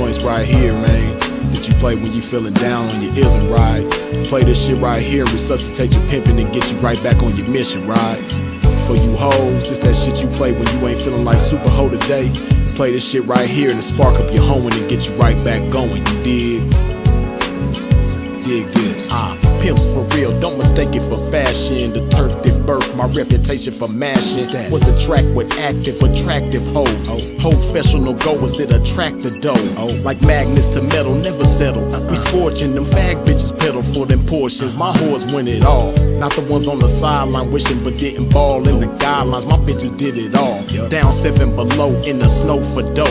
joints right here, man, that you play when you feeling down on your ism, right? Play this shit right here, resuscitate your pimpin' and get you right back on your mission, right? For you hoes, just that shit you play when you ain't feeling like super hoe today. Play this shit right here and spark up your hoeing and get you right back going, you dig? Dig this. Pimps for real, don't mistake it for fashion. The turf that birthed my reputation for mashing was the track with active, attractive hoes. Professional goers that attract the dough. Like magnets to metal, never settle. We scorching them fag bitches pedal for them portions. My whores win it all. Not the ones on the sideline wishing but didn't ball in the guidelines. My bitches did it all. Down 7 below in the snow for dough.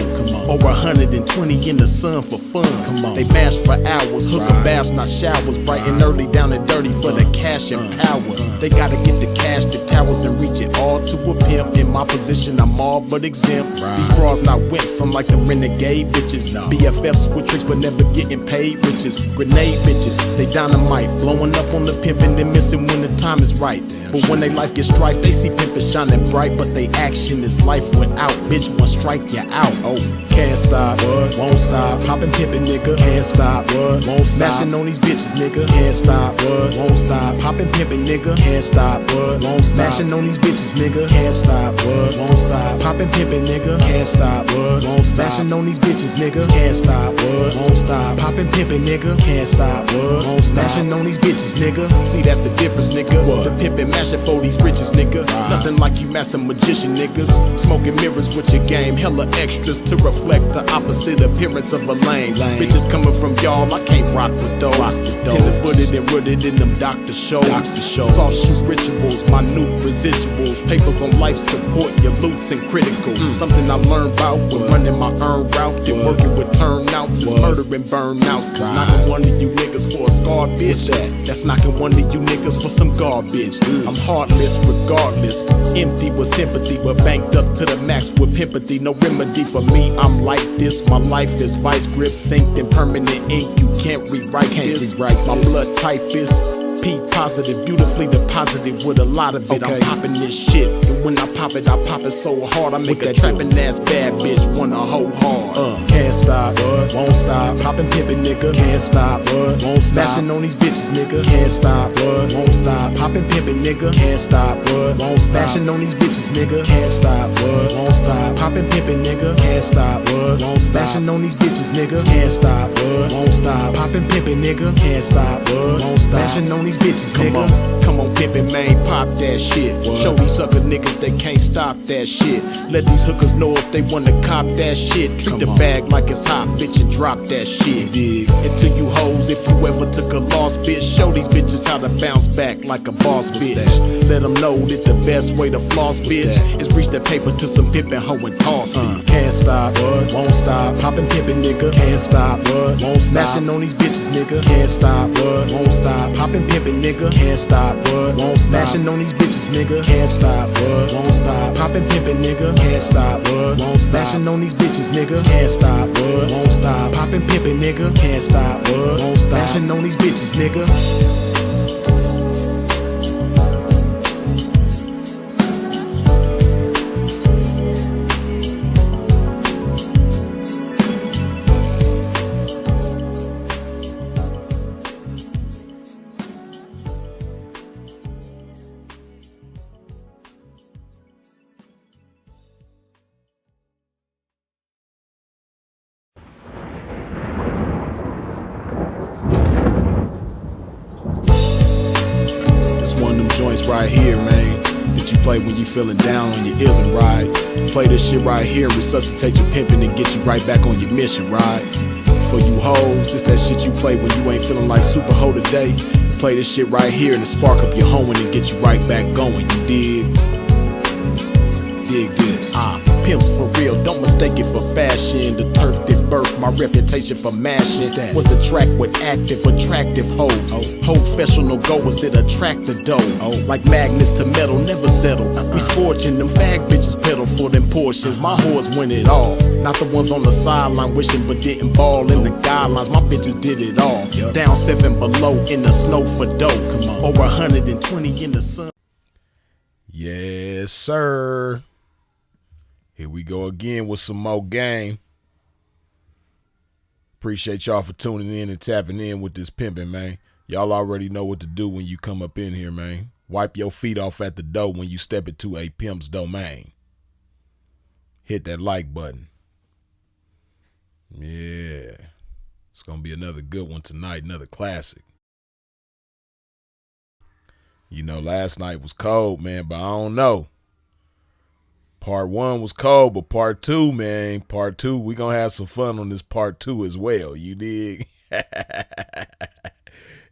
Over 120 in the sun for fun. They mash for hours, hooker baths, not showers. Bright and early, down and dirty for the cash and power. They gotta get the cash, the towers, and reach it all to a pimp. In my position, I'm all but exempt. These bras not wimps, I'm like them renegade bitches. BFFs with tricks but never getting paid riches. Grenade bitches, they dynamite, blowing up on the pimpin' and missing when the time is right. But when they life gets strife, they see pimpin' shining bright, but they action is life without. Bitch, one strike you out. Can't stop, won't stop. Poppin' pimpin', nigga, can't stop, won't stop. Smashing on these bitches, nigga, can't stop, won't stop. Poppin' pimpin', nigga, can't stop, won't stop. Smashing on these bitches, nigga, can't stop, won't stop. Poppin' pimpin', nigga, can't stop, won't stop. Smashing on these bitches, nigga, can't stop, won't stop. Poppin' pimpin', nigga, can't stop, won't stop. Smashing on these bitches, nigga. See, that's the difference, nigga. The pimpin' mashin' for these riches, nigga. Nothing like you master magician niggas. Smoking mirrors with your game, hella extras to reflect the opposite appearance of a lame. Bitches coming from y'all, I can't rock with those. Tender-footed and rooted in them doctor shows. Soft shoe rituals, minute residuals. Papers on life support, your loots and critical. Something I learned about when running my earned route. And working with turnouts is murdering burnouts. Cause knocking one of you niggas for a scarred bitch. That's knocking one of you niggas for some garbage. I'm heartless regardless, empty with sympathy, but banked up to the max with pimpathy. No remedy for me, I'm like this. My life is vice grip, synced in permanent ink. You can't rewrite this. My blood type is P positive, beautifully deposited with a lot of it. I'm popping this shit, and when I pop it so hard I make a trapping ass bad bitch wanna hoe hard. Can't stop, won't stop. Poppin' pimpin', nigga, can't stop, won't stop. Smashing on these bitches, nigga, can't stop, won't stop. Poppin' pimpin', nigga, can't stop, won't stop. Smashing on these bitches, nigga, can't stop, won't stop. Poppin' pimpin', nigga, can't stop, won't stop. Smashing on these bitches, nigga, can't stop, won't stop. Poppin' pimpin', nigga, can't stop, won't stop. Smashing on these bitches, nigga. Come on, pimpin', man, pop that shit. Show these sucker niggas they can't stop that shit. Let these hookers know if they wanna cop that shit. Treat the bag like it's hot, bitch, and drop that shit. And to you hoes, if you ever took a loss, bitch, show these bitches how to bounce back like a boss, bitch. Let them know that the best way to floss, bitch, is reach that paper to some pimpin' hoe and toss it. Can't stop, won't stop. Poppin' pimpin', nigga, can't stop, won't stop. Smashing on these bitches, nigga, can't stop, won't stop. Poppin' pimpin', nigga, can't stop, won't stop. Smashing on these bitches, nigga, can't stop, won't stop. Poppin' pimpin', nigga, can't stop, won't stop. Smashing on these bitches, nigga, can't stop, won't stop. Poppin' pimpin', nigga, can't stop, won't stop. Smashing on these bitches, nigga. One of them joints right here, man, that you play when you feeling down on your ism, right? Play this shit right here and resuscitate your pimpin' and get you right back on your mission, right? For you hoes, just that shit you play when you ain't feeling like super hoe today. Play this shit right here and spark up your hoeing and get you right back going, you dig? Dig this. Pimps for real, don't mistake it for fashion. The turf that birthed my reputation for mashing was the track with active, attractive hoes. Professional goers that attract the dough. Like magnets to metal, never settle. We scorching them fag bitches pedal for them portions. My whores win it all. Not the ones on the sideline wishing but didn't ball in the guidelines. My bitches did it all. Down 7 below in the snow for dough. Over 120 in the sun. Yes, sir. Here we go again with some more game. Appreciate y'all for tuning in and tapping in with this pimping, man. Y'all already know what to do when you come up in here, man. Wipe your feet off at the door when you step into a pimp's domain. Hit that like button. Yeah. It's going to be another good one tonight, another classic. You know, last night was cold, man, but I don't know. Part 1 was cold, but part 2, man, part 2, we going to have some fun on this part 2 as well. You dig? Yeah,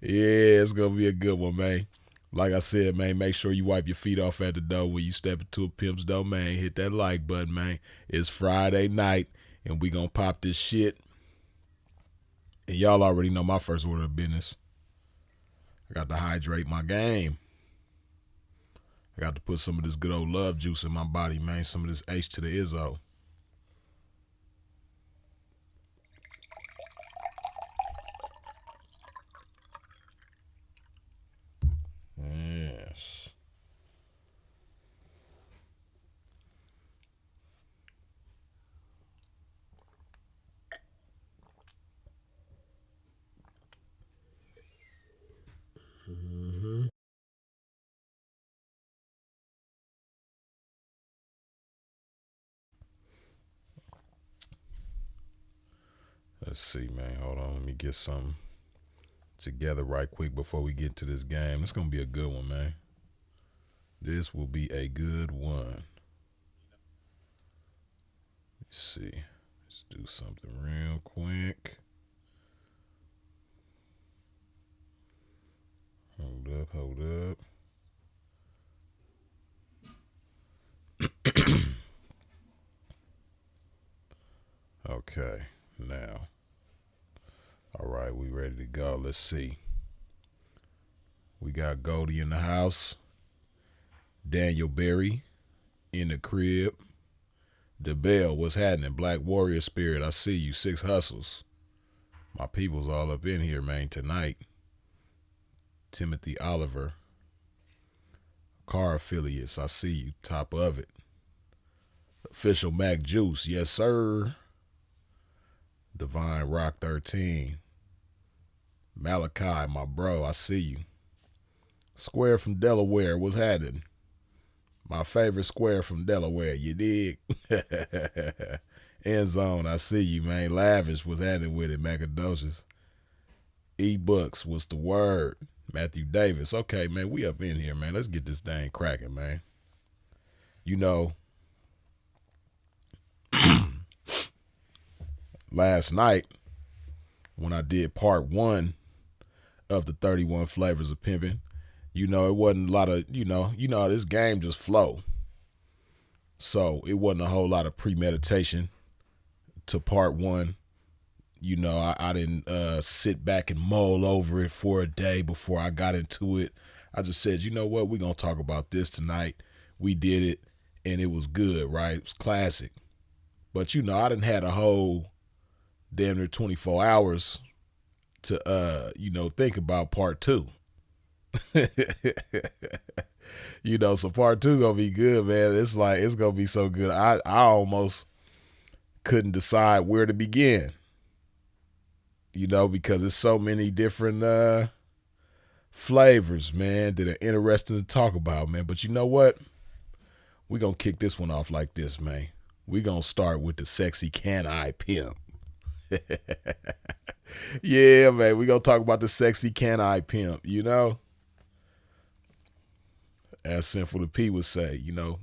it's going to be a good one, man. Like I said, man, make sure you wipe your feet off at the door when you step into a pimp's domain. Hit that like button, man. It's Friday night, and we going to pop this shit. And y'all already know my first order of business. I got to hydrate my game. I got to put some of this good old love juice in my body, man. Some of this H to the Izzo. Yes. Mm-hmm. Let's see, man. Hold on. Let me get something together right quick before we get to this game. It's going to be a good one, man. This will be a good one. Let's see. Let's do something real quick. Hold up. Okay, now. All right, we ready to go. Let's see. We got Goldie in the house. Daniel Berry in the crib. DeBell, what's happening? Black Warrior Spirit, I see you. 6 Hustles. My people's all up in here, man, tonight. Timothy Oliver. Car Affiliates, I see you. Top of it. Official Mac Juice, yes, sir. Divine Rock 13. Malachi, my bro, I see you. Square from Delaware, what's happening? My favorite square from Delaware, you dig? End Zone, I see you, man. Lavish, was happening with it? Macadocious. E-Books, what's the word? Matthew Davis. Okay, man, we up in here, man. Let's get this thing cracking, man. You know, last night when I did part 1 of the 31 Flavors of Pimpin', you know, it wasn't a lot of, you know, this game just flow. So it wasn't a whole lot of premeditation to part 1. You know, I didn't sit back and mull over it for a day before I got into it. I just said, you know what, we're going to talk about this tonight. We did it, and it was good, right? It was classic. But, you know, I done had a whole damn near 24 hours to, you know, think about part 2. You know, so part 2 gonna be good, man. It's like, it's gonna be so good. I almost couldn't decide where to begin, you know, because there's so many different flavors, man, that are interesting to talk about, man. But you know what? We're gonna kick this one off like this, man. We're gonna start with the sexy Can I Pimp. Yeah, man, we're gonna talk about the sexy Can I Pimp, you know? As Sinful to P would say, you know,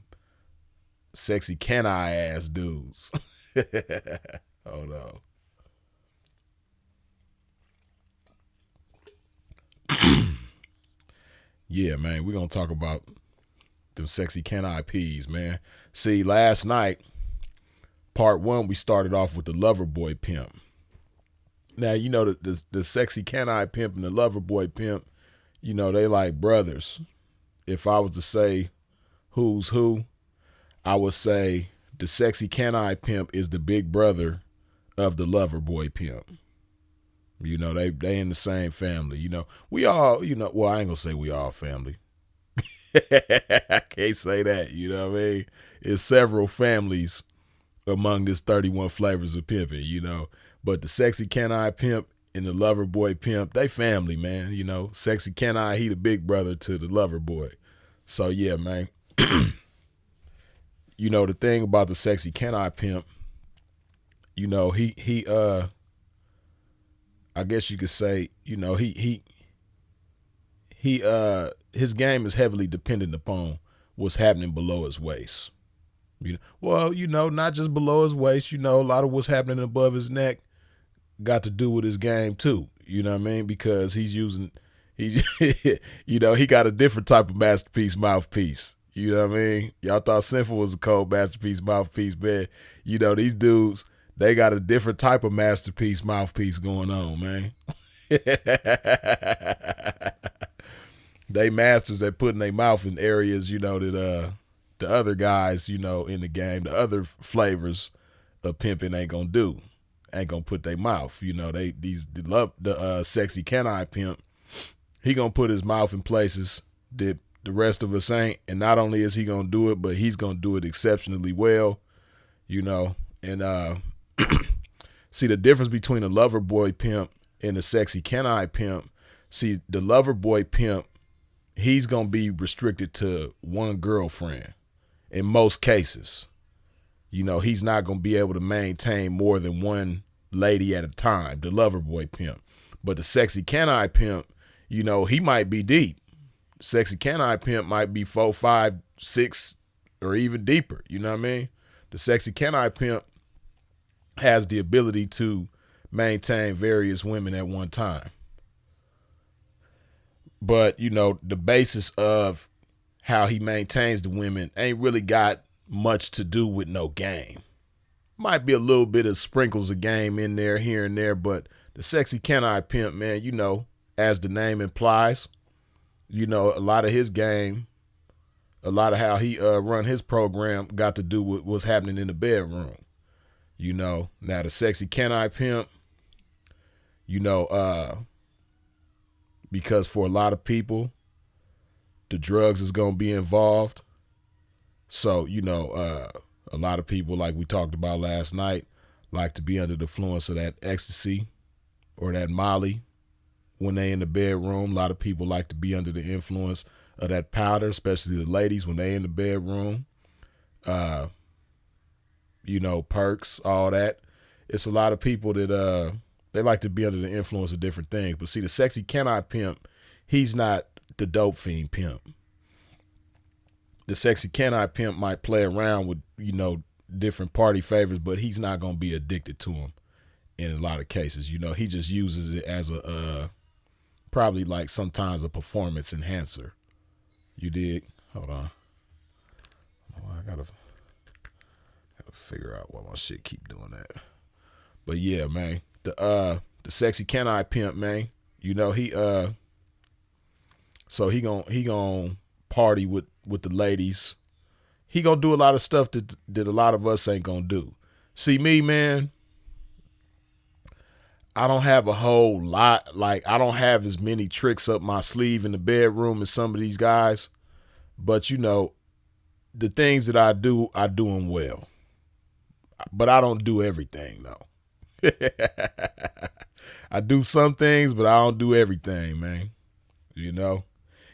sexy can I ass dudes. Hold on. Yeah, man, we're going to talk about them sexy can I Ps, man. See, last night, part 1, we started off with the lover boy pimp. Now, you know, the sexy can I pimp and the lover boy pimp, you know, they like brothers. If I was to say who's who, I would say the sexy can I pimp is the big brother of the lover boy pimp. You know, they in the same family. You know, we all, you know, well, I ain't gonna say we all family. I can't say that, you know what I mean? It's several families among this 31 Flavors of Pimpin', you know. But the sexy can-I pimp and the lover boy pimp, they family, man. Sexy can-I, he the big brother to the lover boy. So yeah, man. The thing about the sexy can-I pimp, he I guess you could say, his game is heavily dependent upon what's happening below his waist. Not just below his waist, a lot of what's happening above his neck got to do with his game too. You know what I mean? Because he got a different type of masterpiece mouthpiece. You know what I mean? Y'all thought Sinful was a cold masterpiece mouthpiece, man. These dudes, they got a different type of masterpiece mouthpiece going on, man. They masters at putting their mouth in areas, that the other guys, in the game, the other flavors of pimping ain't gonna do. Ain't gonna put their mouth. The sexy can-I pimp, he gonna put his mouth in places that the rest of us ain't. And not only is he gonna do it, but he's gonna do it exceptionally well, and see the difference between a lover boy pimp and a sexy can-I pimp. See, the lover boy pimp, he's going to be restricted to one girlfriend in most cases. He's not going to be able to maintain more than one lady at a time, the lover boy pimp. But the sexy can-I pimp, he might be deep. Sexy can-I pimp might be 4, 5, 6, or even deeper. You know what I mean? The sexy can-I pimp has the ability to maintain various women at one time. But, the basis of how he maintains the women ain't really got much to do with no game. Might be a little bit of sprinkles of game in there, here and there, but the sexy can-I pimp, man, as the name implies, a lot of his game, a lot of how he run his program got to do with what's happening in the bedroom. Now the sexy can-I pimp, because for a lot of people, the drugs is going to be involved. So, a lot of people, like we talked about last night, like to be under the influence of that ecstasy or that Molly when they in the bedroom. A lot of people like to be under the influence of that powder, especially the ladies when they in the bedroom. Perks, all that. It's a lot of people that they like to be under the influence of different things. But see, the sexy can-I pimp, he's not the dope fiend pimp. The sexy can-I pimp might play around with, different party favors, but he's not going to be addicted to them in a lot of cases. He just uses it as a, probably like sometimes a performance enhancer. You dig? Hold on. Oh, I gotta figure out why my shit keep doing that. But yeah, man, the sexy can-I pimp, man, so he gon' party with the ladies. He gonna do a lot of stuff that a lot of us ain't gonna do. See me, man, I don't have a whole lot. Like, I don't have as many tricks up my sleeve in the bedroom as some of these guys. But, the things that I do them well. But I don't do everything, though. I do some things, but I don't do everything, man.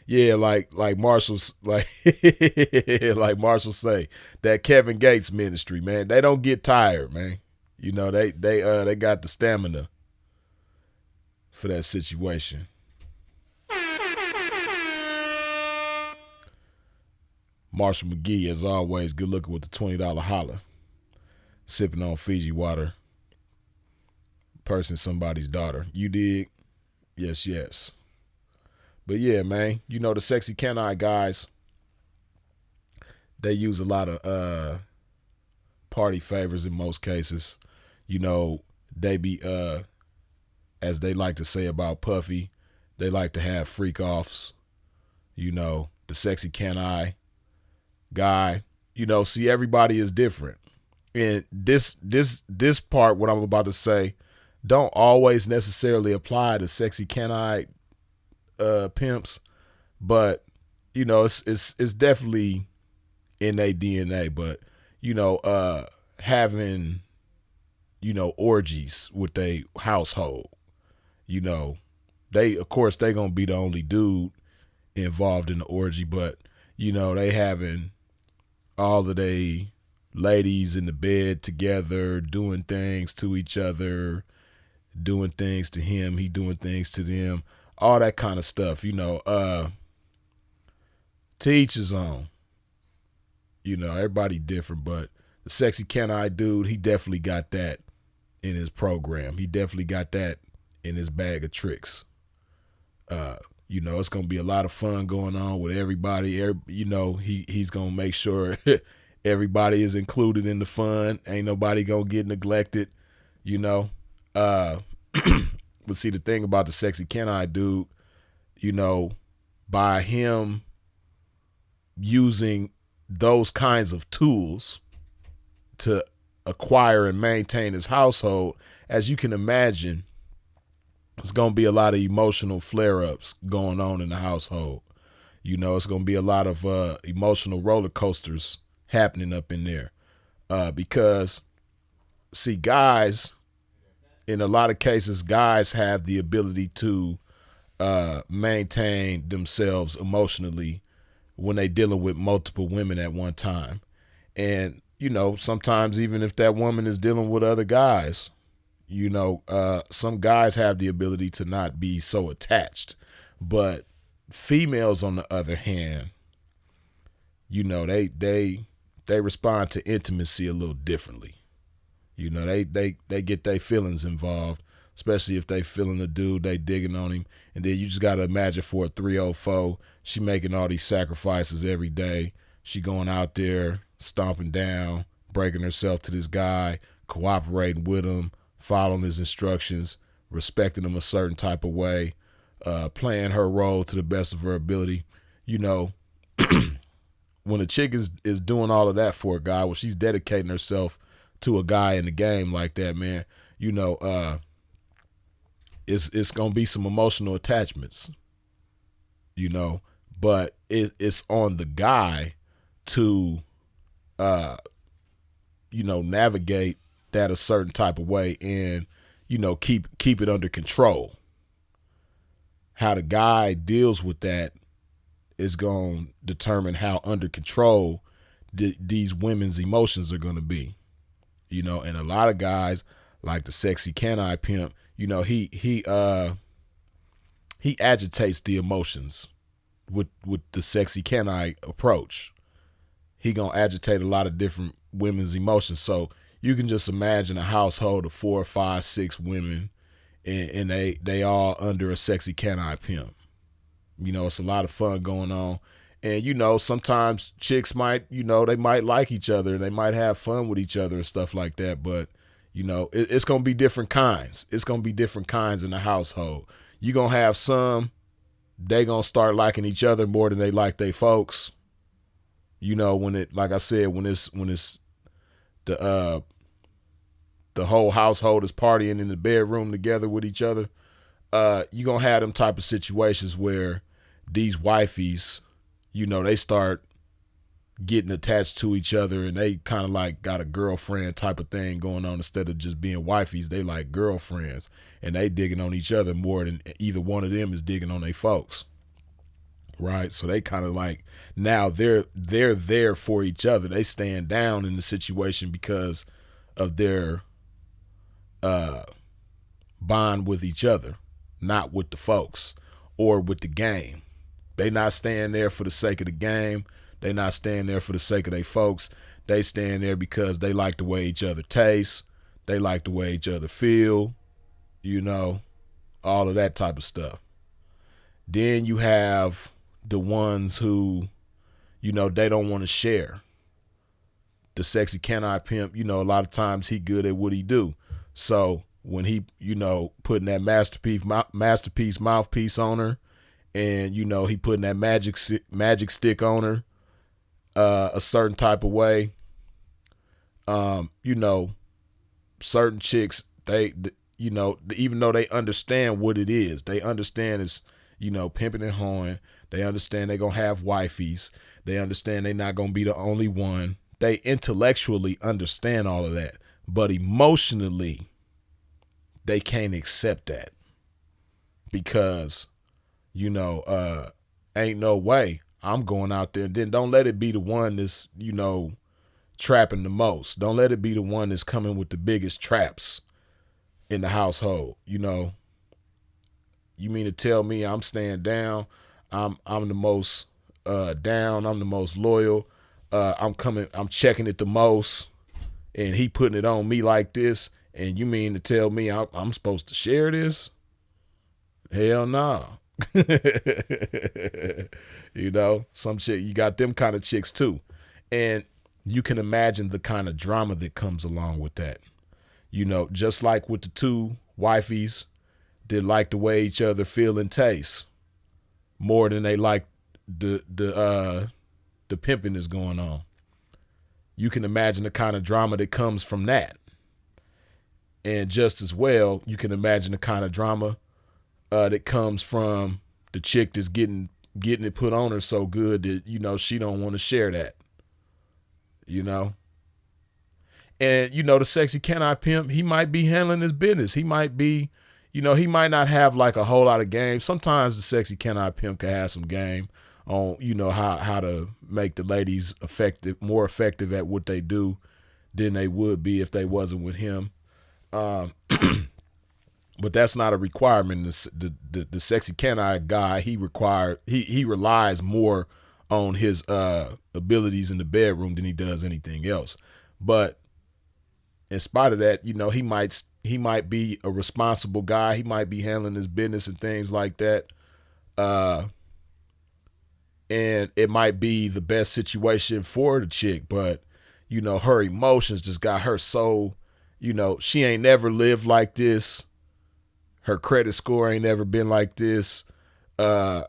Yeah, like Marshall's like Marshall say, that Kevin Gates ministry, man. They don't get tired, man. They got the stamina for that situation. Marshall McGee, as always, good looking with the $20 holler. Sipping on Fiji water. Person somebody's daughter. You dig? Yes, yes. But yeah, man, the sexy can-I guys, they use a lot of party favors in most cases. They be, as they like to say about Puffy, they like to have freak offs. The sexy can-I guy, see, everybody is different. And this part, what I'm about to say, don't always necessarily apply to sexy can-I pimps, but it's definitely in their DNA. But having orgies with their household. You know, they of course they gonna be the only dude involved in the orgy, but they having all of they ladies in the bed together, doing things to each other, doing things to him, he doing things to them, all that kind of stuff. To each his own. Everybody different, but the sexy can-I dude, he definitely got that in his program. He definitely got that in his bag of tricks. It's gonna be a lot of fun going on with everybody. He's gonna make sure everybody is included in the fun. Ain't nobody gonna get neglected. But see, the thing about the sexy can-I dude, by him using those kinds of tools to acquire and maintain his household, as you can imagine, there's going to be a lot of emotional flare-ups going on in the household. It's going to be a lot of emotional roller coasters happening up in there. Because, see, guys, in a lot of cases, guys have the ability to maintain themselves emotionally when they dealing with multiple women at one time. And, sometimes even if that woman is dealing with other guys, some guys have the ability to not be so attached. But females, on the other hand, they respond to intimacy a little differently. They get their feelings involved, especially if they feeling the dude, they digging on him. And then you just got to imagine for a 304, she making all these sacrifices every day. She going out there, stomping down, breaking herself to this guy, cooperating with him, following his instructions, respecting him a certain type of way, playing her role to the best of her ability. When a chick is doing all of that for a guy, when she's dedicating herself to a guy in the game like that, man, it's gonna be some emotional attachments, but it's on the guy to navigate that a certain type of way and keep it under control. How the guy deals with that is going to determine how under control these women's emotions are going to be. And a lot of guys, like the sexy can-I pimp, he agitates the emotions with the sexy can-I approach. He gonna agitate a lot of different women's emotions. So you can just imagine a household of 4, 5, 6 women, and they all under a sexy can-I pimp. It's a lot of fun going on. And, sometimes chicks might, they might like each other and they might have fun with each other and stuff like that. But, it's going to be different kinds. It's going to be different kinds in the household. You're going to have some, they going to start liking each other more than they like their folks. When it, like I said, when it's the whole household is partying in the bedroom together with each other, you're going to have them type of situations where these wifeys, they start getting attached to each other and they kind of like got a girlfriend type of thing going on. Instead of just being wifeys, they like girlfriends, and they digging on each other more than either one of them is digging on their folks. Right. So they kind of like, now they're there for each other. They stand down in the situation because of their bond with each other, not with the folks or with the game. They not staying there for the sake of the game. They not staying there for the sake of their folks. They staying there because they like the way each other tastes. They like the way each other feel, all of that type of stuff. Then you have the ones who, they don't want to share. The sexy can-I pimp, a lot of times he good at what he do. So when he, putting that masterpiece mouthpiece on her, and, he putting that magic stick on her a certain type of way, certain chicks, they even though they understand what it is, they understand it's, pimping and hoeing. They understand they're going to have wifeys. They understand they're not going to be the only one. They intellectually understand all of that, but emotionally they can't accept that because, ain't no way I'm going out there. Then don't let it be the one that's, trapping the most. Don't let it be the one that's coming with the biggest traps in the household. You mean to tell me I'm staying down? I'm the most down. I'm the most loyal. I'm checking it the most, and he putting it on me like this. And you mean to tell me I'm supposed to share this? Hell no. Some chick, you got them kind of chicks too. And you can imagine the kind of drama that comes along with that. Just like with the two wifeys that like the way each other feel and taste more than they like the pimping that's going on. You can imagine the kind of drama that comes from that. And just as well, you can imagine the kind of drama that comes from the chick that's getting it put on her so good that, she don't want to share that. And, the sexy can I pimp, he might be handling his business. He might be, he might not have like a whole lot of game. Sometimes the sexy can I pimp can have some game on, how to make the ladies more effective at what they do than they would be if they wasn't with him. But that's not a requirement. The sexy can I guy, he relies more on his abilities in the bedroom than he does anything else. But in spite of that, he might be a responsible guy. He might be handling his business and things like that. And it might be the best situation for the chick, but her emotions just got her so, she ain't never lived like this. Her credit score ain't never been like this. Her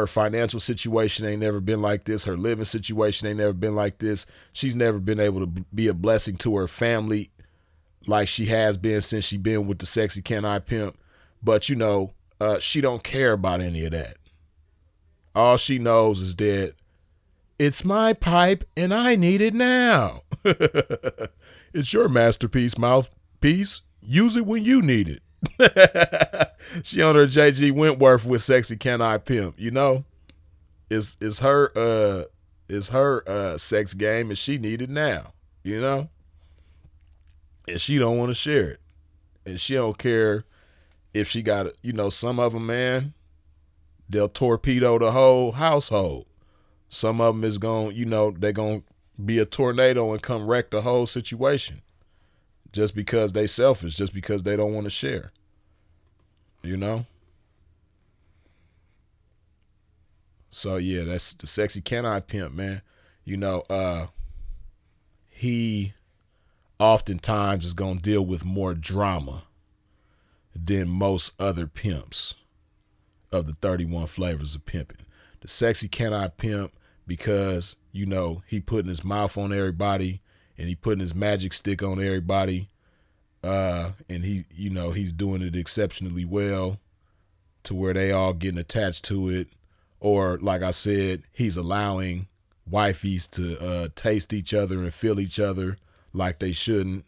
financial situation ain't never been like this. Her living situation ain't never been like this. She's never been able to be a blessing to her family like she has been since she been with the sexy can I pimp. But, she don't care about any of that. All she knows is that it's my pipe and I need it now. It's your masterpiece, mouthpiece. Use it when you need it. She on her JG Wentworth with sexy can I pimp, it's her sex game and she need it now, and she don't want to share it, and she don't care if she got it. Some of them, man, they'll torpedo the whole household. Some of them is they're going to be a tornado and come wreck the whole situation just because they selfish, just because they don't want to share, So yeah, that's the sexy can I pimp, man. He oftentimes is going to deal with more drama than most other pimps of the 31 flavors of pimping. The sexy can I pimp because, he putting his mouth on everybody and he putting his magic stick on everybody. And he, he's doing it exceptionally well to where they all getting attached to it. Or like I said, he's allowing wifeys to taste each other and feel each other like they shouldn't.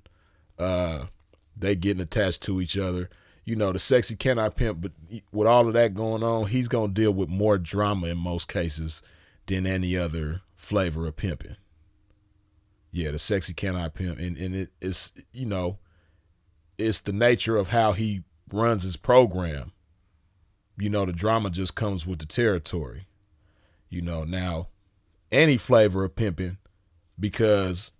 They getting attached to each other. The sexy can I pimp, but with all of that going on, he's going to deal with more drama in most cases than any other flavor of pimping. Yeah, the sexy can I pimp. And it's, it's the nature of how he runs his program. The drama just comes with the territory. Now, any flavor of pimping, because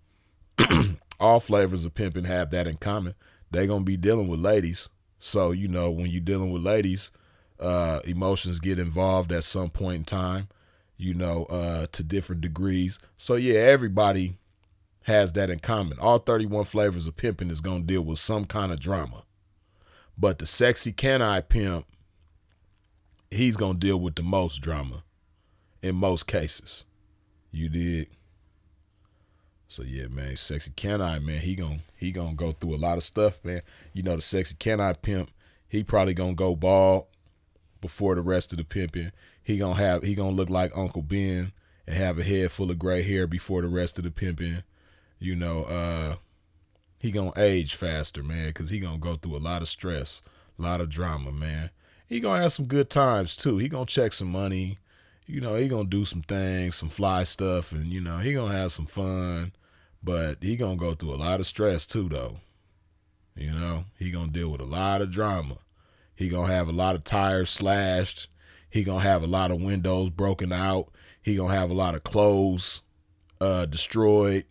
all flavors of pimping have that in common. They're going to be dealing with ladies. So, when you're dealing with ladies, emotions get involved at some point in time, to different degrees. So, yeah, everybody has that in common. All 31 flavors of pimping is going to deal with some kind of drama. But the sexy can I pimp, he's going to deal with the most drama in most cases. You dig? So yeah, man, sexy can I, man, he gonna go through a lot of stuff, man. The sexy can I pimp, he probably gonna go bald before the rest of the pimping. He gonna look like Uncle Ben and have a head full of gray hair before the rest of the pimping. he gonna age faster, man, because he gonna go through a lot of stress, a lot of drama, man. He gonna have some good times too. He gonna check some money. He gonna do some things, some fly stuff, and he gonna have some fun. But he gonna go through a lot of stress too, though. He gonna deal with a lot of drama. He gonna have a lot of tires slashed. He gonna have a lot of windows broken out. He gonna have a lot of clothes destroyed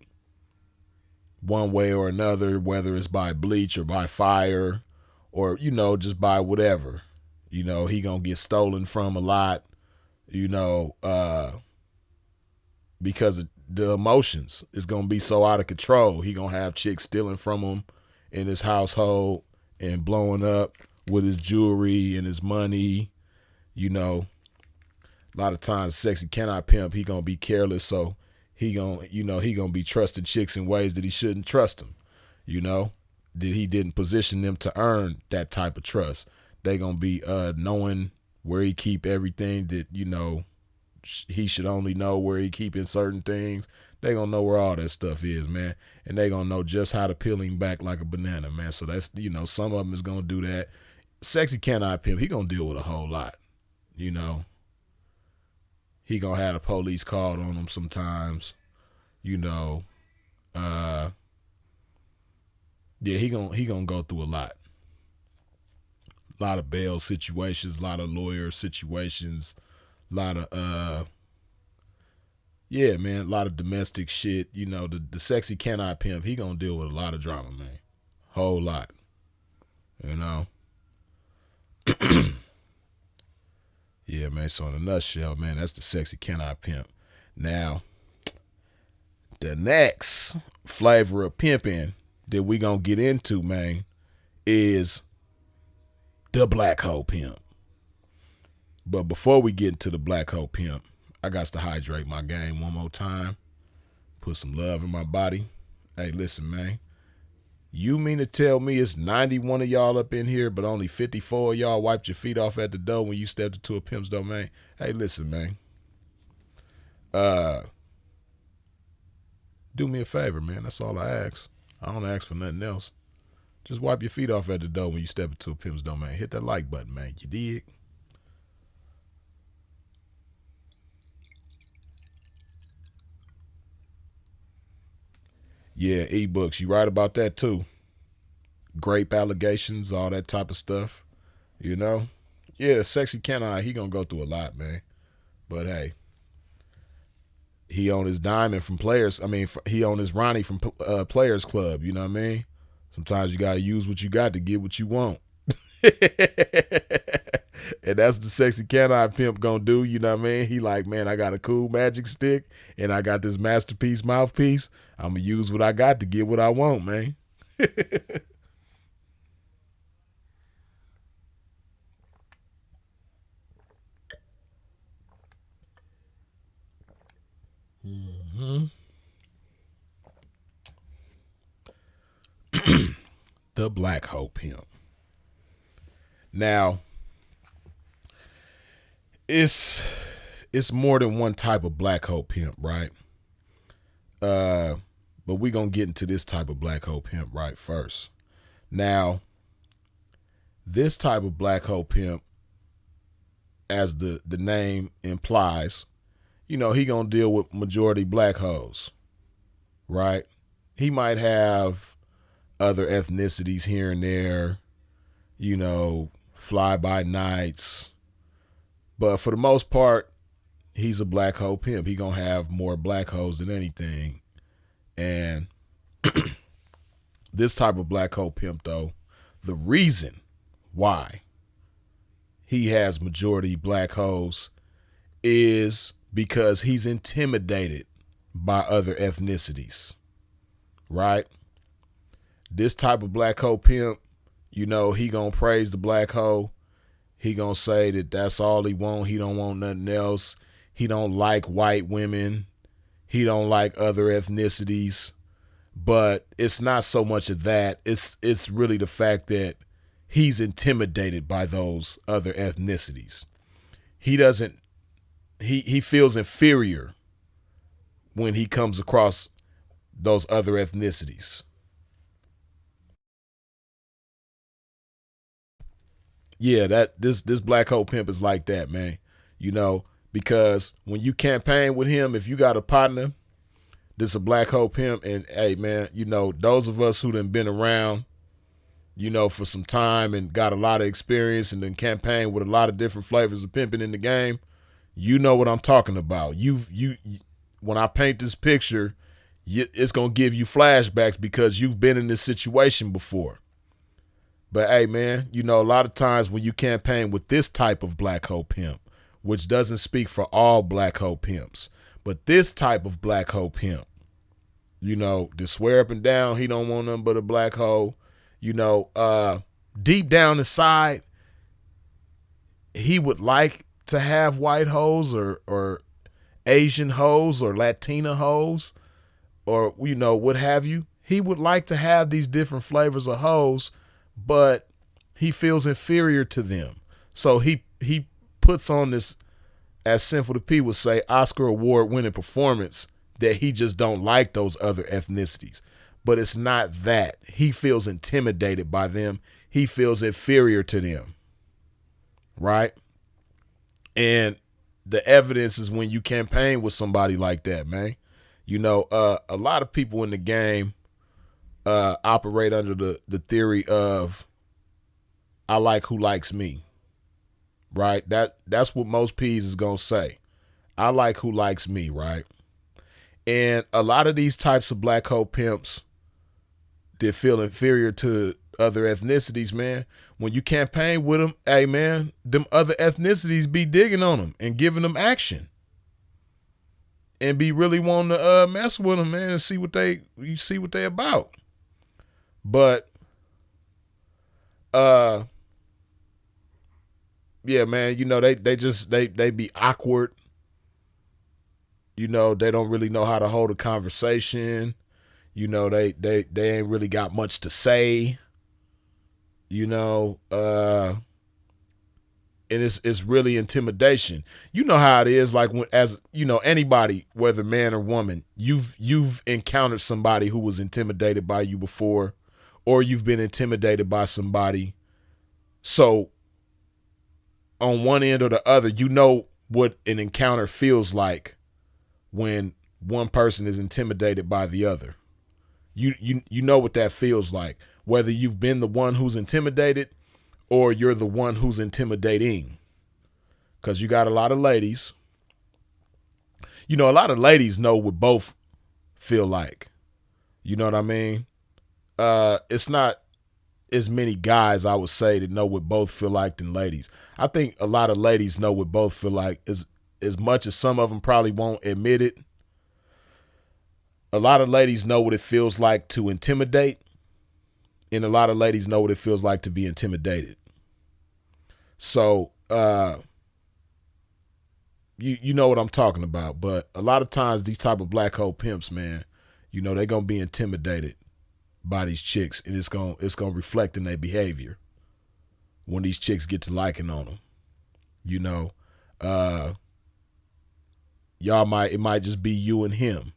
one way or another, whether it's by bleach or by fire or, just by whatever. He gonna get stolen from a lot, because the emotions is gonna be so out of control. He gonna have chicks stealing from him in his household and blowing up with his jewelry and his money. A lot of times, sexy cannot pimp. He gonna be careless, so he gonna be trusting chicks in ways that he shouldn't trust them. That he didn't position them to earn that type of trust. They gonna be knowing where he keep everything that he should only know where he keeping certain things. They gonna know where all that stuff is, man, and they gonna know just how to peel him back like a banana, man. So that's some of them is gonna do that. Sexy cannot pimp. He gonna deal with a whole lot. He gonna have the police called on him sometimes. Yeah, he gonna go through a lot. A lot of bail situations, a lot of lawyer situations, a lot of yeah, man, a lot of domestic shit. The sexy cannot pimp. He gonna deal with a lot of drama, man. Whole lot. Yeah, man. So in a nutshell, man, that's the sexy cannot pimp. Now, the next flavor of pimping that we gonna get into, man, is the black hole pimp. But before we get into the black hole pimp, I got to hydrate my game one more time. Put some love in my body. Hey, listen, man. You mean to tell me it's 91 of y'all up in here, but only 54 of y'all wiped your feet off at the door when you stepped into a pimp's domain? Hey, listen, man. Do me a favor, man. That's all I ask. I don't ask for nothing else. Just wipe your feet off at the door when you step into a pimp's domain. Hit that like button, man. You dig? Yeah, ebooks. You right about that too. Grape allegations, all that type of stuff. Yeah, sexy Kenai, he gonna go through a lot, man. But hey, he on his diamond from Players. He on his Ronnie from Players Club. You know what I mean? Sometimes you gotta use what you got to get what you want. And that's the sexy Kenai pimp gonna do. You know what I mean? He like, man, I got a cool magic stick and I got this masterpiece mouthpiece. I'm gonna use what I got to get what I want, man. Mm-hmm. The black hole pimp. Now, it's more than one type of black hole pimp, right? But we gonna get into this type of black hole pimp right first. Now, this type of black hole pimp, as the name implies, he gonna deal with majority black hoes, right? He might have other ethnicities here and there, fly by nights, but for the most part, he's a black hole pimp. He gonna have more black hoes than anything. And this type of black hole pimp, though, the reason why he has majority black hoes is because he's intimidated by other ethnicities, right? This type of black hole pimp, he gonna praise the black hole. He gonna say that that's all he want. He don't want nothing else. He don't like white women. He don't like other ethnicities. But it's not so much of that. It's really the fact that he's intimidated by those other ethnicities. He feels inferior when he comes across those other ethnicities. Yeah, that this black hole pimp is like that, man. You know, because when you campaign with him, if you got a partner, this a black hole pimp, and hey, man, you know, those of us who done been around, you know, for some time and got a lot of experience and then campaigned with a lot of different flavors of pimping in the game, you know what I'm talking about. When I paint this picture, it's gonna give you flashbacks because you've been in this situation before. But hey, man, you know, a lot of times when you campaign with this type of black hole pimp, which doesn't speak for all black hole pimps, but this type of black hole pimp, you know, to swear up and down he don't want nothing but a black hole, you know, deep down inside, he would like to have white hoes or Asian hoes or Latina hoes or, you know, what have you. He would like to have these different flavors of hoes, but he feels inferior to them. So he puts on this, as Sinful to P would say, Oscar Award winning performance that he just don't like those other ethnicities. But it's not that. He feels intimidated by them. He feels inferior to them. Right? And the evidence is when you campaign with somebody like that, man. You know, a lot of people in the game operate under the theory of I like who likes me. Right? That's what most P's is gonna say. I like who likes me, right? And a lot of these types of black hole pimps that feel inferior to other ethnicities, man, when you campaign with them, hey man, them other ethnicities be digging on them and giving them action. And be really wanting to mess with them, man, and see what they about. But yeah, man, you know, they be awkward. You know, they don't really know how to hold a conversation. You know, they ain't really got much to say. You know, and it's really intimidation. You know how it is, like when, as you know, anybody, whether man or woman, you've encountered somebody who was intimidated by you before, or you've been intimidated by somebody. So on one end or the other, you know what an encounter feels like when one person is intimidated by the other. You know what that feels like, whether you've been the one who's intimidated or you're the one who's intimidating. Because you got a lot of ladies. You know, a lot of ladies know what both feel like. You know what I mean? It's not as many guys, I would say, that know what both feel like than ladies. I think a lot of ladies know what both feel like, as much as some of them probably won't admit it. A lot of ladies know what it feels like to intimidate, and a lot of ladies know what it feels like to be intimidated. So, you know what I'm talking about. But a lot of times these type of black hole pimps, man, you know, they're going to be intimidated by these chicks, and it's going to reflect in their behavior when these chicks get to liking on them. You know, it might just be you and him.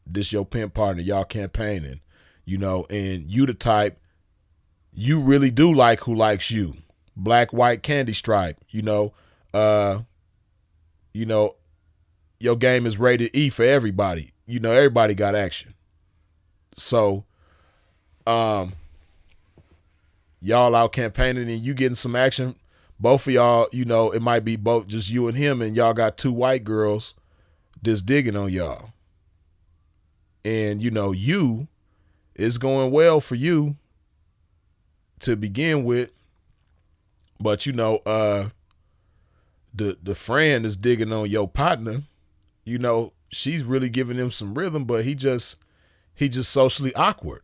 This your pimp partner, y'all campaigning, you know, and you the type, you really do like who likes you. Black, white, candy stripe, you know, your game is rated E for everybody. You know, everybody got action. So, y'all out campaigning and you getting some action. Both of y'all, you know, it might be both just you and him, and y'all got two white girls just digging on y'all. And, you know, it's going well for you to begin with. But, you know, the friend is digging on your partner. You know, she's really giving him some rhythm, but he just socially awkward.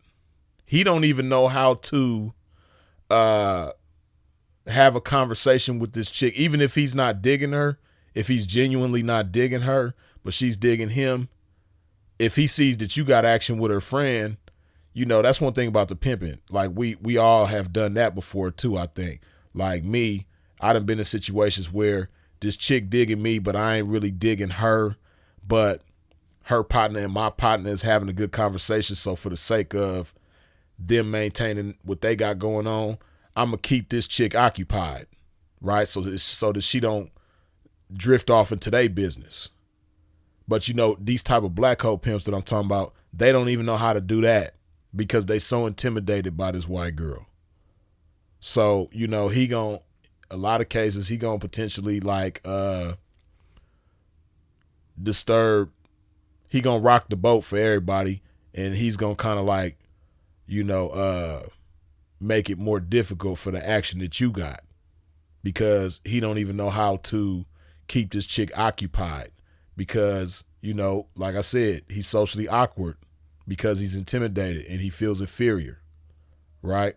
He don't even know how to have a conversation with this chick, even if he's not digging her, if he's genuinely not digging her, but she's digging him. If he sees that you got action with her friend, you know, that's one thing about the pimping. Like we all have done that before too, I think. Like me, I done been in situations where this chick digging me, but I ain't really digging her, but her partner and my partner is having a good conversation. So for the sake of them maintaining what they got going on, I'm gonna keep this chick occupied, right? So that she don't drift off into their business. But these type of black hole pimps that I'm talking about, they don't even know how to do that because they so intimidated by this white girl. So, he gon' a lot of cases he gonna potentially like disturb. He gonna rock the boat for everybody, and he's gonna kind of like, make it more difficult for the action that you got because he don't even know how to keep this chick occupied because, like I said, he's socially awkward because he's intimidated and he feels inferior, right?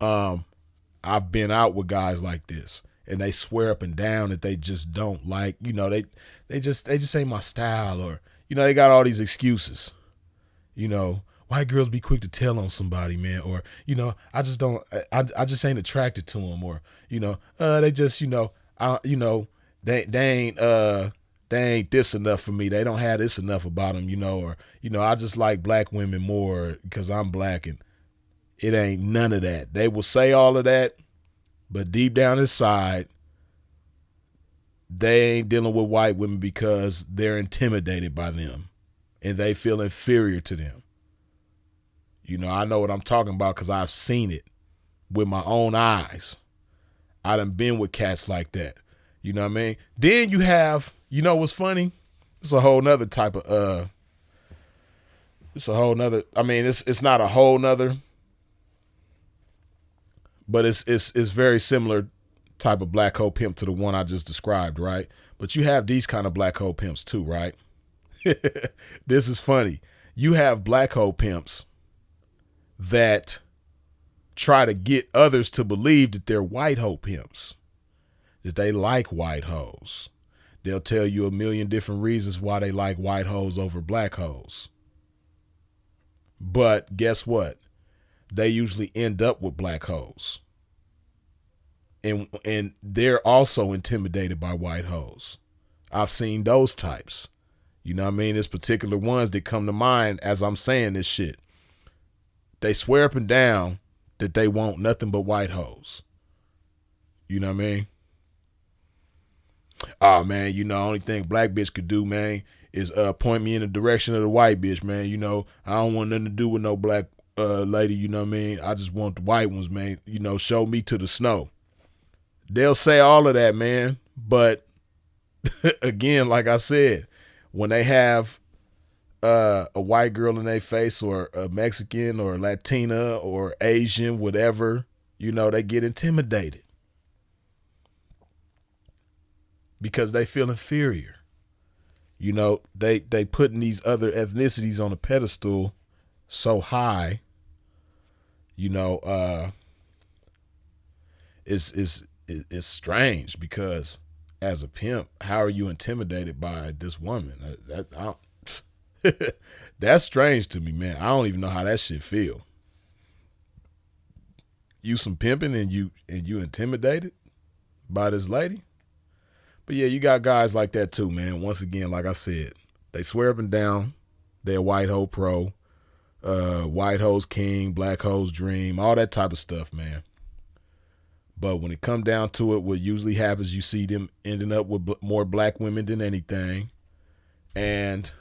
I've been out with guys like this and they swear up and down that they just don't like, they just ain't my style, or, they got all these excuses. White girls be quick to tell on somebody, man, or, I just don't, I just ain't attracted to them, or, they just, they ain't this enough for me. They don't have this enough about them, or, I just like black women more because I'm black, and it ain't none of that. They will say all of that, but deep down inside, they ain't dealing with white women because they're intimidated by them and they feel inferior to them. I know what I'm talking about because I've seen it with my own eyes. I done been with cats like that. You know what I mean? Then you have, what's funny? It's a whole nother type of, it's a whole nother, it's not a whole nother, but it's very similar type of black hole pimp to the one I just described, right? But you have these kind of black hole pimps too, right? This is funny. You have black hole pimps that try to get others to believe that they're white hoe pimps, that they like white hoes. They'll tell you a million different reasons why they like white hoes over black hoes. But guess what? They usually end up with black hoes. And they're also intimidated by white hoes. I've seen those types. You know what I mean? There's particular ones that come to mind as I'm saying this shit. They swear up and down that they want nothing but white hoes. You know what I mean? Oh, man, only thing black bitch could do, man, is point me in the direction of the white bitch, man. I don't want nothing to do with no black lady, you know what I mean? I just want the white ones, man. Show me to the snow. They'll say all of that, man. But again, like I said, when they have a white girl in their face, or a Mexican or Latina or Asian, whatever, they get intimidated because they feel inferior. They putting these other ethnicities on a pedestal so high, it's strange because as a pimp, how are you intimidated by this woman? That's strange to me, man. I don't even know how that shit feel. You some pimping and you intimidated by this lady? But yeah, you got guys like that too, man. Once again, like I said, they swear up and down they're white hoe pro, white hoes king, black hoes dream, all that type of stuff, man. But when it come down to it, what usually happens, you see them ending up with more black women than anything. And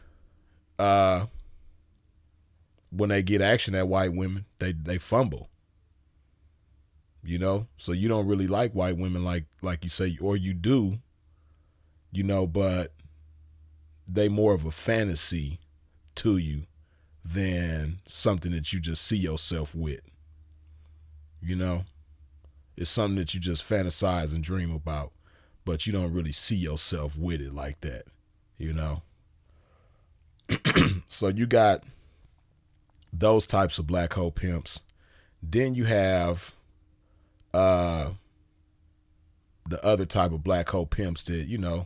when they get action at white women, they fumble. So you don't really like white women like you say, or you do, but they more of a fantasy to you than something that you just see yourself with. It's something that you just fantasize and dream about, but you don't really see yourself with it like that, So you got those types of black hole pimps. Then you have the other type of black hole pimps that,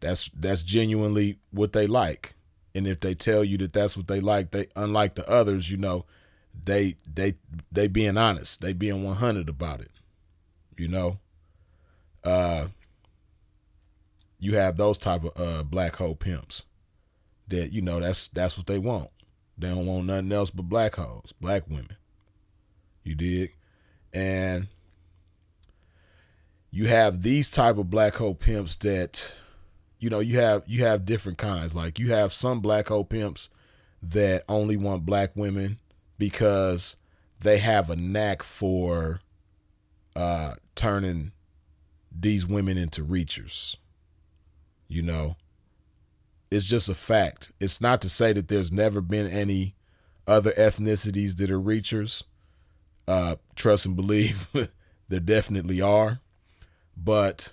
that's genuinely what they like. And if they tell you that that's what they like, they, unlike the others, they being honest, they being 100 about it. You have those type of black hole pimps that, that's what they want. They don't want nothing else but black hoes, black women. You dig? And you have these type of black hole pimps that, you have different kinds. Like you have some black hole pimps that only want black women because they have a knack for turning these women into reachers. You know, it's just a fact. It's not to say that there's never been any other ethnicities that are reachers. Trust and believe, there definitely are. But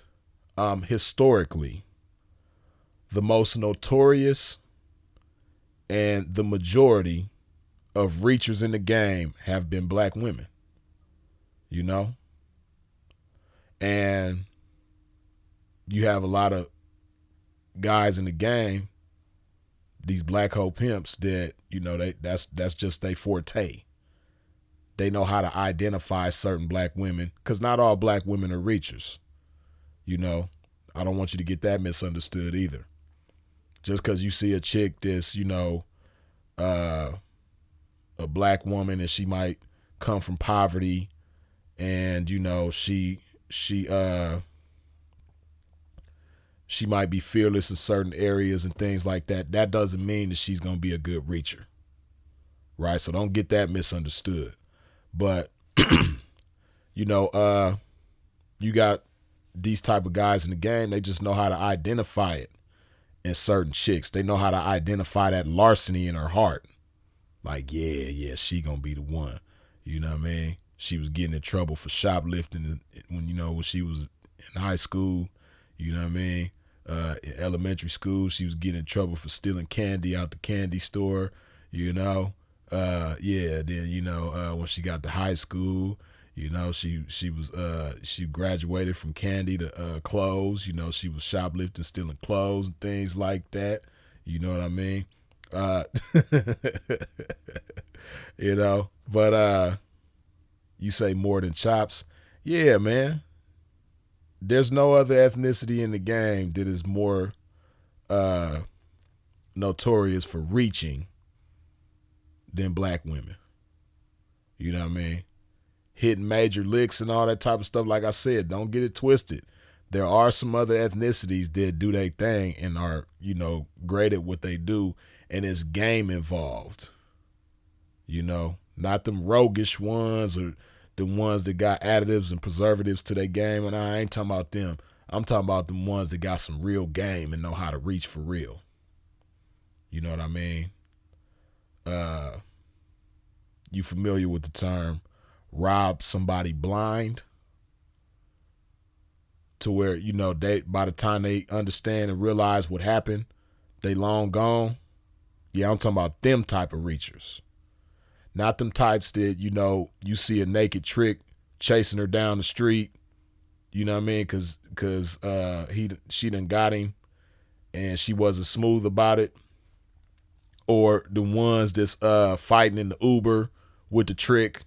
historically, the most notorious and the majority of reachers in the game have been black women, you know? And you have a lot of guys in the game, these black hole pimps that, that's just their forte. They know how to identify certain black women because not all black women are reachers. I don't want you to get that misunderstood either. Just because you see a chick that's, a black woman and she might come from poverty and, she might be fearless in certain areas and things like that. That doesn't mean that she's going to be a good reacher. Right? So don't get that misunderstood. But, you got these type of guys in the game. They just know how to identify it in certain chicks. They know how to identify that larceny in her heart. Like, yeah, she gonna be the one. You know what I mean? She was getting in trouble for shoplifting when she was in high school. You know what I mean? In elementary school, she was getting in trouble for stealing candy out the candy store. Then when she got to high school, she graduated from candy to clothes. She was shoplifting, stealing clothes and things like that. You know what I mean? But you say more than chops. Yeah, man. There's no other ethnicity in the game that is more notorious for reaching than black women. You know what I mean? Hitting major licks and all that type of stuff. Like I said, don't get it twisted. There are some other ethnicities that do their thing and are, great at what they do, and it's game involved. Not them roguish ones or the ones that got additives and preservatives to their game, and I ain't talking about them. I'm talking about them ones that got some real game and know how to reach for real. You know what I mean? You familiar with the term rob somebody blind? To where, they by the time they understand and realize what happened, they long gone. Yeah, I'm talking about them type of reachers. Not them types that, you see a naked trick chasing her down the street, you know what I mean? Cause she done got him and she wasn't smooth about it. Or the ones that's fighting in the Uber with the trick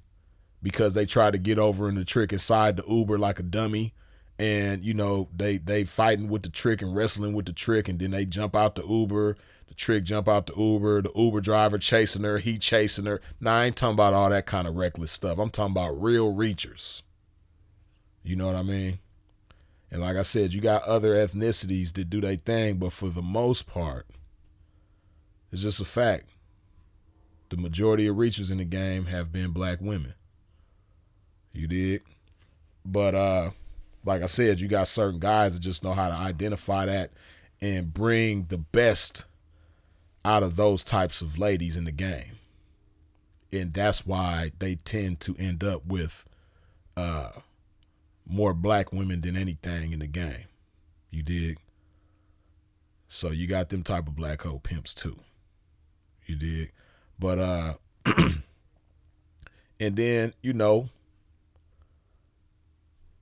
because they try to get over in the trick inside the Uber like a dummy. And, they fighting with the trick and wrestling with the trick, and then they jump out the Uber. The trick jump out the Uber driver chasing her, he chasing her. Now, I ain't talking about all that kind of reckless stuff. I'm talking about real reachers. You know what I mean? And like I said, you got other ethnicities that do their thing, but for the most part, it's just a fact. The majority of reachers in the game have been black women. You dig? But like I said, you got certain guys that just know how to identify that and bring the best out of those types of ladies in the game. And that's why they tend to end up with more black women than anything in the game. You dig? So you got them type of black hole pimps too. You dig? But and then,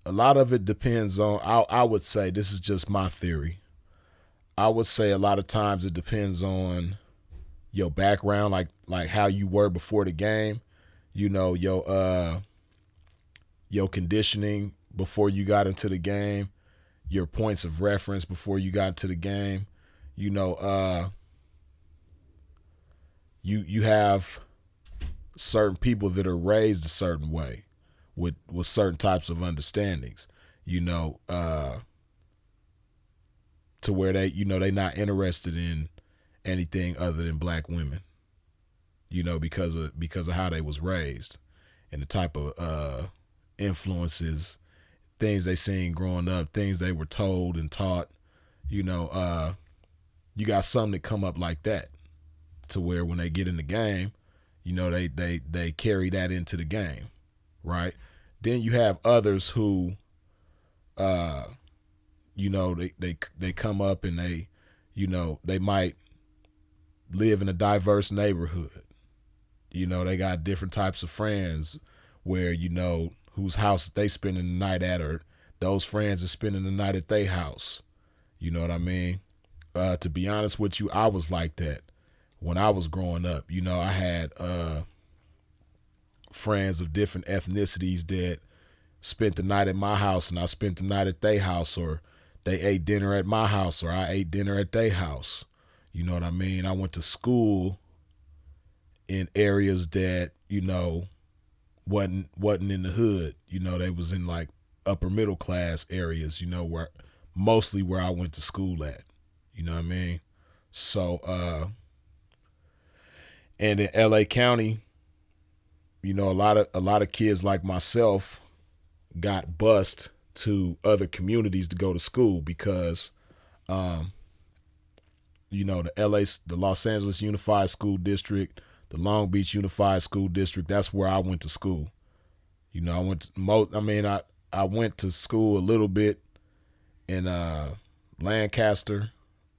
a lot of it depends on, I would say, this is just my theory. I would say a lot of times it depends on your background, like how you were before the game, your conditioning before you got into the game, your points of reference before you got into the game. You have certain people that are raised a certain way with certain types of understandings, you know, to where they, you know, they not interested in anything other than black women, you know, because of how they was raised and the type of influences, things they seen growing up, things they were told and taught, you know, you got some that come up like that to where when they get in the game, you know, they carry that into the game, right? Then you have others who, you know, they come up and they, you know, they might live in a diverse neighborhood. You know, they got different types of friends where, you know, whose house they spending the night at, or those friends are spending the night at their house. You know what I mean? To be honest with you, I was like that when I was growing up. You know, I had friends of different ethnicities that spent the night at my house and I spent the night at their house, or they ate dinner at my house or I ate dinner at their house. You know what I mean? I went to school in areas that, you know, wasn't in the hood. You know, they was in like upper middle class areas, you know, where mostly where I went to school at. You know what I mean? So and in LA County, you know, a lot of kids like myself got bused to other communities to go to school because you know, the Los Angeles Unified School District, the Long Beach Unified School District, that's where I went to school. You know, I went to school a little bit in Lancaster,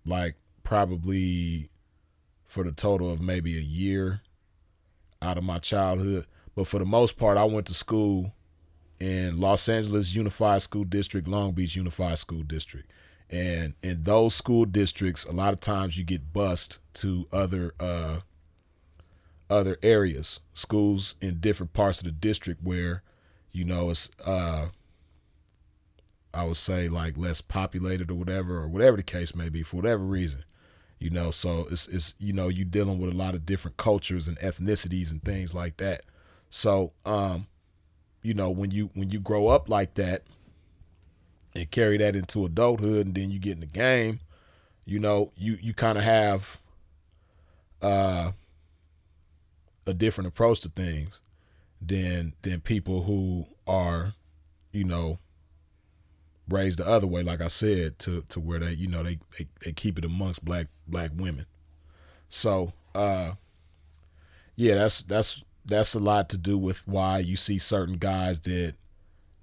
like probably for the total of maybe a year out of my childhood. But for the most part, I went to school in Los Angeles Unified School District, Long Beach Unified School District. And in those school districts, a lot of times you get bused to other areas, schools in different parts of the district where, you know, it's I would say like less populated or whatever the case may be, for whatever reason. You know, so it's you know, you dealing with a lot of different cultures and ethnicities and things like that. So you know, when you grow up like that and carry that into adulthood, and then you get in the game, you know, you kind of have a different approach to things than people who are, you know, raised the other way, like I said, to where they, you know, they keep it amongst black women. So yeah, that's a lot to do with why you see certain guys that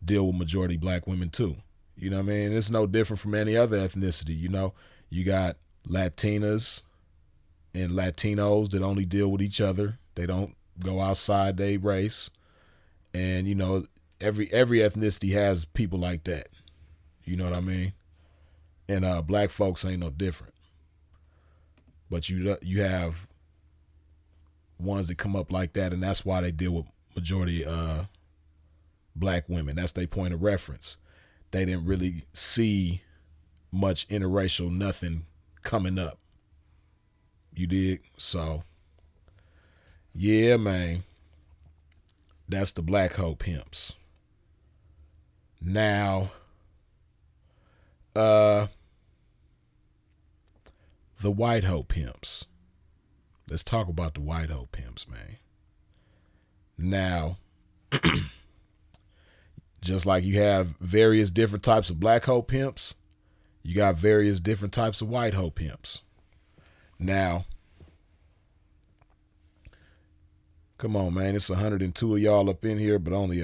deal with majority black women too. You know what I mean? It's no different from any other ethnicity. You know, you got Latinas and Latinos that only deal with each other. They don't go outside their race. And, you know, every ethnicity has people like that. You know what I mean? And black folks ain't no different. But you have ones that come up like that, and that's why they deal with majority black women. That's their point of reference. They didn't really see much interracial nothing coming up. You dig? So, yeah, man. That's the black hoe pimps. Now, the white hoe pimps. Let's talk about the white hoe pimps, man. Now, just like you have various different types of black hoe pimps, you got various different types of white hoe pimps. Now, come on, man. It's 102 of y'all up in here, but only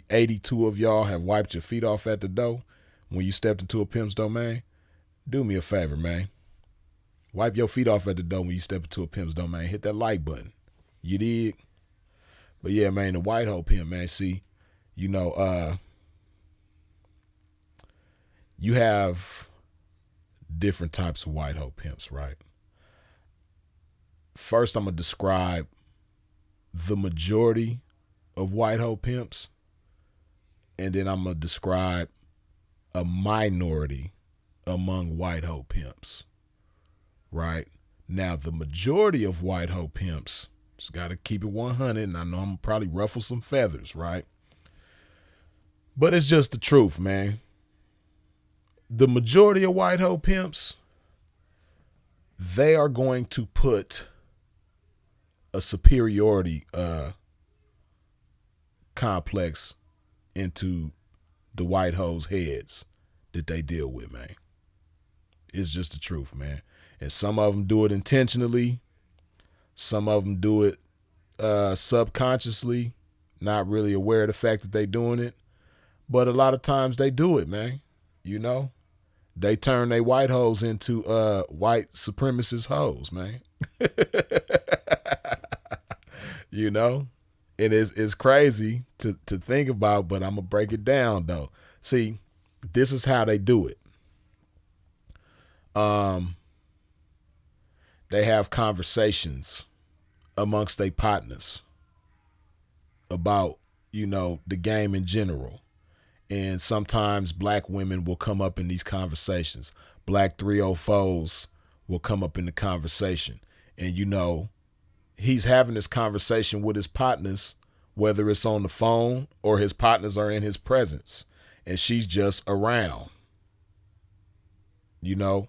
82 of y'all have wiped your feet off at the door when you stepped into a pimp's domain. Do me a favor, man. Wipe your feet off at the door when you step into a pimp's domain. Hit that like button. You dig? But yeah, man, the white hoe pimp, man. See, you know, you have different types of white hoe pimps, right? First, I'm going to describe the majority of white hoe pimps, and then I'm going to describe a minority among white hoe pimps, right? Now, the majority of white hoe pimps Just got to keep it 100, and I know I'm gonna probably ruffle some feathers, right? But it's just the truth, man. The majority of white hoe pimps, they are going to put a superiority complex into the white hoes' heads that they deal with, man. It's just the truth, man. And some of them do it intentionally. Some of them do it subconsciously, not really aware of the fact that they're doing it. But a lot of times they do it, man. You know, they turn they white hoes into white supremacist hoes, man. You know, and it's crazy to think about, but I'm gonna break it down though. See, this is how they do it. They have conversations amongst their partners about, you know, the game in general. And sometimes black women will come up in these conversations. Black 304s will come up in the conversation. And, you know, he's having this conversation with his partners, whether it's on the phone or his partners are in his presence. And she's just around. You know,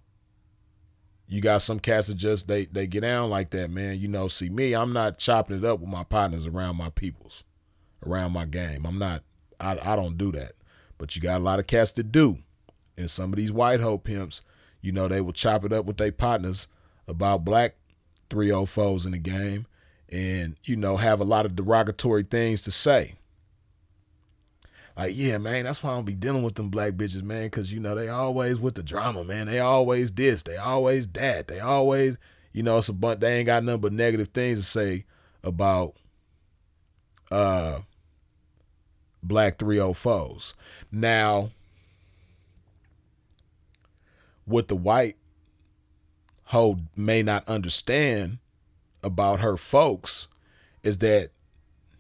you got some cats that just, they get down like that, man. You know, see me, I'm not chopping it up with my partners around my peoples, around my game. I don't do that. But you got a lot of cats that do. And some of these white hoe pimps, you know, they will chop it up with their partners about black 304s in the game and, you know, have a lot of derogatory things to say. Like, yeah, man, that's why I don't be dealing with them black bitches, man, because, you know, they always with the drama, man. They always this, they always that. They always, you know, it's a bunch, they ain't got nothing but negative things to say about black 304s. Now, what the white hoe may not understand about her folks is that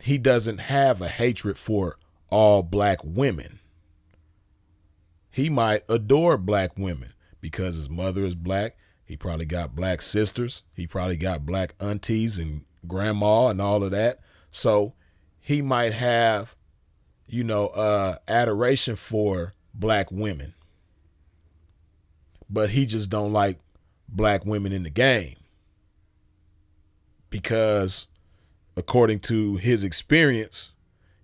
he doesn't have a hatred for all black women. He might adore black women because his mother is black. He probably got black sisters. He probably got black aunties and grandma and all of that. So he might have, you know, adoration for black women, but he just don't like black women in the game because according to his experience,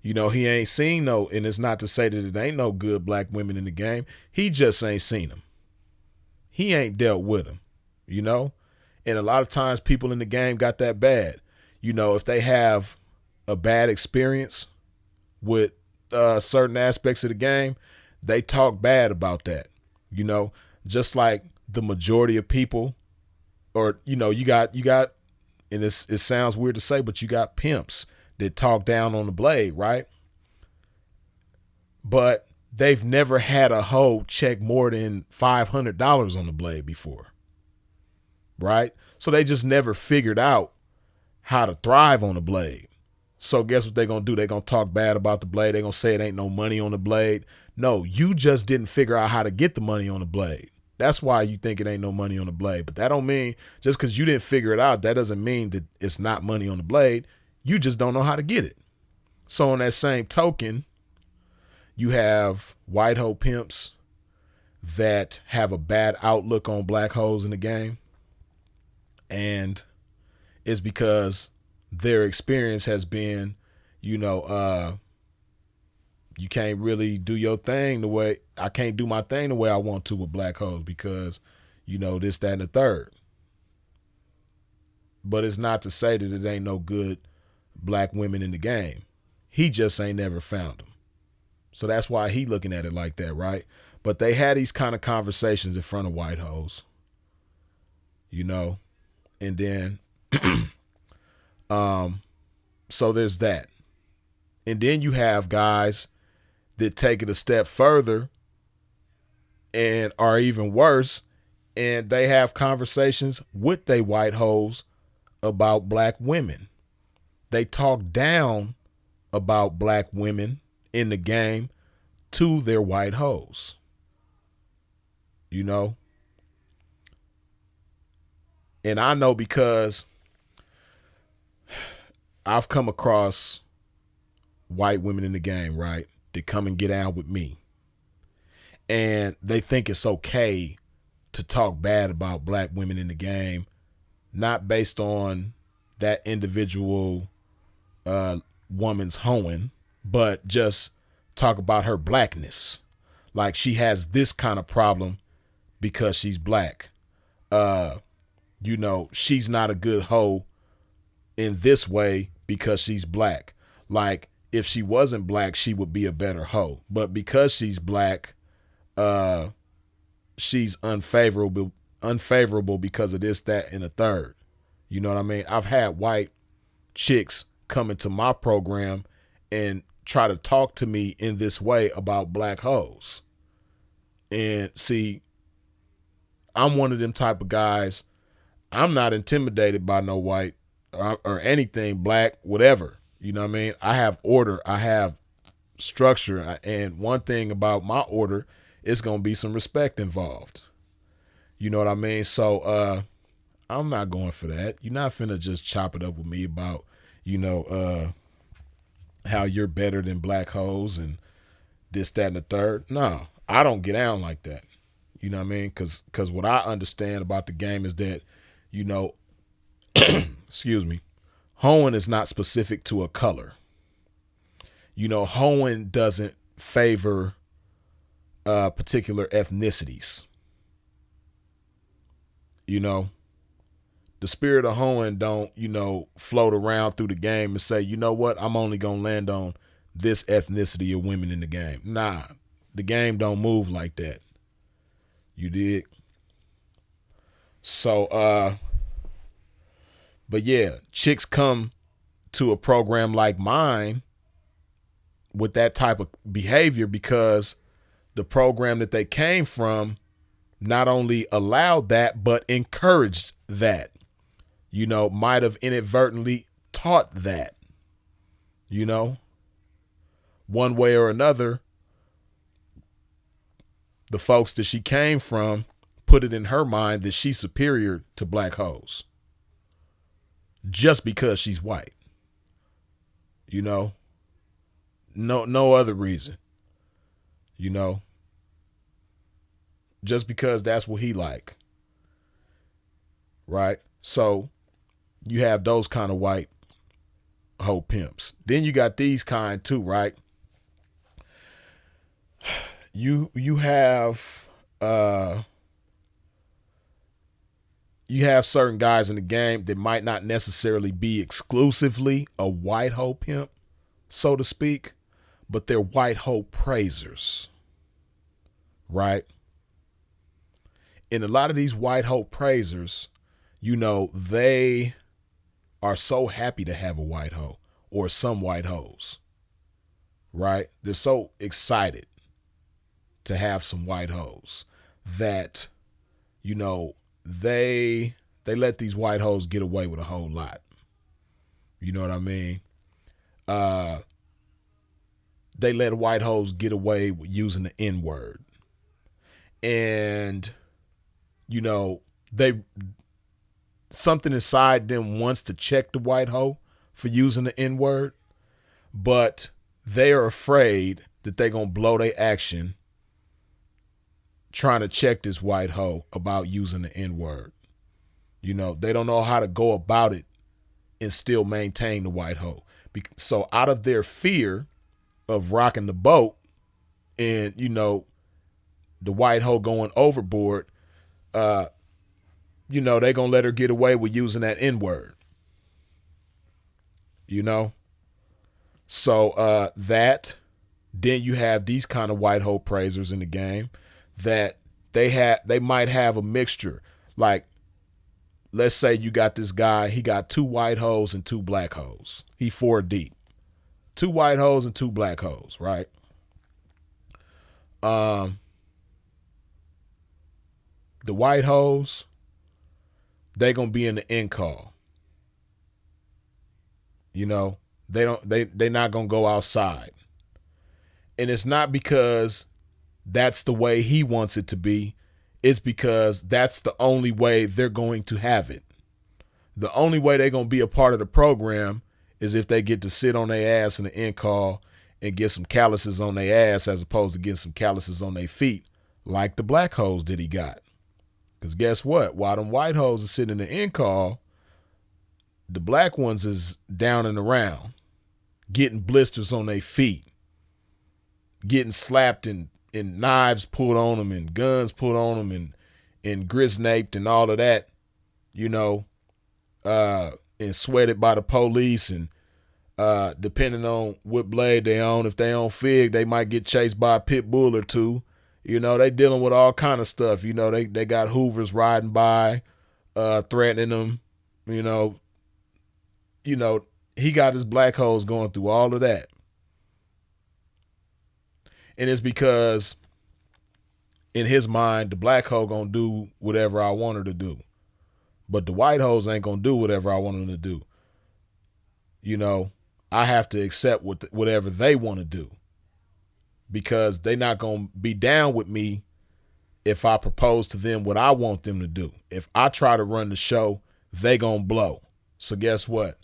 you know, he ain't seen no, and it's not to say that it ain't no good black women in the game. He just ain't seen them. He ain't dealt with them, you know? And a lot of times people in the game got that bad. You know, if they have a bad experience with certain aspects of the game, they talk bad about that, you know, just like the majority of people, or, you know, you got, and it sounds weird to say, but you got pimps that talk down on the blade, right? But they've never had a hoe check more than $500 on the blade before, right? So they just never figured out how to thrive on the blade. So guess what they're going to do? They're going to talk bad about the blade. They're going to say it ain't no money on the blade. No, you just didn't figure out how to get the money on the blade. That's why you think it ain't no money on the blade. But that don't mean just because you didn't figure it out, that doesn't mean that it's not money on the blade. You just don't know how to get it. So on that same token, you have white hoe pimps that have a bad outlook on black hoes in the game. And it's because their experience has been, you know, you can't really do your thing the way, I can't do my thing the way I want to with black hoes because, you know, this, that, and the third. But it's not to say that it ain't no good black women in the game. He just ain't never found them. So that's why he looking at it like that, right? But they had these kind of conversations in front of white hoes, you know, and then, so there's that. And then you have guys that take it a step further and are even worse, and they have conversations with they white hoes about black women. They talk down about black women in the game to their white hoes. You know? And I know because I've come across white women in the game, right? That come and get down with me. And they think it's okay to talk bad about black women in the game, not based on that individual woman's hoeing, but just talk about her blackness. Like she has this kind of problem because she's black. She's not a good hoe in this way because she's black. Like if she wasn't black, she would be a better hoe. But because she's black, she's unfavorable because of this, that, and the third. You know what I mean? I've had white chicks come into my program and try to talk to me in this way about black hoes. And see, I'm one of them type of guys. I'm not intimidated by no white or anything, black, whatever. You know what I mean? I have order. I have structure. And one thing about my order, it's going to be some respect involved. You know what I mean? So I'm not going for that. You're not finna just chop it up with me about, how you're better than black hoes and this, that, and the third. No, I don't get down like that. You know what I mean? Because what I understand about the game is that, excuse me, hoeing is not specific to a color. Hoeing doesn't favor particular ethnicities. The spirit of hoeing don't, float around through the game and say, you know what, I'm only going to land on this ethnicity of women in the game. Nah, the game don't move like that. You dig? So, but yeah, chicks come to a program like mine with that type of behavior because the program that they came from not only allowed that, but encouraged that. Might have inadvertently taught that, one way or another. The folks that she came from put it in her mind that she's superior to black hoes just because she's white. No other reason, just because that's what he like. Right. So you have those kind of white hoe pimps. Then you got these kind too, right? You have certain guys in the game that might not necessarily be exclusively a white hoe pimp, so to speak, but they're white hoe praisers, right? And a lot of these white hoe praisers, they are so happy to have a white hoe or some white hoes, right? They're so excited to have some white hoes that, they let these white hoes get away with a whole lot. You know what I mean? They let white hoes get away with using the N-word. And, something inside them wants to check the white hoe for using the N-word, but they are afraid that they're going to blow their action trying to check this white hoe about using the N-word. They don't know how to go about it and still maintain the white hoe. So out of their fear of rocking the boat and, the white hoe going overboard, they're going to let her get away with using that N-word. So that, then you have these kind of white hoe praisers in the game that they might have a mixture. Like, let's say you got this guy, he got 2 white hoes and 2 black hoes. He 4 deep. 2 white hoes and 2 black hoes, right? The white hoes, they gonna be in the end call. They're not gonna go outside. And it's not because that's the way he wants it to be. It's because that's the only way they're going to have it. The only way they're going to be a part of the program is if they get to sit on their ass in the end call and get some calluses on their ass as opposed to getting some calluses on their feet like the black hoes that he got. Because guess what? While them white hoes are sitting in the end call, the black ones is down and around, getting blisters on their feet, getting slapped and knives pulled on them and guns pulled on them and grisnaped and all of that, you know, and sweated by the police and depending on what blade they own, if they own Fig, they might get chased by a pit bull or two. You know, they dealing with all kind of stuff. You know, they got Hoovers riding by, threatening them. You know, he got his black hoes going through all of that. And it's because in his mind, the black hoe gonna do whatever I want her to do. But the white hoes ain't gonna do whatever I want them to do. You know, I have to accept whatever they want to do. Because they not gonna be down with me if I propose to them what I want them to do. If I try to run the show, they gonna blow. So guess what?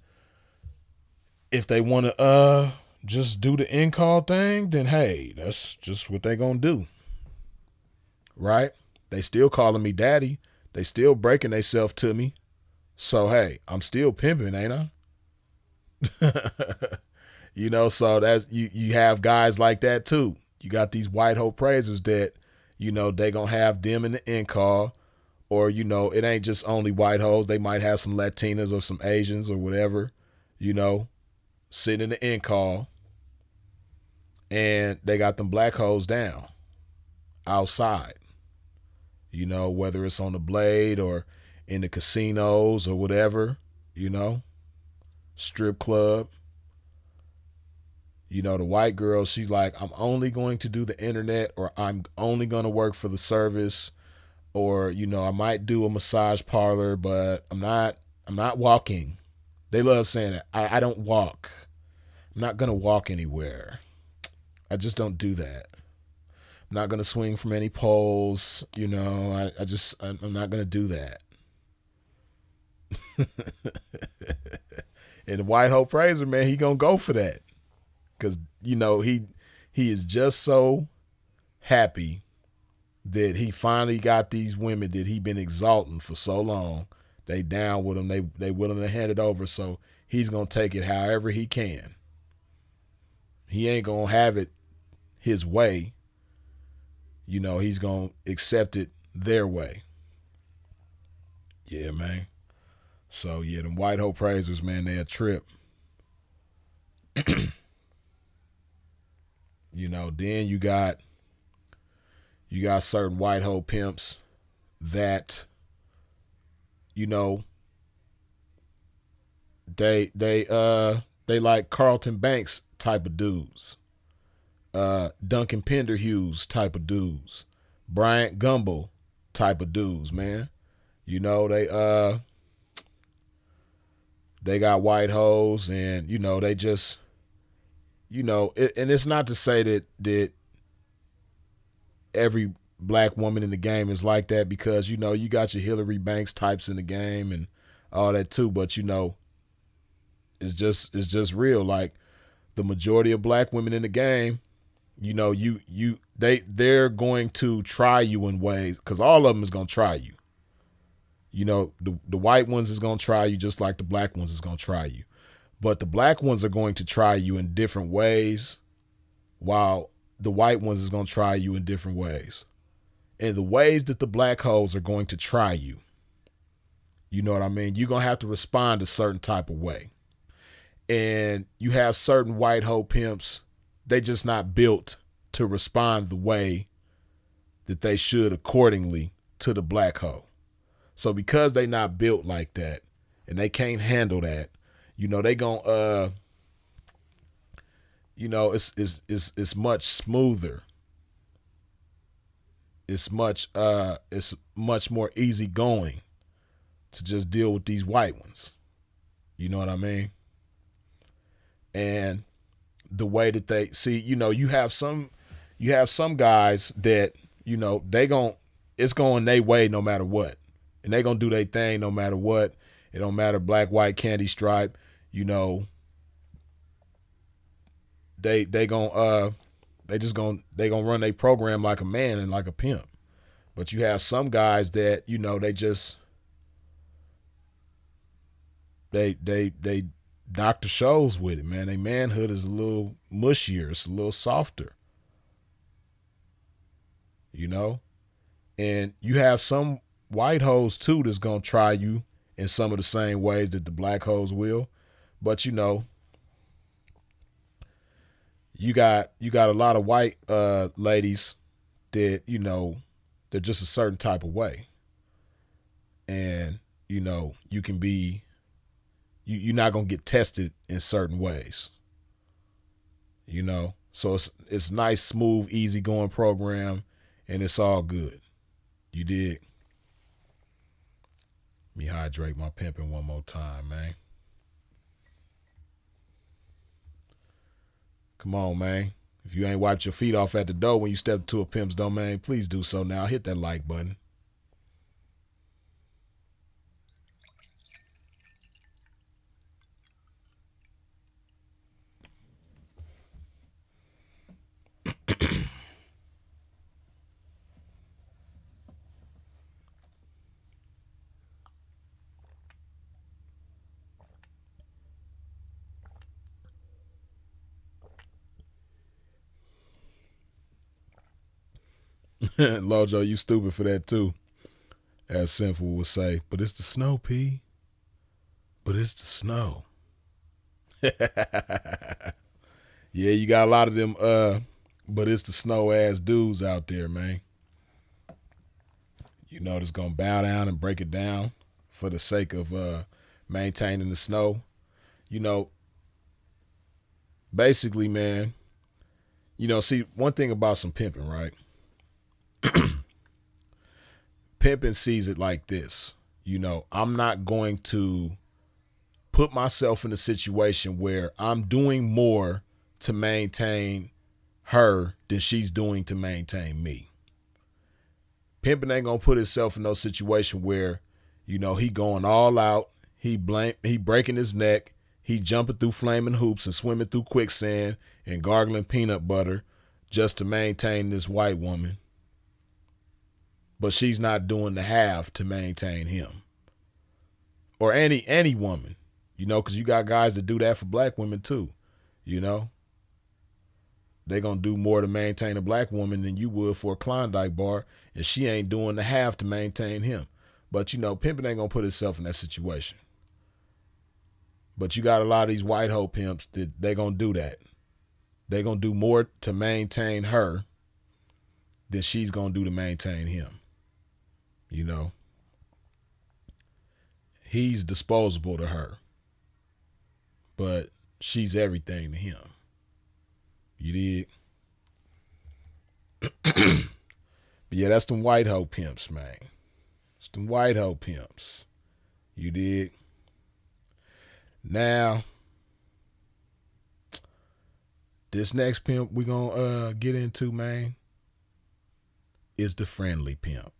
If they want to just do the end call thing, then hey, that's just what they gonna do. Right? They still calling me daddy. They still breaking themselves to me. So hey, I'm still pimping, ain't I? You know, so that's you have guys like that too. You got these white hoe praisers that, you know, they gonna have them in the end call, or, you know, it ain't just only white hoes. They might have some Latinas or some Asians or whatever, you know, sitting in the end call, and they got them black hoes down outside, you know, whether it's on the blade or in the casinos or whatever, you know, strip club. You know, the white girl, she's like, I'm only going to do the internet, or I'm only going to work for the service, or, you know, I might do a massage parlor, but I'm not walking. They love saying that. I don't walk. I'm not going to walk anywhere. I just don't do that. I'm not going to swing from any poles. You know, I'm not going to do that. And the white hoe praiser, man, he going to go for that. Because, you know, he is just so happy that he finally got these women that he been exalting for so long. They down with him. They willing to hand it over. So he's going to take it however he can. He ain't going to have it his way. You know, he's going to accept it their way. Yeah, man. So, yeah, them white hoe praisers, man, they a trip. You know, then you got certain white hoe pimps that, you know, they like Carlton Banks type of dudes, Duncan Penderhughes type of dudes, Bryant Gumbel type of dudes, man. You know, they got white hoes, and, you know, they just, you know, and it's not to say that every black woman in the game is like that, because, you know, you got your Hillary Banks types in the game and all that too. But, you know, it's just real. Like, the majority of black women in the game, you know, they're going to try you in ways, because all of them is going to try you. You know, the white ones is going to try you just like the black ones is going to try you. But the black ones are going to try you in different ways, while the white ones is going to try you in different ways. And the ways that the black hoes are going to try you, you know what I mean? You're going to have to respond a certain type of way. And you have certain white hoe pimps, they just not built to respond the way that they should accordingly to the black hoe. So because they not built like that, and they can't handle that, you know, they gon' you know, it's much smoother. It's much more easygoing to just deal with these white ones. You know what I mean? And the way that they see, you know, you have some guys that, you know, it's going their way no matter what. And they gonna do their thing no matter what. It don't matter, black, white, candy stripe, you know, they gon' they gonna run their program like a man and like a pimp. But you have some guys that, they just they doctor shows with it, man. Their manhood is a little mushier, it's a little softer, you know? And you have some white hoes too that's gonna try you in some of the same ways that the black hoes will. But you got a lot of white ladies that, they're just a certain type of way. And, you can be you're not gonna get tested in certain ways. So it's nice, smooth, easy going program, and it's all good. You dig? Let me hydrate my pimping one more time, man. Come on, man. If you ain't wiped your feet off at the door when you step to a pimp's domain, please do so now. Hit that like button. Lojo, you stupid for that too. As Sinful would say. But it's the snow, P. But it's the snow. Yeah, you got a lot of them but it's the snow ass dudes out there, man. That's gonna bow down and break it down for the sake of maintaining the snow. Basically, man, see, one thing about some pimping, right? Pimping sees it like this. I'm not going to put myself in a situation where I'm doing more to maintain her than she's doing to maintain me. Pimping ain't gonna put himself in no situation where, he going all out, he breaking his neck, he jumping through flaming hoops and swimming through quicksand and gargling peanut butter just to maintain this white woman. But she's not doing the half to maintain him. Or any woman, because you got guys that do that for black women too, They're going to do more to maintain a black woman than you would for a Klondike bar, and she ain't doing the half to maintain him. But, pimping ain't going to put himself in that situation. But you got a lot of these white hoe pimps that they going to do that. They going to do more to maintain her than she's going to do to maintain him. He's disposable to her, but she's everything to him. You dig? But yeah, that's them white hoe pimps, man. It's them white hoe pimps. You dig? Now, this next pimp we gonna get into, man, is the friendly pimp.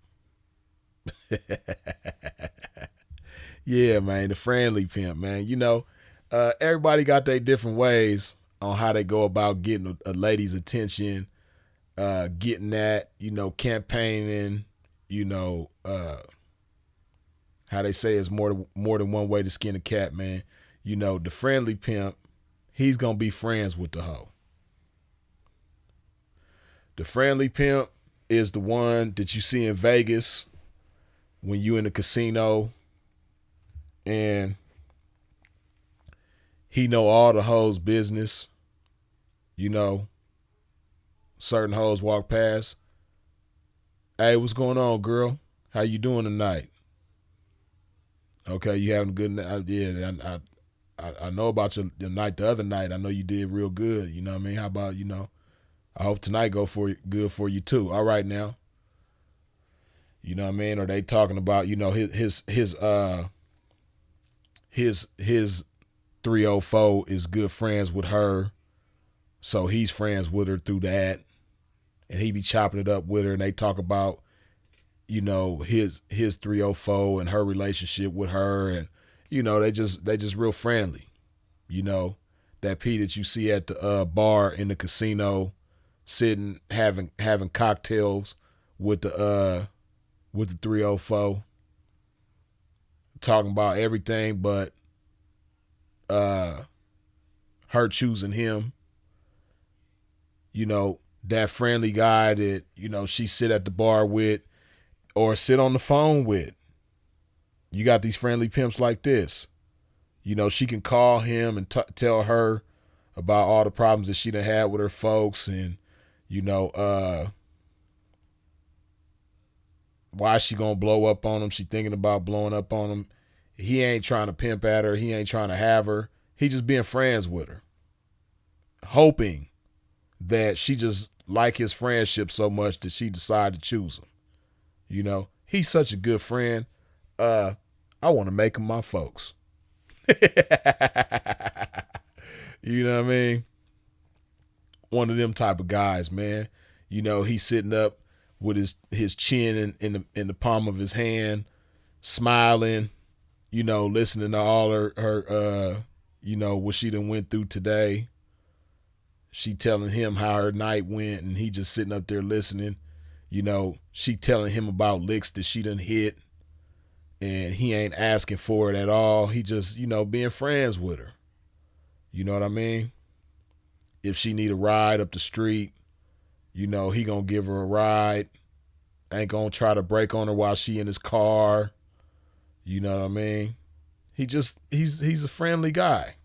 Yeah, man, the friendly pimp, man. Everybody got their different ways on how they go about getting a lady's attention, getting that, campaigning, how they say it's more than one way to skin a cat, man. The friendly pimp, he's going to be friends with the hoe. The friendly pimp is the one that you see in Vegas when you in the casino and he know all the hoes' business. Certain hoes walk past. Hey, what's going on, girl? How you doing tonight? Okay, you having a good night? Yeah, I know about your night the other night. I know you did real good. You know what I mean? How about, I hope tonight good for you too. All right now. You know what I mean? Or they talking about, his 304 is good friends with her. So he's friends with her through that. And he be chopping it up with her, and they talk about, his 304 and her relationship with her, and they just real friendly. That P that you see at the bar in the casino, sitting having cocktails with the 304, talking about everything but uh her choosing him. You know, that friendly guy that, she sit at the bar with or sit on the phone with. You got these friendly pimps like this. She can call him and tell her about all the problems that she done had with her folks, and you know why she gonna blow up on him. She thinking about blowing up on him. He ain't trying to pimp at her. He ain't trying to have her. He just being friends with her, hoping that she just like his friendship so much that she decide to choose him. He's such a good friend. I want to make him my folks. You know what I mean? One of them type of guys, man. He's sitting up with his chin in the palm of his hand, smiling, listening to all her what she done went through today. She telling him how her night went, and he just sitting up there listening. She telling him about licks that she done hit, and he ain't asking for it at all. He just, being friends with her. You know what I mean? If she need a ride up the street, he gonna give her a ride. Ain't gonna try to break on her while she in his car. You know what I mean? He's a friendly guy.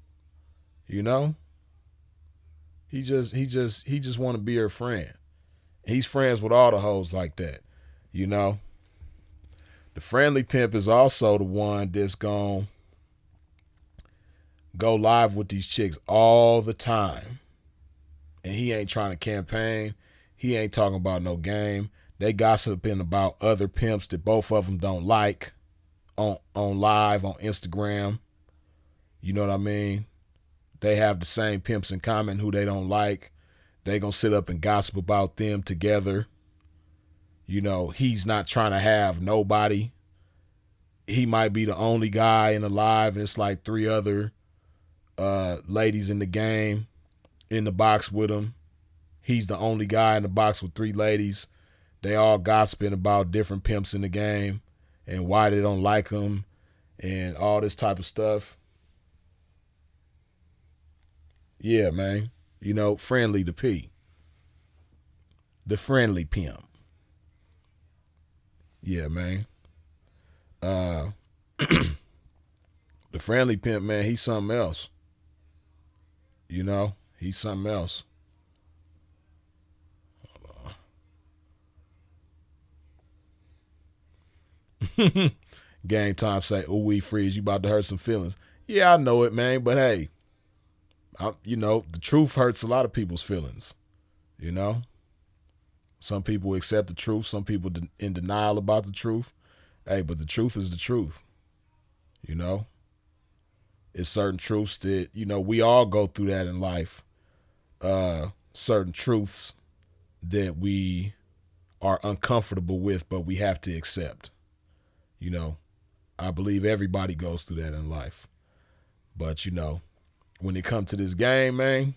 He just want to be her friend. He's friends with all the hoes like that. The friendly pimp is also the one that's gonna go live with these chicks all the time. And he ain't trying to campaign. He ain't talking about no game. They gossiping about other pimps that both of them don't like on live on Instagram. You know what I mean? They have the same pimps in common who they don't like. They gonna sit up and gossip about them together. He's not trying to have nobody. He might be the only guy in the live, and it's like three other ladies in the game in the box with him. He's the only guy in the box with three ladies. They all gossiping about different pimps in the game and why they don't like him and all this type of stuff. Yeah, man. Friendly to P. The friendly pimp. Yeah, man. The friendly pimp, man, he's something else. He's something else. Game time say, "Ooh, we freeze. You about to hurt some feelings." Yeah, I know it, man. But hey, the truth hurts a lot of people's feelings. Some people accept the truth. Some people in denial about the truth. Hey, but the truth is the truth. It's certain truths that we all go through that in life. Certain truths that we are uncomfortable with, but we have to accept. I believe everybody goes through that in life. But, when it comes to this game, man,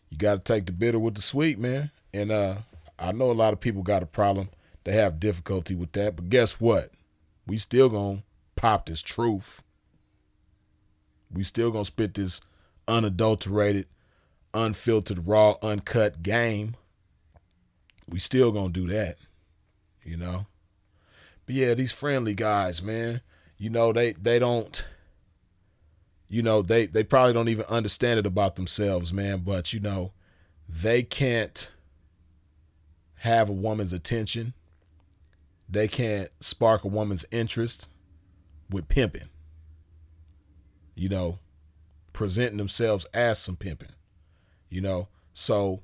you got to take the bitter with the sweet, man. And I know a lot of people got a problem. They have difficulty with that. But guess what? We still going to pop this truth. We still going to spit this unadulterated, unfiltered, raw, uncut game. We still going to do that, But yeah, these friendly guys, man, they don't, they probably don't even understand it about themselves, man. But, they can't have a woman's attention. They can't spark a woman's interest with pimping. Presenting themselves as some pimping. So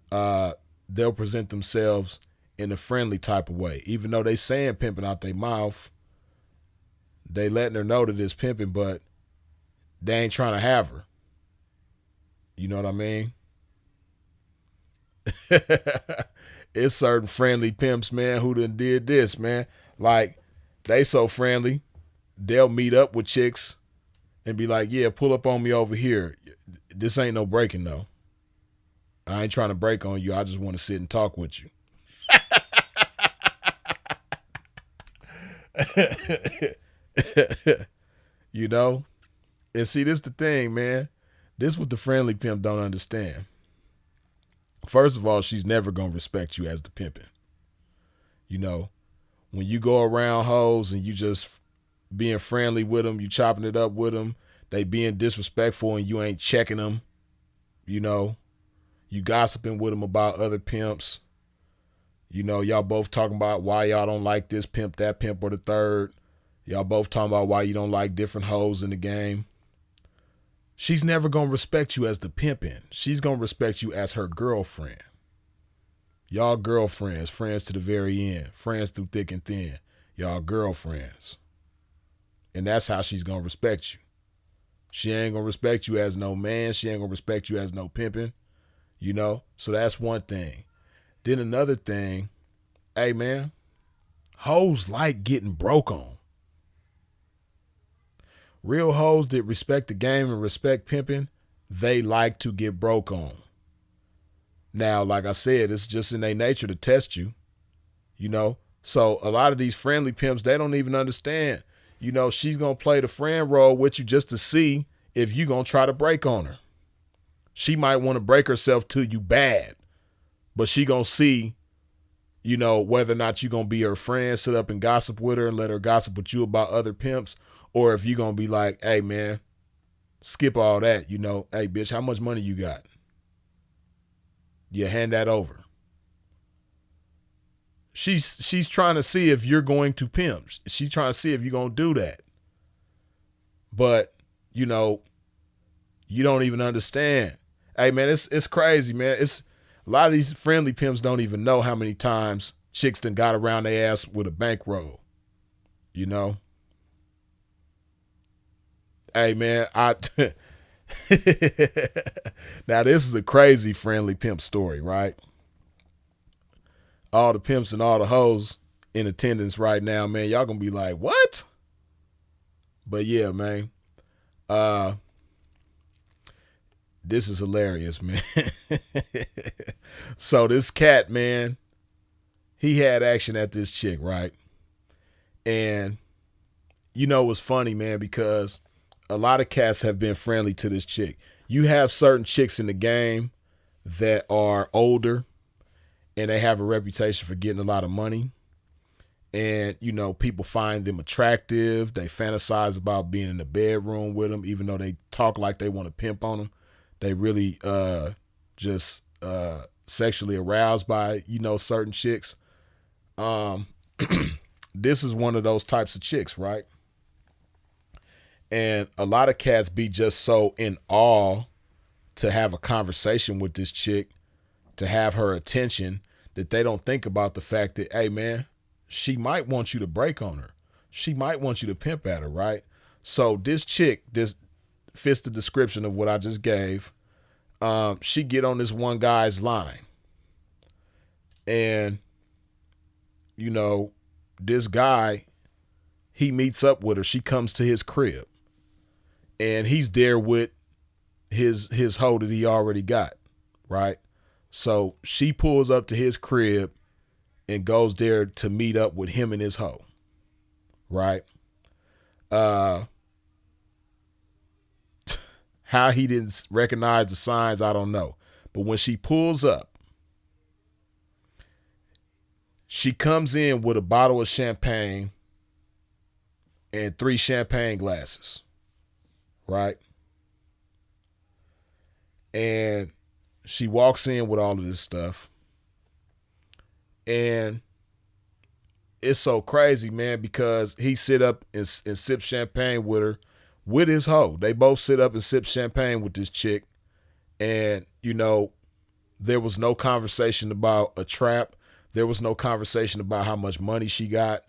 they'll present themselves in a friendly type of way. Even though they saying pimping out their mouth, they letting her know that it's pimping, but they ain't trying to have her. You know what I mean? It's certain friendly pimps, man, who done did this, man. Like, they so friendly, they'll meet up with chicks and be like, yeah, pull up on me over here. This ain't no breaking though. I ain't trying to break on you. I just want to sit and talk with you. You know? And see, this the thing, man. This what the friendly pimp don't understand. First of all, she's never gonna respect you as the pimpin'. You know, when you go around hoes and you just being friendly with them, you chopping it up with them, they being disrespectful and you ain't checking them, you know, you gossiping with them about other pimps. You know, y'all both talking about why y'all don't like this pimp, that pimp, or the third. Y'all both talking about why you don't like different hoes in the game. She's never going to respect you as the pimpin'. She's going to respect you as her girlfriend. Y'all girlfriends, friends to the very end, friends through thick and thin. Y'all girlfriends. And that's how she's going to respect you. She ain't going to respect you as no man. She ain't going to respect you as no pimpin', you know? So that's one thing. Then another thing, hey man, hoes like getting broke on. Real hoes that respect the game and respect pimping, they like to get broke on. Now, like I said, it's just in their nature to test you, you know. So a lot of these friendly pimps, they don't even understand. You know, she's going to play the friend role with you just to see if you going to try to break on her. She might want to break herself to you bad, but she going to see, you know, whether or not you going to be her friend, sit up and gossip with her and let her gossip with you about other pimps, or if you're going to be like, hey, man, skip all that, you know. Hey, bitch, how much money you got? You hand that over. She's trying to see if you're going to pimp. She's trying to see if you're going to do that. But, you know, you don't even understand. Hey, man, it's crazy, man. It's a lot of these friendly pimps don't even know how many times chicks done got around their ass with a bankroll, you know. Hey, man, now this is a crazy friendly pimp story, right? All the pimps and all the hoes in attendance right now, man, y'all gonna be like, what? But yeah, man, this is hilarious, man. So this cat, man, he had action at this chick, right? And you know what's funny, man, because a lot of cats have been friendly to this chick. You have certain chicks in the game that are older and they have a reputation for getting a lot of money. And, you know, people find them attractive. They fantasize about being in the bedroom with them, even though they talk like they want to pimp on them. They really just sexually aroused by, you know, certain chicks. This is one of those types of chicks, right? And a lot of cats be just so in awe to have a conversation with this chick, to have her attention, that they don't think about the fact that, hey, man, she might want you to break on her. She might want you to pimp at her, right? So this chick, this fits the description of what I just gave. She get on this one guy's line. And, you know, this guy, he meets up with her. She comes to his crib. And he's there with his hoe that he already got, right? So she pulls up to his crib and goes there to meet up with him and his hoe, right? How he didn't recognize the signs, I don't know. But when she pulls up, she comes in with a bottle of champagne and 3 champagne glasses, right? And she walks in with all of this stuff. And it's so crazy, man, because he sit up and sip champagne with her, with his hoe. They both sit up and sip champagne with this chick. And, you know, there was no conversation about a trap. There was no conversation about how much money she got.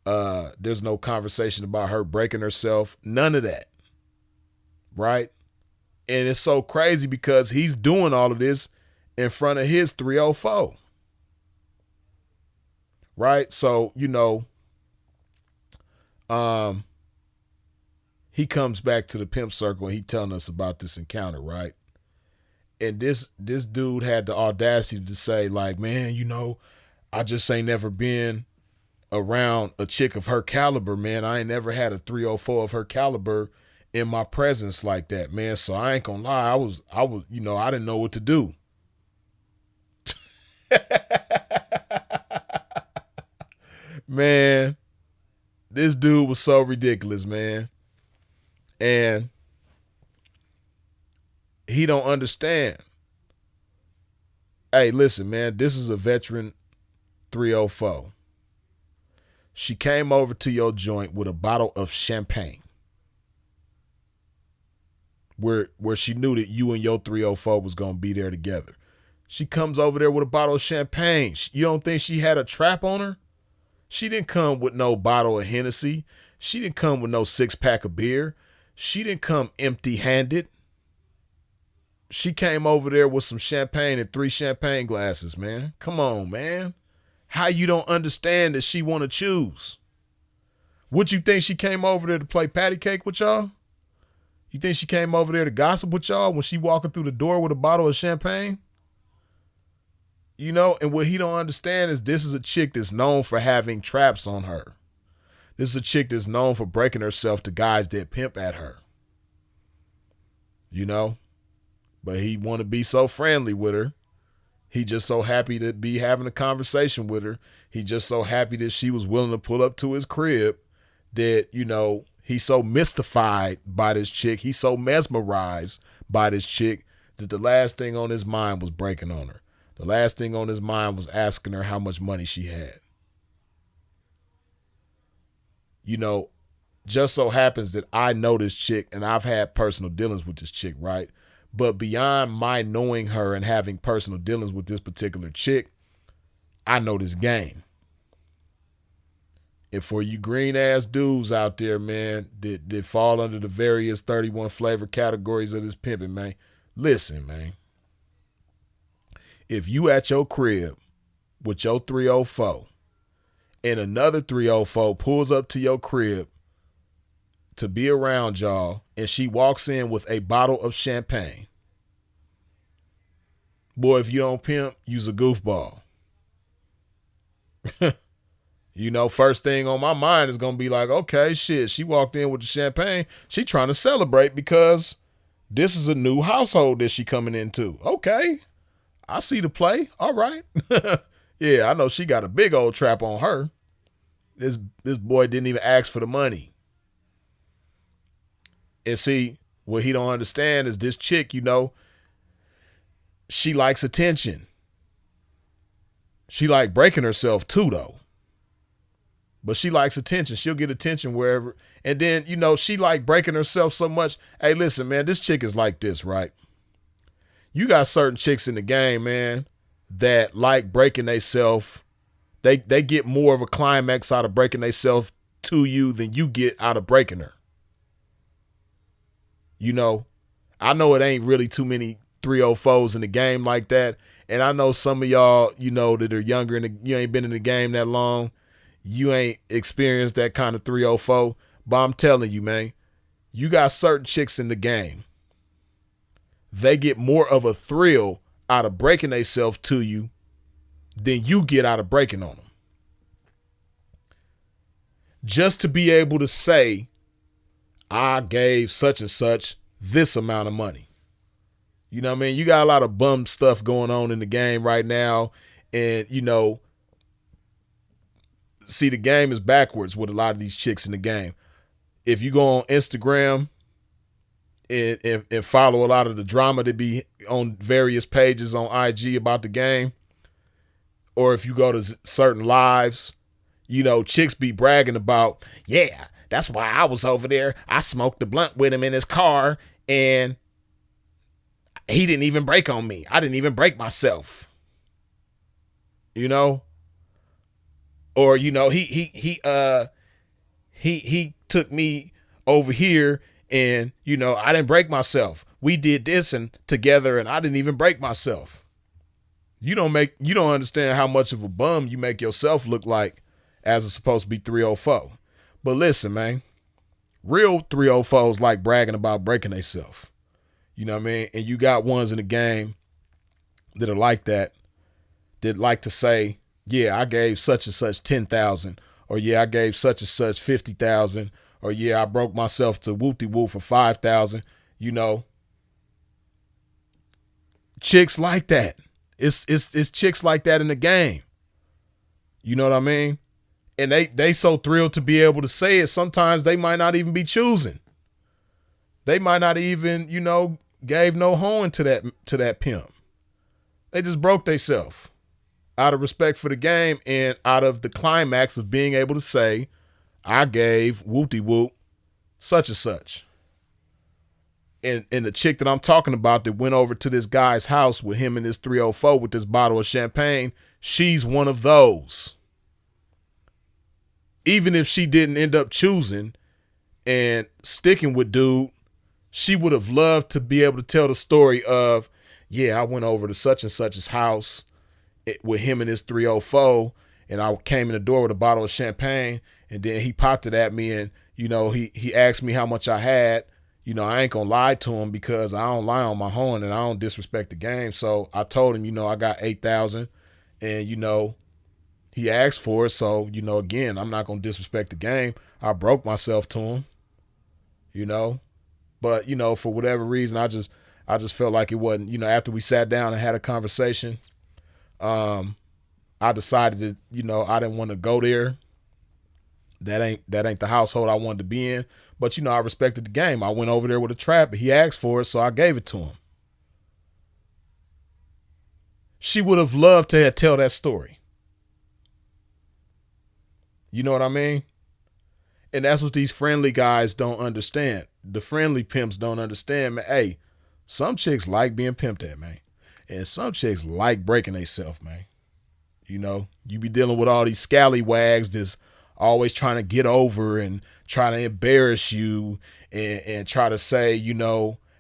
There's no conversation about her breaking herself. None of that. Right? And it's so crazy because he's doing all of this in front of his 304. Right? So, you know, he comes back to the pimp circle and he telling us about this encounter, right? And this dude had the audacity to say, like, man, I just ain't never been around a chick of her caliber, man. I ain't never had a 304 of her caliber in my presence like that, man. So I ain't gonna lie, I was, I didn't know what to do. Man, this dude was so ridiculous, man. And he don't understand. Hey, listen, man, this is a veteran 304. She came over to your joint with a bottle of champagne. Where she knew that you and your 304 was going to be there together. She comes over there with a bottle of champagne. You don't think she had a trap on her? She didn't come with no bottle of Hennessy. She didn't come with no 6-pack of beer. She didn't come empty-handed. She came over there with some champagne and 3 champagne glasses, man. Come on, man. How you don't understand that she want to choose? What you think she came over there to play patty cake with y'all? You think she came over there to gossip with y'all when she walking through the door with a bottle of champagne? And what he don't understand is this is a chick that's known for having traps on her. This is a chick that's known for breaking herself to guys that pimp at her. But he want to be so friendly with her. He just so happy to be having a conversation with her. He just so happy that she was willing to pull up to his crib that, he's so mystified by this chick. He's so mesmerized by this chick that the last thing on his mind was breaking on her. The last thing on his mind was asking her how much money she had. Just so happens that I know this chick and I've had personal dealings with this chick, right? But beyond my knowing her and having personal dealings with this particular chick, I know this game. And for you green ass dudes out there, man, that fall under the various 31 flavor categories of this pimping, man, listen, man. If you at your crib with your 304 and another 304 pulls up to your crib to be around y'all and she walks in with a bottle of champagne, boy, if you don't pimp, you's a goofball. First thing on my mind is going to be like, okay, shit, she walked in with the champagne. She trying to celebrate because this is a new household that she coming into. Okay, I see the play. All right. Yeah, I know she got a big old trap on her. This boy didn't even ask for the money. And see, what he don't understand is this chick, she likes attention. She like breaking herself too, though. But she likes attention. She'll get attention wherever. And then, she like breaking herself so much. Hey, listen, man, this chick is like this, right? You got certain chicks in the game, man, that like breaking themselves. They get more of a climax out of breaking themselves to you than you get out of breaking her. I know it ain't really too many 304s in the game like that. And I know some of y'all, that are younger and you ain't been in the game that long. You ain't experienced that kind of 304. But I'm telling you, man, you got certain chicks in the game. They get more of a thrill out of breaking themselves to you than you get out of breaking on them. Just to be able to say, I gave such and such this amount of money. You know what I mean? You got a lot of bum stuff going on in the game right now. And, see, the game is backwards with a lot of these chicks in the game. If you go on Instagram and follow a lot of the drama that be on various pages on IG about the game, or if you go to certain lives, chicks be bragging about, yeah, that's why I was over there. I smoked the blunt with him in his car and he didn't even break on me. I didn't even break myself. Or, he took me over here and, I didn't break myself. We did this and together and I didn't even break myself. You don't understand how much of a bum you make yourself look like as it's supposed to be 304. But listen, man, Real 304s like bragging about breaking themselves. You know what I mean? And you got ones in the game that are like that like to say, yeah, I gave such and such 10,000, or yeah, I gave such and such 50,000, or yeah, I broke myself to whoopty whoop for 5,000. You know, chicks like that. It's chicks like that in the game. You know what I mean? And they so thrilled to be able to say it. Sometimes they might not even be choosing. They might not even, gave no horn to that pimp. They just broke themselves out of respect for the game and out of the climax of being able to say, I gave whoopty whoop such and such. And the chick that I'm talking about that went over to this guy's house with him and his 304 with this bottle of champagne, she's one of those. Even if she didn't end up choosing and sticking with dude, she would have loved to be able to tell the story of, yeah, I went over to such and such's house with him and his 304, and I came in the door with a bottle of champagne, and then he popped it at me, and, he asked me how much I had. I ain't going to lie to him because I don't lie on my horn and I don't disrespect the game. So I told him, I got 8,000, and, he asked for it. So, again, I'm not going to disrespect the game. I broke myself to him, but, for whatever reason, I just felt like it wasn't, after we sat down and had a conversation, I decided that, I didn't want to go there. That ain't the household I wanted to be in. But, I respected the game. I went over there with a trap. He asked for it, so I gave it to him. She would have loved to tell that story. You know what I mean? And that's what these friendly guys don't understand. The friendly pimps don't understand, man. Hey, some chicks like being pimped at, man. And some chicks like breaking themselves, man. You be dealing with all these scallywags that's always trying to get over and trying to embarrass you and try to say,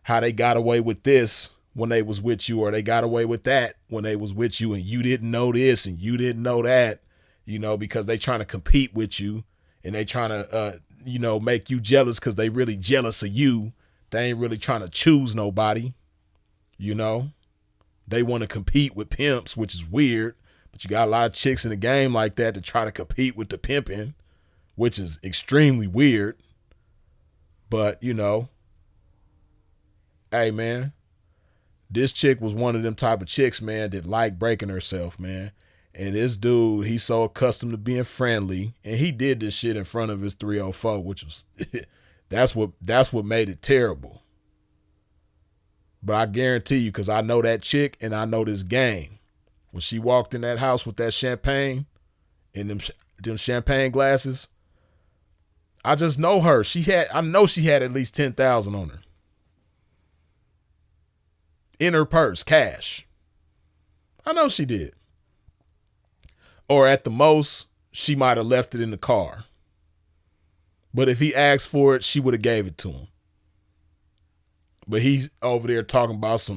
how they got away with this when they was with you, or they got away with that when they was with you, and you didn't know this and you didn't know that, because they trying to compete with you and they trying to, make you jealous because they really jealous of you. They ain't really trying to choose nobody, They want to compete with pimps, which is weird. But you got a lot of chicks in the game like that to try to compete with the pimping, which is extremely weird. But, hey, man, this chick was one of them type of chicks, man, that like breaking herself, man. And this dude, he's so accustomed to being friendly, and he did this shit in front of his 304, which was that's what made it terrible. But I guarantee you, because I know that chick and I know this game, when she walked in that house with that champagne and them champagne glasses, I just know her. I know she had at least 10,000 on her. In her purse, cash. I know she did. Or at the most, she might have left it in the car. But if he asked for it, she would have gave it to him. But he's over there talking about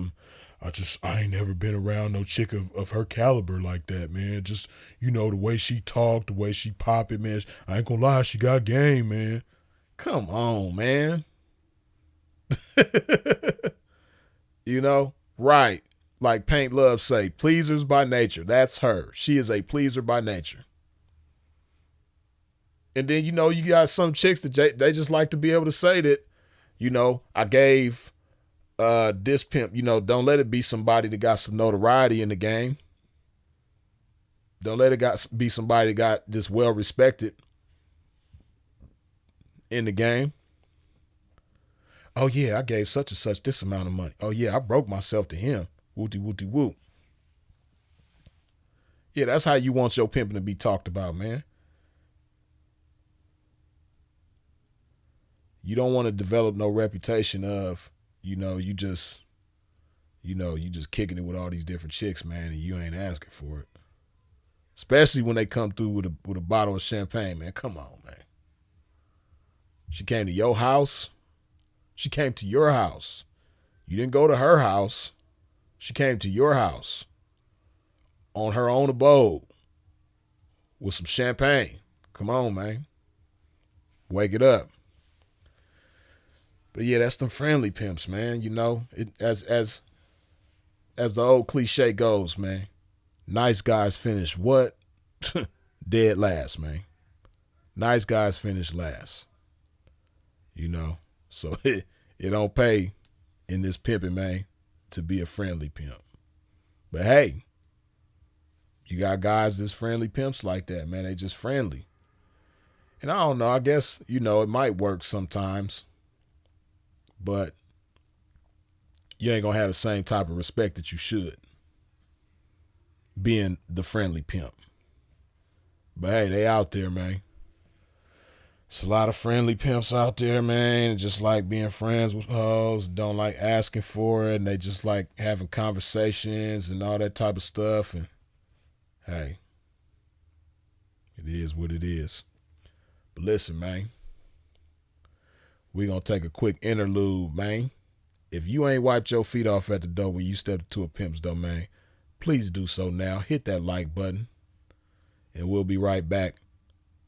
I ain't never been around no chick of her caliber like that, man. Just, the way she talked, the way she pop it, man. I ain't gonna lie, she got game, man. Come on, man. Right. Like Paint Love say, pleasers by nature. That's her. She is a pleaser by nature. And then, you got some chicks that they just like to be able to say that, I gave this pimp, don't let it be somebody that got some notoriety in the game. Don't let it be somebody that got just well respected in the game. Oh yeah, I gave such and such this amount of money. Oh yeah, I broke myself to him. Wooty wooty woo. Yeah, that's how you want your pimping to be talked about, man. You don't want to develop no reputation of, you just kicking it with all these different chicks, man, and you ain't asking for it. Especially when they come through with a bottle of champagne, man. Come on, man. She came to your house. She came to your house. You didn't go to her house. She came to your house on her own abode with some champagne. Come on, man. Wake it up. But yeah, that's them friendly pimps, man. You know, as the old cliche goes, man. Nice guys finish what? Dead last, man. Nice guys finish last. You know, so it don't pay in this pimping, man, to be a friendly pimp. But hey, you got guys that's friendly pimps like that, man. They just friendly. And I don't know, I guess, you know, it might work sometimes, but you ain't gonna have the same type of respect that you should being the friendly pimp. But hey, they out there, man. It's a lot of friendly pimps out there, man. Just like being friends with hoes, don't like asking for it, and they just like having conversations and all that type of stuff. And hey, it is what it is. But listen, man, we gonna take a quick interlude, man. If you ain't wiped your feet off at the door when you step into a pimp's domain, please do so now. Hit that like button, and we'll be right back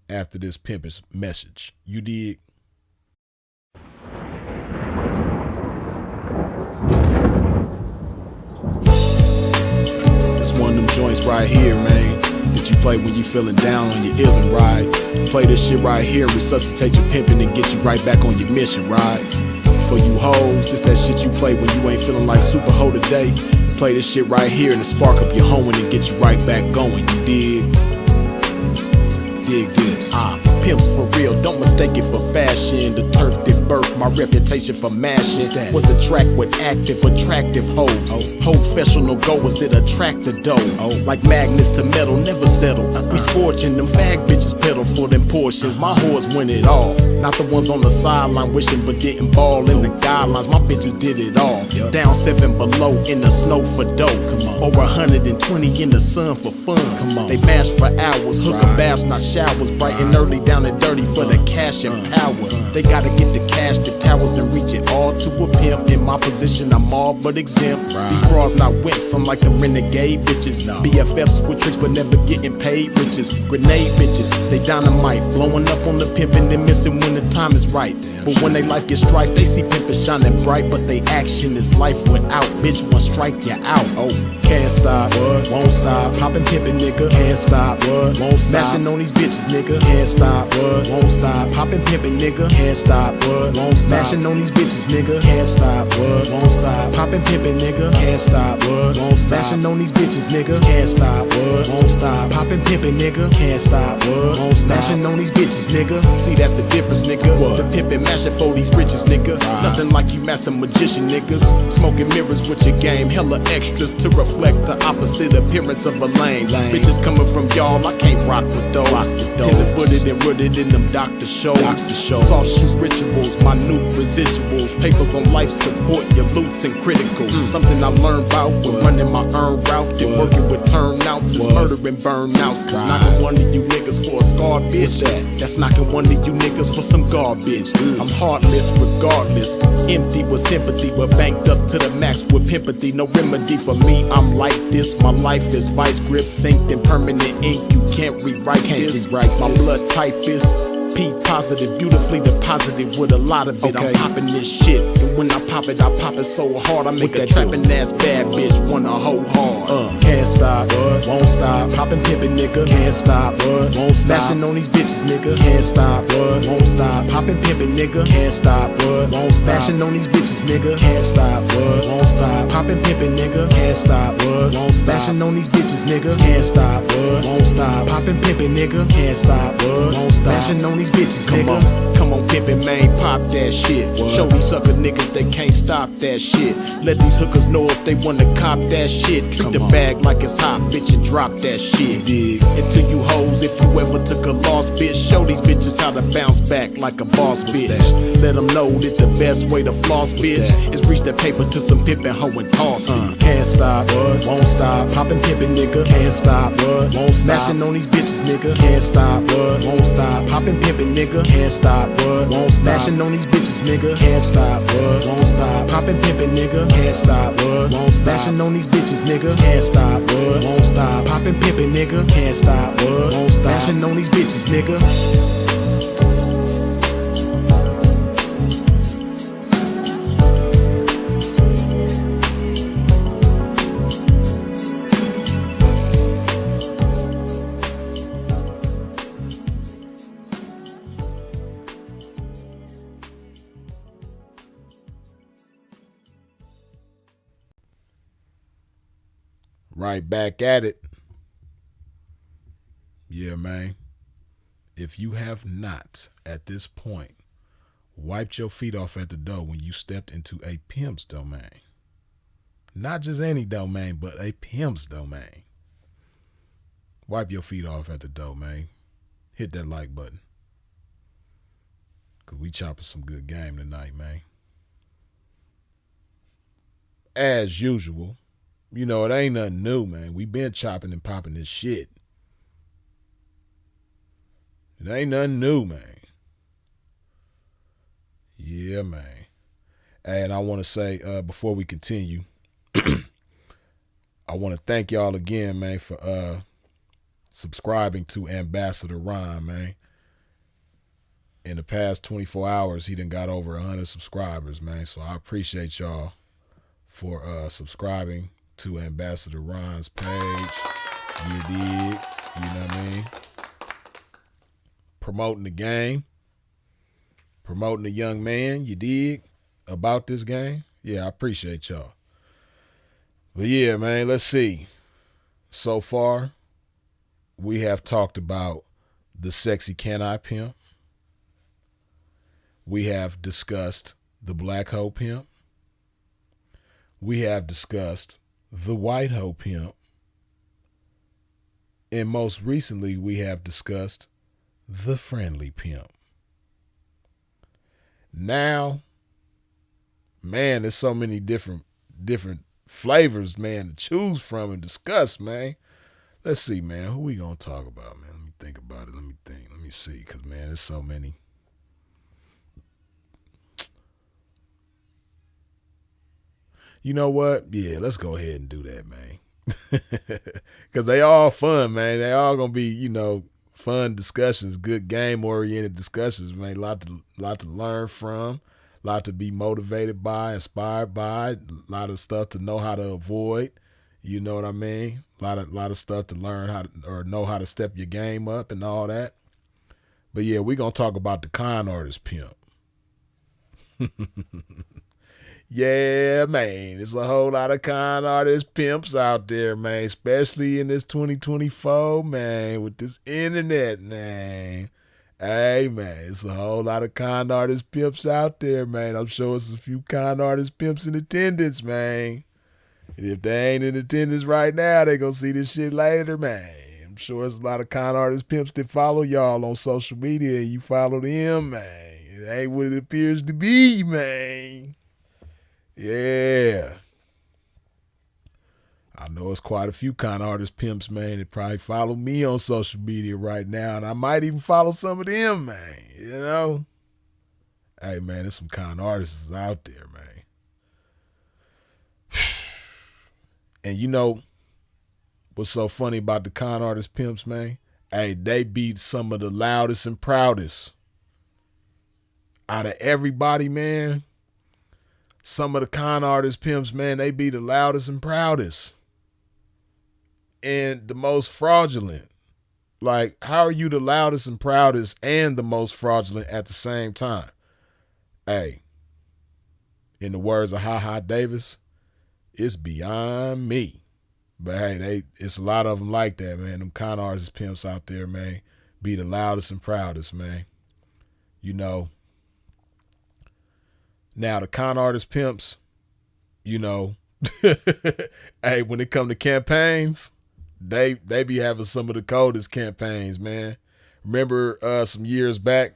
after this pimp's message. You dig? It's one of them joints right here, man, that you play when you feeling down on your ism, right? Play this shit right here, resuscitate your pimping and get you right back on your mission, right? For you hoes, just that shit you play when you ain't feeling like super hoe today. Play this shit right here and spark up your hoeing and get you right back going, you dig? Dig this. Pimps for real, don't mistake it for fashion. The turf that birthed my reputation for mashing was the track with active, attractive hoes. Professional goers that attract the dough. Like magnets to metal, never settle. We scorching them fag bitches pedal for them portions. My whores win it all. Not the ones on the sideline wishing but didn't ball in the guidelines. My bitches did it all. Down 7 below in the snow for dough. Over 120 in the sun for fun. They mash for hours, hooker baths, not showers. Bright and early, down and dirty for the cash and power. They gotta get the cash, the towers, and reach it all to a pimp. In my position, I'm all but exempt. These bras not wimps, I'm like them renegade bitches. BFFs with tricks but never getting paid riches. Grenade bitches, they dynamite, blowing up on the pimpin' and missing when the time is right. But when they life gets strife, they see pimpin' shining bright, but they action is life without. Bitch, one strike you out. Can't stop, won't stop. Poppin' pimpin', nigga, can't stop, won't stop. Smashing on these bitches, nigga, can't stop, won't stop. Poppin' pimpin', nigga, can't stop, won't stop. Smashing on these bitches, nigga, can't stop, won't stop. Poppin' pimpin', nigga, can't stop, won't stop. Smashing on these bitches, nigga, can't stop, won't stop. Poppin' pimpin', nigga, can't stop, won't stop. Smashing on these bitches, nigga. See, that's the difference, nigga. The pimpin' mashing for these riches, nigga. Nothing like you master magician niggas. Smoking mirrors with your game, hella extras to reflect the opposite appearance of a lame. Bitches coming from y'all, I can't rock with those. Tender-footed and rooted in them doctor shows. Soft shoe rituals, minute residuals. Papers on life support, your loots and critical. Something I learned about when running my earned route and working with turnouts is murdering burnouts. Cause knocking one of you niggas for a scarred bitch, that's knocking one of you niggas for some garbage. I'm heartless regardless, empty with sympathy, but banked up to the max with pimpathy. No remedy for me, I'm like this. My life is vice grip, synced in permanent ink. You can't rewrite this. My blood type is P positive, beautifully deposited with a lot of it. I'm popping this shit, and when I pop it so hard I make a trapping ass bad bitch wanna hoe hard. Can't stop, won't stop. Poppin' pimpin', nigga, can't stop, won't stop. Smashing on these bitches, nigga, can't stop, won't stop. Poppin' pimpin', nigga, can't stop, won't stop. Smashing on these bitches, nigga, can't stop, won't stop. Poppin' pimpin', nigga, can't stop, won't stop. Smashing on these bitches, nigga, can't stop, won't stop. Poppin' pimpin', nigga, can't stop, won't stop. Smashing on these bitches, nigga. Come on, pimpin', man, pop that shit. Show these sucker niggas they can't stop that shit. Let these hookers know if they wanna cop that shit. Treat the bag like it's hot, bitch, and drop that shit. Dig. And to you hoes, if you ever took a loss, bitch, show these bitches how to bounce back like a boss, bitch. Let them know that the best way to floss, bitch, is reach that paper to some pimpin' hoe and toss it. Can't stop, won't stop. Poppin' pimpin', nigga, can't stop, won't stop. Smashing on these bitches, nigga, can't stop, won't stop. Poppin' pimpin', nigga, can't stop, won't stop. Smashing on these bitches, nigga, can't stop, won't stop. Poppin' pimpin', nigga, can't stop, won't stop. Smashing on these bitches, nigga, can't stop, won't stop. Poppin' pimpin', nigga, can't stop, won't stop. Smashing on these bitches, nigga. Right back at it. Yeah, man. If you have not, at this point, wiped your feet off at the door when you stepped into a pimp's domain, not just any domain, but a pimp's domain, wipe your feet off at the door, man. Hit that like button. Because we chopping some good game tonight, man. As usual, you know, it ain't nothing new, man. We been chopping and popping this shit. It ain't nothing new, man. Yeah, man. And I want to say, before we continue, I want to thank y'all again, man, for subscribing to Ambassador Ron, man. In the past 24 hours, he done got over 100 subscribers, man. So I appreciate y'all for subscribing to Ambassador Ron's page. You dig? You know what I mean? Promoting the game. Promoting the young man, you dig? About this game. Yeah, I appreciate y'all. But yeah, man, let's see. So far, we have talked about the sexy can I pimp. We have discussed the black hoe pimp. We have discussed the white hoe pimp. And most recently, we have discussed the friendly pimp. Now, man, there's so many different flavors, man, to choose from and discuss, man. Let's see, man, who we gonna talk about, man? Let me think about it. Let me see, because, man, there's so many. You know what? Yeah, let's go ahead and do that, man. Because they all fun, man. They all gonna be, you know, fun discussions, good game-oriented discussions, man. Lot to learn from, lot to be motivated by, inspired by, a lot of stuff to know how to avoid. You know what I mean? Lot of stuff to learn how to, or know how to step your game up and all that. But yeah, we're gonna talk about the con artist pimp. Yeah, man. There's a whole lot of con artist pimps out there, man. Especially in this 2024, man, with this internet, man. Hey, man, it's a whole lot of con artist pimps out there, man. I'm sure it's a few con artist pimps in attendance, man. And if they ain't in attendance right now, they gonna see this shit later, man. I'm sure there's a lot of con artist pimps that follow y'all on social media, and you follow them, man. It ain't what it appears to be, man. Yeah. I know it's quite a few con artist pimps, man, that probably follow me on social media right now, and I might even follow some of them, man, you know? Hey, man, there's some con artists out there, man. And you know what's so funny about the con artist pimps, man? Hey, they be some of the loudest and proudest. Out of everybody, man, some of the con artist pimps, man, they be the loudest and proudest. And the most fraudulent. Like, how are you the loudest and proudest and the most fraudulent at the same time? Hey, in the words of Ha Ha Davis, it's beyond me. But hey, it's a lot of them like that, man. Them con artist pimps out there, man, be the loudest and proudest, man. You know. Now, the con artist pimps, you know, hey, when it come to campaigns, they be having some of the coldest campaigns, man. Remember some years back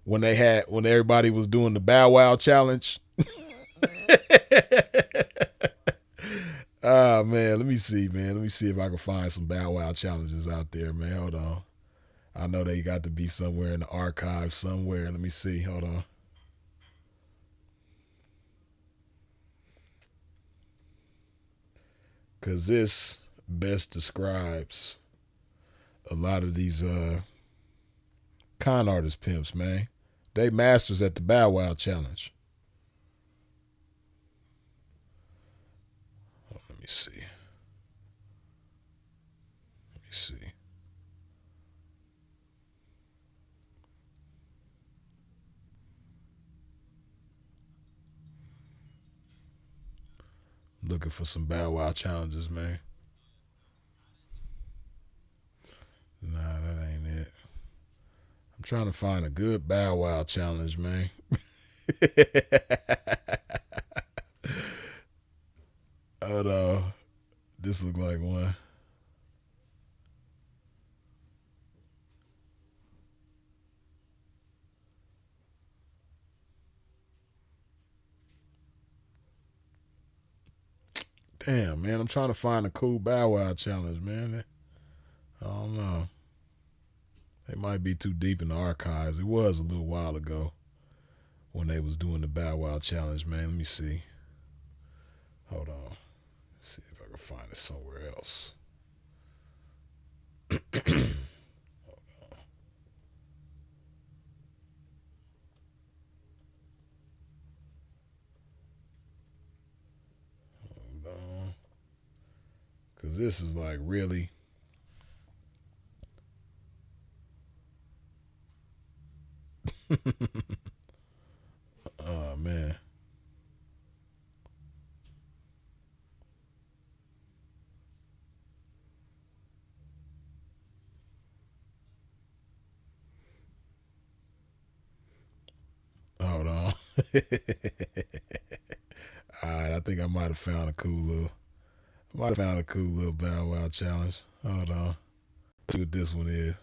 when everybody was doing the Bow Wow challenge? Oh, man, let me see, man. Let me see if I can find some Bow Wow challenges out there, man. Hold on. I know they got to be somewhere in the archive somewhere. Let me see. Hold on. Because this best describes a lot of these con artist pimps, man. They masters at the Bow Wow challenge. Let me see. Let me see. Looking for some Bow Wow challenges, man. trying to find a good Bow Wow challenge, man. Hold on. This look like one. Damn, man, I'm trying to find a cool Bow Wow challenge, man. I don't know. They might be too deep in the archives. It was a little while ago when they was doing the Bow Wow challenge, man. Let me see. Hold on. Let's see if I can find it somewhere else. Hold on. Because this is like really... Oh, man. Hold on. All right, I think I might have found a cool little Bow Wow challenge. Hold on. Let's see what this one is.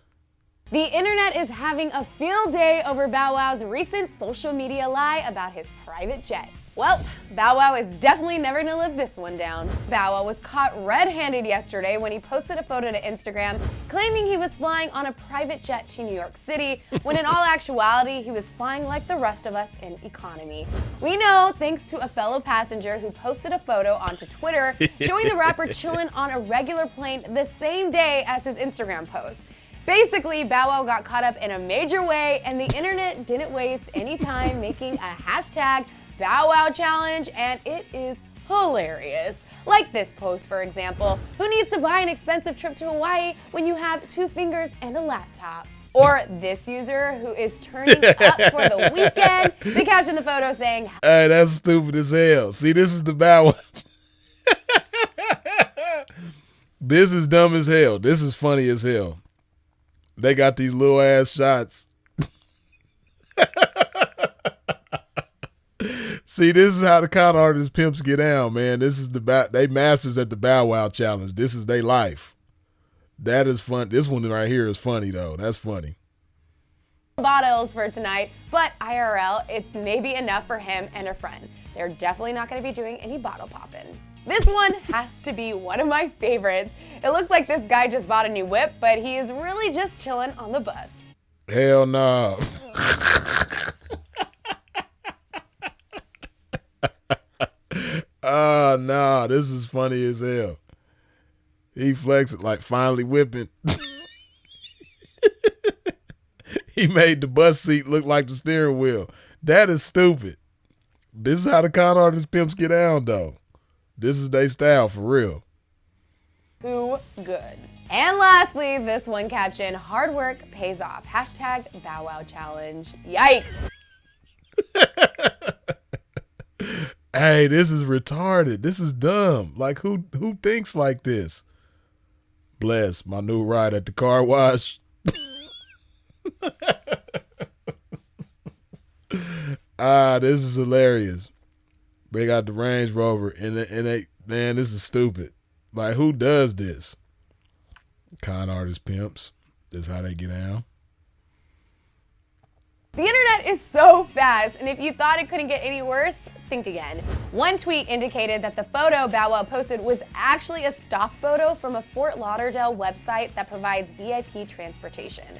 The internet is having a field day over Bow Wow's recent social media lie about his private jet. Well, Bow Wow is definitely never gonna live this one down. Bow Wow was caught red-handed yesterday when he posted a photo to Instagram claiming he was flying on a private jet to New York City, when in all actuality, he was flying like the rest of us in economy. We know thanks to a fellow passenger who posted a photo onto Twitter showing the rapper chilling on a regular plane the same day as his Instagram post. Basically, Bow Wow got caught up in a major way, and the internet didn't waste any time making a hashtag Bow Wow challenge, and it is hilarious. Like this post, for example: who needs to buy an expensive trip to Hawaii when you have 2 fingers and a laptop? Or this user who is turning up for the weekend. They captioned the photo saying, "Hey, that's stupid as hell." See, this is the Bow Wow. This is dumb as hell. This is funny as hell. They got these little ass shots. See, this is how the con artist pimps get down, man. This is they masters at the Bow Wow challenge. This is their life. That is fun. This one right here is funny though. That's funny. Bottles for tonight, but IRL, it's maybe enough for him and a friend. They're definitely not going to be doing any bottle popping. This one has to be one of my favorites. It looks like this guy just bought a new whip, but he is really just chilling on the bus. Hell no. Oh, no, this is funny as hell. He flexed like finally whipping. He made the bus seat look like the steering wheel. That is stupid. This is how the con artist pimps get down, though. This is their style for real. Too good. And lastly, this one caption: hard work pays off. Hashtag Bow Wow challenge. Yikes. Hey, this is retarded. This is dumb. Like, who thinks like this? Bless my new ride at the car wash. This is hilarious. They got the Range Rover and they, man, this is stupid. Like, who does this? Con artist pimps. This is how they get down. The internet is so fast, and if you thought it couldn't get any worse, think again. One tweet indicated that the photo Bow Wow posted was actually a stock photo from a Fort Lauderdale website that provides VIP transportation.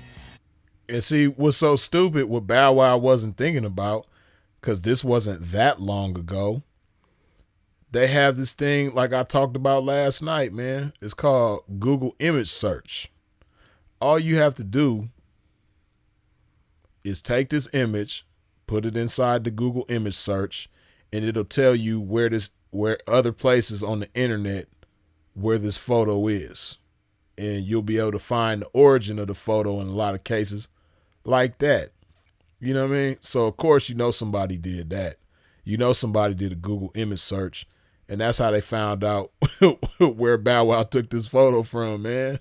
And see, what's so stupid, what Bow Wow wasn't thinking about, because this wasn't that long ago, they have this thing like I talked about last night, man. It's called Google Image Search. All you have to do is take this image, put it inside the Google Image Search, and it'll tell you where other places on the internet where this photo is. And you'll be able to find the origin of the photo in a lot of cases like that. You know what I mean? So, of course, you know somebody did that. You know somebody did a Google Image Search, and that's how they found out where Bow Wow took this photo from, man.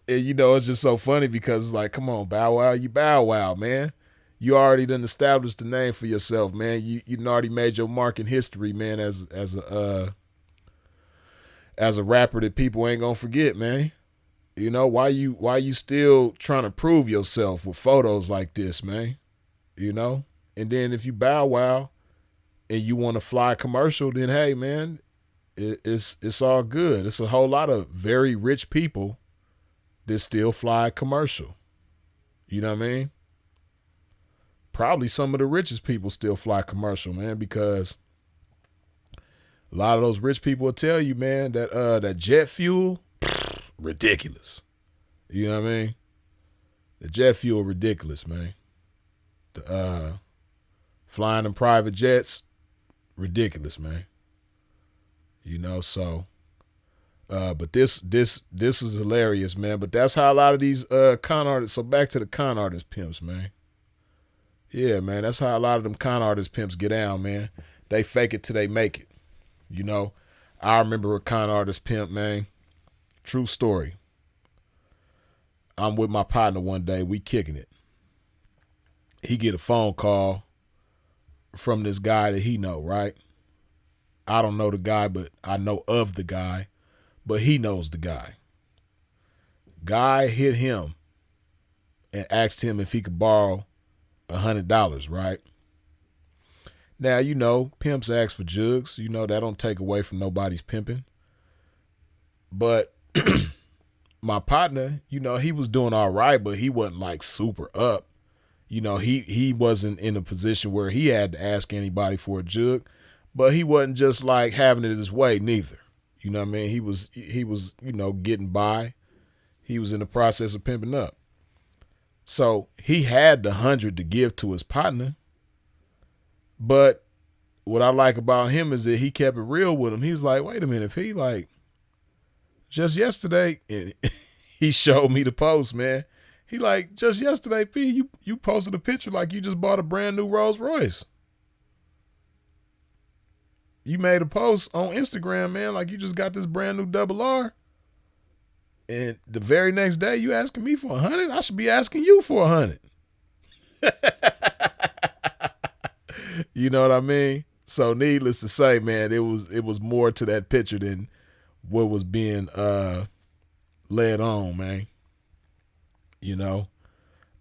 And it's just so funny because it's like, come on, Bow Wow, you Bow Wow, man. You already done established the name for yourself, man. You done already made your mark in history, man, as a rapper that people ain't gonna forget, man. Why you still trying to prove yourself with photos like this, man? And then if you Bow Wow and you want to fly commercial, then hey, man, it's all good. It's a whole lot of very rich people that still fly commercial. You know what I mean? Probably some of the richest people still fly commercial, man, because a lot of those rich people will tell you, man, that jet fuel, ridiculous. You know what I mean? The jet fuel, ridiculous, man. The flying in private jets, ridiculous, man. So but this was hilarious, man. But that's how a lot of these con artists. So back to the con artist pimps, man. Yeah, man, that's how a lot of them con artist pimps get down, man. They fake it till they make it. I remember a con artist pimp, man. True story. I'm with my partner one day. We kicking it. He get a phone call from this guy that he know, right? I don't know the guy, but I know of the guy. But he knows the guy. Guy hit him and asked him if he could borrow $100, right? Now, pimps ask for jugs. That don't take away from nobody's pimping. But my partner, he was doing all right, but he wasn't like super up. He wasn't in a position where he had to ask anybody for a jug, but he wasn't just like having it his way neither. You know what I mean? He was, getting by. He was in the process of pimping up. So he had the 100 to give to his partner. But what I like about him is that he kept it real with him. He was like, wait a minute, P, like, just yesterday, and he showed me the post, man. He like, just yesterday, P, you posted a picture like you just bought a brand new Rolls Royce. You made a post on Instagram, man, like you just got this brand new double R. And the very next day, you asking me for 100? I should be asking you for 100. You know what I mean? So needless to say, man, it was more to that picture than what was being led on, man.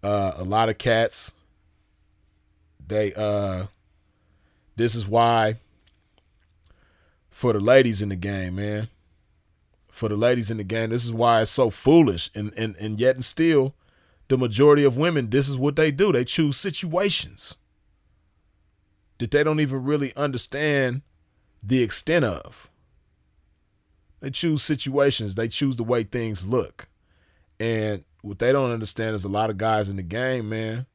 A lot of cats, this is why for the ladies in the game, man. For the ladies in the game, this is why it's so foolish. And yet and still, the majority of women, this is what they do. They choose situations that they don't even really understand the extent of. They choose situations. They choose the way things look. And what they don't understand is a lot of guys in the game, man,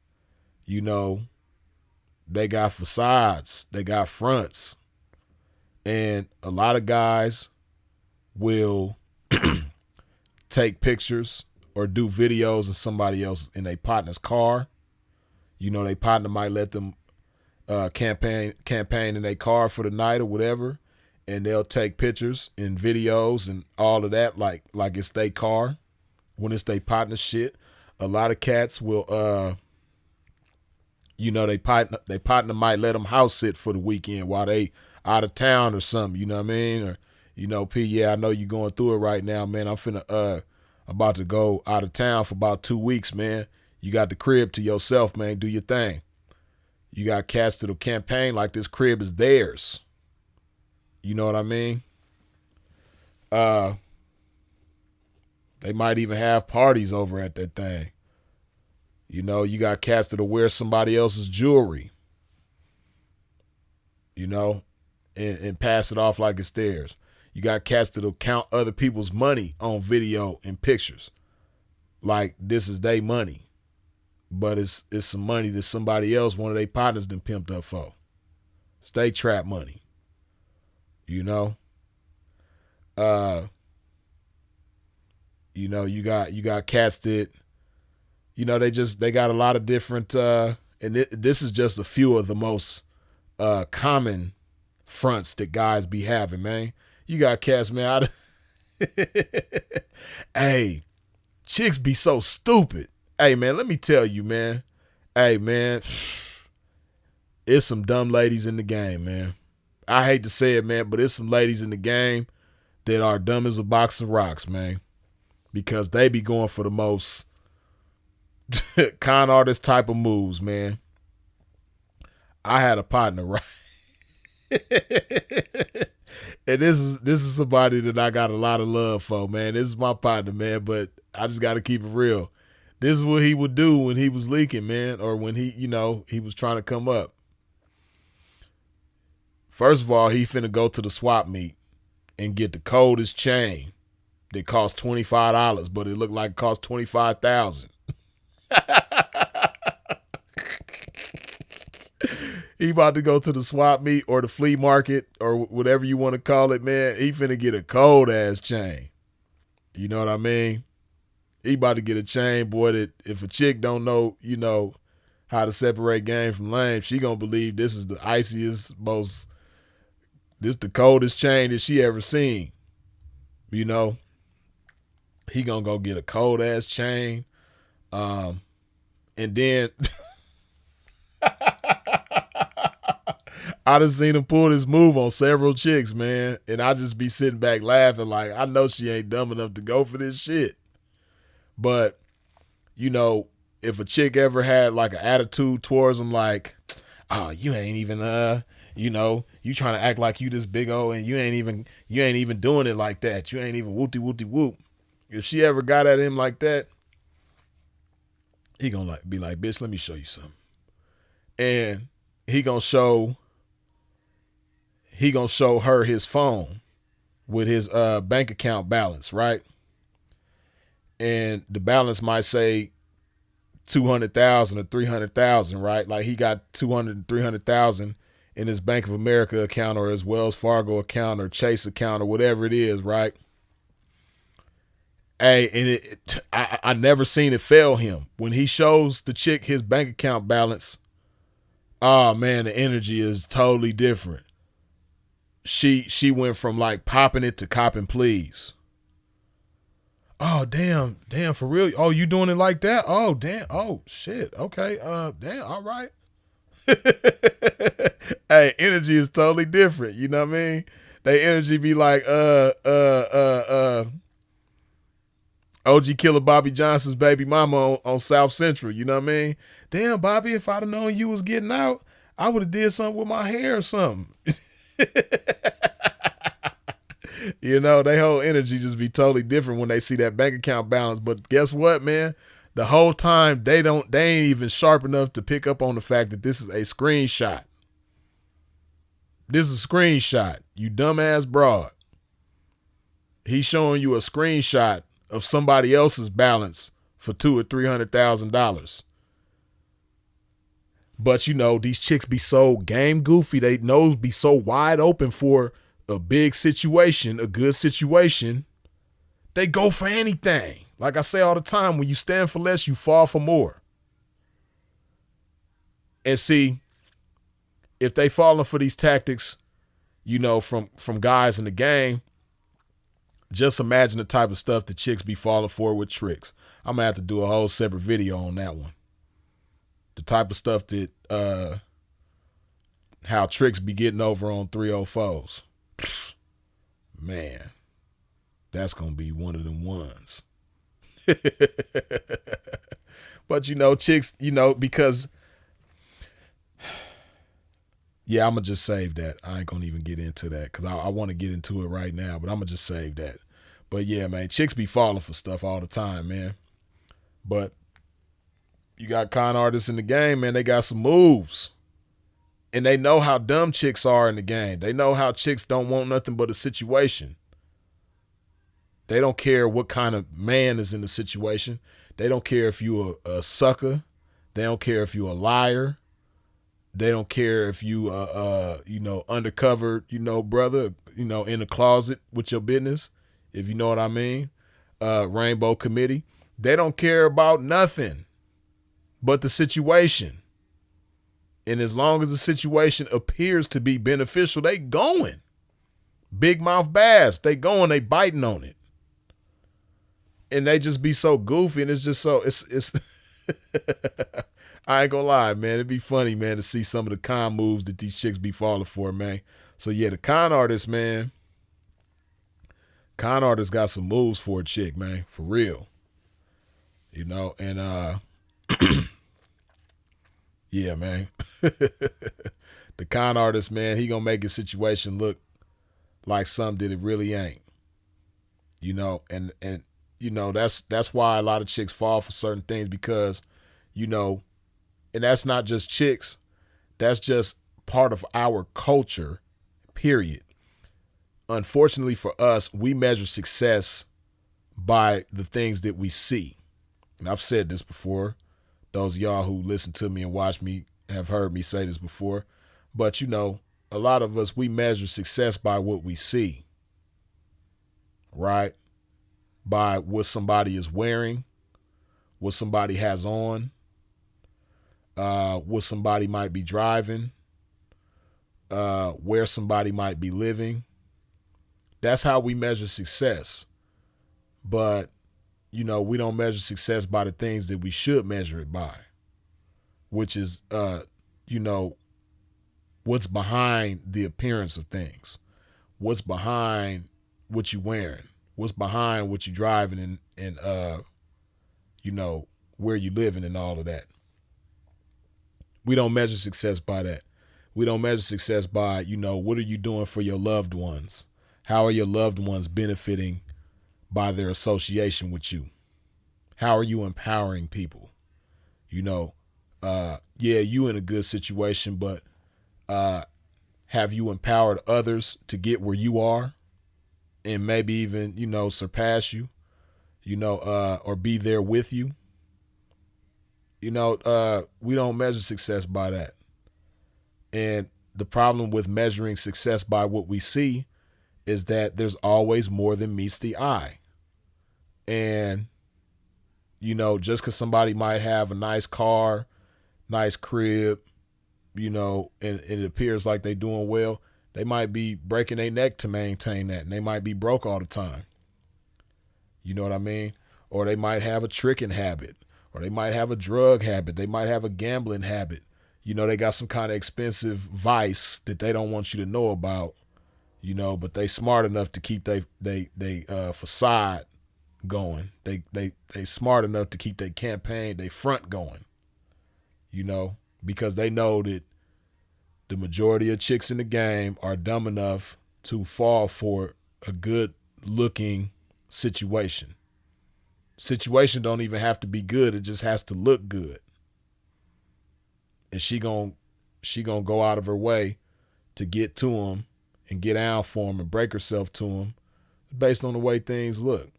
they got facades. They got fronts. And a lot of guys will take pictures or do videos of somebody else in their partner's car. Their partner might let them campaign in their car for the night or whatever, and they'll take pictures and videos and all of that like it's their car when it's their partner shit. A lot of cats will they partner might let them house sit for the weekend while they out of town or something, you know what I mean? Or, P, yeah, I know you're going through it right now, man. I'm about to go out of town for about 2 weeks, man. You got the crib to yourself, man. Do your thing. You got cats that'll campaign like this crib is theirs. You know what I mean? They might even have parties over at that thing. You got cats that'll wear somebody else's jewelry, and pass it off like it's theirs. You got cats that'll count other people's money on video and pictures like this is their money. But it's some money that somebody else, one of their partners, done pimped up for. It's they trap money. You got cats that, they got a lot of different, and this is just a few of the most common fronts that guys be having, man. You got cats, man. Hey, Chicks be so stupid. Hey, man, let me tell you, man. Hey, man, it's some dumb ladies in the game, man. I hate to say it, man, but it's some ladies in the game that are dumb as a box of rocks, man. Because they be going for the most con artist type of moves, man. I had a partner, right? And this is somebody that I got a lot of love for, man. This is my partner, man, but I just got to keep it real. This is what he would do when he was leaking, man, or when he was trying to come up. First of all, he finna go to the swap meet and get the coldest chain that cost $25, but it looked like it cost $25,000. He about to go to the swap meet or the flea market or whatever you want to call it, man. He finna get a cold ass chain. You know what I mean? He about to get a chain, boy, that if a chick don't know, how to separate game from lame, she gonna believe this is the iciest, this the coldest chain that she ever seen. He gonna go get a cold ass chain. And then I done seen him pull this move on several chicks, man. And I just be sitting back laughing like, I know she ain't dumb enough to go for this shit. But, if a chick ever had like an attitude towards him like, oh, you ain't even, you trying to act like you this big old and you ain't even doing it like that. You ain't even whoop-de-whoop-de-whoop. If she ever got at him like that, he gonna be like, bitch, let me show you something. And he gonna show her his phone with his bank account balance, right? And the balance might say 200,000 or 300,000, right? Like he got 200 and 300,000 in his Bank of America account or his Wells Fargo account or Chase account or whatever it is, right? Hey, and I never seen it fail him. When he shows the chick his bank account balance, oh man, the energy is totally different. She went from like popping it to copping please. Oh, damn, for real? Oh, you doing it like that? Oh, damn. Oh, shit. Okay. Damn, all right. Hey, energy is totally different. You know what I mean? They energy be like, OG Killer Bobby Johnson's baby mama on South Central. You know what I mean? Damn, Bobby, if I'd have known you was getting out, I would have did something with my hair or something. They whole energy just be totally different when they see that bank account balance. But guess what, man? The whole time they ain't even sharp enough to pick up on the fact that this is a screenshot. This is a screenshot, you dumbass broad. He's showing you a screenshot of somebody else's balance for $200,000 or $300,000. But these chicks be so game goofy. They nose be so wide open for a big situation, a good situation. They go for anything. Like I say all the time, when you stand for less, you fall for more. And see, if they falling for these tactics, from guys in the game, just imagine the type of stuff the chicks be falling for with tricks. I'm gonna have to do a whole separate video on that one. The type of stuff that how tricks be getting over on 304s. Man, that's gonna be one of them ones. But chicks, because yeah, I'm gonna just save that. I ain't gonna even get into that because I want to get into it right now, but I'm gonna just save that. But yeah, man, chicks be falling for stuff all the time, man. But you got con artists in the game, man. They got some moves. And they know how dumb chicks are in the game. They know how chicks don't want nothing but a situation. They don't care what kind of man is in the situation. They don't care if you a sucker. They don't care if you a liar. They don't care if you undercover, brother, in the closet with your business, if you know what I mean. Rainbow Committee. They don't care about nothing but the situation. And as long as the situation appears to be beneficial, they going. Big mouth bass, they going, they biting on it. and they just be so goofy, and it's just so it's I ain't gonna lie, man. It'd be funny, man, to see some of the con moves that these chicks be falling for, man. So yeah, the con artist, man. Con artist got some moves for a chick, man, for real. You know, and yeah, man. The con artist, man, he gonna make his situation look like something that it really ain't. You know, and you know, that's why a lot of chicks fall for certain things, because, you know, and that's not just chicks, that's just part of our culture, period. Unfortunately for us, we measure success by the things that we see. And I've said this before. Those of y'all who listen to me and watch me have heard me say this before. But, you know, a lot of us, we measure success by what we see, right? By what somebody is wearing, what somebody has on, what somebody might be driving, where somebody might be living. That's how we measure success. But, you know, we don't measure success by the things that we should measure it by, which is, you know, what's behind the appearance of things, what's behind what you're wearing, what's behind what you're driving, and you know, where you living and all of that. We don't measure success by that. We don't measure success by, you know, what are you doing for your loved ones? How are your loved ones benefiting by their association with you? How are you empowering people? You know, yeah, you in a good situation, but have you empowered others to get where you are and maybe even, you know, surpass you, you know, or be there with you? You know, we don't measure success by that. And the problem with measuring success by what we see is that there's always more than meets the eye. And, you know, just because somebody might have a nice car, nice crib, you know, and it appears like they're doing well, they might be breaking their neck to maintain that. And they might be broke all the time. You know what I mean? Or they might have a tricking habit, or they might have a drug habit. They might have a gambling habit. You know, they got some kind of expensive vice that they don't want you to know about, you know, but they smart enough to keep they facade going. They smart enough to keep their campaign, they front going, you know, because they know that the majority of chicks in the game are dumb enough to fall for a good looking situation. Situation don't even have to be good. It just has to look good. And she gonna go out of her way to get to him and get down for him and break herself to him based on the way things look.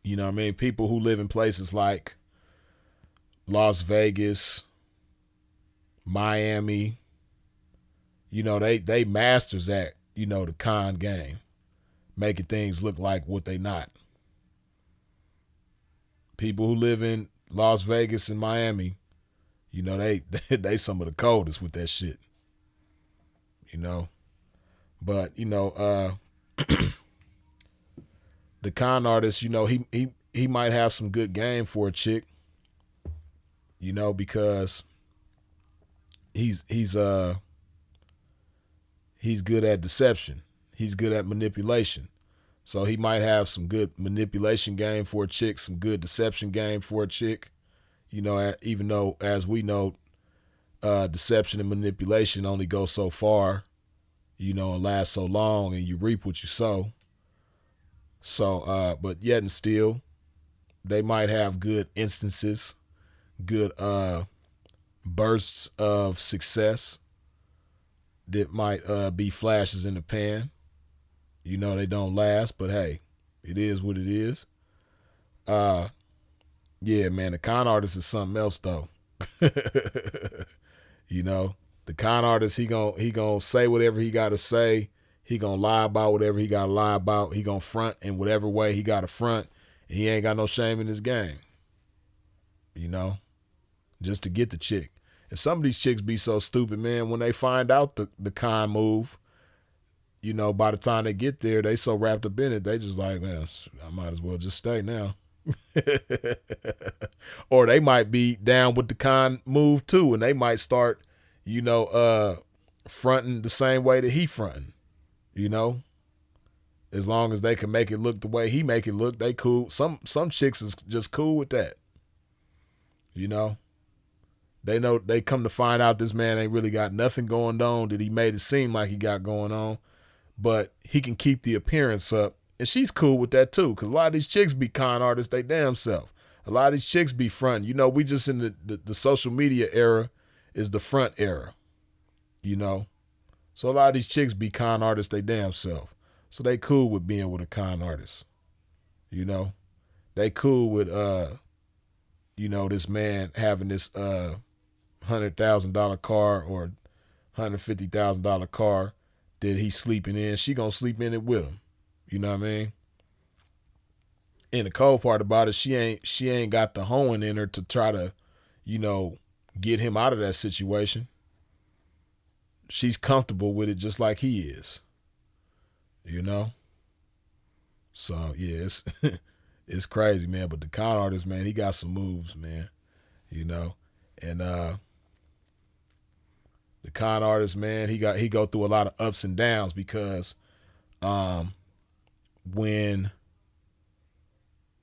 You know what I mean? People who live in places like Las Vegas, Miami, you know, they masters at, you know, the con game, making things look like what they not. People who live in Las Vegas and Miami, you know, they some of the coldest with that shit. You know. But, you know, the con artist, you know, he might have some good game for a chick, you know, because he's good at deception. He's good at manipulation. So he might have some good manipulation game for a chick, some good deception game for a chick. You know, even though, as we know, deception and manipulation only go so far, you know, and last so long, and you reap what you sow. So, but yet and still, they might have good instances, good bursts of success that might be flashes in the pan. You know, they don't last, but hey, it is what it is. Yeah, man, the con artist is something else though. You know, the con artist, he gonna say whatever he gotta say. He gonna lie about whatever he gotta lie about. He gonna front in whatever way he gotta front. And he ain't got no shame in his game. You know, just to get the chick. And some of these chicks be so stupid, man, when they find out the con move, by the time they get there, they so wrapped up in it, they just like, man, I might as well just stay now. Or they might be down with the con move too, and they might start, fronting the same way that he fronting, as long as they can make it look the way he make it look, they cool. Some chicks is just cool with that. They know they come to find out this man ain't really got nothing going on that he made it seem like he got going on, but he can keep the appearance up. And she's cool with that too, because a lot of these chicks be con artists they damn self. A lot of these chicks be fronting. We just in the social media era is the front era, So a lot of these chicks be con artists they damn self. So they cool with being with a con artist, They cool with, this man having this $100,000 car or $150,000 car that he's sleeping in. She gonna sleep in it with him. You know what I mean? And the cold part about it, she ain't got the hoeing in her to try to, get him out of that situation. She's comfortable with it just like he is. So yeah, it's crazy, man. But the con artist, man, he got some moves, man. And the con artist, man, he go through a lot of ups and downs because when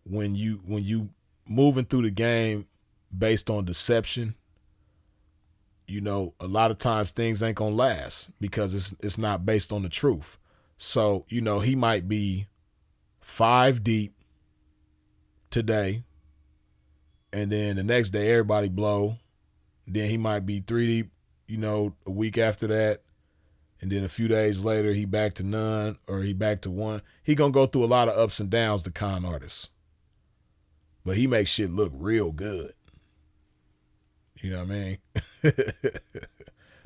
you moving through the game based on deception, a lot of times things ain't gonna last because it's not based on the truth. So, he might be 5 deep today, and then the next day everybody blow. Then he might be 3 deep, a week after that. And then a few days later, he back to none or he back to 1. He gonna go through a lot of ups and downs, the con artist. But he makes shit look real good. You know what I mean?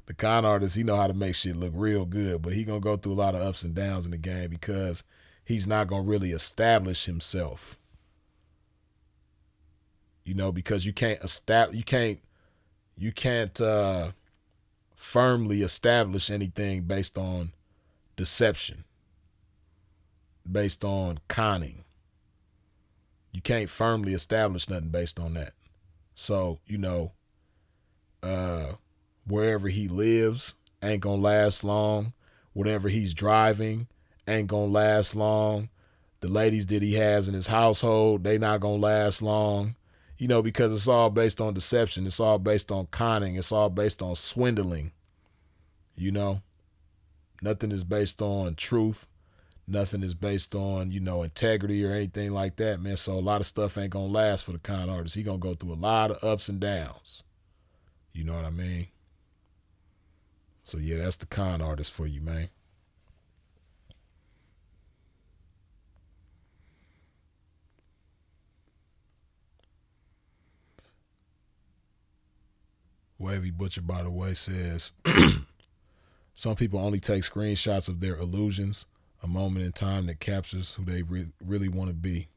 The con artist, he know how to make shit look real good, but he gonna go through a lot of ups and downs in the game because he's not gonna really establish himself. Because you can't firmly establish anything based on deception, based on conning. You can't firmly establish nothing based on that. So, wherever he lives ain't gonna last long. Whatever he's driving ain't gonna last long. The ladies that he has in his household, they not gonna last long. Because it's all based on deception. It's all based on conning. It's all based on swindling. Nothing is based on truth. Nothing is based on, integrity or anything like that, man. So a lot of stuff ain't going to last for the con artist. He going to go through a lot of ups and downs. You know what I mean? So, yeah, that's the con artist for you, man. Wavy Butcher, by the way, says, some people only take screenshots of their illusions, a moment in time that captures who they really want to be,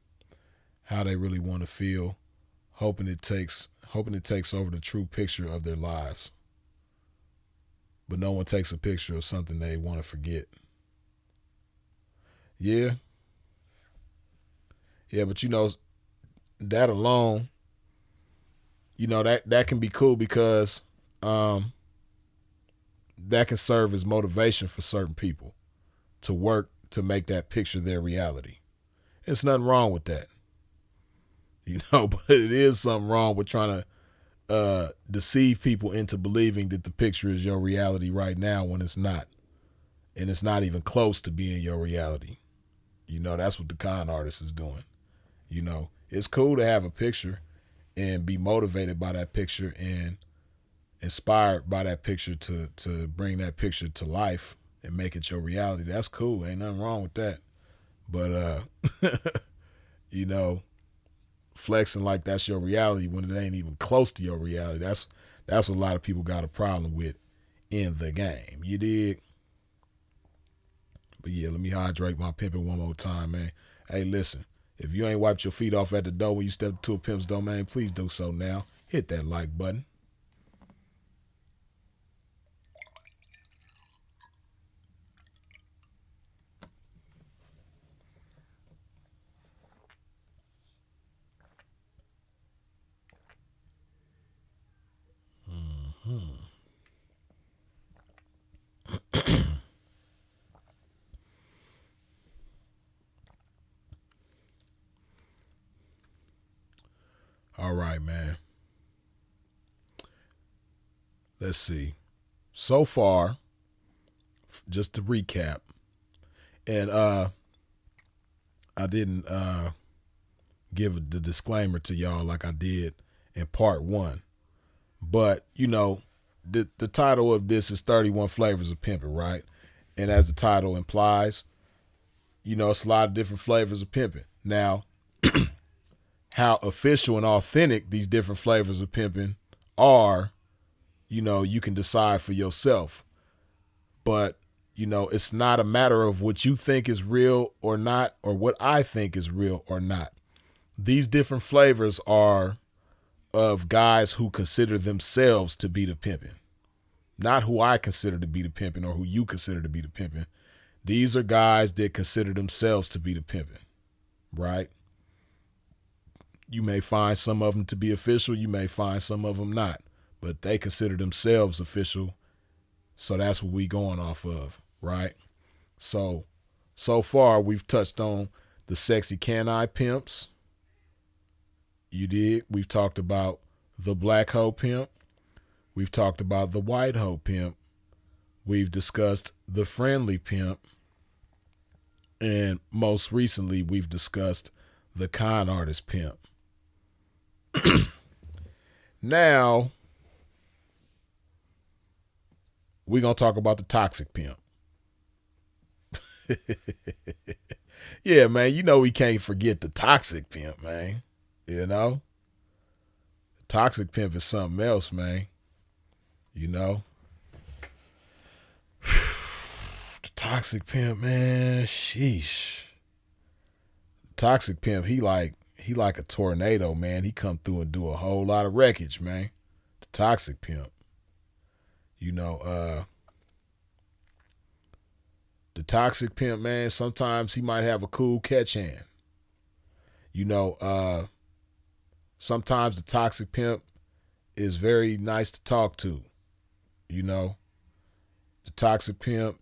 how they really want to feel, hoping it takes over the true picture of their lives. But no one takes a picture of something they want to forget. Yeah. Yeah, but that alone, that can be cool because that can serve as motivation for certain people to work to make that picture their reality. There's nothing wrong with that. But it is something wrong with trying to deceive people into believing that the picture is your reality right now when it's not. And it's not even close to being your reality. That's what the con artist is doing. It's cool to have a picture and be motivated by that picture and inspired by that picture to bring that picture to life and make it your reality. That's cool. Ain't nothing wrong with that. But, flexing like that's your reality when it ain't even close to your reality. That's what a lot of people got a problem with in the game. You dig? But yeah, let me hydrate my pimpin' one more time, man. Hey, listen. If you ain't wiped your feet off at the door when you step to a pimp's domain, please do so now. Hit that like button. All right, man. Let's see. So far, just to recap, and I didn't give the disclaimer to y'all like I did in part one, but the title of this is 31 Flavors of Pimpin', right? And as the title implies, it's a lot of different flavors of pimping. Now, how official and authentic these different flavors of pimping are, you can decide for yourself. But, it's not a matter of what you think is real or not, or what I think is real or not. These different flavors are of guys who consider themselves to be the pimpin', not who I consider to be the pimpin' or who you consider to be the pimpin'. These are guys that consider themselves to be the pimpin', right? You may find some of them to be official. You may find some of them not, but they consider themselves official. So that's what we going off of, right? So far we've touched on the sexy can-I pimps. You did. We've talked about the black hoe pimp. We've talked about the white hoe pimp. We've discussed the friendly pimp. And most recently, we've discussed the con artist pimp. Now, we're going to talk about the toxic pimp. Yeah, man, we can't forget the toxic pimp, man. The toxic pimp is something else, man. The toxic pimp, man, sheesh. Toxic pimp, he like a tornado, man. He come through and do a whole lot of wreckage, man. The toxic pimp. The toxic pimp, man, sometimes he might have a cool catch hand. Sometimes the toxic pimp is very nice to talk to. The toxic pimp,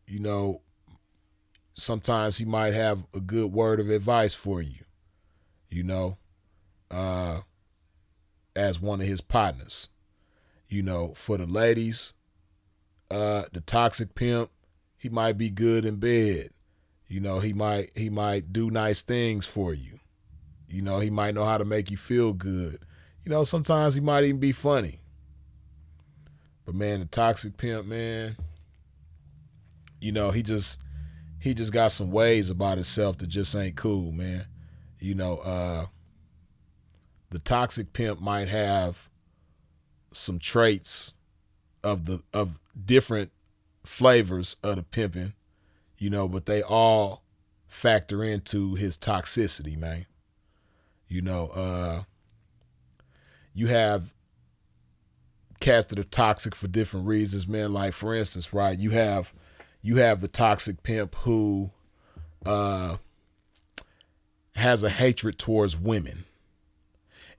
sometimes he might have a good word of advice for you, as one of his partners. For the ladies, the toxic pimp, he might be good in bed. He might do nice things for you. He might know how to make you feel good. Sometimes he might even be funny. But man, the toxic pimp, man, he just got some ways about himself that just ain't cool, man. The toxic pimp might have some traits of different flavors of the pimping, but they all factor into his toxicity, man. You have cats that are toxic for different reasons, man. Like, for instance, right, you have the toxic pimp who has a hatred towards women.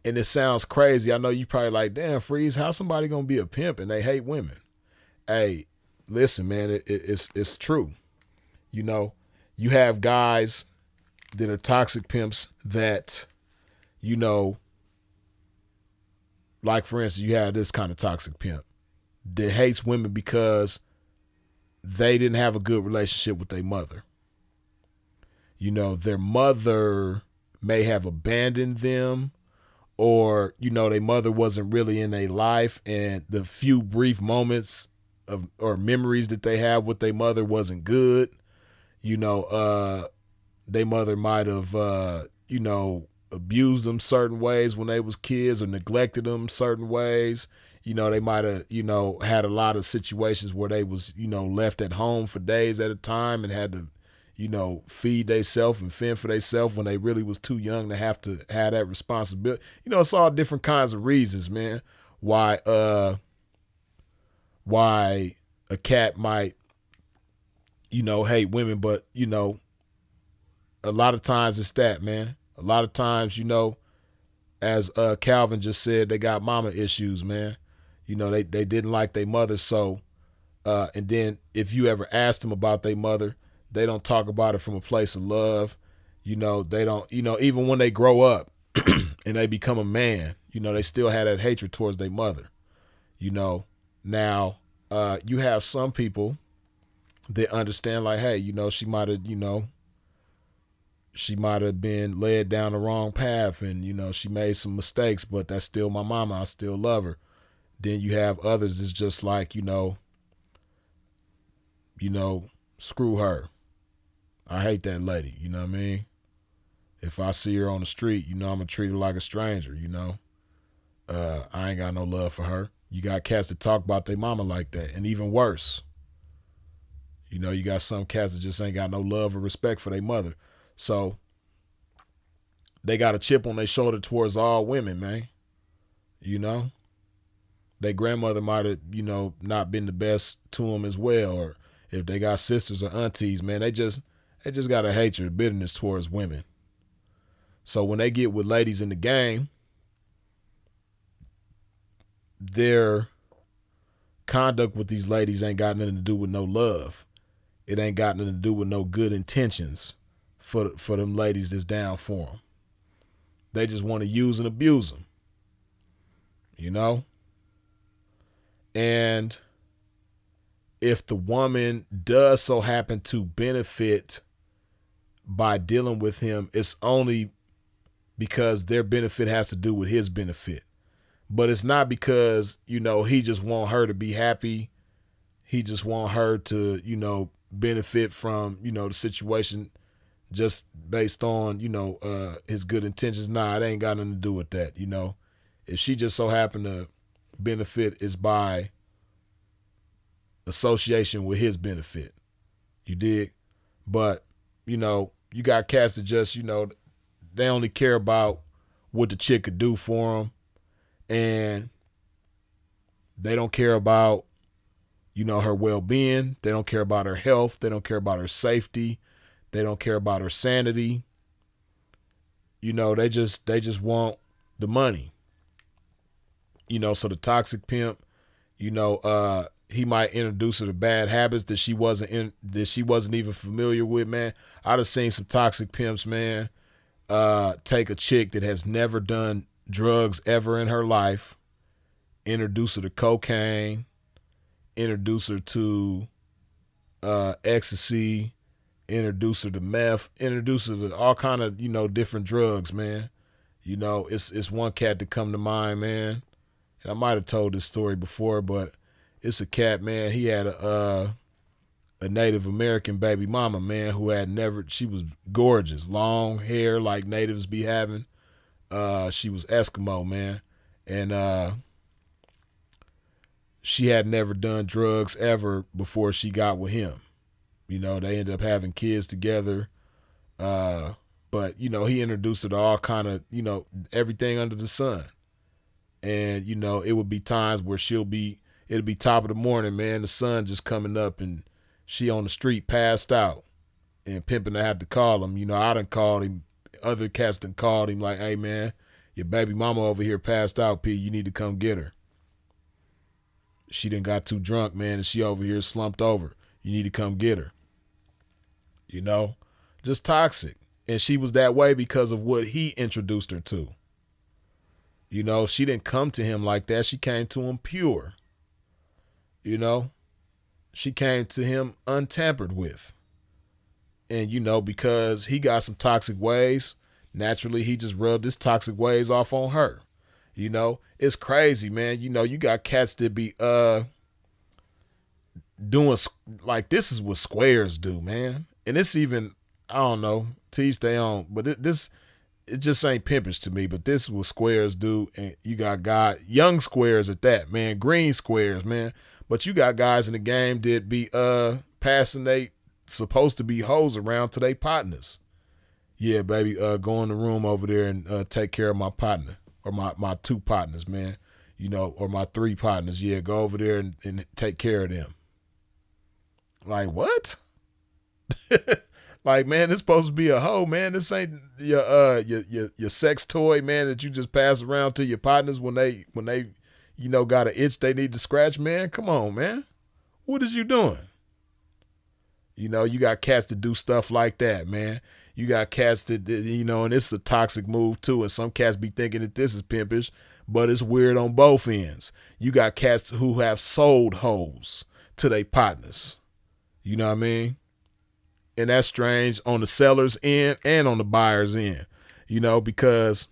And it sounds crazy. I know you probably like, damn, Freeze, how's somebody gonna be a pimp and they hate women? Hey, listen, man, it's true. You have guys that are toxic pimps that, like, for instance, you have this kind of toxic pimp that hates women because they didn't have a good relationship with their mother. Their mother may have abandoned them, or, their mother wasn't really in their life, and the few brief moments or memories that they have with their mother wasn't good. Their mother might have, abused them certain ways when they was kids, or neglected them certain ways. They might have, had a lot of situations where they was, left at home for days at a time and had to, feed theyself and fend for theyself when they really was too young to have that responsibility. It's all different kinds of reasons, man, why a cat might, hate women, but, a lot of times it's that, man. A lot of times, as Calvin just said, they got mama issues, man. They didn't like their mother. So, and then if you ever ask them about their mother, they don't talk about it from a place of love. They don't, even when they grow up and they become a man, they still have that hatred towards their mother. Now you have some people that understand like, hey, she might have been led down the wrong path, and she made some mistakes, but that's still my mama. I still love her. Then you have others that's just like, screw her. I hate that lady. You know what I mean? If I see her on the street, I'm gonna treat her like a stranger. I ain't got no love for her. You got cats that talk about their mama like that, and even worse. You got some cats that just ain't got no love or respect for their mother. So they got a chip on their shoulder towards all women, man. Their grandmother might have, not been the best to them as well. Or if they got sisters or aunties, man, they just got a hatred, bitterness towards women. So when they get with ladies in the game, their conduct with these ladies ain't got nothing to do with no love. It ain't got nothing to do with no good intentions for them ladies that's down for them. They just want to use and abuse them. And if the woman does so happen to benefit by dealing with him, it's only because their benefit has to do with his benefit. But it's not because, he just want her to be happy. He just want her to, benefit from, the situation just based on, his good intentions. Nah, it ain't got nothing to do with that. If she just so happened to benefit is by association with his benefit. You dig? But, you got cats that just, they only care about what the chick could do for them. And they don't care about, her well-being. They don't care about her health. They don't care about her safety. They don't care about her sanity. They just want the money. So the toxic pimp, he might introduce her to bad habits that she wasn't even familiar with, man. I done seen some toxic pimps, man, take a chick that has never done drugs ever in her life, introduce her to cocaine, introduce her to ecstasy, introduce her to meth, introduce her to all kind of, different drugs, man. It's one cat that come to mind, man. And I might have told this story before, but it's a cat, man. He had a Native American baby mama, man, she was gorgeous, long hair like natives be having. She was Eskimo, man. And she had never done drugs ever before she got with him. They ended up having kids together. But, he introduced her to all kind of, everything under the sun. And, it would be times where it'll be top of the morning, man, the sun just coming up and she on the street passed out. And Pimpin' I had to call him. I done called him. Other cats done called him like, hey, man, your baby mama over here passed out, P. You need to come get her. She done got too drunk, man, and she over here slumped over. You need to come get her. Just toxic. And she was that way because of what he introduced her to. She didn't come to him like that. She came to him pure. She came to him untampered with. And, because he got some toxic ways, naturally he just rubbed his toxic ways off on her. It's crazy, man. You got cats that be doing, like, this is what squares do, man. And it's even, I don't know, teach their own, but it just ain't pimpish to me, but this is what squares do. And you got young squares at that, man, green squares, man. But you got guys in the game that be passing they supposed to be hoes around to their partners. Yeah, baby, go in the room over there and take care of my partner or my two partners, man, or my three partners. Yeah, go over there and take care of them. Like, what? Like, man, it's supposed to be a hoe, man. This ain't your sex toy, man, that you just pass around to your partners when they got an itch they need to scratch, man. Come on, man. What is you doing? You got cats that do stuff like that, man. You got cats and it's a toxic move too. And some cats be thinking that this is pimpish, but it's weird on both ends. You got cats who have sold hoes to their partners. You know what I mean? And that's strange on the seller's end and on the buyer's end. Because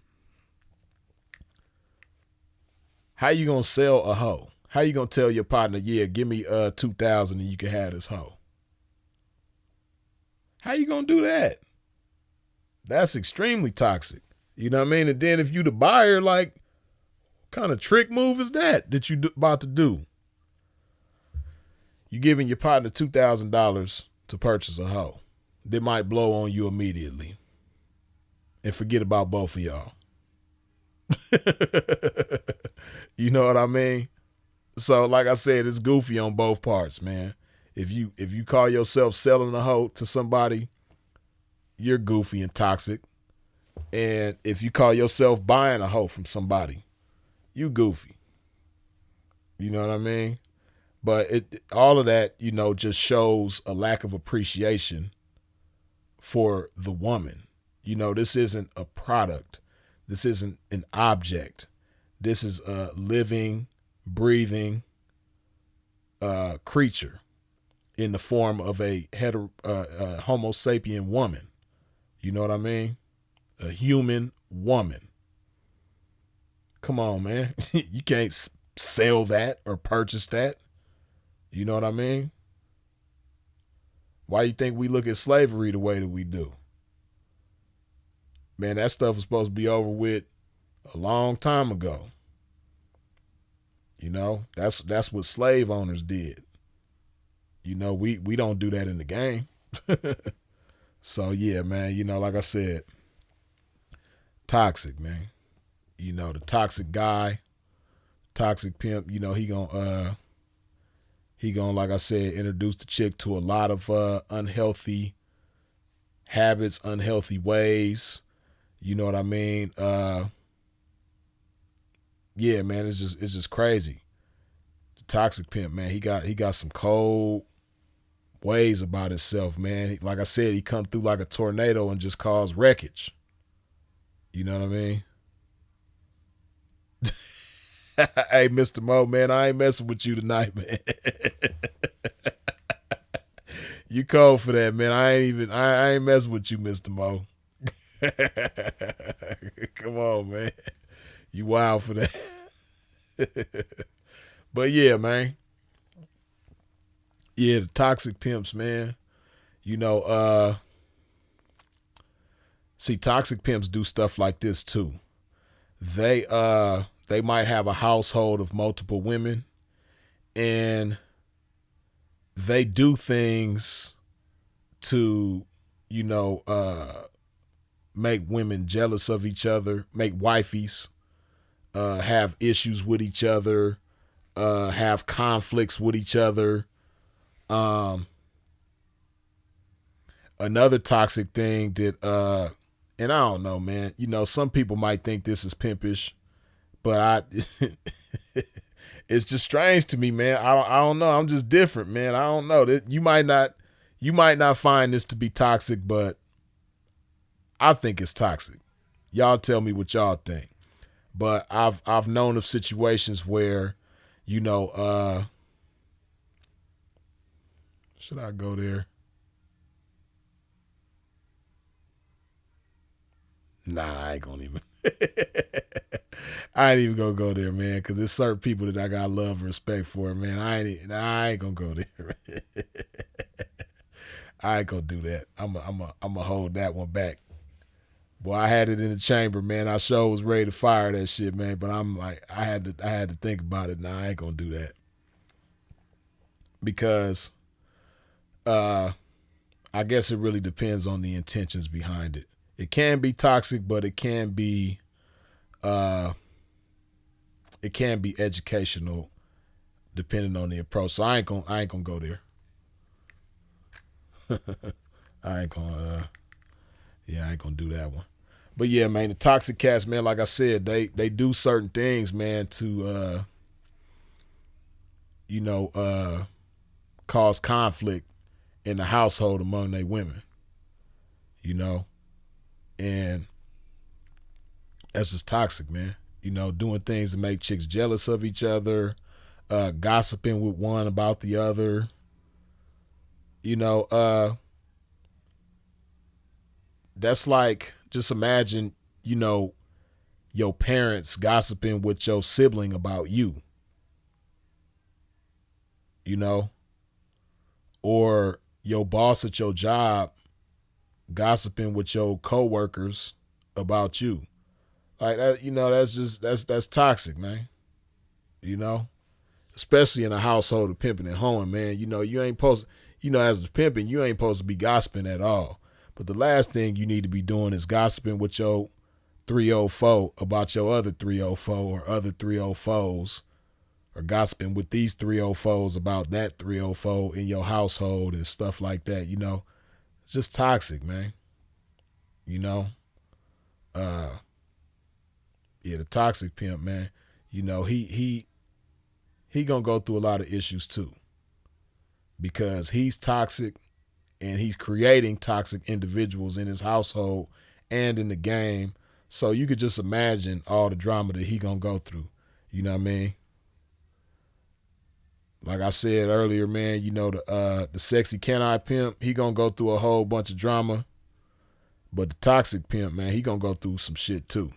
how you gonna sell a hoe? How you gonna tell your partner, yeah, give me 2,000 and you can have this hoe? How you gonna do that? That's extremely toxic. You know what I mean? And then if you the buyer, like, what kind of trick move is that you about to do? You giving your partner $2,000 to purchase a hoe. They might blow on you immediately and forget about both of y'all. You know what I mean? So like I said, it's goofy on both parts, man. If you call yourself selling a hoe to somebody, you're goofy and toxic. And if you call yourself buying a hoe from somebody, you goofy. You know what I mean? But all of that, just shows a lack of appreciation for the woman. This isn't a product. This isn't an object. This is a living, breathing creature in the form of a Homo sapien woman. You know what I mean? A human woman. Come on, man. You can't sell that or purchase that. You know what I mean? Why you think we look at slavery the way that we do? Man, that stuff was supposed to be over with a long time ago. That's what slave owners did. We don't do that in the game. So yeah, man, like I said, toxic, man. The toxic guy, toxic pimp, he gonna like I said, introduce the chick to a lot of unhealthy habits, unhealthy ways. You know what I mean? Yeah, man, it's just crazy. The toxic pimp, man, he got some cold ways about himself, man. Like I said, he come through like a tornado and just cause wreckage. You know what I mean? Hey, Mr. Mo, man, I ain't messing with you tonight, man. You cold for that, man. I ain't messing with you, Mr. Mo. Come on, man. You wild for that. But yeah, man. Yeah, the toxic pimps, man. See, toxic pimps do stuff like this too. They might have a household of multiple women, and they do things to, make women jealous of each other, make wifeys have issues with each other, have conflicts with each other. Another toxic thing that, and I don't know, man, some people might think this is pimpish, but it's just strange to me, man. I don't know. I'm just different, man. I don't know. You might not find this to be toxic, but I think it's toxic. Y'all tell me what y'all think. But I've known of situations where, should I go there? Nah, I ain't gonna even. I ain't even gonna go there, man, because there's certain people that I got love and respect for, man. I ain't gonna go there. I ain't gonna do that. I'm gonna hold that one back. Boy, I had it in the chamber, man. I sure was ready to fire that shit, man. But I'm like, I had to think about it. Nah, I ain't gonna do that because, I guess it really depends on the intentions behind it. It can be toxic, but it can be educational depending on the approach. So I ain't gonna go there. I ain't gonna do that one. But yeah, man, the toxic cats, man, like I said, they do certain things, man, to cause conflict in the household among their women. And that's just toxic, man. Doing things to make chicks jealous of each other, gossiping with one about the other. That's like, just imagine, your parents gossiping with your sibling about you, or your boss at your job gossiping with your coworkers about you. Like that, that's toxic, man. Especially in a household of pimping and hoeing, man. You ain't supposed, as a pimping, you ain't supposed to be gossiping at all. But the last thing you need to be doing is gossiping with your 304 about your other 304 or other 304s, or gossiping with these 304s about that 304 in your household and stuff like that. It's just toxic, man. Yeah, the toxic pimp, man. He gonna go through a lot of issues too, because he's toxic and he's creating toxic individuals in his household and in the game. So you could just imagine all the drama that he gonna go through. You know what I mean? Like I said earlier, man, the sexy can-I pimp, he gonna go through a whole bunch of drama. But the toxic pimp, man, he gonna go through some shit too.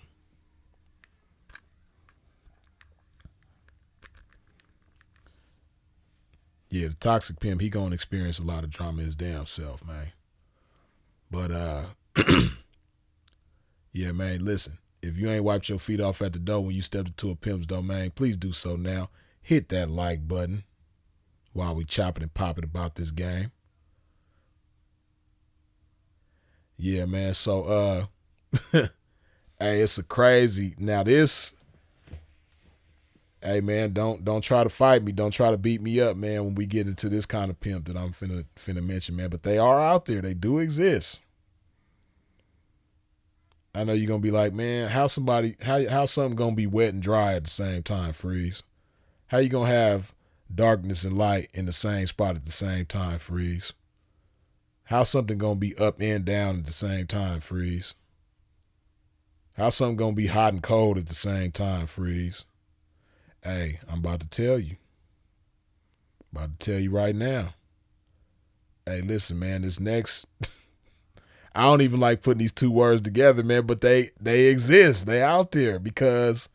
Yeah, the toxic pimp, he gonna experience a lot of drama his damn self, man. But yeah, man, listen. If you ain't wiped your feet off at the door when you stepped into a pimp's door, man, please do so now. Hit that like button while we chopping and popping about this game. Yeah, man. So hey, it's a crazy. Now this, hey man, don't try to fight me. Don't try to beat me up, man, when we get into this kind of pimp that I'm finna mention, man. But they are out there. They do exist. I know you're gonna be like, man, how something gonna be wet and dry at the same time, Freeze? How you gonna have darkness and light in the same spot at the same time, Freeze? How something gonna be up and down at the same time, Freeze? How something gonna be hot and cold at the same time, Freeze? Hey, I'm about to tell you. About to tell you right now. Hey, listen, man, this next I don't even like putting these two words together, man, but they exist. They out there because,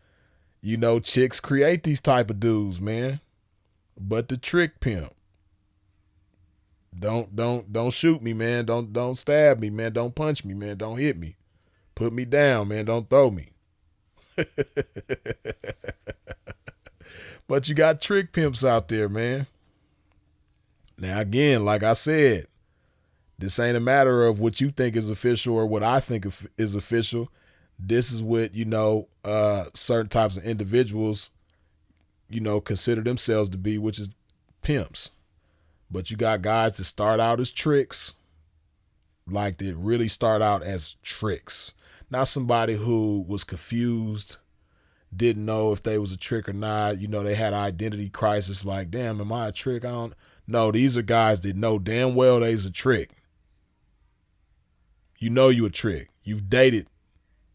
chicks create these type of dudes, man. But the trick pimp. Don't shoot me, man. Don't stab me, man. Don't punch me, man. Don't hit me. Put me down, man. Don't throw me. But you got trick pimps out there, man. Now, again, like I said, this ain't a matter of what you think is official or what I think is official. This is what, certain types of individuals, consider themselves to be, which is pimps. But you got guys that start out as tricks, like they really start out as tricks. Not somebody who was confused, didn't know if they was a trick or not. They had an identity crisis like, damn, am I a trick? No, these are guys that know damn well they's a trick. You a trick. You've dated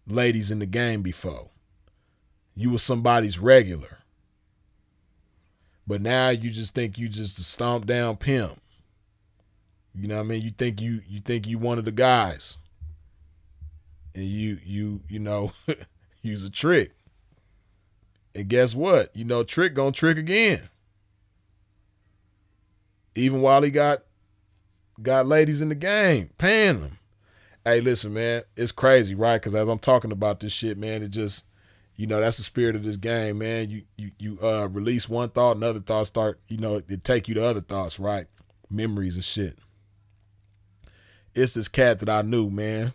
ladies in the game before. You were somebody's regular. But now you just think you just a stomped down pimp. You know what I mean? You think you one of the guys. And you's a trick. And guess what? Trick gonna trick again. Even while he got ladies in the game, paying them. Hey, listen, man, it's crazy, right? Because as I'm talking about this shit, man, it just, that's the spirit of this game, man. You release one thought, another thought start, it take you to other thoughts, right? Memories and shit. It's this cat that I knew, man.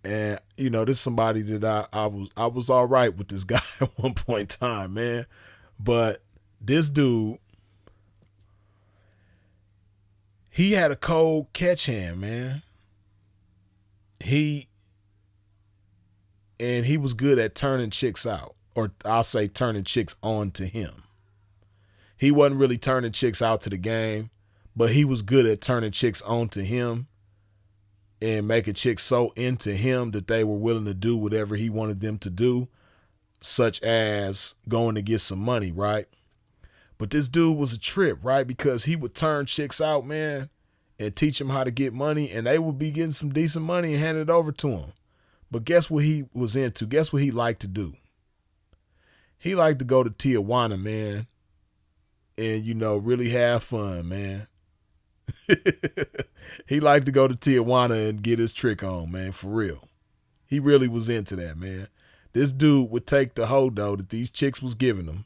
And, this is somebody that I was all right with this guy at one point in time, man. But this dude, he had a cold catch hand, man. He was good at turning chicks out, or I'll say turning chicks on to him. He wasn't really turning chicks out to the game, but he was good at turning chicks on to him and making chicks so into him that they were willing to do whatever he wanted them to do, such as going to get some money, right? But this dude was a trip, right? Because he would turn chicks out, man, and teach them how to get money, and they would be getting some decent money and hand it over to him. But guess what he was into? Guess what he liked to do? He liked to go to Tijuana, man, and, really have fun, man. He liked to go to Tijuana and get his trick on, man, for real. He really was into that, man. This dude would take the hodo that these chicks was giving him,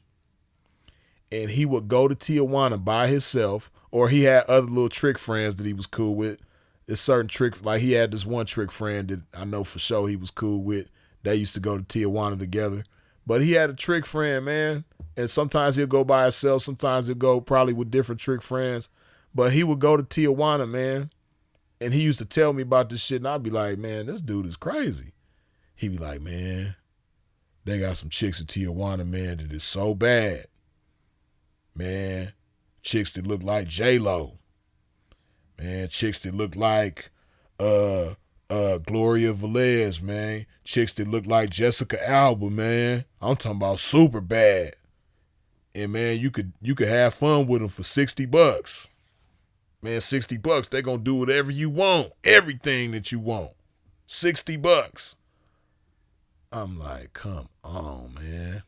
and he would go to Tijuana by himself, or he had other little trick friends that he was cool with. There's certain trick, like he had this one trick friend that I know for sure he was cool with. They used to go to Tijuana together. But he had a trick friend, man, and sometimes he'll go by himself. Sometimes he'll go probably with different trick friends. But he would go to Tijuana, man, and he used to tell me about this shit, and I'd be like, man, this dude is crazy. He'd be like, man, they got some chicks in Tijuana, man, that is so bad. Man, chicks that look like J-Lo. Man, chicks that look like Gloria Velez, man. Chicks that look like Jessica Alba, man. I'm talking about super bad. And man, you could have fun with them for $60. Man, $60, they gonna do whatever you want. Everything that you want. $60. I'm like, come on, man.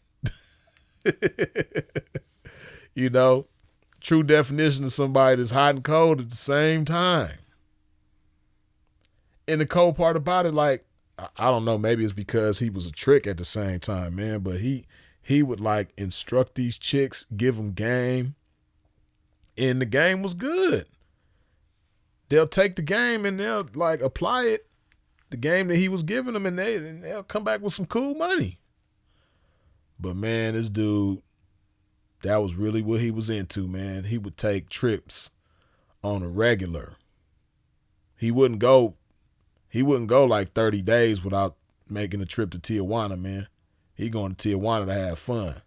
True definition of somebody that's hot and cold at the same time. And the cold part about it, like, I don't know, maybe it's because he was a trick at the same time, man, but he would like instruct these chicks, give them game, and the game was good. They'll take the game and they'll like apply it, the game that he was giving them, and they'll come back with some cool money. But man, this dude, that was really what he was into, man. He would take trips on a regular. He wouldn't go like 30 days without making a trip to Tijuana, man. He going to Tijuana to have fun.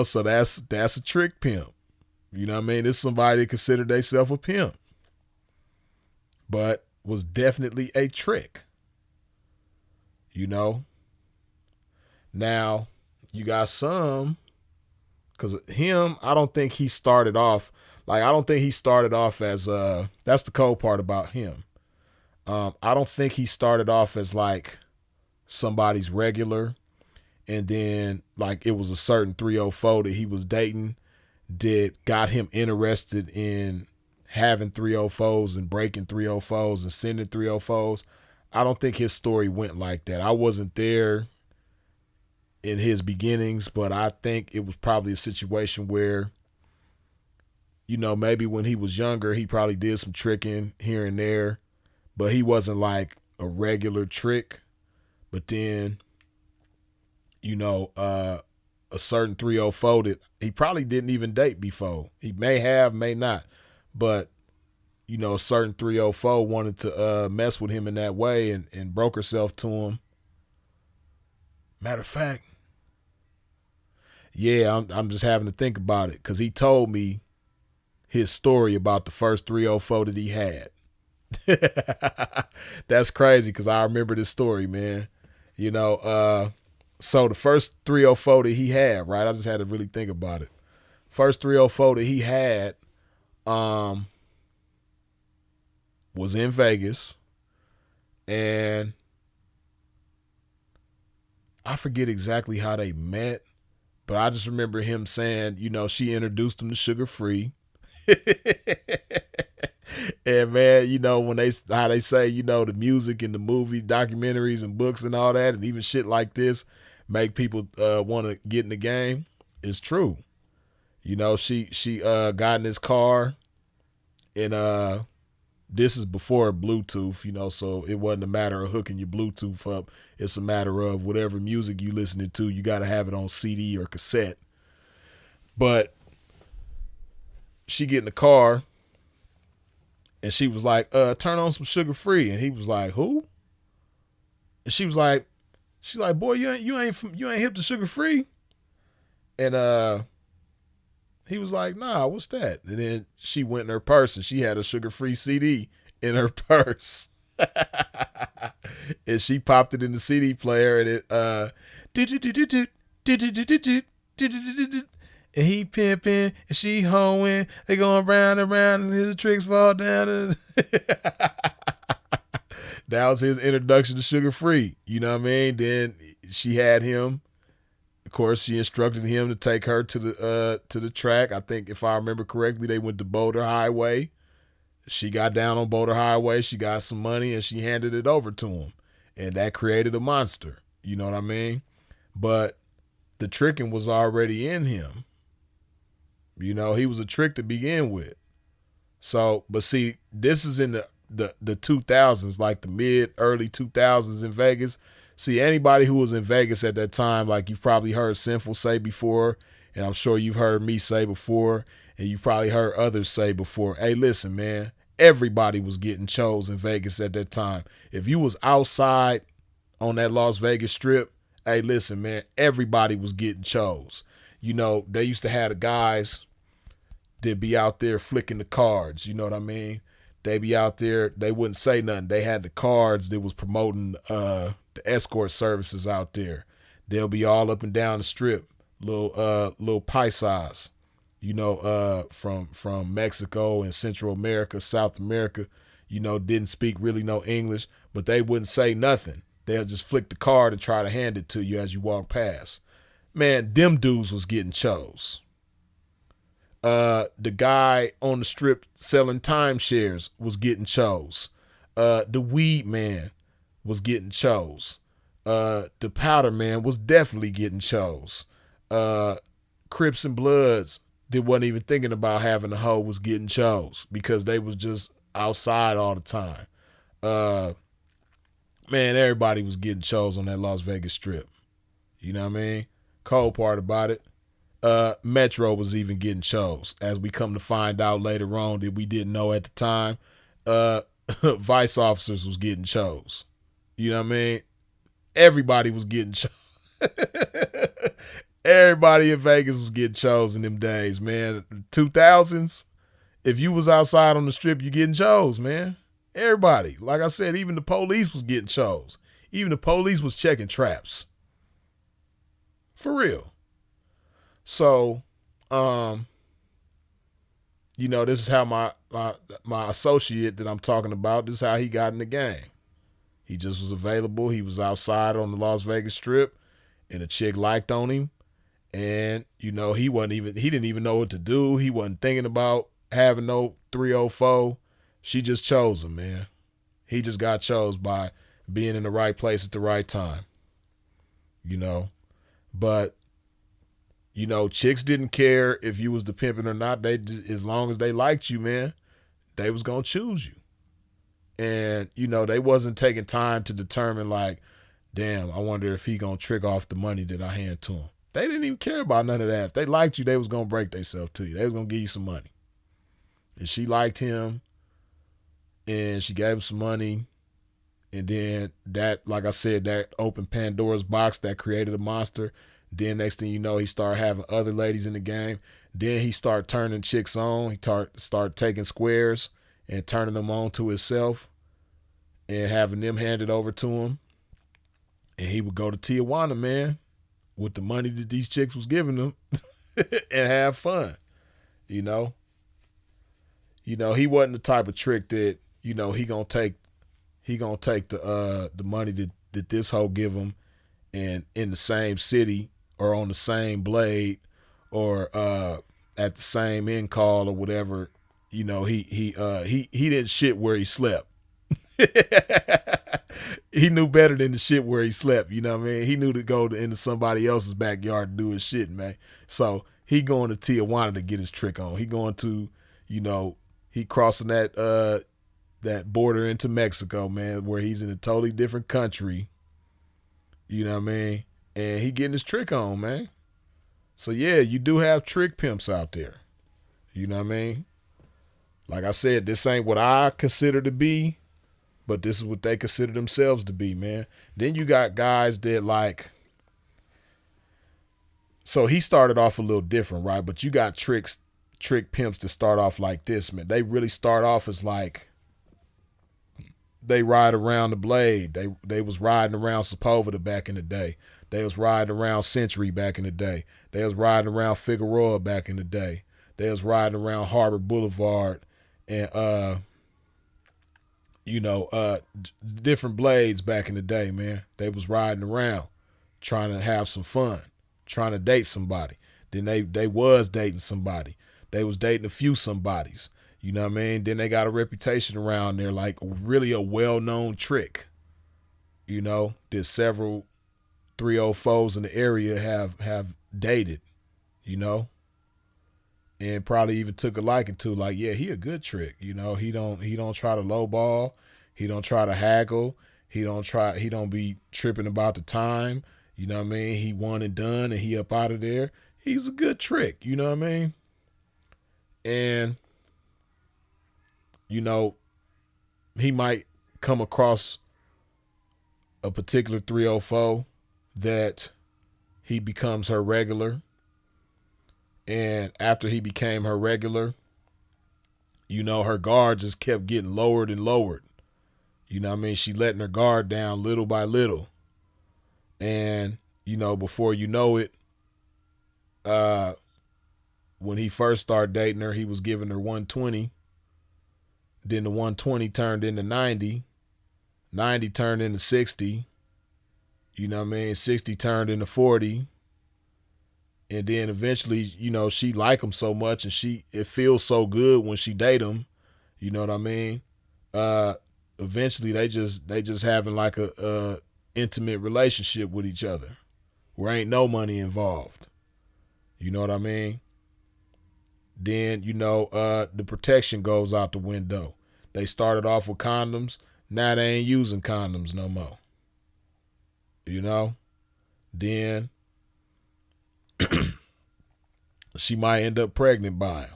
So that's a trick pimp. You know what I mean? It's somebody that considered themselves a pimp, but was definitely a trick. Now, you got some, because him, I don't think he started off, as, that's the cold part about him. I don't think he started off as like somebody's regular, and then like it was a certain 304 that he was dating that got him interested in having 304s and breaking 304s and sending 304s. I don't think his story went like that. I wasn't there in his beginnings, but I think it was probably a situation where, maybe when he was younger, he probably did some tricking here and there, but he wasn't like a regular trick. But then, a certain 304 that he probably didn't even date before. He may have, may not, but a certain 304 wanted to mess with him in that way and broke herself to him. Matter of fact, yeah, I'm just having to think about it because he told me his story about the first 304 that he had. That's crazy because I remember this story, man. So the first 304 that he had, right? I just had to really think about it. First 304 that he had was in Vegas, and I forget exactly how they met, but I just remember him saying, she introduced him to Sugar Free. And man, when how they say, the music and the movies, documentaries and books and all that, and even shit like this make people want to get in the game. It's true. She got in his car, and this is before Bluetooth, so it wasn't a matter of hooking your Bluetooth up. It's a matter of whatever music you listening to, you got to have it on CD or cassette. But she get in the car, and she was like, turn on some Sugar Free. And he was like, who? And she's like, boy, you ain't hip to Sugar Free. And He was like, nah, what's that? And then she went in her purse and she had a sugar-free CD in her purse. And she popped it in the CD player and and he pimping and she hoeing. They going round and round and his tricks fall down. And that was his introduction to sugar free. You know what I mean? Then she had him. Of course, she instructed him to take her to the track. I think if I remember correctly, they went to Boulder Highway. She got down on Boulder Highway. She got some money and she handed it over to him. And that created a monster. You know what I mean? But the tricking was already in him. You know, he was a trick to begin with. So, but see, this is in the 2000s, like the early 2000s in Vegas. See, anybody who was in Vegas at that time, like you've probably heard Sinful say before, and I'm sure you've heard me say before, and you've probably heard others say before, hey, listen, man, everybody was getting chose in Vegas at that time. If you was outside on that Las Vegas Strip, hey, listen, man, everybody was getting chose. You know, they used to have the guys that be out there flicking the cards, you know what I mean? They be out there, they wouldn't say nothing. They had the cards that was promoting the escort services out there. They'll be all up and down the strip, little paisas, you know, from Mexico and Central America, South America, you know, didn't speak really no English, but they wouldn't say nothing. They'll just flick the card and try to hand it to you as you walk past. Man, them dudes was getting chose. The guy on the strip selling timeshares was getting chose. The weed man was getting chose. The powder man was definitely getting chose. Crips and Bloods that wasn't even thinking about having a hoe was getting chose because they was just outside all the time. Man, everybody was getting chose on that Las Vegas Strip. You know what I mean? Cold part about it. Metro was even getting chose, as we come to find out later on that we didn't know at the time. Vice officers was getting chose. You know what I mean? Everybody was getting chose. Everybody in Vegas was getting chose in them days, man. 2000s, if you was outside on the strip, you getting chose, man. Everybody. Like I said, even the police was getting chose. Even the police was checking traps. For real. So, you know, this is how my associate that I'm talking about, this is how he got in the game. He just was available. He was outside on the Las Vegas Strip, and a chick liked on him. And, you know, he didn't even know what to do. He wasn't thinking about having no 304. She just chose him, man. He just got chose by being in the right place at the right time. You know, but you know, chicks didn't care if you was the pimping or not. They, as long as they liked you, man, they was gonna choose you. And you know, they wasn't taking time to determine like, damn, I wonder if he gonna trick off the money that I hand to him. They didn't even care about none of that. If they liked you, they was gonna break themselves to you. They was gonna give you some money. And she liked him, and she gave him some money. And then that, like I said, that opened Pandora's box that created a monster. Then next thing you know, he started having other ladies in the game. Then he started turning chicks on. He started taking squares and turning them on to himself and having them handed over to him. And he would go to Tijuana, man, with the money that these chicks was giving him and have fun. You know, he wasn't the type of trick that, you know, he gonna take the money that this hoe give him, and in the same city or on the same blade or at the same end call or whatever, you know, he didn't shit where he slept. He knew better than the shit where he slept, you know what I mean? He knew to go into somebody else's backyard to do his shit, man. So he going to Tijuana to get his trick on. He going to, you know, he crossing that border into Mexico, man, where he's in a totally different country. You know what I mean? And he getting his trick on, man. So yeah, you do have trick pimps out there. You know what I mean? Like I said, this ain't what I consider to be, but this is what they consider themselves to be, man. Then you got guys that like, So he started off a little different, right? But you got trick pimps that start off like this, man. They really start off as like they ride around the blade. They was riding around Sepulveda back in the day. They was riding around Century back in the day. They was riding around Figueroa back in the day. They was riding around Harbor Boulevard and different blades back in the day, man. They was riding around trying to have some fun, trying to date somebody. Then they was dating somebody. They was dating a few somebodies. You know what I mean? Then they got a reputation around there, like really a well-known trick. You know, there's several 304s in the area have dated, you know, and probably even took a liking to, like, yeah, he a good trick. You know, he don't try to lowball. He don't try to haggle. He don't be tripping about the time. You know what I mean? He one and done and he up out of there. He's a good trick. You know what I mean? And, you know, he might come across a particular 304 that he becomes her regular. And after he became her regular, you know, her guard just kept getting lowered and lowered. You know what I mean? She letting her guard down little by little. And, you know, before you know it, when he first started dating her, he was giving her 120. Then the 120 turned into 90. 90 turned into 60. You know what I mean? 60 turned into 40. And then eventually, you know, she like him so much and it feels so good when she date him. You know what I mean? Eventually they just having like a intimate relationship with each other where ain't no money involved. You know what I mean? Then, you know, the protection goes out the window. They started off with condoms. Now they ain't using condoms no more. You know? Then she might end up pregnant by him.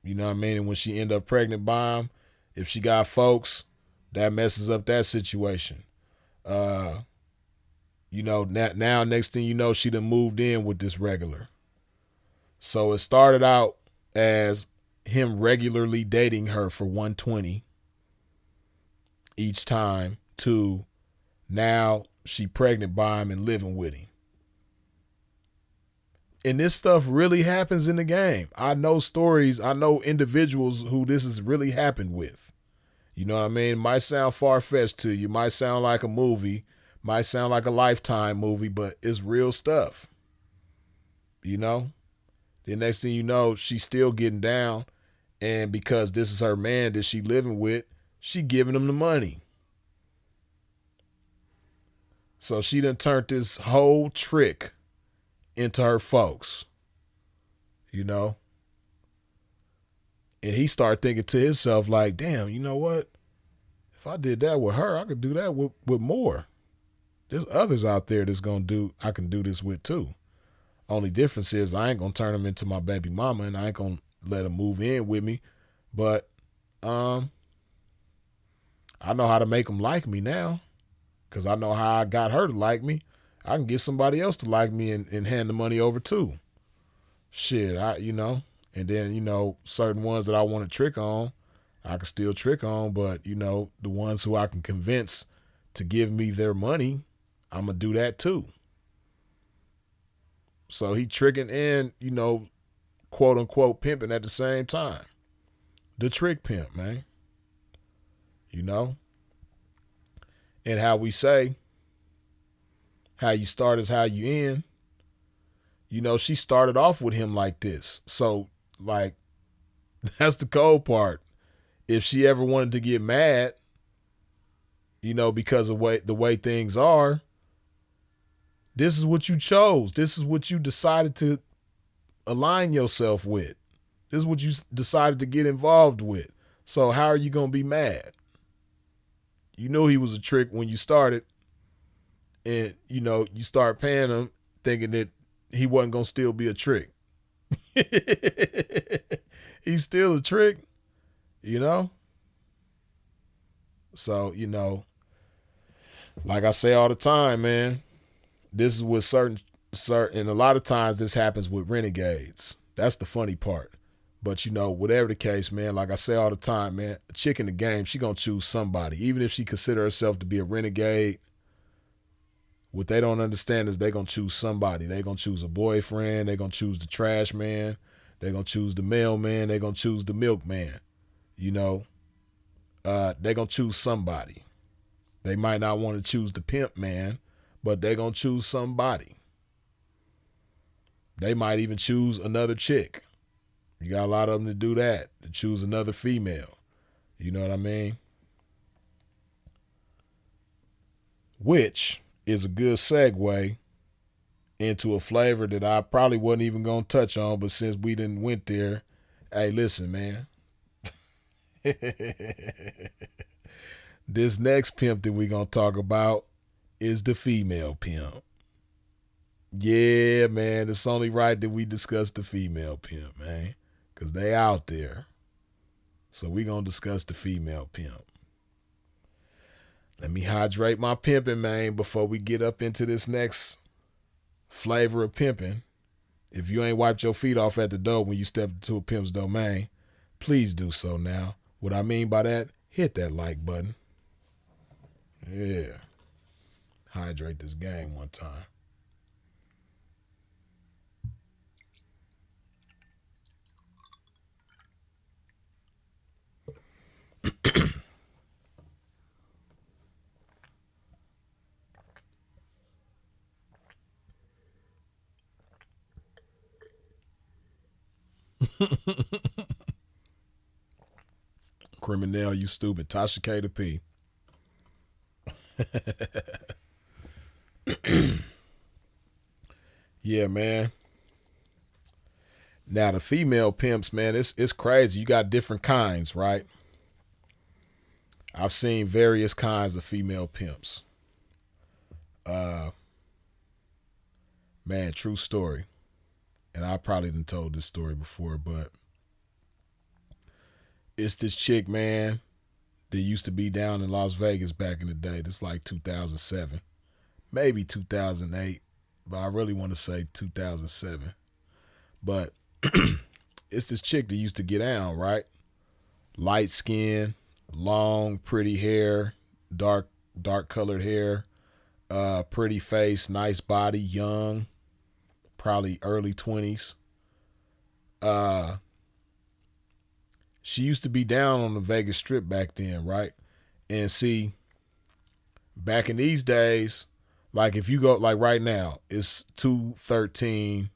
You know what I mean? And when she end up pregnant by him, if she got folks, that messes up that situation. You know, now next thing you know, she done moved in with this regular. So it started out as him regularly dating her for 120 each time to now she pregnant by him and living with him. And this stuff really happens in the game. I know stories, I know individuals who this has really happened with. You know what I mean? It might sound far-fetched to you, might sound like a movie, might sound like a Lifetime movie, but it's real stuff. You know? The next thing you know, she's still getting down, and because this is her man that she living with, she giving him the money. So she done turned this whole trick into her folks, you know? And he started thinking to himself like, damn, you know what? If I did that with her, I could do that with more. There's others out there I can do this with too. Only difference is I ain't gonna turn them into my baby mama and I ain't gonna let them move in with me. But I know how to make them like me now because I know how I got her to like me. I can get somebody else to like me and hand the money over too. Shit, and then, certain ones that I want to trick on, I can still trick on, but, the ones who I can convince to give me their money, I'm going to do that too. So he tricking and, quote unquote pimping at the same time. The trick pimp, man. And how we say, how you start is how you end. She started off with him like this. So, that's the cold part. If she ever wanted to get mad, because of the way things are, this is what you chose. This is what you decided to align yourself with. This is what you decided to get involved with. So how are you going to be mad? You knew he was a trick when you started. And, you start paying him thinking that he wasn't going to still be a trick. He's still a trick, So, like I say all the time, man, this is with certain, and a lot of times this happens with renegades. That's the funny part. But whatever the case, man, like I say all the time, man, a chick in the game, she gonna choose somebody. Even if she consider herself to be a renegade, what they don't understand is they gonna choose somebody. They gonna choose a boyfriend, they gonna choose the trash man, they gonna choose the mailman, they gonna choose the milkman. They gonna choose somebody. They might not want to choose the pimp man, but they gonna choose somebody. They might even choose another chick. You got a lot of them to do that, to choose another female. You know what I mean? Which is a good segue into a flavor that I probably wasn't even going to touch on, but since we didn't went there, hey, listen, man. This next pimp that we going to talk about is the female pimp. Yeah, man, it's only right that we discuss the female pimp, man, because they out there. So we going to discuss the female pimp. Let me hydrate my pimping, man, before we get up into this next flavor of pimping. If you ain't wiped your feet off at the door when you step into a pimp's domain, please do so now. What I mean by that, hit that like button. Yeah. Hydrate this game one time. Criminal, you stupid. Tasha K to P. Yeah, man. Now the female pimps, man, it's crazy. You got different kinds, right? I've seen various kinds of female pimps. Man, true story. And I probably done told this story before, but it's this chick, man, that used to be down in Las Vegas back in the day. This like 2007, maybe 2008, but I really want to say 2007. But it's this chick that used to get down, right? Light skin, long, pretty hair, dark colored hair, pretty face, nice body, young, probably early 20s. She used to be down on the Vegas Strip back then, right? And see, back in these days, like if you go, like right now, it's 2:13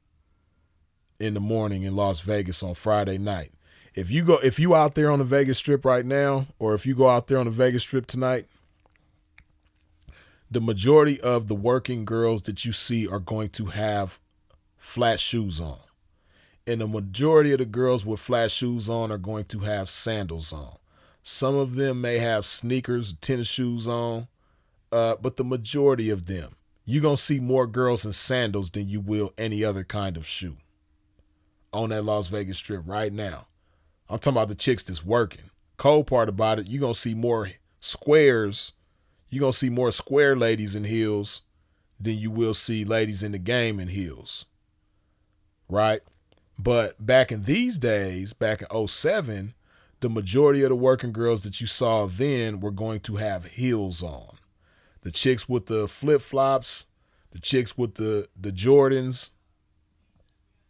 in the morning in Las Vegas on Friday night. If you out there on the Vegas Strip right now, or if you go out there on the Vegas Strip tonight, the majority of the working girls that you see are going to have flat shoes on. And the majority of the girls with flat shoes on are going to have sandals on. Some of them may have sneakers, tennis shoes on, but the majority of them, you're going to see more girls in sandals than you will any other kind of shoe on that Las Vegas Strip right now. I'm talking about the chicks that's working. Cold part about it, you're going to see more squares. You're going to see more square ladies in heels than you will see ladies in the game in heels. Right? But back in these days, back in 2007, the majority of the working girls that you saw then were going to have heels on. The chicks with the flip-flops, the chicks with the Jordans,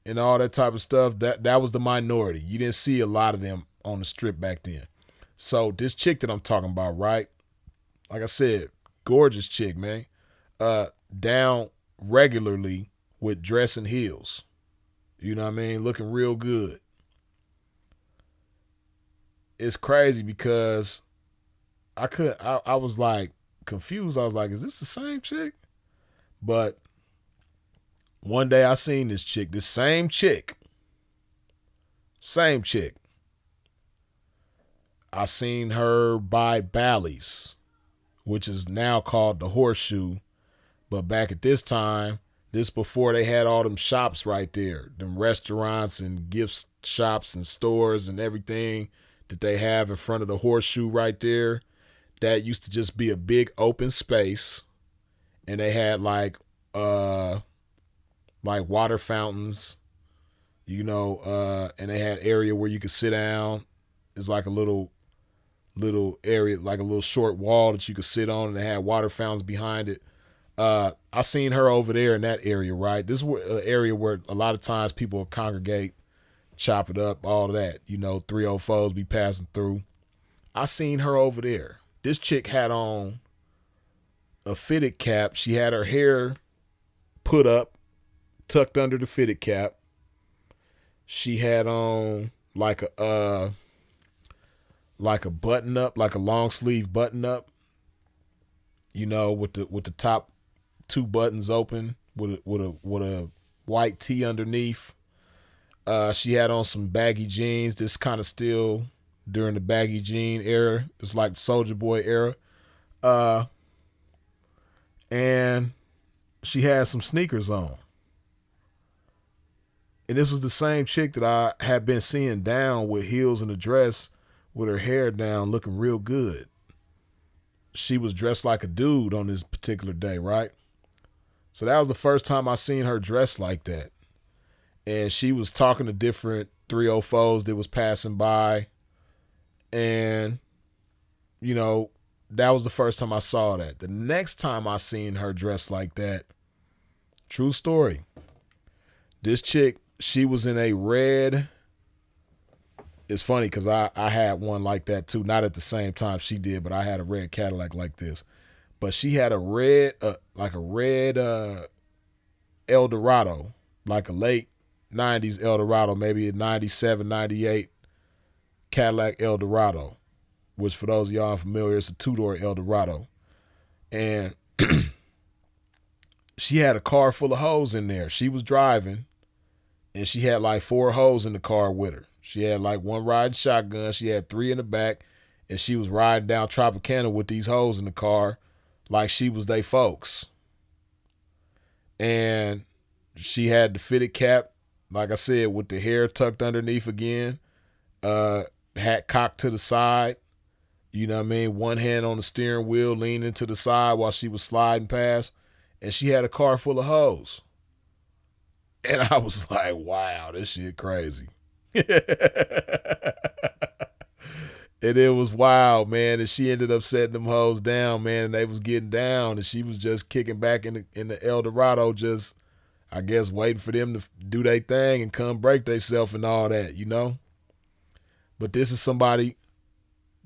and all that type of stuff, that was the minority. You didn't see a lot of them on the strip back then. So this chick that I'm talking about, right? Like I said, gorgeous chick, man. Down regularly with dress and heels. You know what I mean? Looking real good. It's crazy because I was like confused. I was like, is this the same chick? But one day I seen this chick, same chick. I seen her by Bally's, which is now called the Horseshoe. But back at this time, this before they had all them shops right there, them restaurants and gift shops and stores and everything that they have in front of the Horseshoe right there. That used to just be a big open space. And they had like like water fountains, and they had area where you could sit down. It's like a little area, like a little short wall that you could sit on, and they had water fountains behind it. I seen her over there in that area, right? This is an area where a lot of times people will congregate, chop it up, all of that. 304s be passing through. I seen her over there. This chick had on a fitted cap. She had her hair put up, tucked under the fitted cap. She had on like a button up, like a long sleeve button up, with the top two buttons open with a white tee underneath. She had on some baggy jeans. This kind of still during the baggy jean era. It's like the Soulja Boy era. And she had some sneakers on. And this was the same chick that I had been seeing down with heels and a dress with her hair down looking real good. She was dressed like a dude on this particular day, right? So that was the first time I seen her dressed like that. And she was talking to different 304s that was passing by. And, that was the first time I saw that. The next time I seen her dressed like that, true story, this chick, she was in a red. It's funny because I had one like that too. Not at the same time she did, but I had a red Cadillac like this. But she had a red, Eldorado, like a late 90s Eldorado, maybe a 97, 98 Cadillac Eldorado, which for those of y'all unfamiliar, it's a two-door Eldorado. And she had a car full of hoes in there. She was driving, and she had like 4 hoes in the car with her. She had like one riding shotgun. She had 3 in the back, and she was riding down Tropicana with these hoes in the car like she was they folks. And she had the fitted cap, like I said, with the hair tucked underneath again, hat cocked to the side, you know what I mean? One hand on the steering wheel, leaning to the side while she was sliding past, and she had a car full of hoes. And I was like, wow, this shit crazy. And it was wild, man. And she ended up setting them hoes down, man. And they was getting down, and she was just kicking back in the Eldorado, just, I guess, waiting for them to do their thing and come break themselves and all that, But this is somebody,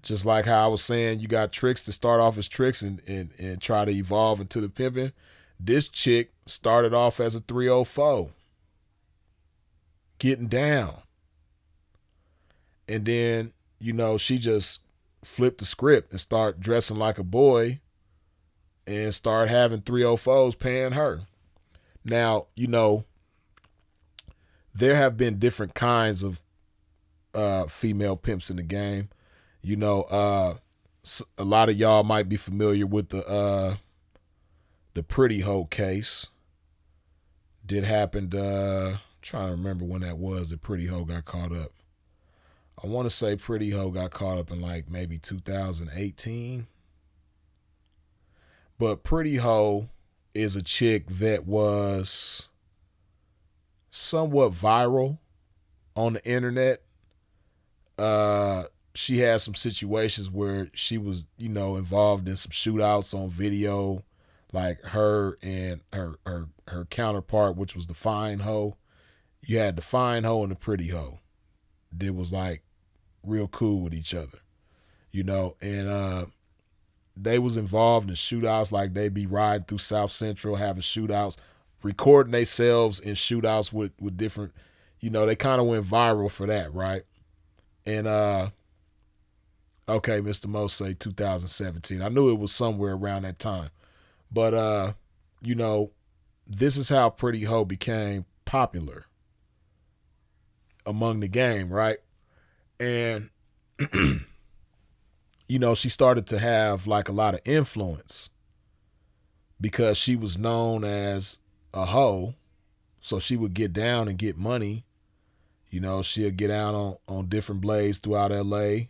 just like how I was saying, you got tricks to start off as tricks and try to evolve into the pimping. This chick started off as a 304, getting down. And then, she just flipped the script and started dressing like a boy and started having 304s paying her. Now, there have been different kinds of female pimps in the game. A lot of y'all might be familiar with the Pretty Hoe case. Did happen, trying to remember when that was that Pretty Hoe got caught up. I want to say Pretty Hoe got caught up in like maybe 2018. But Pretty Hoe is a chick that was somewhat viral on the internet. She had some situations where she was, involved in some shootouts on video, like her and her counterpart, which was the Fine Hoe. You had the Fine Hoe and the Pretty Hoe. That was like real cool with each other, and they was involved in shootouts, like they be riding through South Central, having shootouts, recording themselves in shootouts with different, they kind of went viral for that, right? And okay, Mr. Mo say 2017. I knew it was somewhere around that time. But this is how Pretty Hoe became popular among the game, right? And she started to have like a lot of influence because she was known as a hoe. So she would get down and get money. She'll get out on different blades throughout LA,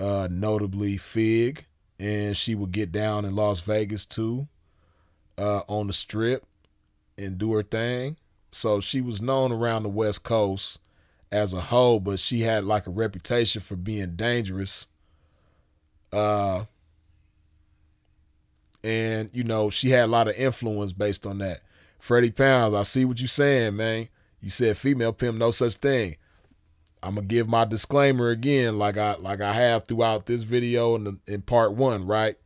notably Fig. And she would get down in Las Vegas too, on the Strip. and do her thing. So she was known around the West Coast as a hoe, but she had like a reputation for being dangerous. And, you know, she had a lot of influence based on that. Freddie Pounds, I see what you saying, man. You said female pimp, no such thing. I'm gonna give my disclaimer again, like I have throughout this video in part 1, right?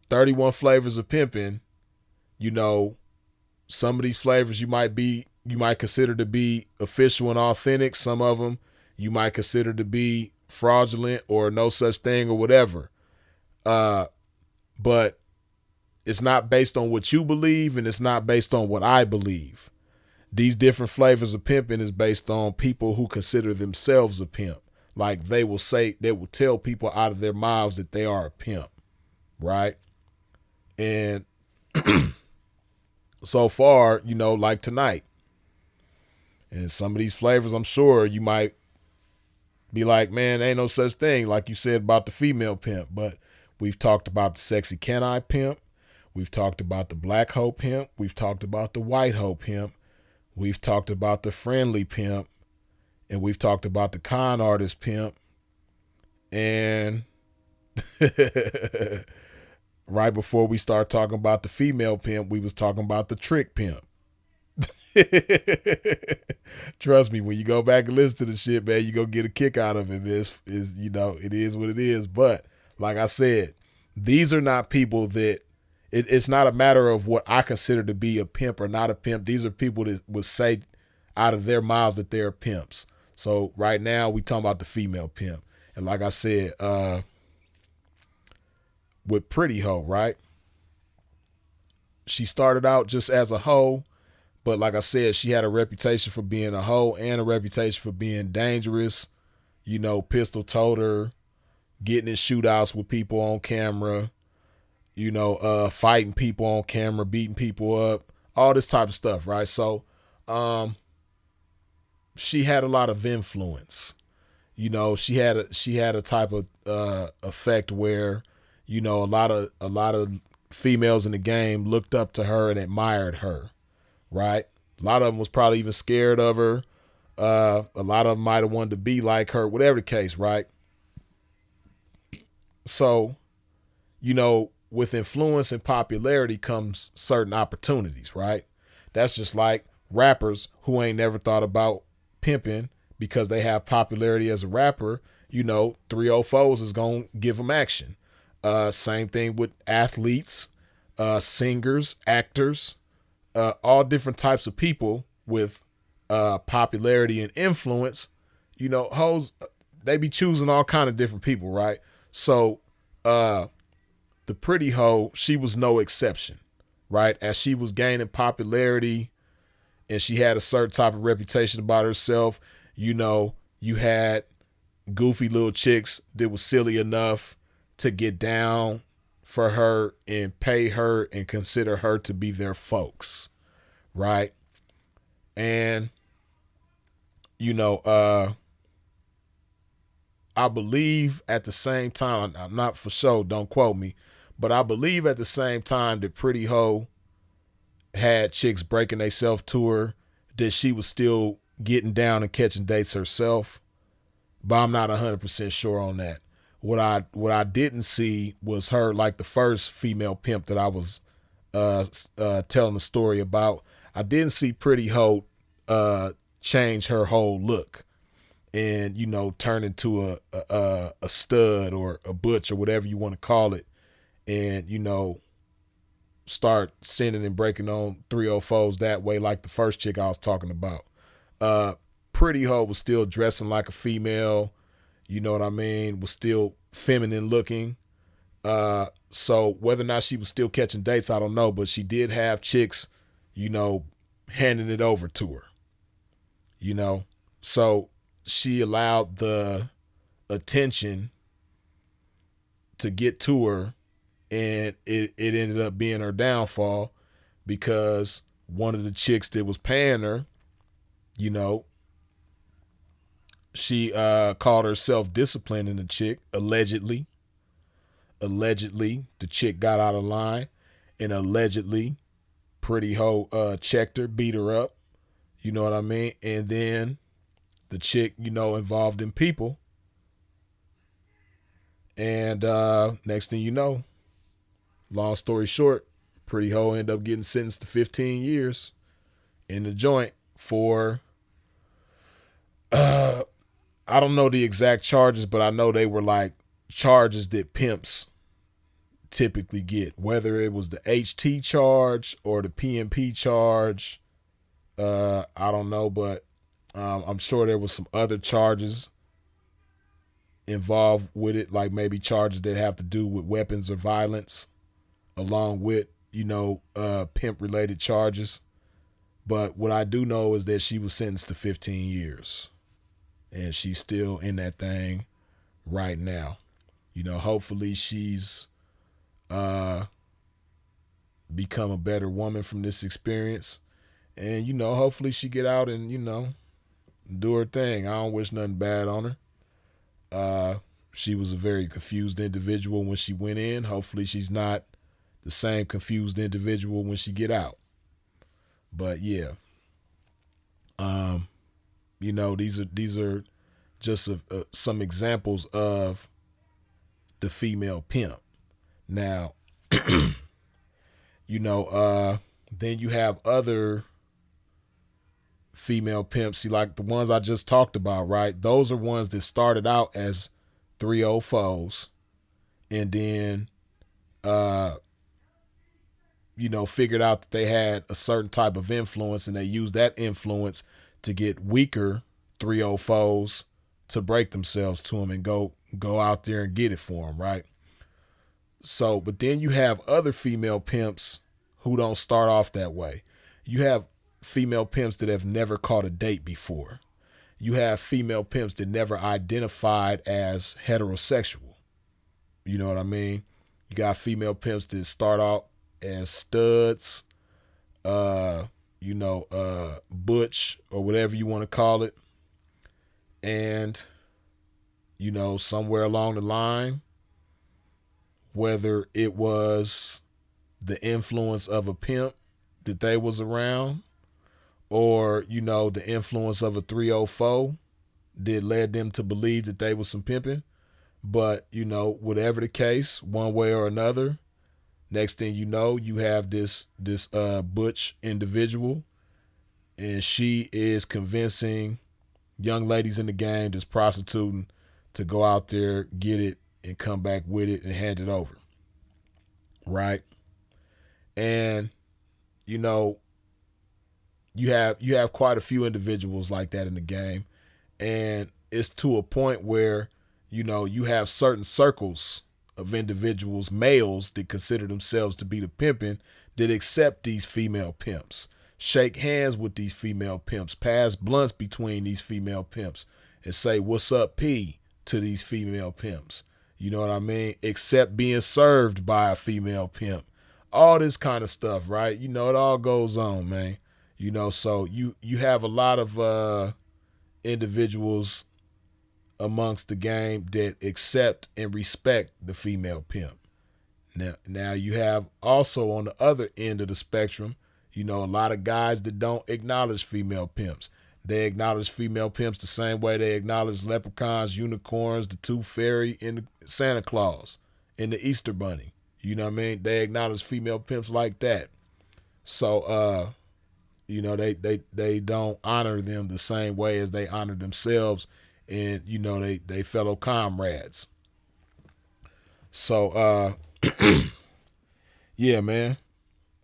31 flavors of pimping. You know, some of these flavors you might consider to be official and authentic. Some of them you might consider to be fraudulent or no such thing or whatever. But it's not based on what you believe, and it's not based on what I believe. These different flavors of pimping is based on people who consider themselves a pimp. Like they will tell people out of their mouths that they are a pimp, right? And so far, you know, like tonight, and some of these flavors, I'm sure you might be like, man, ain't no such thing, like you said about the female pimp. But we've talked about the sexy can-I pimp. We've talked about the black hoe pimp. We've talked about the white hoe pimp. We've talked about the friendly pimp. And we've talked about the con artist pimp. And right before we start talking about the female pimp, we was talking about the trick pimp. Trust me, when you go back and listen to the shit, man, you gonna get a kick out of it. Is you know, it is what it is. But like I said, these are not people that it's not a matter of what I consider to be a pimp or not a pimp. These are people that would say out of their mouths that they're pimps. So right now we talking about the female pimp. And like I said, with Pretty Hoe, right? She started out just as a hoe, but like I said, she had a reputation for being a hoe and a reputation for being dangerous. You know, pistol toter, getting in shootouts with people on camera, you know, fighting people on camera, beating people up, all this type of stuff, right? So she had a lot of influence. You know, she had a type of effect where, you know, a lot of females in the game looked up to her and admired her, right? A lot of them was probably even scared of her. A lot of them might have wanted to be like her, whatever the case, right? So, you know, with influence and popularity comes certain opportunities, right? That's just like rappers who ain't never thought about pimping because they have popularity as a rapper. You know, 304s is going to give them action. Same thing with athletes, singers, actors, all different types of people with popularity and influence. You know, hoes, they be choosing all kind of different people, right? So the Pretty Hoe, she was no exception, right? As she was gaining popularity and she had a certain type of reputation about herself, you know, you had goofy little chicks that was silly enough to get down for her and pay her and consider her to be their folks, right? And, you know, I believe at the same time, I'm not for sure, don't quote me, but I believe at the same time that Pretty Hoe had chicks breaking themselves to her, that she was still getting down and catching dates herself. But I'm not 100% sure on that. What I didn't see was her, like the first female pimp that I was telling the story about. I didn't see Pretty Hoe change her whole look and, you know, turn into a stud or a butch or whatever you want to call it, and, you know, start sending and breaking on 304s that way like the first chick I was talking about. Pretty Hoe was still dressing like a female, you know what I mean, was still feminine looking. So whether or not she was still catching dates, I don't know, but she did have chicks, you know, handing it over to her, you know. So she allowed the attention to get to her, and it ended up being her downfall because one of the chicks that was paying her, you know, she called herself disciplining the chick, allegedly. Allegedly, the chick got out of line, and allegedly, Pretty hoe checked her, beat her up. You know what I mean? And then the chick, involved in people. And next thing you know, long story short, pretty hoe ended up getting sentenced to 15 years in the joint for, I don't know the exact charges, but I know they were like charges that pimps typically get, whether it was the HT charge or the PMP charge. I don't know, but I'm sure there was some other charges involved with it, like maybe charges that have to do with weapons or violence, along with, pimp related charges. But what I do know is that she was sentenced to 15 years and she's still in that thing right now. Hopefully she's become a better woman from this experience. And, hopefully she get out and, do her thing. I don't wish nothing bad on her. She was a very confused individual when she went in. Hopefully she's not the same confused individual when she get out. But yeah, these are just some examples of the female pimp. Now, then you have other female pimps. See, like the ones I just talked about, right? Those are ones that started out as 304s and then, figured out that they had a certain type of influence and they used that influence to get weaker 304s to break themselves to them and go out there and get it for them, right? So, but then you have other female pimps who don't start off that way. You have female pimps that have never caught a date before. You have female pimps that never identified as heterosexual. You know what I mean? You got female pimps that start out as studs, butch or whatever you want to call it. And, somewhere along the line, whether it was the influence of a pimp that they was around or, the influence of a 304 that led them to believe that they was some pimping. But, whatever the case, one way or another, next thing you know, you have this butch individual, and she is convincing young ladies in the game that's prostituting to go out there, get it, and come back with it and hand it over. Right? And, you have quite a few individuals like that in the game. And it's to a point where, you have certain circles of individuals, males that consider themselves to be the pimping, that accept these female pimps, shake hands with these female pimps, pass blunts between these female pimps, and say, "What's up, P?" to these female pimps. You know what I mean? Except being served by a female pimp. All this kind of stuff, right? It all goes on, man. So you have a lot of individuals amongst the game that accept and respect the female pimp. Now you have also on the other end of the spectrum, a lot of guys that don't acknowledge female pimps. They acknowledge female pimps the same way they acknowledge leprechauns, unicorns, the Tooth Fairy, and the Santa Claus, and the Easter Bunny. You know what I mean? They acknowledge female pimps like that. So, they don't honor them the same way as they honor themselves and, they fellow comrades. So, yeah, man.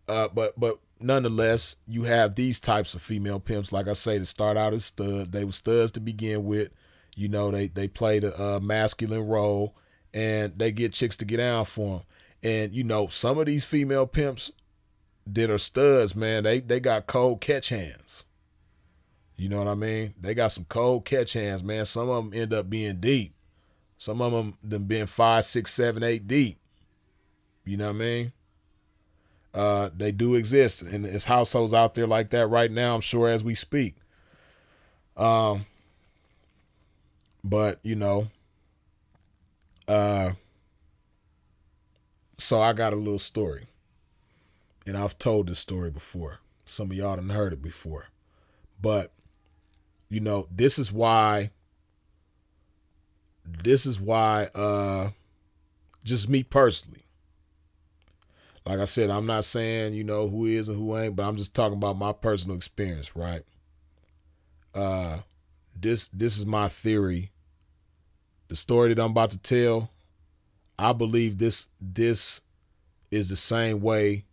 But nonetheless, you have these types of female pimps, like I say, that start out as studs. They were studs to begin with. They played a masculine role, and they get chicks to get down for them. And, some of these female pimps that are studs, man, they got cold catch hands. You know what I mean? They got some cold catch hands, man. Some of them end up being deep. Some of them been 5, 6, 7, 8 deep. You know what I mean? They do exist, and there's households out there like that right now, I'm sure, as we speak. But so I got a little story. And I've told this story before. Some of y'all done heard it before. But, this is why, just me personally, like I said, I'm not saying, who is and who ain't, but I'm just talking about my personal experience, right? This is my theory. The story that I'm about to tell, I believe this is the same way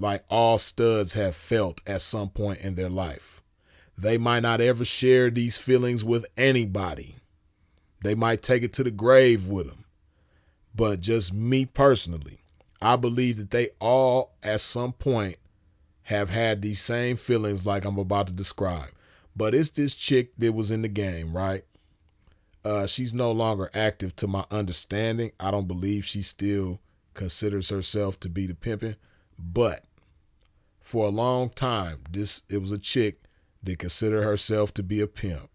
like all studs have felt at some point in their life. They might not ever share these feelings with anybody. They might take it to the grave with them. But just me personally, I believe that they all at some point have had these same feelings like I'm about to describe. But it's this chick that was in the game, right? She's no longer active to my understanding. I don't believe she still considers herself to be the pimpin'. But for a long time, it was a chick that considered herself to be a pimp.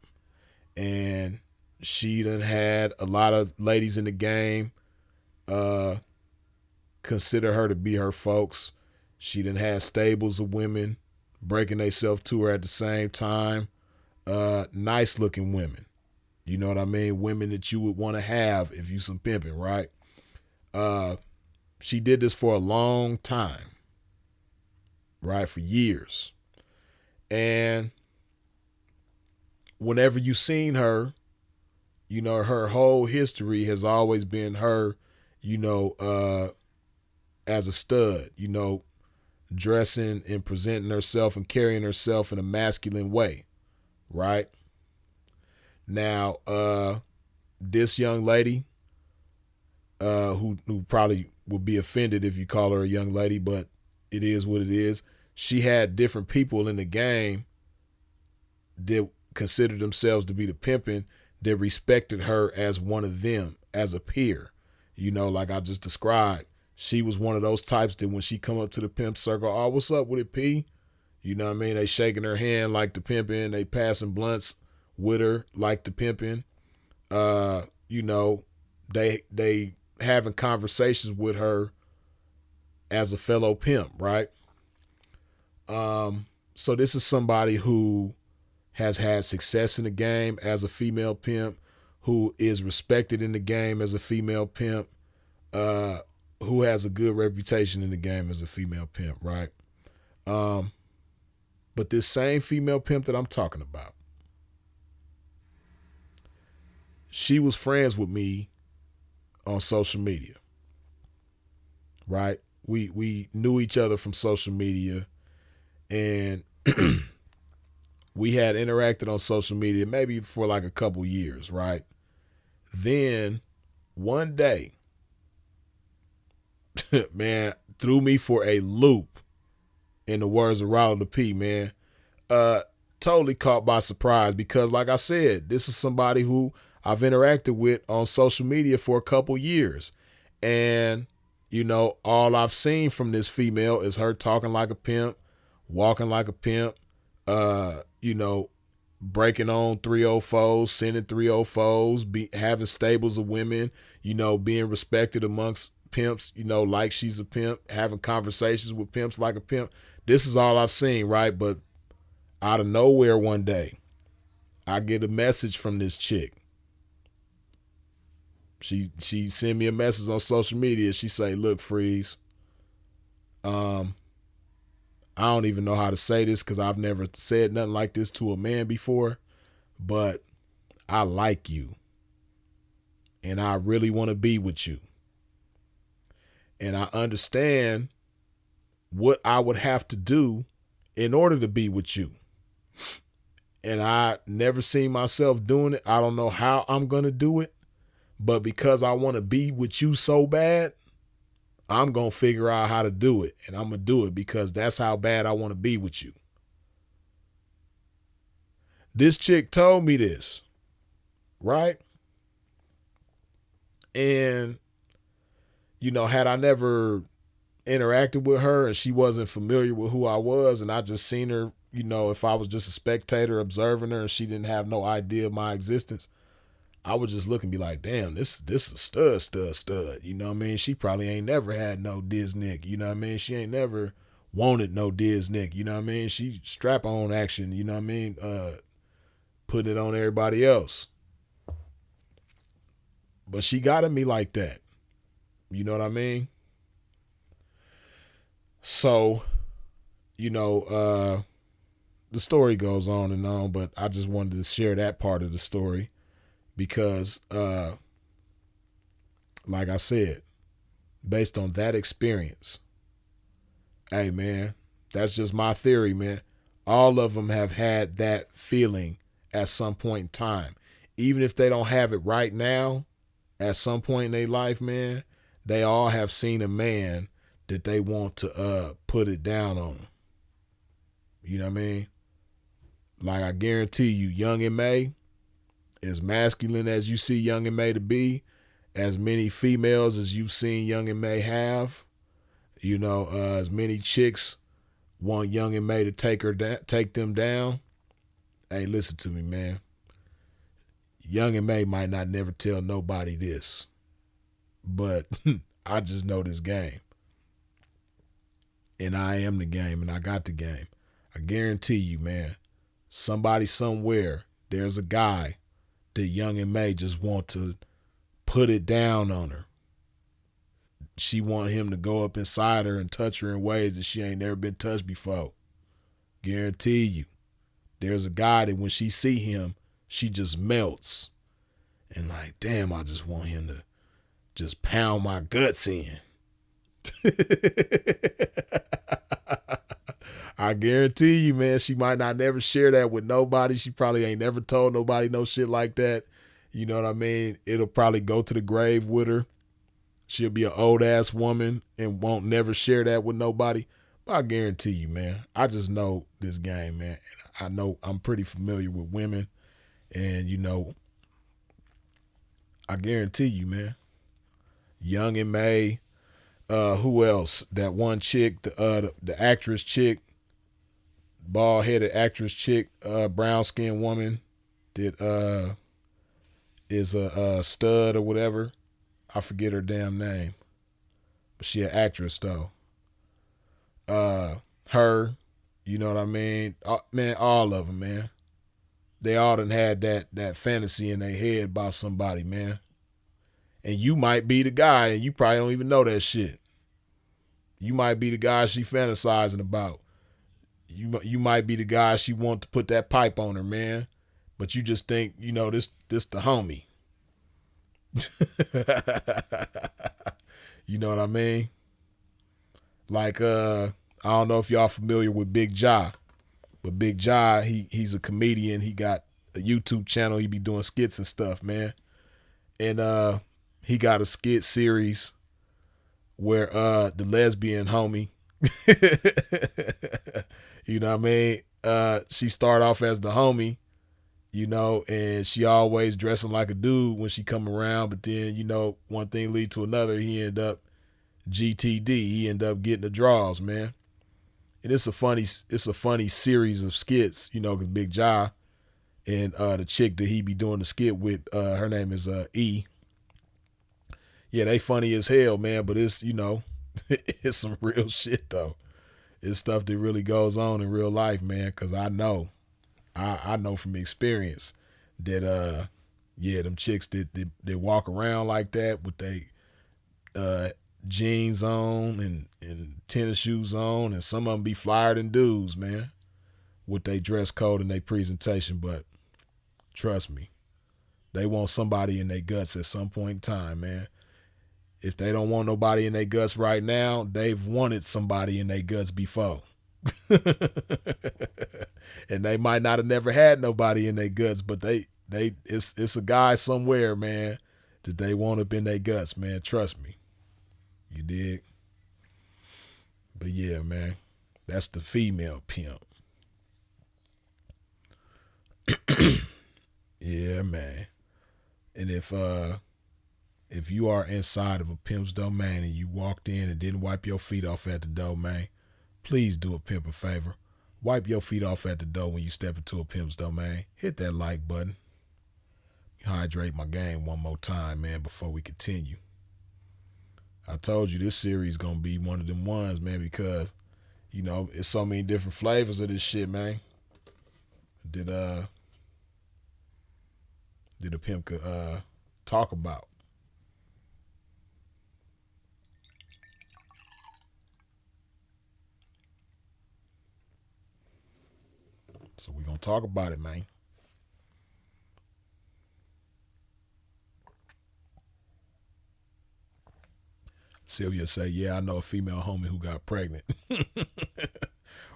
And she done had a lot of ladies in the game consider her to be her folks. She done had stables of women breaking themselves to her at the same time. Nice looking women. You know what I mean? Women that you would want to have if you some pimping, right? She did this for a long time, right? For years. And whenever you seen her, her whole history has always been her, as a stud, dressing and presenting herself and carrying herself in a masculine way, right? Now, this young lady, who probably would be offended if you call her a young lady, but it is what it is. She had different people in the game that considered themselves to be the pimpin' that respected her as one of them, as a peer. Like I just described, she was one of those types that when she come up to the pimp circle, oh, what's up with it, P? You know what I mean? They shaking her hand like the pimpin', they passing blunts with her like the pimpin'. They having conversations with her as a fellow pimp, right? So this is somebody who has had success in the game as a female pimp, who is respected in the game as a female pimp, who has a good reputation in the game as a female pimp, right? But this same female pimp that I'm talking about, she was friends with me on social media, right? We knew each other from social media, and we had interacted on social media maybe for like a couple years, right? Then one day, man, threw me for a loop, in the words of Ronald the P, man. Totally caught by surprise because, like I said, this is somebody who I've interacted with on social media for a couple years. And, all I've seen from this female is her talking like a pimp, walking like a pimp, breaking on 304s, sending 304s, having stables of women, being respected amongst pimps, like she's a pimp, having conversations with pimps like a pimp. This is all I've seen, right? But out of nowhere one day, I get a message from this chick. She sent me a message on social media. She say, look, Freeze, I don't even know how to say this because I've never said nothing like this to a man before, but I like you and I really want to be with you. And I understand what I would have to do in order to be with you. And I never seen myself doing it. I don't know how I'm going to do it, but because I want to be with you so bad, I'm going to figure out how to do it. And I'm going to do it because that's how bad I want to be with you. This chick told me this, right? And, had I never interacted with her and she wasn't familiar with who I was and I just seen her, if I was just a spectator observing her and she didn't have no idea of my existence, I would just look and be like, damn, this is stud. You know what I mean? She probably ain't never had no Disnick. You know what I mean? She ain't never wanted no Disnick. You know what I mean? She strap on action. You know what I mean? Put it on everybody else. But she got at me like that. You know what I mean? So, you know, the story goes on and on, but I just wanted to share that part of the story because, like I said, based on that experience, hey, man, that's just my theory, man. All of them have had that feeling at some point in time. Even if they don't have it right now, at some point in their life, man, they all have seen a man that they want to put it down on them. You know what I mean? Like, I guarantee you, Young M.A., as masculine as you see Young M.A. to be, as many females as you've seen Young M.A. have, you know, as many chicks want Young M.A. to take them down. Hey, listen to me, man. Young M.A. might not never tell nobody this, but I just know this game. And I am the game, and I got the game. I guarantee you, man, somebody somewhere, there's a guy that Young M.A. just want to put it down on her. She want him to go up inside her and touch her in ways that she ain't never been touched before. Guarantee you. There's a guy that when she see him, she just melts. And like, damn, I just want him to just pound my guts in. I guarantee you, man, she might not never share that with nobody. She probably ain't never told nobody no shit like that. You know what I mean? It'll probably go to the grave with her. She'll be an old ass woman and won't never share that with nobody. But I guarantee you, man, I just know this game, man. And I know I'm pretty familiar with women. And, you know, I guarantee you, man, Young M.A., who else? That one chick, the actress chick, bald-headed actress chick, brown-skinned woman that is a stud or whatever. I forget her damn name. But she an actress, though. Her, you know what I mean? Man, all of them, man. They all done had that fantasy in their head about somebody, man. And you might be the guy, and you probably don't even know that shit. You might be the guy she fantasizing about. You might be the guy she want to put that pipe on her, man. But you just think, you know, this the homie. You know what I mean? Like, I don't know if y'all familiar with Big Ja. But Big Ja, he's a comedian. He got a YouTube channel. He be doing skits and stuff, man. And he got a skit series where the lesbian homie, you know what I mean? She started off as the homie, you know, and she always dressing like a dude when she come around. But then, you know, one thing lead to another. He ended up GTD. He ended up getting the draws, man. And it's a funny series of skits, you know, because Big Ja and the chick that he be doing the skit with, her name is E. Yeah, they funny as hell, man, but it's, you know, it's some real shit, though. It's stuff that really goes on in real life, man, because I know from experience that, yeah, them chicks that walk around like that with they jeans on and tennis shoes on, and some of them be flyer than dudes, man, with their dress code and their presentation. But trust me, they want somebody in their guts at some point in time, man. If they don't want nobody in their guts right now, they've wanted somebody in their guts before. And they might not have never had nobody in their guts, but it's a guy somewhere, man, that they want up in their guts, man. Trust me. You dig? But yeah, man, that's the female pimp. Yeah, man. And if you are inside of a pimp's domain and you walked in and didn't wipe your feet off at the door, man, please do a pimp a favor. Wipe your feet off at the door when you step into a pimp's domain. Hit that like button. hydrate my game one more time, man, before we continue. I told you this series gonna be one of them ones, man, because it's so many different flavors of this shit, man. Did a pimp talk about. So we gonna talk about it, man. Sylvia say, yeah, I know a female homie who got pregnant.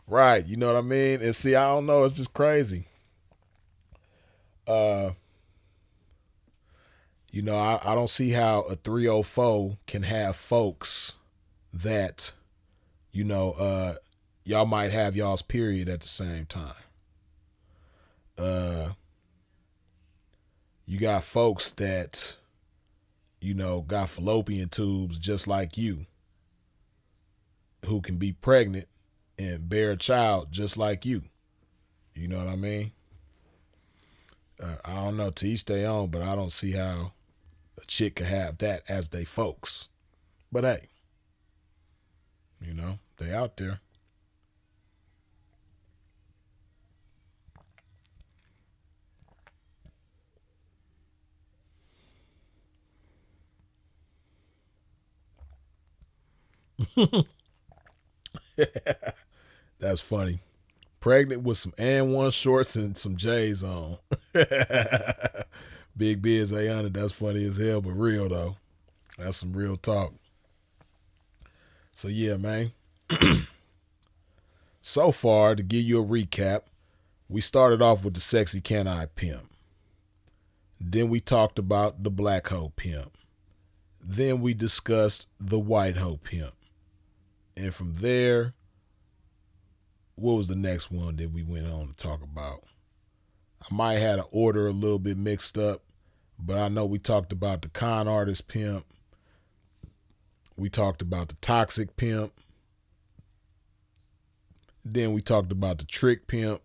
Right, you know what I mean? And see, I don't know, it's just crazy. I don't see how a 304 can have folks that, y'all might have y'all's period at the same time. You got folks that, got fallopian tubes just like you, who can be pregnant and bear a child just like you. You know what I mean? I don't know, to each their own, but I don't see how a chick could have that as they folks. But hey, they out there. That's funny. Pregnant with some and one shorts and some J's on. Big Biz A100. That's funny as hell, but real though. That's some real talk. So yeah, man. So far, to give you a recap, we started off with the sexy can-I pimp. Then we talked about the black hoe pimp. Then we discussed the white hoe pimp. And from there, what was the next one that we went on to talk about? I might have had an order a little bit mixed up, but I know we talked about the con artist pimp. We talked about the toxic pimp. Then we talked about the trick pimp.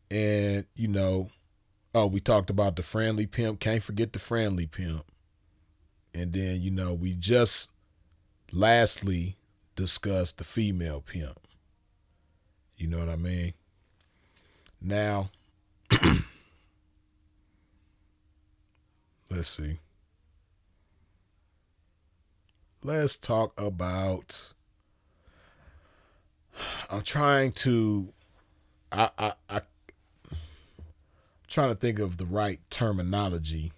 And, we talked about the friendly pimp. Can't forget the friendly pimp. And then, we just lastly discussed the female pimp. You know what I mean? Now, let's see. Let's talk about. I'm trying to. I'm trying to think of the right terminology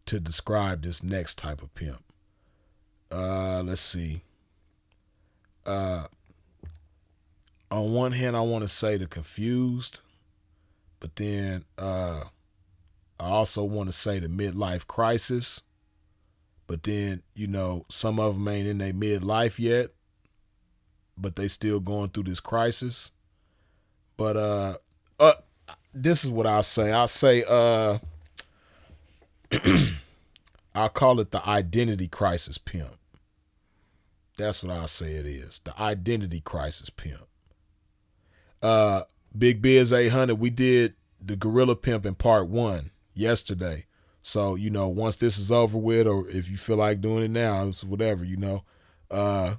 to describe this next type of pimp. Let's see. On one hand, I want to say the confused, but then I also want to say the midlife crisis. But then, some of them ain't in their midlife yet, but they still going through this crisis. But this is what I'll say. I'll say I'll call it the identity crisis pimp. That's what I'll say it is. The identity crisis pimp. Big Biz A100, we did the gorilla pimp in part 1 yesterday. So, once this is over with, or if you feel like doing it now, it's whatever, the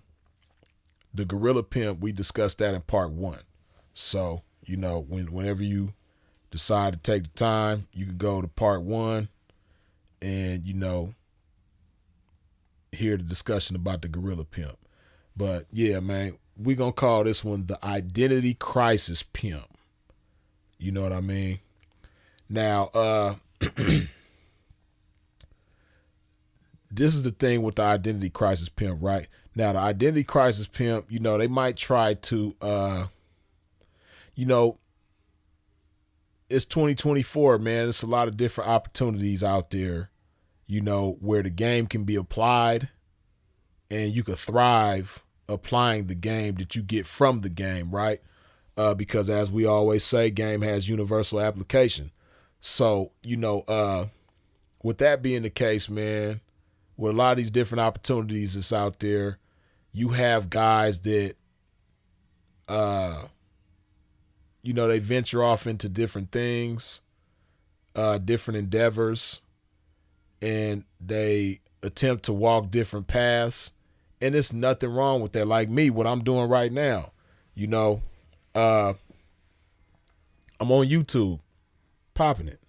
gorilla pimp, we discussed that in part 1. So, whenever you decide to take the time, you can go to part 1 and, hear the discussion about the gorilla pimp. But yeah, man, we're going to call this one the identity crisis pimp. You know what I mean? Now, this is the thing with the identity crisis pimp, right? Now, the identity crisis pimp, they might try to, it's 2024, man. It's a lot of different opportunities out there, where the game can be applied and you could thrive applying the game that you get from the game, right? Because as we always say, game has universal application. So, with that being the case, man, with a lot of these different opportunities that's out there, you have guys that, they venture off into different things. different endeavors, and they attempt to walk different paths. And there's nothing wrong with that. Like me, what I'm doing right now, you know, I'm on YouTube popping it.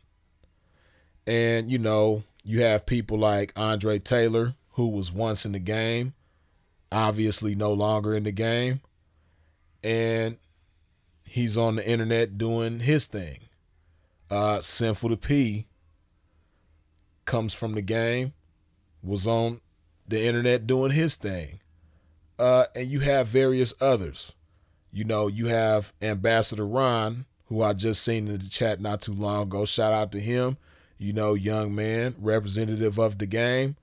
And, you know, you have people like Andre Taylor, who was once in the game, obviously no longer in the game. And he's on the internet doing his thing. Sinful to P comes from the game, was on the internet doing his thing. And you have various others. You know, you have Ambassador Ron, who I just seen in the chat not too long ago. Shout out to him. You know, young man, representative of the game,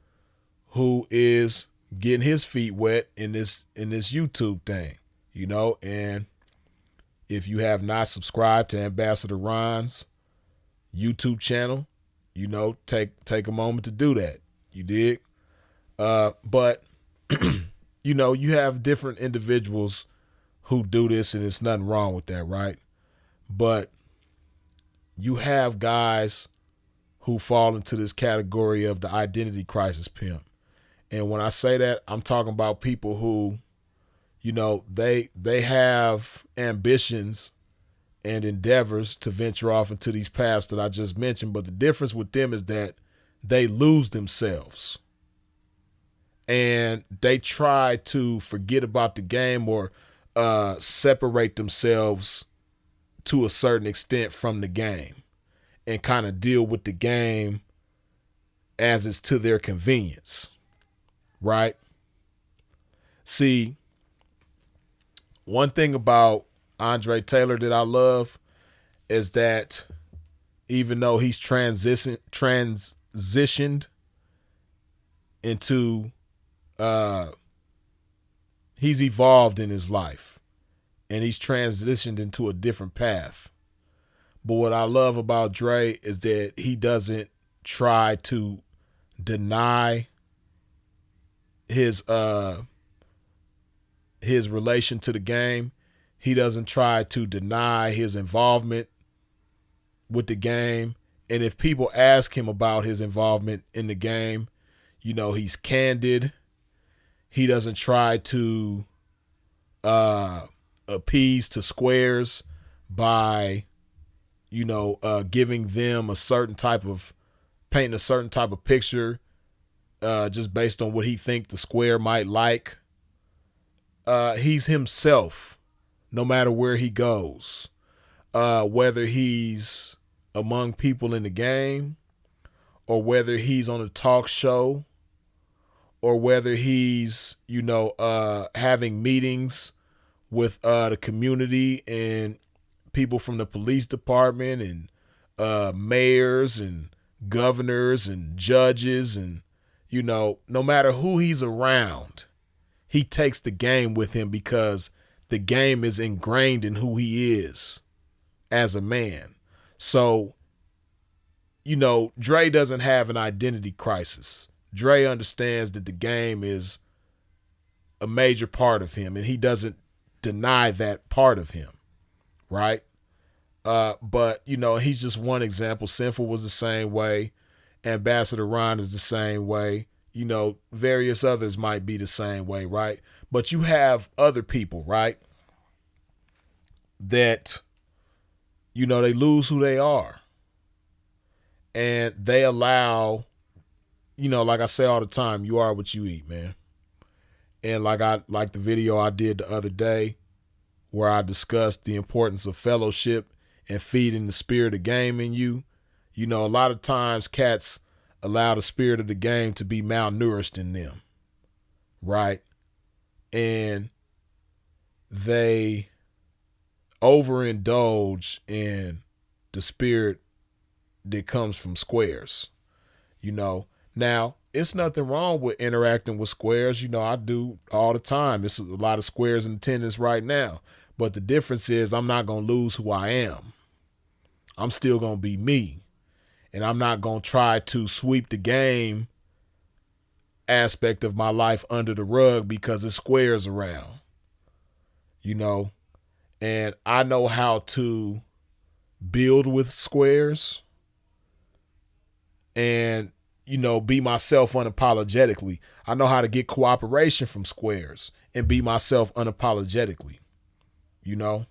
who is getting his feet wet in this YouTube thing. You know, and if you have not subscribed to Ambassador Ron's YouTube channel, you know, take a moment to do that. You dig? But you know, you have different individuals who do this, and there's nothing wrong with that, right? But you have guys who fall into this category of the identity crisis pimp. And when I say that, I'm talking about people who, you know, they have ambitions and endeavors to venture off into these paths that I just mentioned. But the difference with them is that they lose themselves. And they try to forget about the game or separate themselves to a certain extent from the game and kind of deal with the game as it's to their convenience, right? See, one thing about Andre Taylor that I love is that even though he's transitioned into, he's evolved in his life and he's transitioned into a different path. But what I love about Dre is that he doesn't try to deny his relation to the game. He doesn't try to deny his involvement with the game. And if people ask him about his involvement in the game, you know, he's candid. He doesn't try to appease to squares by, you know, giving them a certain type of, painting a certain type of picture just based on what he think the square might like. He's himself no matter where he goes, whether he's among people in the game or whether he's on a talk show or whether he's, you know, having meetings with the community and people from the police department and mayors and governors and judges, and, you know, no matter who he's around, he takes the game with him because the game is ingrained in who he is as a man. So, you know, Dre doesn't have an identity crisis. Dre understands that the game is a major part of him, and he doesn't deny that part of him, right? But, you know, he's just one example. Sinful was the same way. Ambassador Ron is the same way. You know, various others might be the same way, right? But you have other people, right, that, you know, they lose who they are. And they allow, you know, like I say all the time, you are what you eat, man. And like the video I did the other day where I discussed the importance of fellowship and feeding the spirit of game in you. You know, a lot of times cats allow the spirit of the game to be malnourished in them, right? And they overindulge in the spirit that comes from squares, you know. Now, it's nothing wrong with interacting with squares. You know, I do all the time. It's a lot of squares in attendance right now. But the difference is I'm not going to lose who I am. I'm still going to be me. And I'm not going to try to sweep the game aspect of my life under the rug because it's squares around, you know. And I know how to build with squares and, be myself unapologetically. I know how to get cooperation from squares and be myself unapologetically. You know,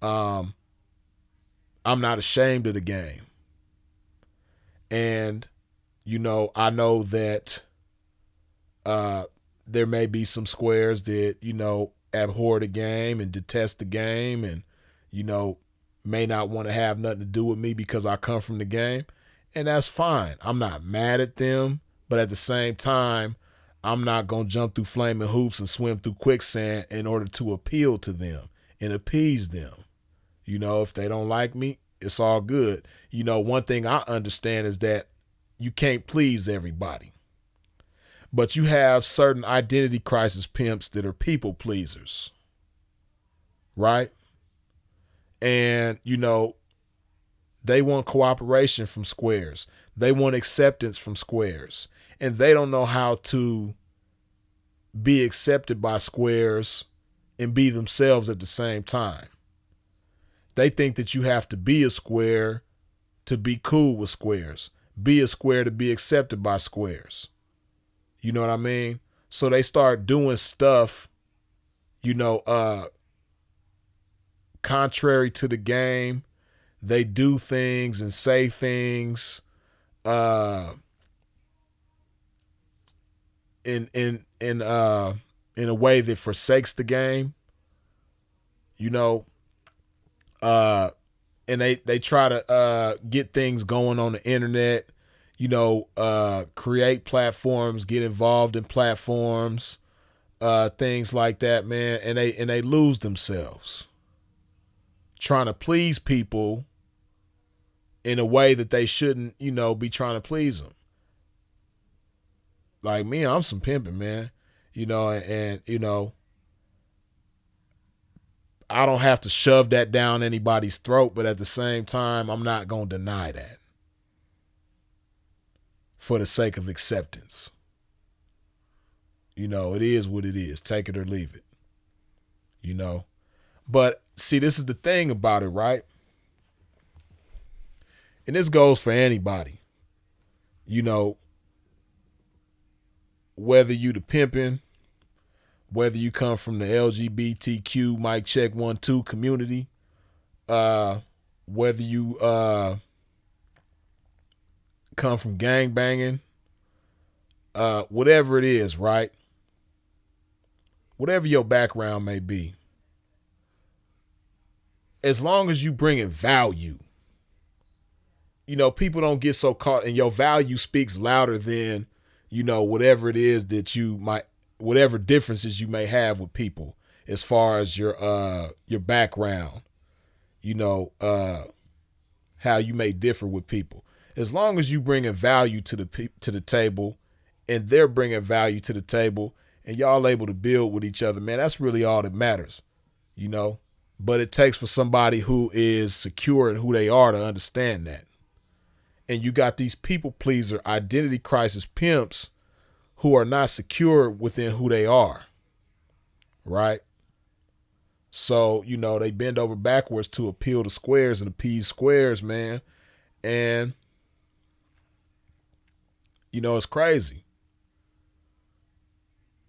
I'm not ashamed of the game. And, I know that there may be some squares that, abhor the game and detest the game and, may not want to have nothing to do with me because I come from the game. And that's fine. I'm not mad at them, but at the same time, I'm not going to jump through flaming hoops and swim through quicksand in order to appeal to them and appease them. If they don't like me, it's all good. One thing I understand is that you can't please everybody. But you have certain identity crisis pimps that are people pleasers. Right? And, they want cooperation from squares. They want acceptance from squares. And they don't know how to be accepted by squares and be themselves at the same time. They think that you have to be a square to be cool with squares. Be a square to be accepted by squares. You know what I mean? So they start doing stuff, contrary to the game. They do things and say things in a way that forsakes the game. And they try to get things going on the internet, create platforms, get involved in platforms, things like that, man. And they lose themselves trying to please people in a way that they shouldn't, be trying to please them. Like me, I'm some pimping, man, and I don't have to shove that down anybody's throat, but at the same time, I'm not going to deny that for the sake of acceptance. It is what it is. Take it or leave it. But see, this is the thing about it, right? And this goes for anybody. Whether you the pimping, whether you come from the LGBTQ mic check 1 2 community, whether you come from gang banging, whatever it is, right? Whatever your background may be, as long as you bring in value, people don't get so caught, and your value speaks louder than, whatever it is that you might, whatever differences you may have with people as far as your background, how you may differ with people. As long as you bringing value to the table, and they're bringing value to the table, and y'all able to build with each other, man, that's really all that matters, But it takes for somebody who is secure in who they are to understand that. And you got these people pleaser, identity crisis pimps who are not secure within who they are, right? So, they bend over backwards to appeal to squares and appease squares, man. And, it's crazy.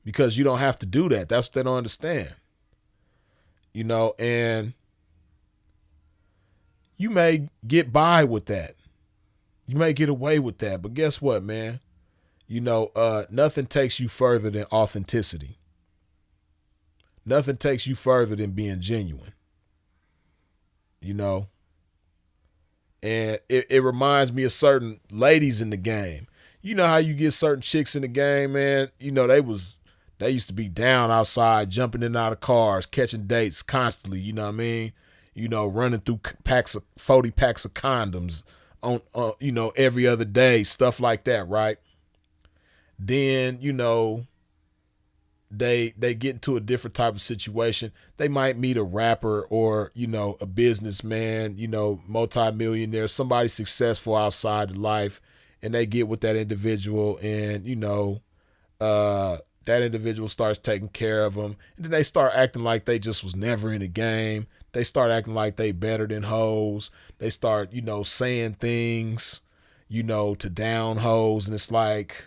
Because you don't have to do that. That's what they don't understand. And you may get by with that. You may get away with that. But guess what, man? Nothing takes you further than authenticity. Nothing takes you further than being genuine. And it reminds me of certain ladies in the game. You know how you get certain chicks in the game, man? They used to be down outside, jumping in and out of cars, catching dates constantly, you know what I mean? Running through 40 packs of condoms on every other day, stuff like that, right? Then, they get into a different type of situation. They might meet a rapper or, a businessman, multimillionaire, somebody successful outside of life, and they get with that individual, and, that individual starts taking care of them. And then they start acting like they just was never in the game. They start acting like they better than hoes. They start, saying things, to down hoes. And it's like,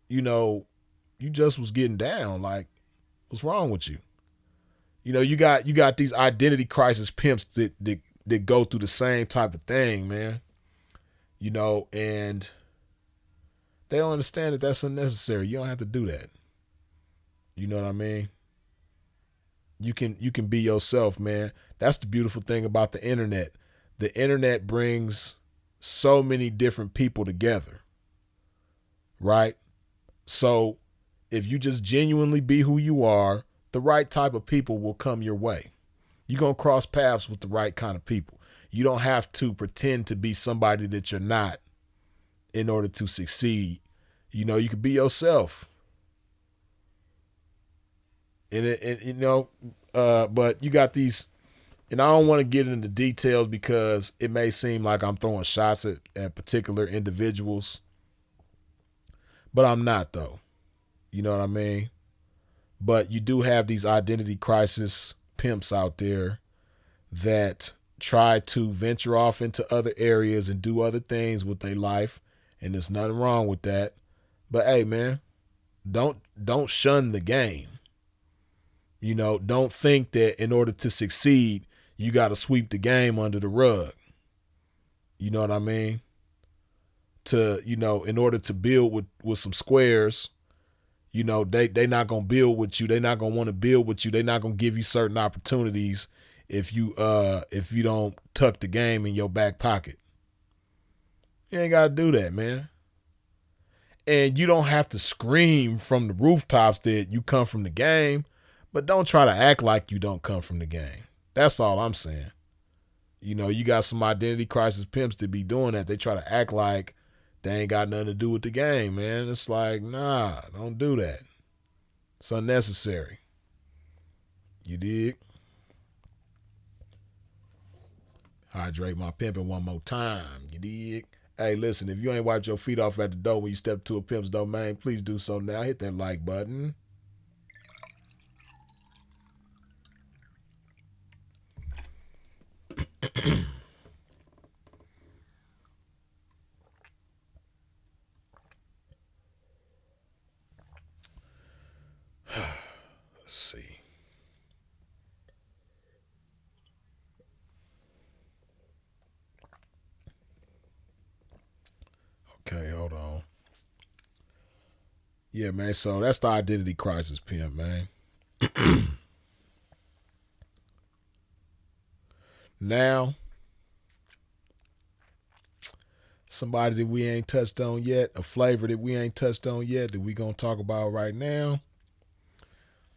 you just was getting down. Like, what's wrong with you? You got these identity crisis pimps that go through the same type of thing, man. And they don't understand that that's unnecessary. You don't have to do that. You know what I mean? You can be yourself, man. That's the beautiful thing about the internet. The internet brings so many different people together, right? So if you just genuinely be who you are, the right type of people will come your way. You're going to cross paths with the right kind of people. You don't have to pretend to be somebody that you're not in order to succeed. You can be yourself. But you got these, and I don't want to get into details because it may seem like I'm throwing shots at particular individuals, but I'm not, though. You know what I mean? But you do have these identity crisis pimps out there that try to venture off into other areas and do other things with their life, and there's nothing wrong with that. But hey, man, don't shun the game. Don't think that in order to succeed, you got to sweep the game under the rug. You know what I mean? In order to build with some squares, they not going to build with you. They not going to want to build with you. They not going to give you certain opportunities if you don't tuck the game in your back pocket. You ain't got to do that, man. And you don't have to scream from the rooftops that you come from the game. But don't try to act like you don't come from the game. That's all I'm saying. You got some identity crisis pimps that be doing that. They try to act like they ain't got nothing to do with the game, man. It's like, nah, don't do that. It's unnecessary. You dig? Hydrate my pimping one more time. You dig? Hey, listen, if you ain't wiped your feet off at the door when you step to a pimp's domain, please do so now. Hit that like button. Let's see. Okay, hold on. Yeah, man, so that's the identity crisis pimp, man. Now, somebody that we ain't touched on yet, a flavor that we ain't touched on yet that we gonna talk about right now.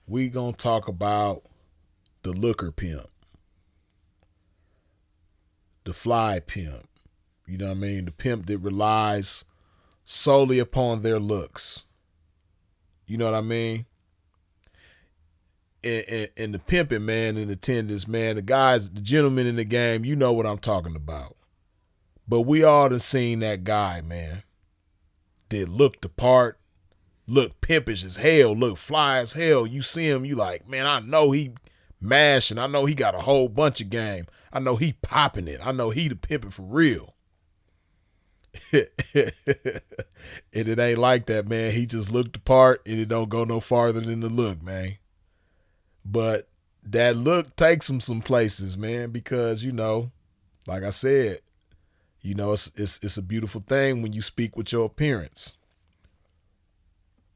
We gonna talk about the looker pimp, the fly pimp. You know what I mean? The pimp that relies solely upon their looks. You know what I mean? And the pimping, man, and attendance, man, the gentlemen in the game, you know what I'm talking about. But we all done seen that guy, man, that looked the part, look pimpish as hell, look fly as hell. You see him, you like, man, I know he mashing. I know he got a whole bunch of game. I know he popping it. I know he the pimping for real. And it ain't like that, man. He just looked the part, and it don't go no farther than the look, man. But that look takes him some places, man, because, like I said, it's a beautiful thing when you speak with your appearance.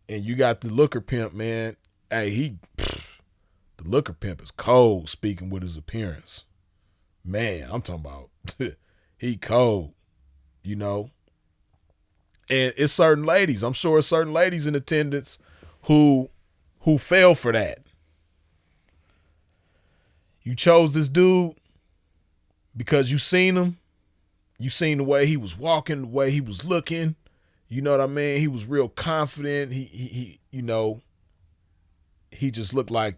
And you got the looker pimp, man. Hey, the looker pimp is cold speaking with his appearance. Man, I'm talking about he cold, And it's certain ladies. I'm sure it's certain ladies in attendance who fell for that. You chose this dude because you seen him. You seen the way he was walking, the way he was looking. You know what I mean? He was real confident. He just looked like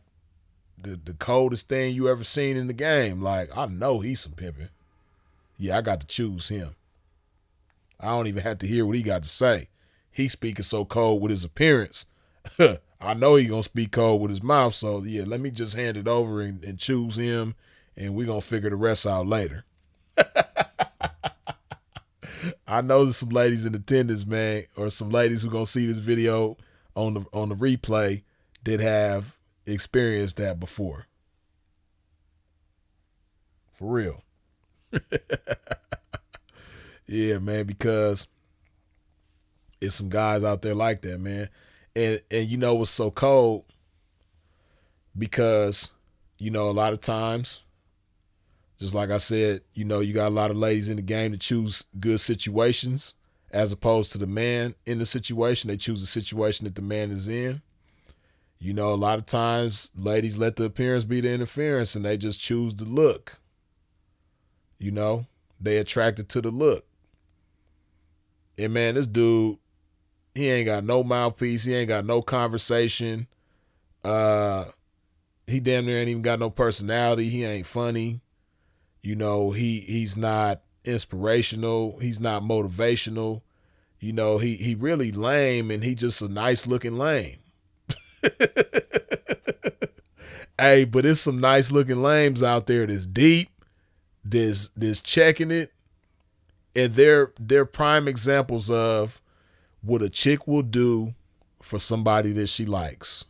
the coldest thing you ever seen in the game. Like, I know he's some pimping. Yeah, I got to choose him. I don't even have to hear what he got to say. He's speaking so cold with his appearance. I know he gonna speak cold with his mouth, so yeah, let me just hand it over and choose him, and we gonna figure the rest out later. I know there's some ladies in attendance, man, or some ladies who gonna see this video on the replay that have experienced that before. For real. Yeah, man, because it's some guys out there like that, man. And you know what's so cold? Because, you know, a lot of times, just like I said, you know, you got a lot of ladies in the game that choose good situations as opposed to the man in the situation. They choose the situation that the man is in. You know, a lot of times ladies let the appearance be the interference and they just choose the look. You know, they attracted to the look. And man, this dude, he ain't got no mouthpiece. He ain't got no conversation. He damn near ain't even got no personality. He ain't funny. You know, he's not inspirational. He's not motivational. You know, he really lame, and he just a nice looking lame. Hey, but it's some nice looking lames out there that's deep, that's checking it. And they're prime examples of what a chick will do for somebody that she likes.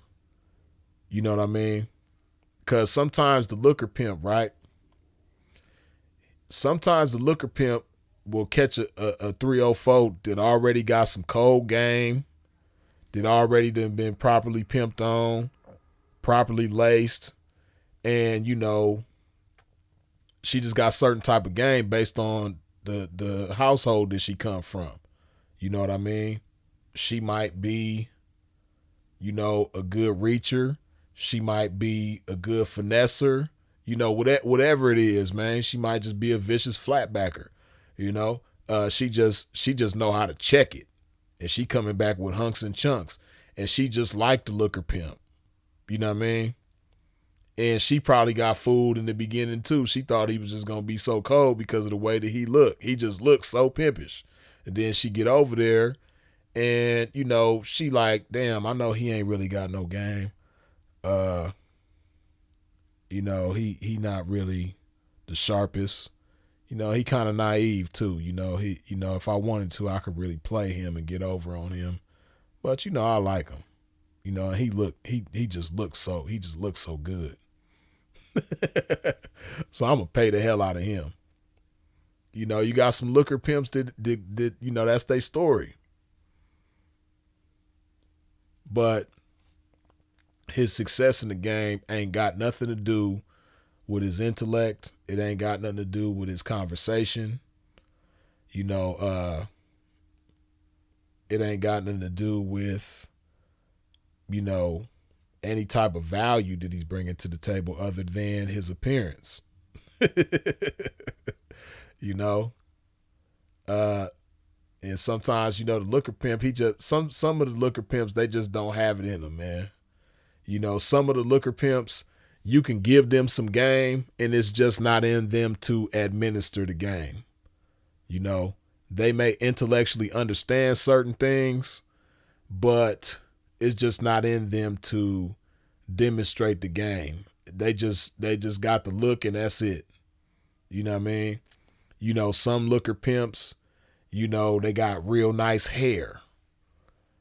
You know what I mean? Because sometimes the looker pimp, right? Sometimes the looker pimp will catch a 304 that already got some cold game, that already done been properly pimped on, properly laced, and, you know, she just got certain type of game based on the household that she come from. You know what I mean? She might be, you know, a good reacher. She might be a good finesser. You know, whatever it is, man. She might just be a vicious flatbacker. You know, she just know how to check it, and she coming back with hunks and chunks, and she just like the looker pimp. You know what I mean? And she probably got fooled in the beginning too. She thought he was just gonna be so cold because of the way that he looked. He just looked so pimpish. And then she get over there, and you know she like, damn, I know he ain't really got no game. You know, he not really the sharpest. You know, he kind of naive too. You know, if I wanted to, I could really play him and get over on him. But you know, I like him. You know, and he just looks so good. So I'm gonna pay the hell out of him. You know, you got some looker pimps that you know, that's their story. But his success in the game ain't got nothing to do with his intellect. It ain't got nothing to do with his conversation. You know, it ain't got nothing to do with, you know, any type of value that he's bringing to the table other than his appearance. You know, and sometimes, you know, the looker pimp, he just, some of the looker pimps, they just don't have it in them, man. You know, some of the looker pimps, you can give them some game and it's just not in them to administer the game. You know, they may intellectually understand certain things, but it's just not in them to demonstrate the game. They just got the look and that's it. You know what I mean? You know, some looker pimps, you know, they got real nice hair.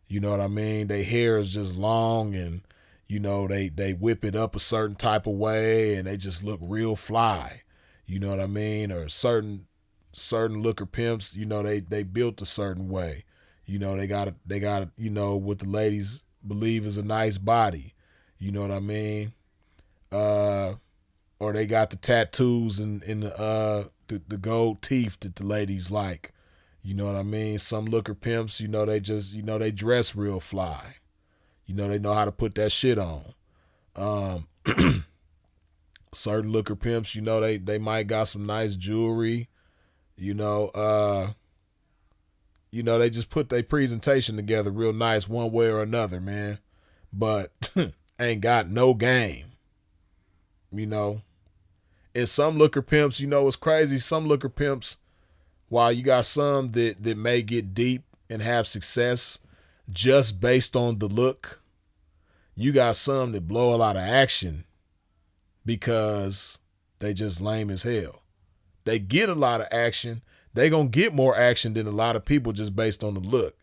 You know what I mean? Their hair is just long and, you know, they whip it up a certain type of way and they just look real fly. You know what I mean? Or certain looker pimps, you know, they built a certain way. You know, they got, you know, what the ladies believe is a nice body. You know what I mean? Or they got the tattoos and the gold teeth that the ladies like. You know what I mean? Some looker pimps, you know, they just, you know, they dress real fly. You know, they know how to put that shit on. Certain looker pimps, you know, they might got some nice jewelry. You know, they just put their presentation together real nice one way or another, man. But ain't got no game. You know. And some looker pimps, you know what's crazy? Some looker pimps, while you got some that may get deep and have success just based on the look, you got some that blow a lot of action because they just lame as hell. They get a lot of action. they gonna get more action than a lot of people just based on the look.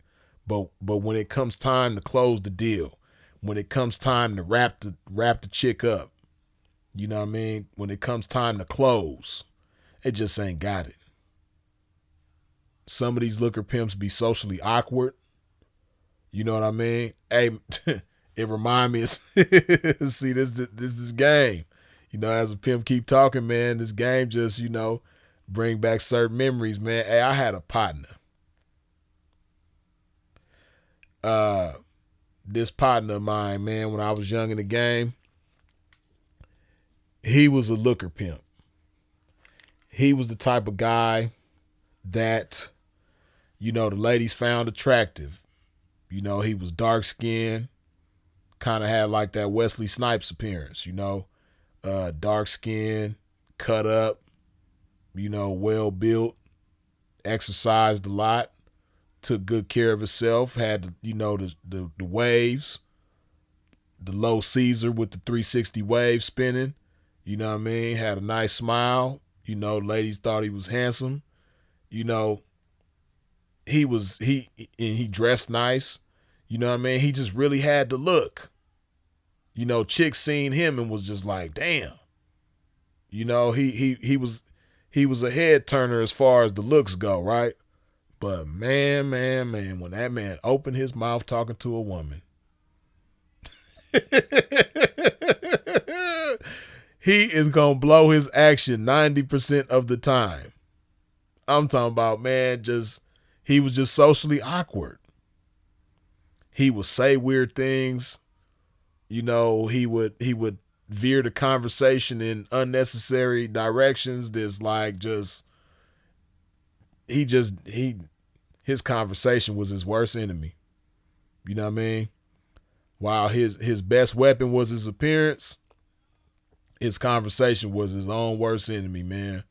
But when it comes time to close the deal, when it comes time to wrap the chick up, you know what I mean? When it comes time to close, it just ain't got it. Some of these looker pimps be socially awkward. You know what I mean? Hey, it remind me of, see, this game. You know, as a pimp keep talking, man, this game just, you know, bring back certain memories, man. Hey, I had a partner. This partner of mine, man, when I was young in the game, he was a looker pimp. He was the type of guy that, you know, the ladies found attractive. You know, he was dark skinned, kind of had like that Wesley Snipes appearance, you know, dark skinned, cut up, you know, well built, exercised a lot, took good care of himself, had, you know, the waves, the low Caesar with the 360 wave spinning, you know what I mean? Had a nice smile, you know, ladies thought he was handsome, you know, he dressed nice, you know what I mean? He just really had the look. You know, chicks seen him and was just like, damn. You know, he was a head turner as far as the looks go, right? But man, when that man opened his mouth talking to a woman, he is going to blow his action 90% of the time. I'm talking about, man, he was just socially awkward. He would say weird things. You know, he would veer the conversation in unnecessary directions. There's like his conversation was his worst enemy. You know what I mean? While his best weapon was his appearance, his conversation was his own worst enemy, man.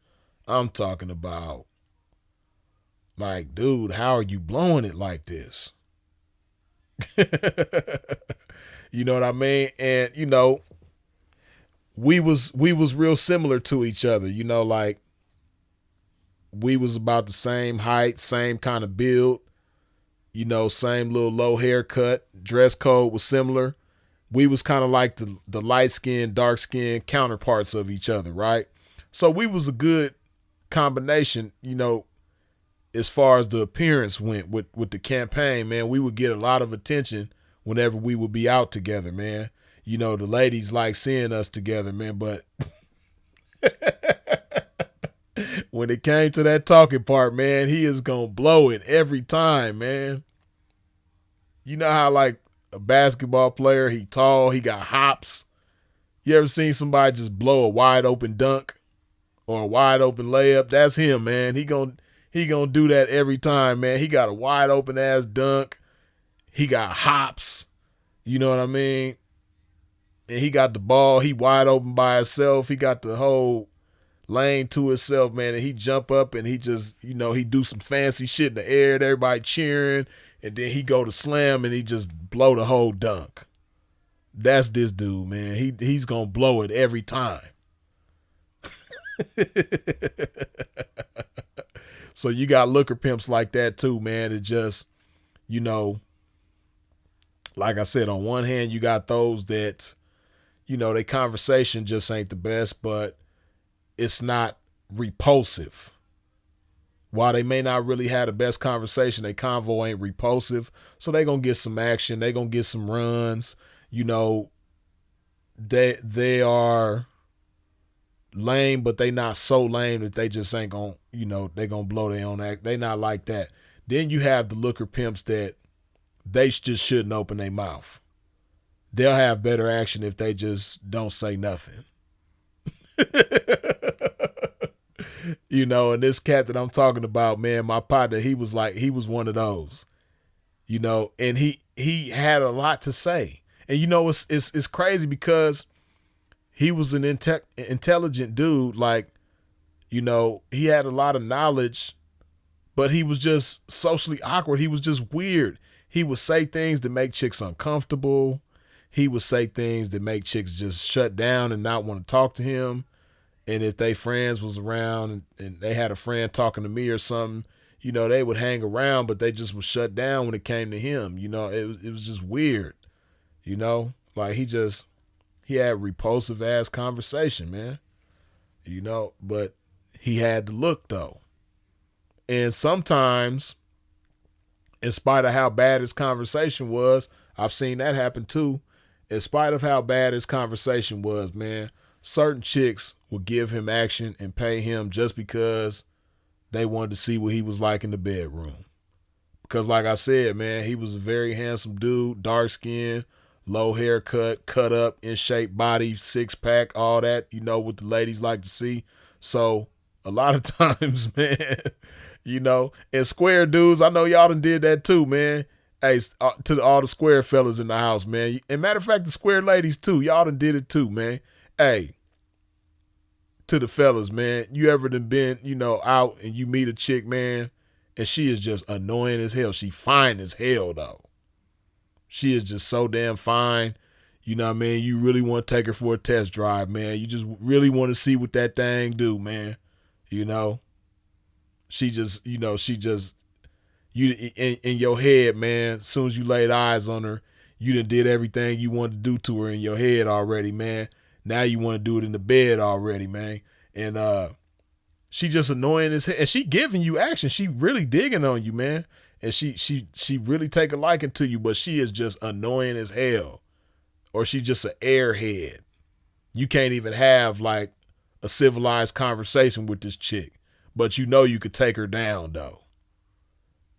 I'm talking about, like, dude, how are you blowing it like this? You know what I mean? And, you know, we was real similar to each other, you know, like we was about the same height, same kind of build, you know, same little low haircut, dress code was similar. We was kind of like the light skin, dark skin counterparts of each other, right? So we was a good combination, you know, as far as the appearance went with the campaign, man. We would get a lot of attention whenever we would be out together, man. You know, the ladies like seeing us together, man, but when it came to that talking part, man, he is going to blow it every time, man. You know how like a basketball player, he tall, he got hops. You ever seen somebody just blow a wide open dunk or a wide open layup? That's him, man. He gonna do that every time, man. He got a wide open ass dunk. He got hops. You know what I mean? And he got the ball. He wide open by himself. He got the whole lane to himself, man. And he jump up and he just, you know, he do some fancy shit in the air and everybody cheering. And then he go to slam and he just blow the whole dunk. That's this dude, man. He's going to blow it every time. So you got looker pimps like that too, man. It just, you know, like I said, on one hand, you got those that, you know, their conversation just ain't the best, but it's not repulsive. While they may not really have the best conversation, their convo ain't repulsive. So they going to get some action. They going to get some runs. You know, they are lame, but they not so lame that they just ain't going to, you know, they going to blow their own act. They not like that. Then you have the looker pimps that they just shouldn't open their mouth. They'll have better action if they just don't say nothing. You know, and this cat that I'm talking about, man, my partner, he was one of those, you know, and he had a lot to say. And, you know, it's crazy because he was an intelligent dude. Like, you know, he had a lot of knowledge, but he was just socially awkward. He was just weird. He would say things that make chicks uncomfortable. He would say things that make chicks just shut down and not want to talk to him. And if they friends was around and they had a friend talking to me or something, they would hang around, but they just would shut down when it came to him. It was just weird. Like he had repulsive ass conversation, man. But he had the look though. And sometimes, in spite of how bad his conversation was, I've seen that happen too. In spite of how bad his conversation was, man, certain chicks would give him action and pay him just because they wanted to see what he was like in the bedroom. Because like I said, man, he was a very handsome dude, dark skin, low haircut, cut up, in shape body, six pack, all that, what the ladies like to see. So a lot of times, man, and square dudes, I know y'all done did that too, man. Hey, to all the square fellas in the house, man. And matter of fact, the square ladies too, y'all done did it too, man. Hey, to the fellas, man, you ever done been, out and you meet a chick, man, and she is just annoying as hell. She fine as hell, though. She is just so damn fine. You know what I mean? You really want to take her for a test drive, man. You just really want to see what that thing do, man. She just, you in your head, man, as soon as you laid eyes on her, you done did everything you wanted to do to her in your head already, man. Now you want to do it in the bed already, man. And she just annoying as hell. And she giving you action. She really digging on you, man. And she really take a liking to you, but she is just annoying as hell. Or she just an airhead. You can't even have like a civilized conversation with this chick. But you could take her down, though.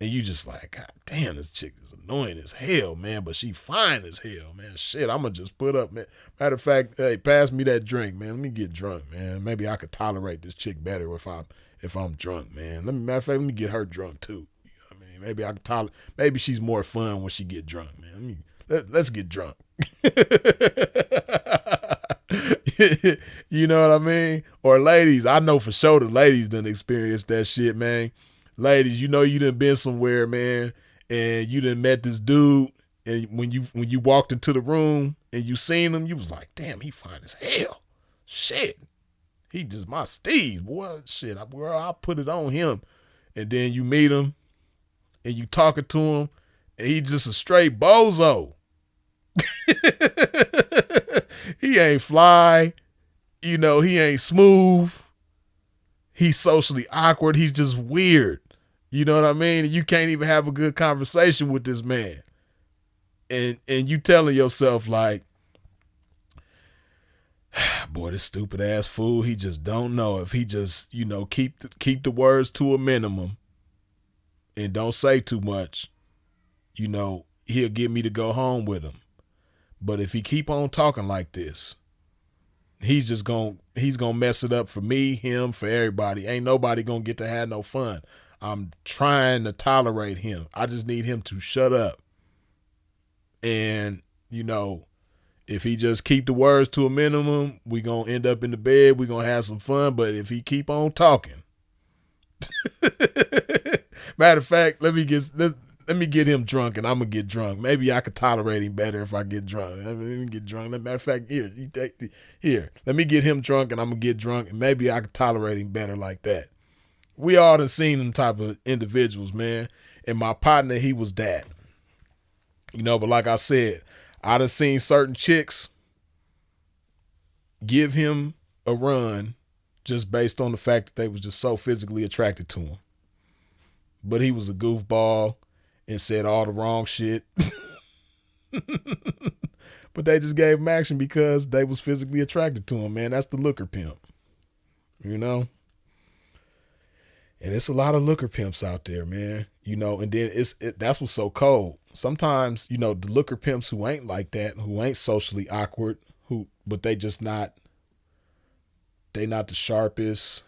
And you just like, God damn, this chick is annoying as hell, man. But she fine as hell, man. Shit, I'm going to just put up, man. Matter of fact, hey, pass me that drink, man. Let me get drunk, man. Maybe I could tolerate this chick better if I'm drunk, man. Matter of fact, let me get her drunk, too. You know what I mean? Maybe I could tolerate. Maybe she's more fun when she get drunk, man. Let's get drunk. You know what I mean? Or ladies, I know for sure the ladies done experienced that shit, man. Ladies, you done been somewhere, man, and you done met this dude, and when you walked into the room and you seen him, you was like, damn, he fine as hell. Shit. He just my Steve, boy. Shit, I'll put it on him. And then you meet him and you talking to him, and he just a straight bozo. He ain't fly. He ain't smooth. He's socially awkward. He's just weird. You know what I mean? You can't even have a good conversation with this man. And you telling yourself like, boy, this stupid ass fool, he just don't know. If he just, keep the words to a minimum and don't say too much, he'll get me to go home with him. But if he keep on talking like this, he's gonna mess it up for me, him, for everybody. Ain't nobody gonna get to have no fun. I'm trying to tolerate him. I just need him to shut up. And, if he just keep the words to a minimum, we gonna end up in the bed. We gonna have some fun. But if he keep on talking, matter of fact, let me get him drunk and I'm gonna get drunk. Maybe I could tolerate him better if I get drunk. Let me get drunk. Matter of fact, here, let me get him drunk and I'm gonna get drunk and maybe I could tolerate him better like that. We all done seen them type of individuals, man. And my partner, he was that. But like I said, I done seen certain chicks give him a run just based on the fact that they was just so physically attracted to him. But he was a goofball and said all the wrong shit. But they just gave him action because they was physically attracted to him, man. That's the looker pimp. And it's a lot of looker pimps out there, man. And then that's what's so cold. Sometimes, the looker pimps who ain't like that, who ain't socially awkward, but they not the sharpest.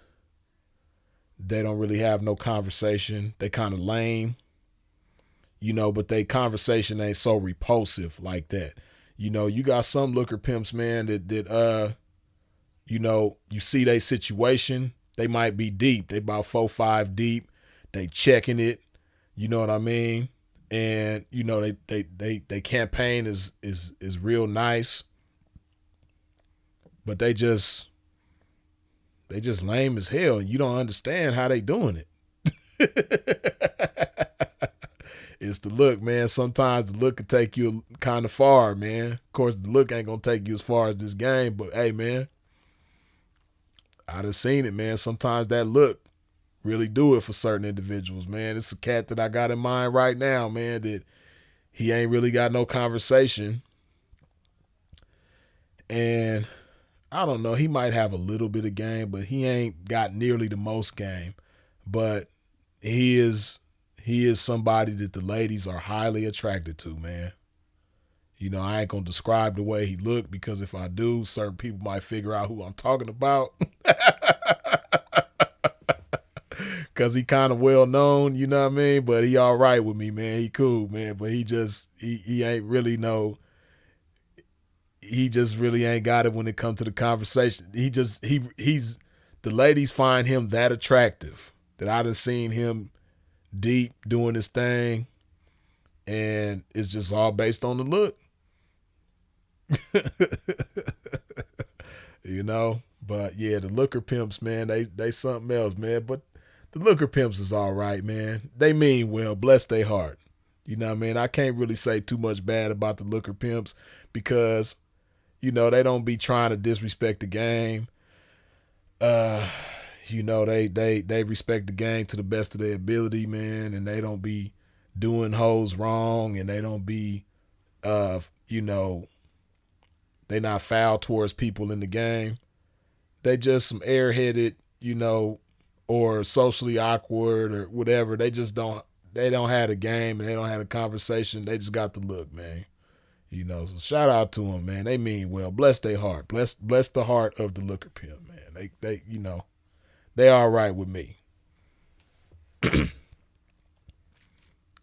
They don't really have no conversation. They kind of lame. But they conversation ain't so repulsive like that. You got some looker pimps, man, that you see their situation, they might be deep. They about 4-5 deep. They checking it. You know what I mean? And they campaign is real nice. But they just They just lame as hell, and you don't understand how they doing it. It's the look, man. Sometimes the look can take you kind of far, man. Of course, the look ain't gonna take you as far as this game, but hey, man, I done seen it, man. Sometimes that look really do it for certain individuals, man. It's a cat that I got in mind right now, man, that he ain't really got no conversation. And I don't know, he might have a little bit of game, but he ain't got nearly the most game. But he is somebody that the ladies are highly attracted to, man. You know, I ain't gonna describe the way he looked, because if I do, certain people might figure out who I'm talking about. Cause he kind of well known, you know what I mean? But he all right with me, man. He cool, man. But he ain't really he just really ain't got it when it comes to the conversation. He's the ladies find him that attractive that I done seen him deep doing his thing, and it's just all based on the look. You know? But yeah, the looker pimps, man, they something else, man. But the looker pimps is all right, man. They mean well, bless their heart. You know what I mean? I can't really say too much bad about the looker pimps, because, you know, they don't be trying to disrespect the game. You know, they respect the game to the best of their ability, man, and they don't be doing hoes wrong, and they don't be, you know, they not foul towards people in the game. They just some airheaded, you know, or socially awkward or whatever. They don't have the game, and they don't have the conversation. They just got the look, man. You know, so shout out to them, man. They mean well. Bless their heart. Bless the heart of the looker pimp, man. They you know, they all right with me.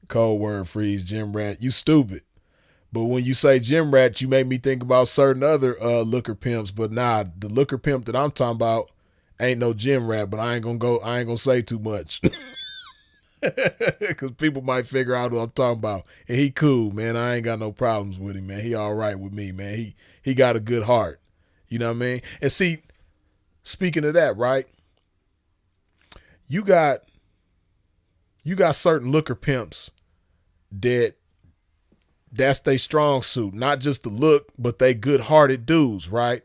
Cold word freeze, gym rat. You stupid. But when you say gym rat, you make me think about certain other looker pimps. But nah, the looker pimp that I'm talking about ain't no gym rat. But I ain't gonna say too much. Because people might figure out who I'm talking about. And he cool, man. I ain't got no problems with him, man. He all right with me, man. He got a good heart. You know what I mean? And see, speaking of that, right? You got certain looker pimps that's they strong suit. Not just the look, but they good-hearted dudes, right?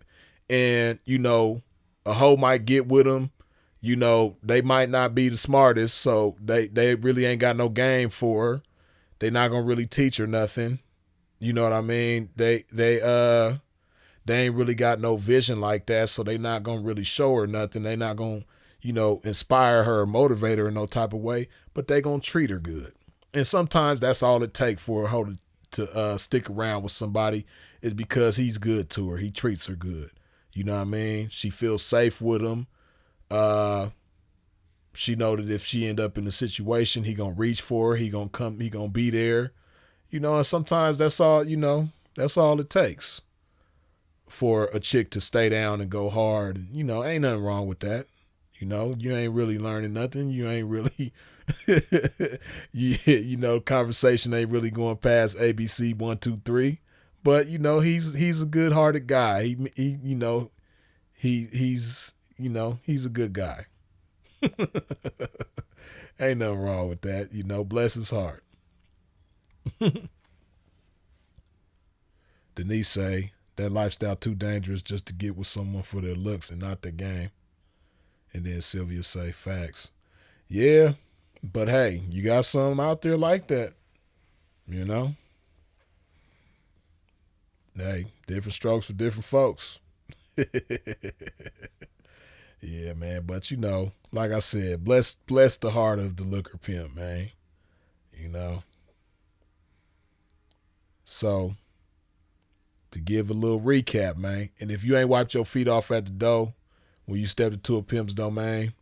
And, you know, a hoe might get with them. You know, they might not be the smartest, so they really ain't got no game for her. They not gonna really teach her nothing. You know what I mean? They ain't really got no vision like that, so they not gonna really show her nothing. They not gonna, you know, inspire her or motivate her in no type of way, but they gonna treat her good. And sometimes that's all it takes for a hoe to stick around with somebody, is because he's good to her. He treats her good. You know what I mean? She feels safe with him. She know that if she end up in a situation, he gonna reach for her. He gonna be there. You know, and sometimes that's all, you know, that's all it takes for a chick to stay down and go hard. You know, ain't nothing wrong with that. You know, you ain't really learning nothing. You ain't really, you know, conversation ain't really going past ABC 1, 2, 3. But you know, he's a good-hearted guy. He you know, he's you know, he's a good guy. Ain't nothing wrong with that. You know, bless his heart. Denise say that lifestyle too dangerous just to get with someone for their looks and not their game. And then Sylvia say facts. Yeah, but hey, you got some out there like that. You know? Hey, different strokes for different folks. Yeah, man. But you know, like I said, bless the heart of the looker pimp, man. You know. So, to give a little recap, man, and if you ain't wiped your feet off at the door when you stepped into a pimp's domain,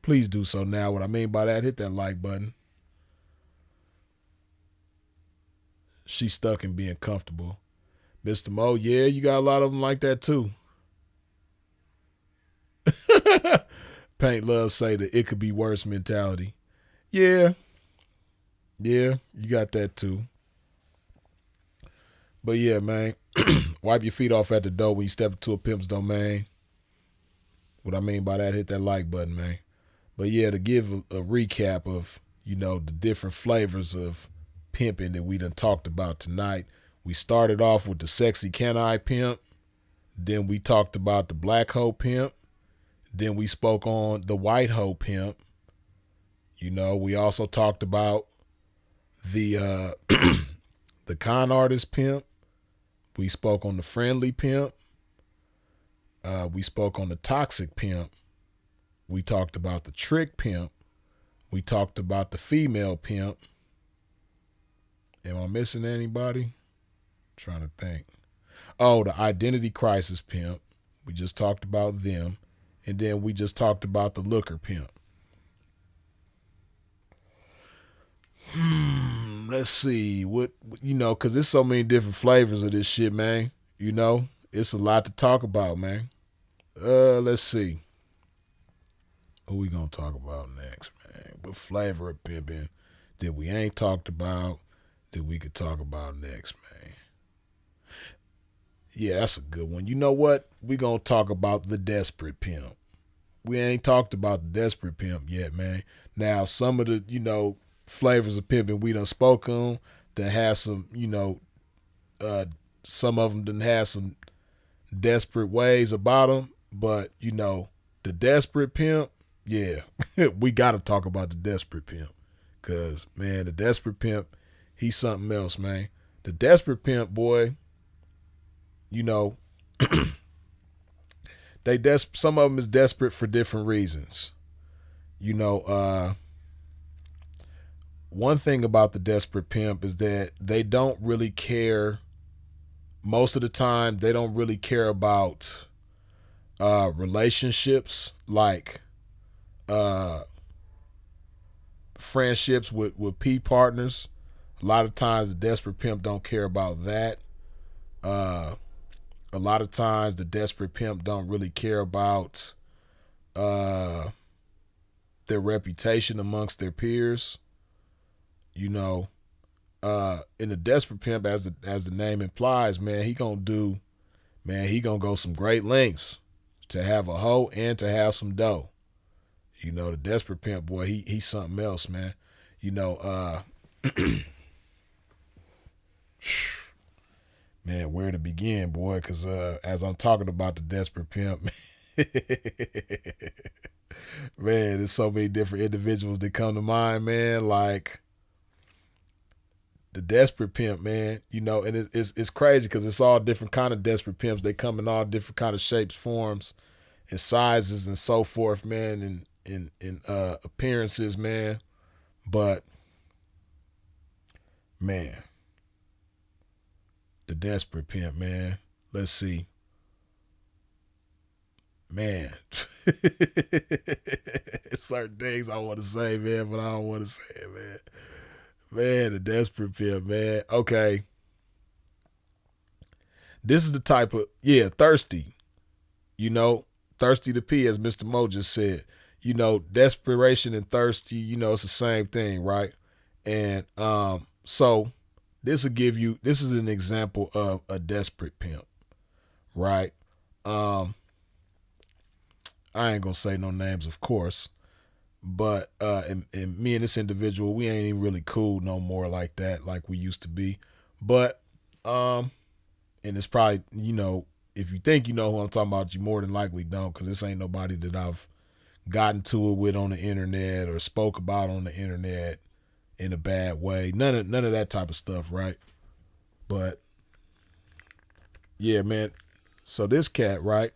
please do so now. What I mean by that, hit that like button. She's stuck in being comfortable. Mr. Mo, yeah, you got a lot of them like that too. Paint Love say that it could be worse mentality. Yeah, you got that too. But yeah, man, wipe your feet off at the door when you step into a pimp's domain. What I mean by that, hit that like button, man. But yeah, to give a recap of, the different flavors of pimping that we done talked about tonight. We started off with the sexy can I pimp. Then we talked about the black hoe pimp. Then we spoke on the white hoe pimp. We also talked about the the con artist pimp. We spoke on the friendly pimp. We spoke on the toxic pimp. We talked about the trick pimp. We talked about the female pimp. Am I missing anybody? Trying to think. Oh, the identity crisis pimp. We just talked about them. And then we just talked about the looker pimp. Let's see. Because there's so many different flavors of this shit, man. It's a lot to talk about, man. Let's see. Who we gonna talk about next, man? What flavor of pimping that we ain't talked about that we could talk about next, man? Yeah, that's a good one. You know what? We gonna talk about the desperate pimp. We ain't talked about the desperate pimp yet, man. Now, some of the, flavors of pimping we done spoke on that has some, some of them done have some desperate ways about them. But, the desperate pimp, yeah, we got to talk about the desperate pimp. Because, man, the desperate pimp, he's something else, man. The desperate pimp, boy, some of them is desperate for different reasons. One thing about the desperate pimp is that they don't really care. Most of the time, they don't really care about relationships, like friendships with P partners. A lot of times, the desperate pimp don't care about that. A lot of times, the desperate pimp don't really care about their reputation amongst their peers. In the desperate pimp, as the name implies, man, he gonna go some great lengths to have a hoe and to have some dough. The desperate pimp, boy, he's something else, man. Man, where to begin, boy? Because as I'm talking about the desperate pimp, man, there's so many different individuals that come to mind, man. Like the desperate pimp, man, and it's crazy because it's all different kind of desperate pimps. They come in all different kind of shapes, forms, and sizes and so forth, man, and appearances, man. But, man, the desperate pimp, man. Let's see. Man, certain things I want to say, man, but I don't want to say it, man. Man, the desperate pimp, man. Okay. This is the type of, thirsty. Thirsty to pee, as Mr. Mo just said. Desperation and thirsty, it's the same thing, right? And so this is an example of a desperate pimp, right? I ain't gonna say no names, of course. But and me and this individual, we ain't even really cool no more like that, like we used to be. But and it's probably, if you think you know who I'm talking about, you more than likely don't, because this ain't nobody that I've gotten to it with on the internet or spoke about on the internet in a bad way. None of that type of stuff, right? But yeah, man. So this cat, right?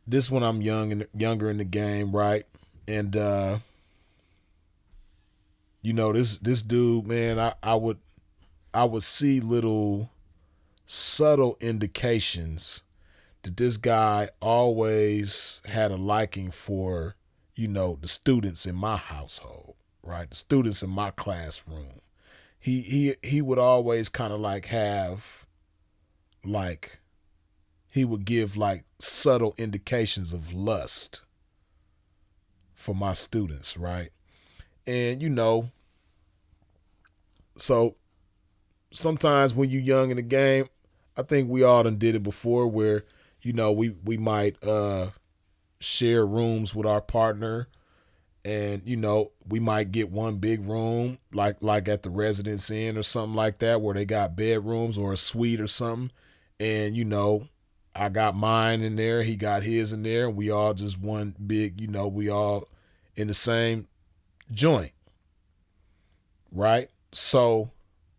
This when I'm younger in the game, right? And this dude, man, I would see little subtle indications that this guy always had a liking for, the students in my household, right? The students in my classroom. He would always kind of like have like he would give like subtle indications of lust for my students, right? And so sometimes when you're young in the game, I think we all done did it before where, we might share rooms with our partner, and we might get one big room like at the Residence Inn or something like that, where they got bedrooms or a suite or something. And I got mine in there, he got his in there, and we all just one big, we all in the same joint, right? So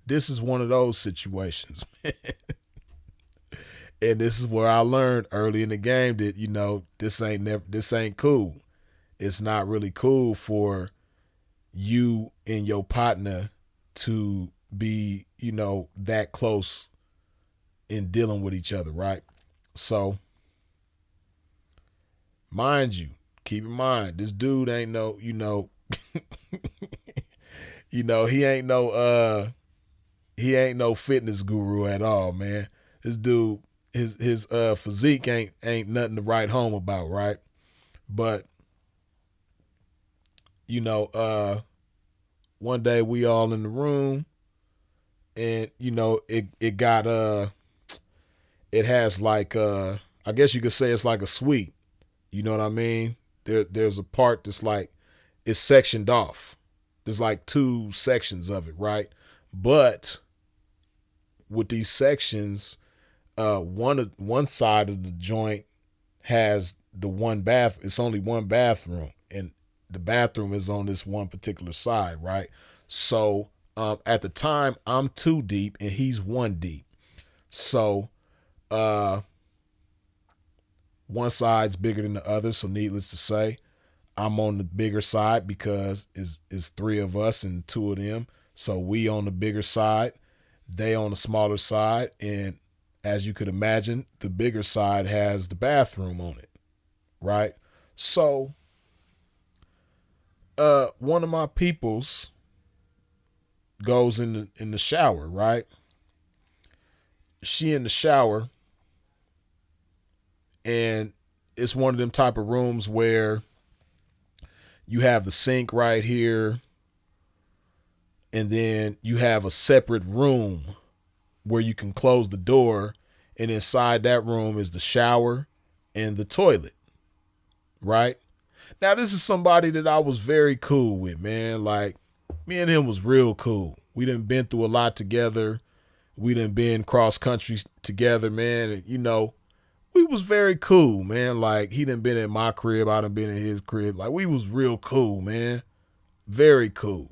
this is one of those situations. And this is where I learned early in the game that this ain't cool. It's not really cool for you and your partner to be, that close in dealing with each other, right? So, mind you, keep in mind, this dude ain't no, he ain't no fitness guru at all, man. This dude, his physique ain't nothing to write home about, right? But one day we all in the room, and it got it has like I guess you could say it's like a suite. You know what I mean? There's a part that's like it's sectioned off. There's like two sections of it, right? But with these sections, one side of the joint has the one bath. It's only one bathroom, and the bathroom is on this one particular side, right? So at the time, I'm 2 deep and he's 1 deep. So one side's bigger than the other. So needless to say, I'm on the bigger side because it's 3 of us and 2 of them. So we on the bigger side, they on the smaller side. And as you could imagine, the bigger side has the bathroom on it, right? So one of my peoples goes in the shower, right? She in the shower, and it's one of them type of rooms where you have the sink right here, and then you have a separate room where you can close the door, and inside that room is the shower and the toilet, right? Now, this is somebody that I was very cool with, man. Like, me and him was real cool. We done been through a lot together. We done been cross country together, man. And, we was very cool, man. Like, he done been in my crib. I done been in his crib. Like, we was real cool, man. Very cool.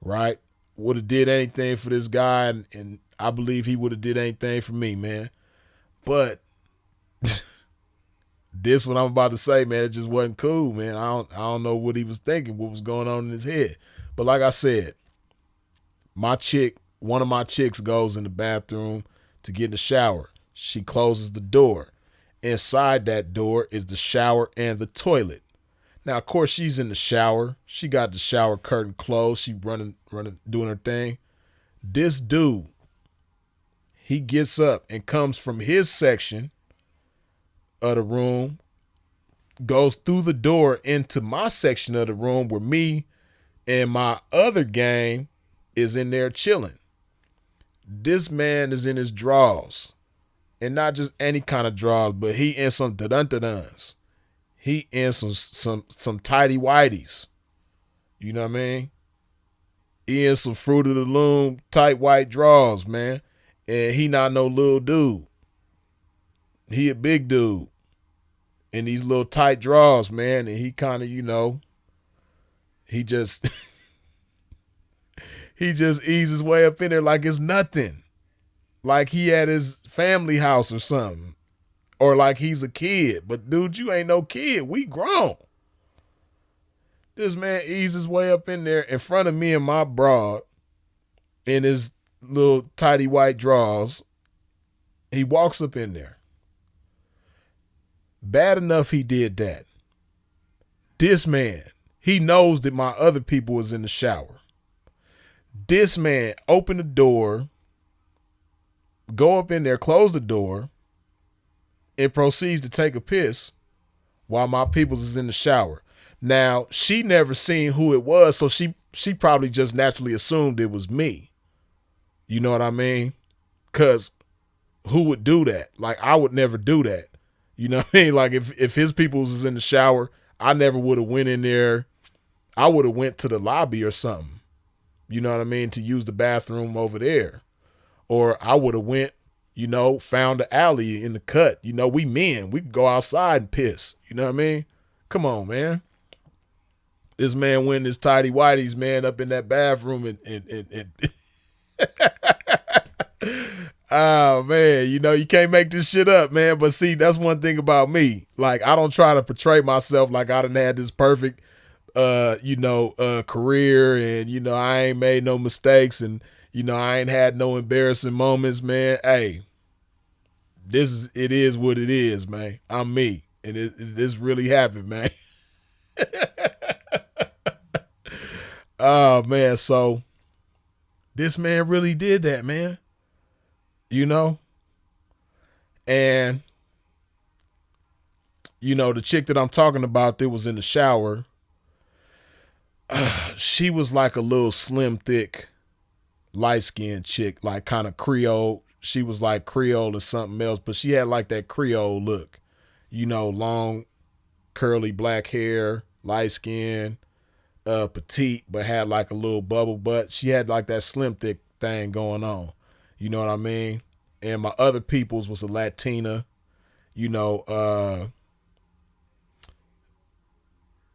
Right? Would have did anything for this guy, and I believe he would have did anything for me, man. But this what I'm about to say, man, it just wasn't cool, man. I don't know what he was thinking, what was going on in his head. But like I said, one of my chicks goes in the bathroom to get in the shower. She closes the door. Inside that door is the shower and the toilet. Now, of course, she's in the shower. She got the shower curtain closed. She running, doing her thing. This dude, he gets up and comes from his section of the room, goes through the door into my section of the room where me and my other gang is in there chilling. This man is in his drawers, and not just any kind of drawers, but he in some dun-dun-duns. He in some tighty whities. You know what I mean? He in some Fruit of the Loom tight white drawers, man. And he not no little dude. He a big dude in these little tight drawers, man. And he kind of, he just he just eases his way up in there like it's nothing. Like he at his family house or something. Or like he's a kid. But dude, you ain't no kid. We grown. This man eases his way up in there in front of me and my broad in his little tidy white drawers. He walks up in there. Bad enough he did that. This man, he knows that my other people was in the shower. This man opened the door, go up in there, close the door, and proceeds to take a piss while my peoples is in the shower. Now, she never seen who it was, so she probably just naturally assumed it was me. You know what I mean? Because who would do that? Like, I would never do that. You know what I mean? Like if his people was in the shower, I never would have went in there. I would have went to the lobby or something. You know what I mean? To use the bathroom over there. Or I would have went, found the alley in the cut. We men, we could go outside and piss. You know what I mean? Come on, man. This man went in his tidy whities, man, up in that bathroom and oh man, you can't make this shit up, man. But see, that's one thing about me. Like, I don't try to portray myself like I done had this perfect career and I ain't made no mistakes and I ain't had no embarrassing moments, man. Hey, it is what it is, man. I'm me. And this really happened, man. Oh man, so this man really did that, man. And the chick that I'm talking about that was in the shower, she was like a little slim, thick, light-skinned chick, like kind of Creole. She was like Creole or something else, but she had like that Creole look, long, curly black hair, light skin, petite, but had like a little bubble butt. She had like that slim, thick thing going on. You know what I mean? And my other people's was a Latina,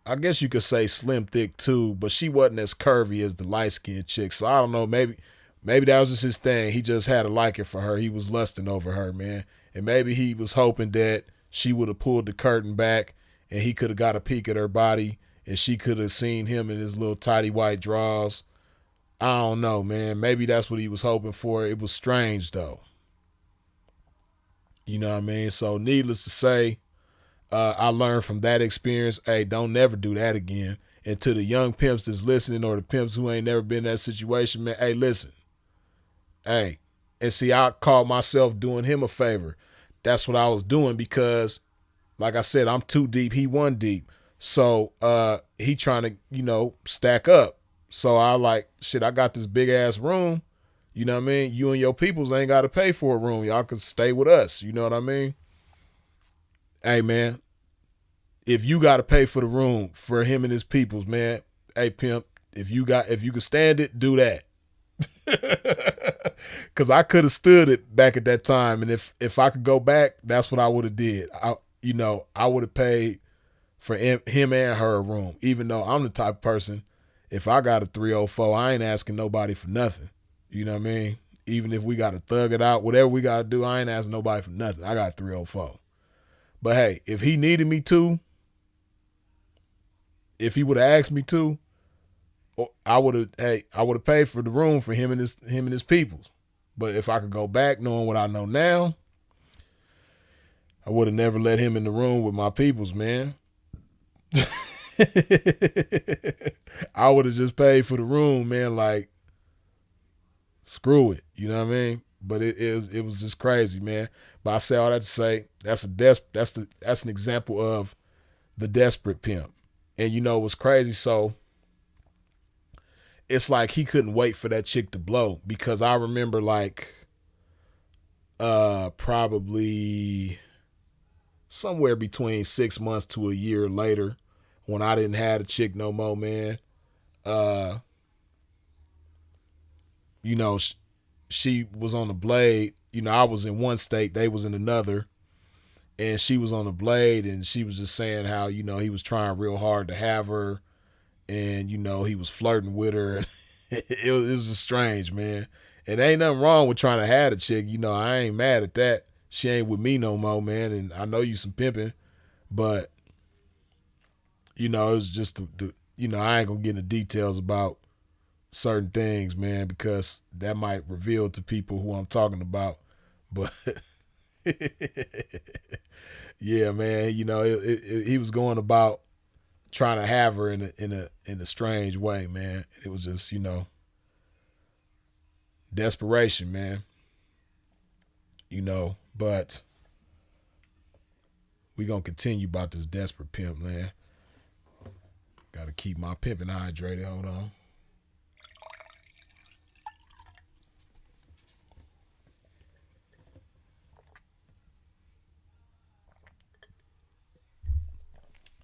I guess you could say slim, thick too, but she wasn't as curvy as the light-skinned chick. So I don't know, maybe that was just his thing. He just had a liking for her. He was lusting over her, man. And maybe he was hoping that she would have pulled the curtain back and he could have got a peek at her body and she could have seen him in his little tidy white drawers. I don't know, man. Maybe that's what he was hoping for. It was strange, though. You know what I mean? So needless to say, I learned from that experience, hey, don't never do that again. And to the young pimps that's listening or the pimps who ain't never been in that situation, man, hey, listen. Hey, and see, I called myself doing him a favor. That's what I was doing because, like I said, I'm too deep. He one deep. So he trying to, stack up. So I like, shit, I got this big ass room. You know what I mean? You and your peoples ain't got to pay for a room. Y'all can stay with us. You know what I mean? Hey, man, if you got to pay for the room for him and his peoples, man, hey, pimp, if you can stand it, do that. Because I could have stood it back at that time. And if I could go back, that's what I would have did. I would have paid for him and her a room, even though I'm the type of person, if I got a 304, I ain't asking nobody for nothing. You know what I mean? Even if we got to thug it out, whatever we got to do, I ain't asking nobody for nothing. I got 304. But hey, if he needed me to, if he would have asked me to, I would have paid for the room for him and his peoples. But if I could go back knowing what I know now, I would have never let him in the room with my peoples, man. I would have just paid for the room, man. Like, screw it. You know what I mean? But it was just crazy, man. But I say all that to say that's an example of the desperate pimp. And it was crazy. So it's like he couldn't wait for that chick to blow, because I remember like probably somewhere between 6 months to a year later, when I didn't have a chick no more, man. She was on the blade. I was in one state, they was in another, and she was on the blade, and she was just saying how, he was trying real hard to have her, and, he was flirting with her. It was just strange, man. And ain't nothing wrong with trying to have a chick. I ain't mad at that. She ain't with me no more, man, and I know you some pimping, but, it was just, I ain't gonna get into details about certain things, man, because that might reveal to people who I'm talking about. But yeah, man, he was going about trying to have her in a strange way, man. It was just, desperation, man. But we gonna continue about this desperate pimp, man. Gotta keep my pimping hydrated. Hold on.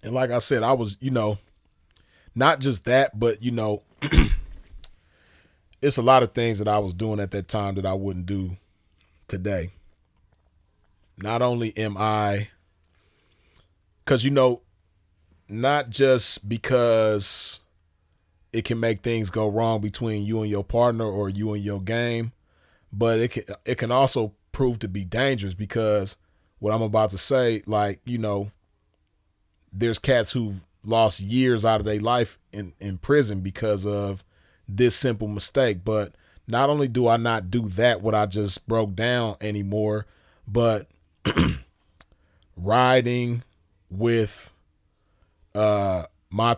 And like I said, I was, not just that, but it's a lot of things that I was doing at that time that I wouldn't do today. Not only am I, because not just because it can make things go wrong between you and your partner or you and your game, but it can also prove to be dangerous, because what I'm about to say, like, there's cats who've lost years out of their life in prison because of this simple mistake. But not only do I not do that, what I just broke down anymore, but riding with my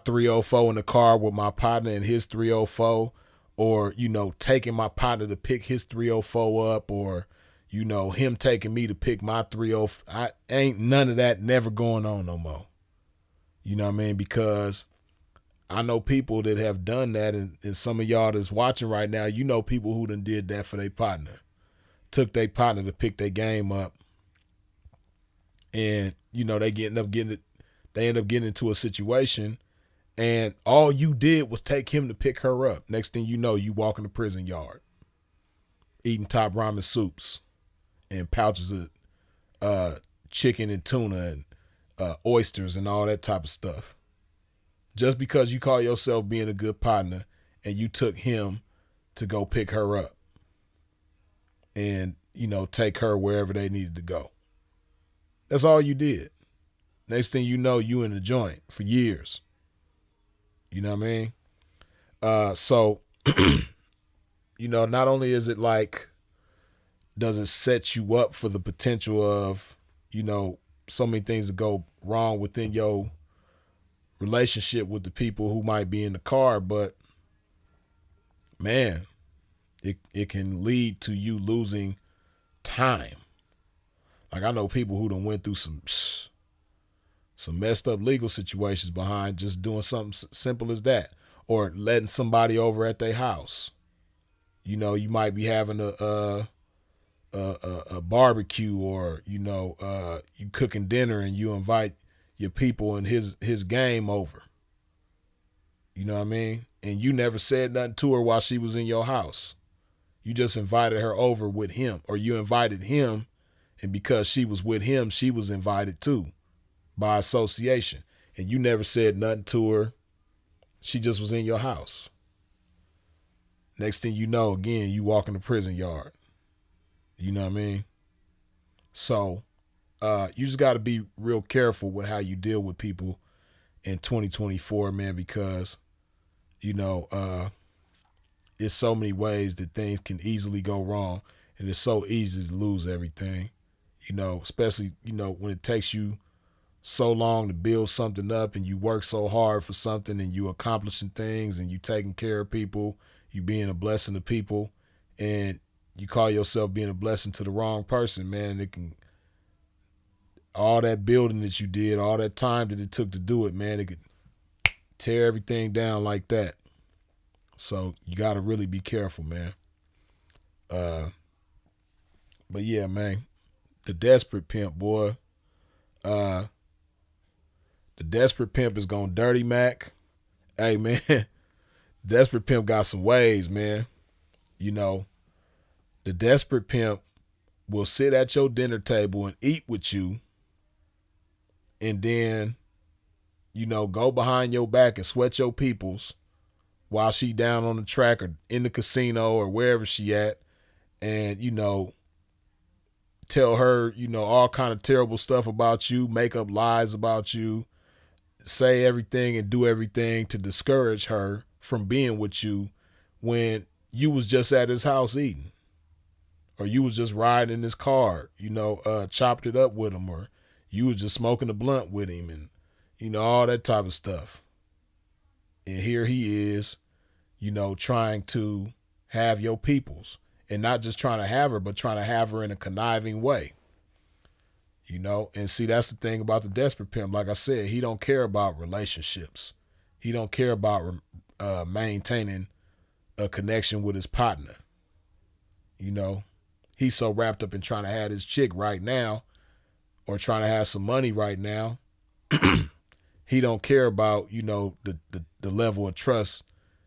304 in the car with my partner and his 304, or taking my partner to pick his 304 up, or him taking me to pick my 304. I ain't none of that never going on no more. You know what I mean? Because I know people that have done that, and some of y'all that's watching right now, people who done did that for their partner. Took their partner to pick their game up, and they end up getting into a situation, and all you did was take him to pick her up. Next thing you know, you walk in the prison yard, eating top ramen soups and pouches of chicken and tuna and oysters and all that type of stuff. Just because you call yourself being a good partner and you took him to go pick her up and, take her wherever they needed to go. That's all you did. Next thing you know, you in the joint for years. You know what I mean? So, not only is it like, does it set you up for the potential of, so many things that go wrong within your relationship with the people who might be in the car, but man, it can lead to you losing time. Like, I know people who done went through some messed up legal situations behind just doing something simple as that, or letting somebody over at their house. You might be having a barbecue, or you cooking dinner and you invite your people and his game over. You know what I mean? And you never said nothing to her while she was in your house. You just invited her over with him, or you invited him, and because she was with him, she was invited too, by association. And you never said nothing to her. She just was in your house. Next thing you know, again, you walk in the prison yard. You know what I mean? So you just got to be real careful with how you deal with people in 2024, man, because, it's so many ways that things can easily go wrong, and it's so easy to lose everything, especially, when it takes you so long to build something up, and you work so hard for something, and you accomplishing things, and you taking care of people, you being a blessing to people, and you call yourself being a blessing to the wrong person, man. It can, all that building that you did, all that time that it took to do it, man, it could tear everything down like that. So you got to really be careful, man. But yeah, man, the desperate pimp, boy. The desperate pimp is gonna dirty Mac. Hey, man, desperate pimp got some ways, man. The desperate pimp will sit at your dinner table and eat with you, and then, go behind your back and sweat your peoples while she down on the track or in the casino or wherever she at, and, tell her, all kind of terrible stuff about you, make up lies about you, say everything and do everything to discourage her from being with you when you was just at his house eating, or you was just riding in his car, chopped it up with him, or you was just smoking a blunt with him, and, all that type of stuff. And here he is, trying to have your peoples, and not just trying to have her, but trying to have her in a conniving way. And see, that's the thing about the desperate pimp. Like I said, he don't care about relationships. He don't care about maintaining a connection with his partner. He's so wrapped up in trying to have his chick right now, or trying to have some money right now. he don't care about, the level of trust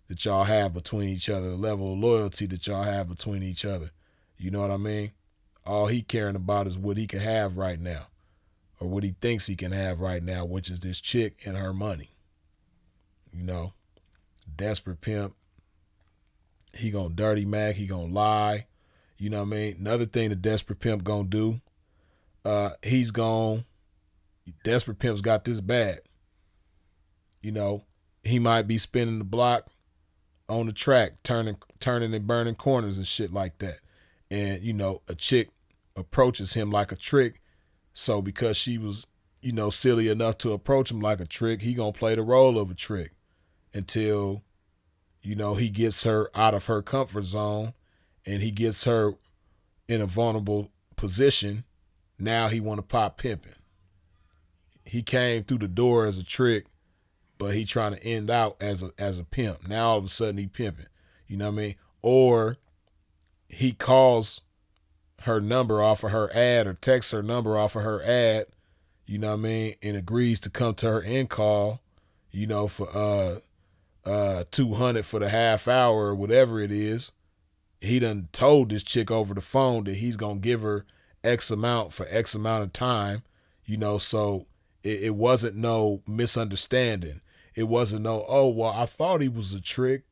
that y'all have between each other, the level of loyalty that y'all have between each other. You know what I mean? All he caring about is what he can have right now, or what he thinks he can have right now, which is this chick and her money. Desperate pimp. He gonna dirty Mac. He gonna lie. You know what I mean? Another thing the desperate pimp gonna do, desperate pimp's got this bad. He might be spinning the block on the track, turning and burning corners and shit like that. And, a chick approaches him like a trick. So because she was, silly enough to approach him like a trick, he gonna play the role of a trick until, he gets her out of her comfort zone and he gets her in a vulnerable position. Now he want to pop pimping. He came through the door as a trick, but he trying to end out as a pimp. Now all of a sudden he pimping. You know what I mean? Or he calls her number off of her ad or texts her number off of her ad, you know what I mean, and agrees to come to her end call, for $200 for the half hour or whatever it is. He done told this chick over the phone that he's gonna give her X amount for X amount of time, so it wasn't no misunderstanding. It wasn't no, oh, well, I thought he was a trick,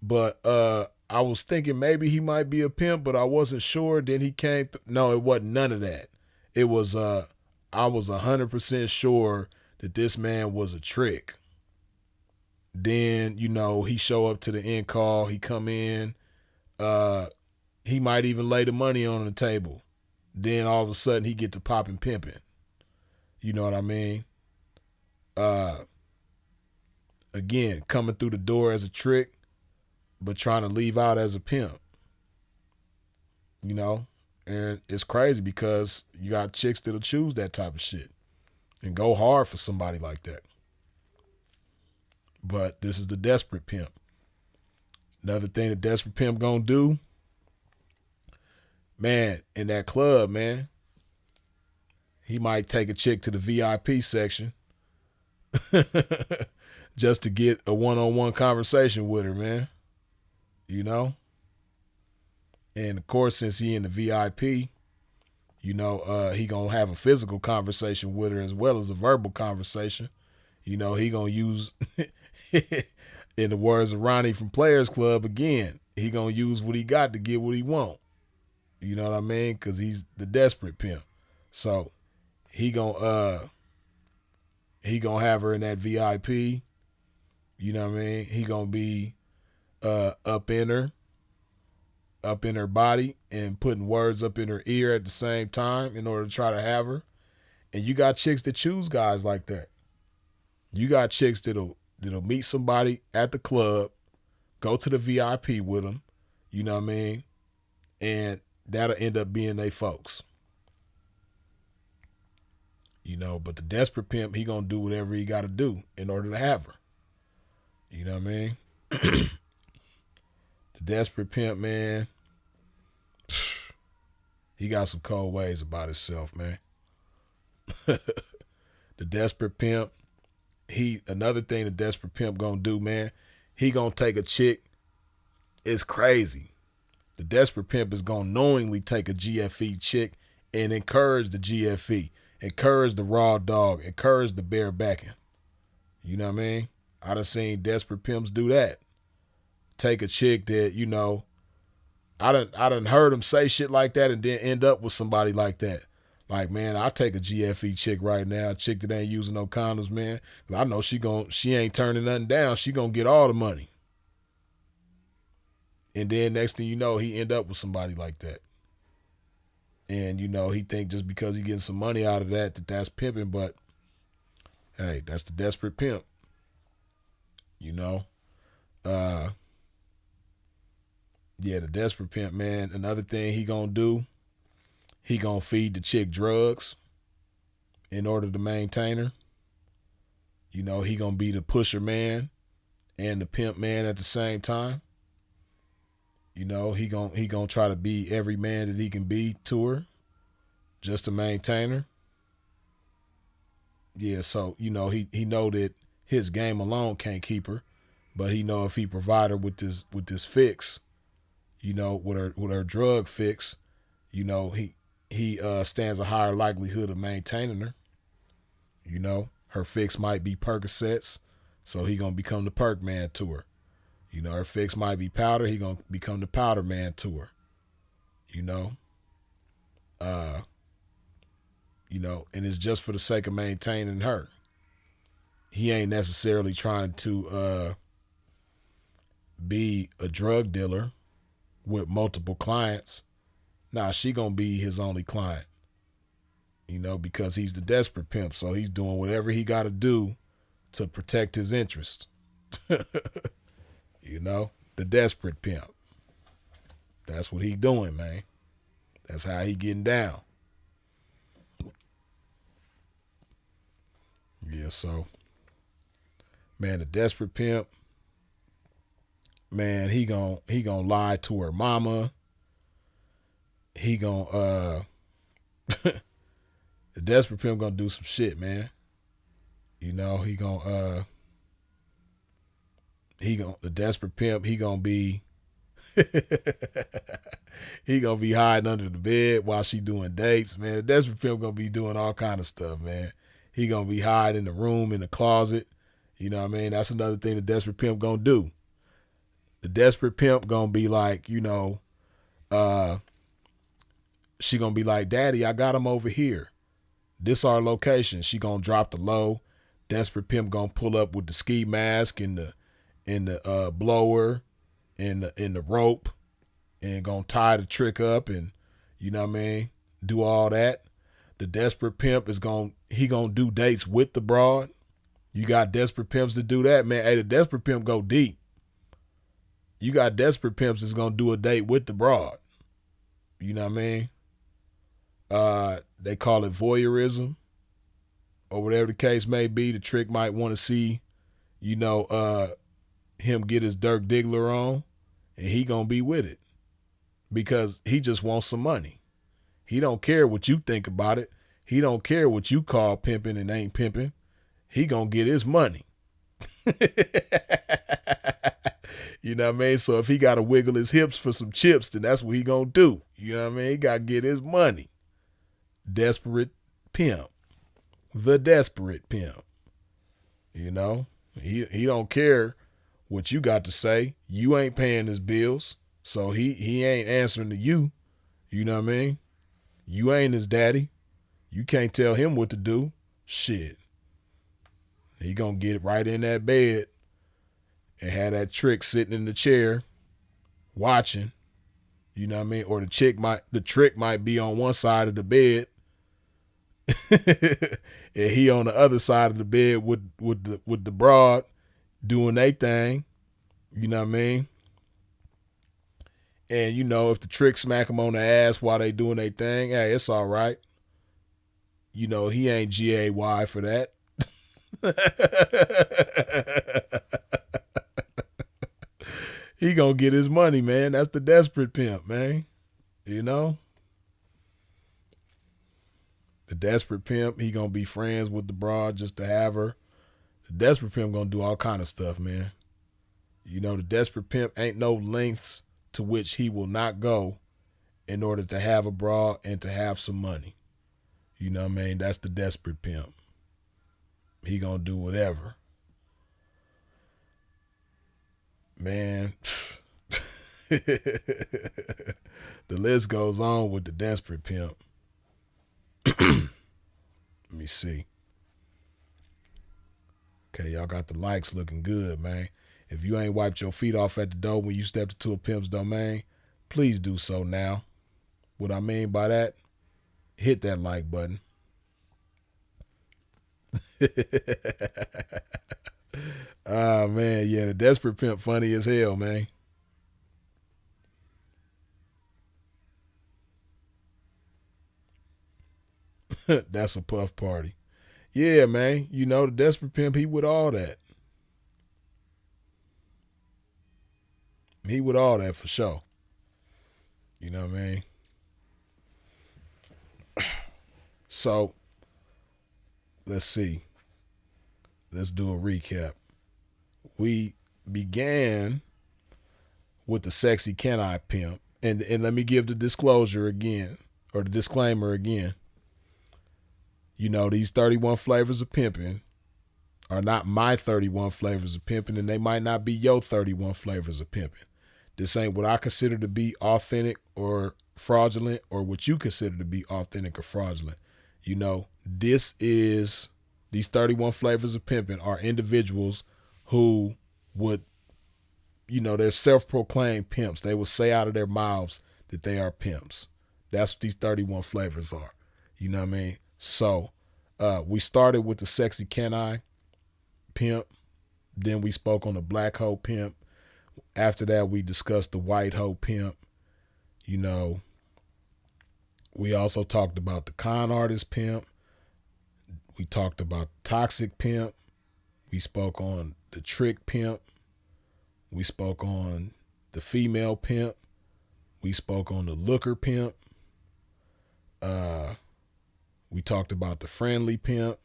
but I was thinking maybe he might be a pimp, but I wasn't sure. Then he came. No, it wasn't none of that. It was, I was 100% sure that this man was a trick. Then, he show up to the end call. He come in. He might even lay the money on the table. Then all of a sudden he get to popping pimping. You know what I mean? Again, coming through the door as a trick, but trying to leave out as a pimp. And it's crazy because you got chicks that'll choose that type of shit and go hard for somebody like that. But this is the desperate pimp. Another thing the desperate pimp gonna do, man, in that club, man, he might take a chick to the VIP section just to get a one-on-one conversation with her, man. And of course, since he in the VIP, he gonna have a physical conversation with her as well as a verbal conversation. He gonna use, in the words of Ronnie from Players Club, again, he gonna use what he got to get what he want. You know what I mean? Because he's the desperate pimp. So he gonna have her in that VIP. You know what I mean? He gonna be up in her body and putting words up in her ear at the same time in order to try to have her. And you got chicks that choose guys like that. You got chicks that'll meet somebody at the club, go to the VIP with them, you know what I mean? And that'll end up being they folks. But the desperate pimp, he gonna do whatever he gotta do in order to have her. You know what I mean? The desperate pimp, man, he got some cold ways about himself, man. The desperate pimp, another thing the desperate pimp gonna do, man, he gonna take a chick. It's crazy. The desperate pimp is gonna knowingly take a GFE chick and encourage the GFE, encourage the raw dog, encourage the bare backing. You know what I mean? I done seen desperate pimps do that. Take a chick that, I done heard him say shit like that and then end up with somebody like that. Like, man, I'll take a GFE chick right now, a chick that ain't using no condoms, man. 'Cause I know she ain't turning nothing down. She gonna get all the money. And then next thing you know, he end up with somebody like that. And, he think just because he getting some money out of that's pimping, but hey, that's the desperate pimp. Yeah, the desperate pimp, man. Another thing he gonna do, he gonna feed the chick drugs in order to maintain her. He gonna be the pusher man and the pimp man at the same time. He gonna try to be every man that he can be to her just to maintain her. Yeah, so he know that his game alone can't keep her, but he know if he provide her with this fix, with her drug fix, he stands a higher likelihood of maintaining her. Her fix might be Percocets, so he gonna become the perk man to her. Her fix might be powder, he gonna become the powder man to her. You know, uh, and it's just for the sake of maintaining her. He ain't necessarily trying to be a drug dealer with multiple clients. Nah, she gonna be his only client. Because he's the desperate pimp, so he's doing whatever he got to do to protect his interest. The desperate pimp. That's what he doing, man. That's how he getting down. Yeah, so, man, the desperate pimp, man, he gonna lie to her mama. He gonna the desperate pimp gonna do some shit, man. He gonna the desperate pimp, he gonna be he gonna be hiding under the bed while she doing dates, man. The desperate pimp gonna be doing all kind of stuff, man. He gonna be hiding in the room, in the closet. You know what I mean? That's another thing the desperate pimp gonna do. The desperate pimp gonna be like, she gonna be like, Daddy, I got him over here. This our location. She gonna drop the low. Desperate pimp gonna pull up with the ski mask and the blower and the rope and gonna tie the trick up and do all that. The desperate pimp he gonna do dates with the broad. You got desperate pimps to do that, man. Hey, the desperate pimp go deep. You got desperate pimps that's gonna do a date with the broad. You know what I mean? They call it voyeurism or whatever the case may be. The trick might want to see, him get his Dirk Diggler on, and he gonna be with it because he just wants some money. He don't care what you think about it. He don't care what you call pimping and ain't pimping. He gonna get his money. You know what I mean? So if he gotta wiggle his hips for some chips, then that's what he gonna do. You know what I mean? He gotta get his money. Desperate pimp. The desperate pimp. He don't care what you got to say. You ain't paying his bills, so he ain't answering to you. You know what I mean? You ain't his daddy. You can't tell him what to do. Shit. He gonna get right in that bed and have that trick sitting in the chair watching. You know what I mean? Or the trick might be on one side of the bed and he on the other side of the bed with the broad doing their thing. You know what I mean? And if the trick smack him on the ass while they doing their thing, hey, it's all right. He ain't GAY for that. He gonna get his money, man. That's the desperate pimp, man. The desperate pimp, he gonna be friends with the broad just to have her. The desperate pimp gonna do all kind of stuff, man. The desperate pimp ain't no lengths to which he will not go in order to have a broad and to have some money. You know what I mean? That's the desperate pimp. He gonna do whatever. Man. The list goes on with the desperate pimp. Let me see. Okay, y'all got the likes looking good, man. If you ain't wiped your feet off at the door when you stepped into a pimp's domain, please do so now. What I mean by that, hit that like button. Oh, man, yeah, the desperate pimp funny as hell, man. That's a puff party. Yeah, man, the desperate pimp, he with all that. He with all that for sure. You know what I mean? So, let's see. Let's do a recap. We began with the sexy can I pimp. And let me give the disclosure again, or the disclaimer again. You know, these 31 flavors of pimping are not my 31 flavors of pimping, and they might not be your 31 flavors of pimping. This ain't what I consider to be authentic or fraudulent, or what you consider to be authentic or fraudulent. You know, these 31 flavors of pimping are individuals who would, they're self-proclaimed pimps. They will say out of their mouths that they are pimps. That's what these 31 flavors are. You know what I mean? So we started with the sexy can I pimp. Then we spoke on the black hoe pimp. After that, we discussed the white hoe pimp. You know, we also talked about the con artist pimp. We talked about toxic pimp. We spoke on the trick pimp. We spoke on the female pimp. We spoke on the looker pimp. We talked about the friendly pimp.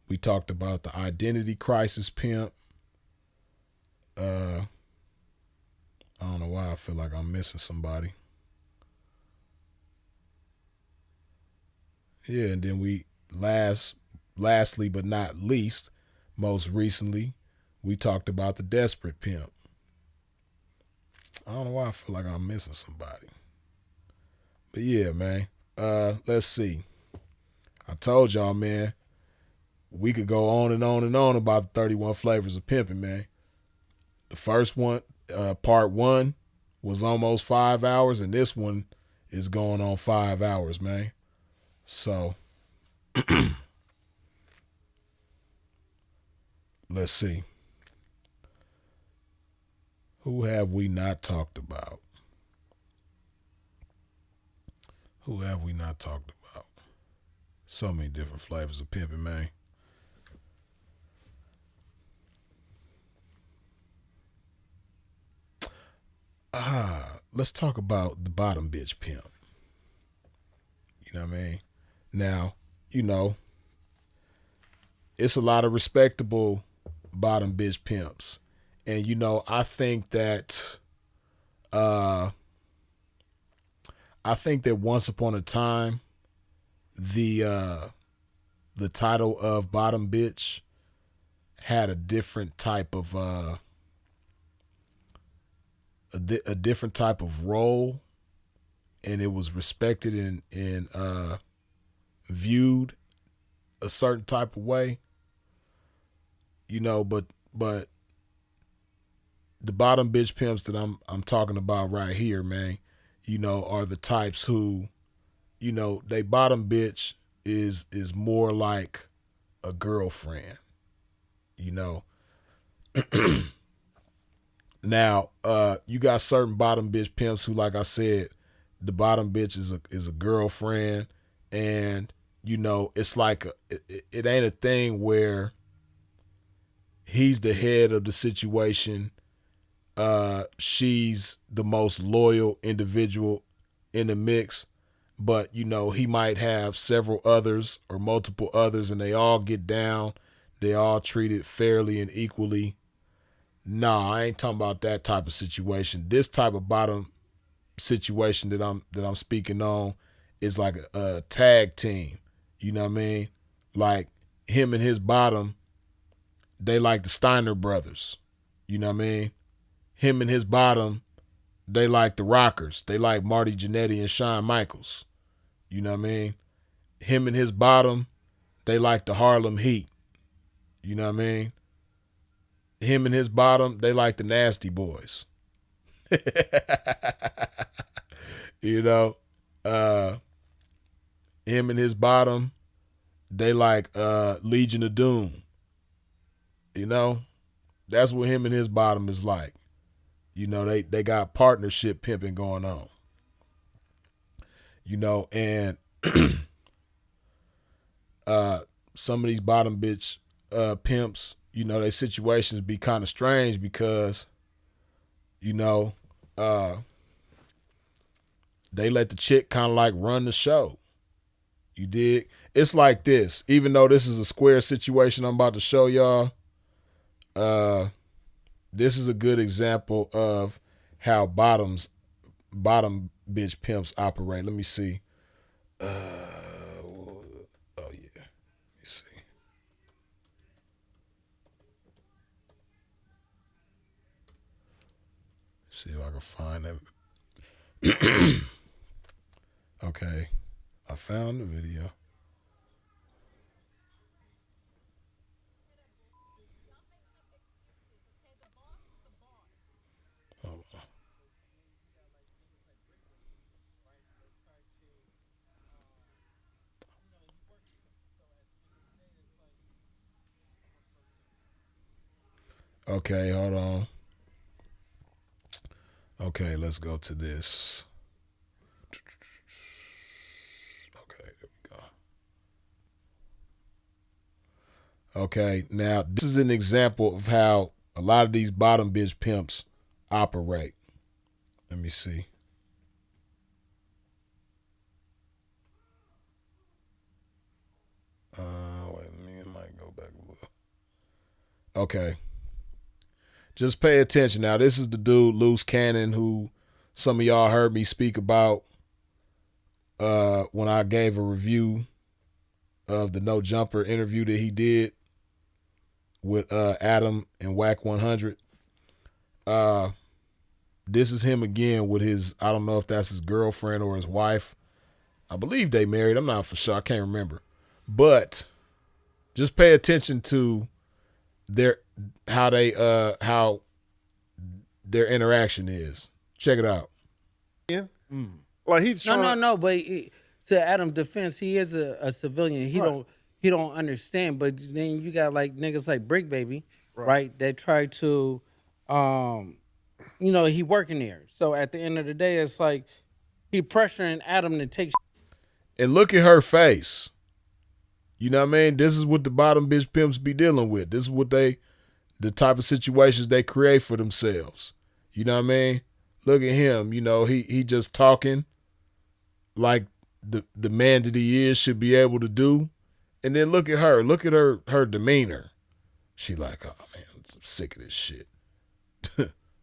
We talked about the identity crisis pimp. I don't know why I feel like I'm missing somebody. Yeah, and then we lastly but not least, most recently, we talked about the desperate pimp. I don't know why I feel like I'm missing somebody. But yeah, man. Let's see. I told y'all, man, we could go on and on and on about the 31 flavors of pimping, man. The first one, part 1, was almost 5 hours, and this one is going on 5 hours, man. So let's see. Who have we not talked about? Who have we not talked about? So many different flavors of pimping, man. Let's talk about the bottom bitch pimp. You know what I mean? Now, it's a lot of respectable bottom bitch pimps. And, I think that once upon a time, the title of bottom bitch had a different type of a different type of role, and it was respected and viewed a certain type of way. But the bottom bitch pimps that I'm talking about right here, man, are the types who, they bottom bitch is more like a girlfriend, Now, you got certain bottom bitch pimps who, like I said, the bottom bitch is a girlfriend, and it's like it ain't a thing where he's the head of the situation. She's the most loyal individual in the mix, but he might have several others or multiple others, and they all get down. They all treated fairly and equally. Nah, I ain't talking about that type of situation. This type of bottom situation that I'm speaking on is like a tag team. You know what I mean? Like him and his bottom, they like the Steiner brothers. You know what I mean? Him and his bottom, they like the Rockers. They like Marty Jannetty and Shawn Michaels. You know what I mean? Him and his bottom, they like the Harlem Heat. You know what I mean? Him and his bottom, they like the Nasty Boys. Him and his bottom, they like Legion of Doom. That's what him and his bottom is like. They got partnership pimping going on. And some of these bottom bitch pimps, their situations be kind of strange because, they let the chick kind of like run the show. You dig? it's like this. Even though this is a square situation I'm about to show y'all, this is a good example of how bottom bitch pimps operate. Let me see. Oh yeah. Let me see. See if I can find that. Okay, I found the video. Okay, hold on. Okay, let's go to this. Okay, there we go. Okay, now this is an example of how a lot of these bottom bitch pimps operate. Let me see. Wait a minute, I might go back a little. Okay. Just pay attention. Now, this is the dude, Loose Cannon, who some of y'all heard me speak about when I gave a review of the No Jumper interview that he did with Adam and Whack 100. This is him again with his, I don't know if that's his girlfriend or his wife. I believe they married. I'm not for sure. I can't remember. But just pay attention to how their interaction is. Check it out. Yeah. Like he's trying. No. But to Adam's defense, he is a civilian. He don't understand. But then you got like niggas like Brick Baby, right? That try to, he working there. So at the end of the day, it's like he pressuring Adam to take. And look at her face. You know what I mean? This is what the bottom bitch pimps be dealing with. This is what the type of situations they create for themselves. You know what I mean? Look at him. You know, he just talking like the man that he is should be able to do. And then look at her. Look at her demeanor. She like, oh man, I'm sick of this shit.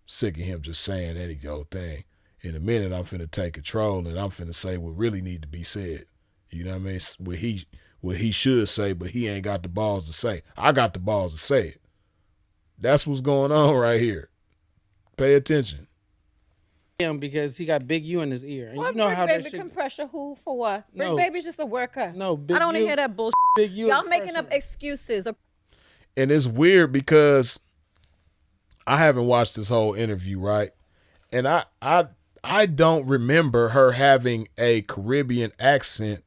Sick of him just saying any old thing. In a minute, I'm finna take control and I'm finna say what really need to be said. You know what I mean? What he should say, but he ain't got the balls to say. I got the balls to say it. That's what's going on right here. Pay attention. Him because he got Big U in his ear. And what you know Brick how Baby that shit can pressure who for what? No. Brick Baby's just a worker. No, Big I don't want to U- hear that bullshit. Big U Y'all is making up pressure. excuses. And it's weird because I haven't watched this whole interview, right? And I don't remember her having a Caribbean accent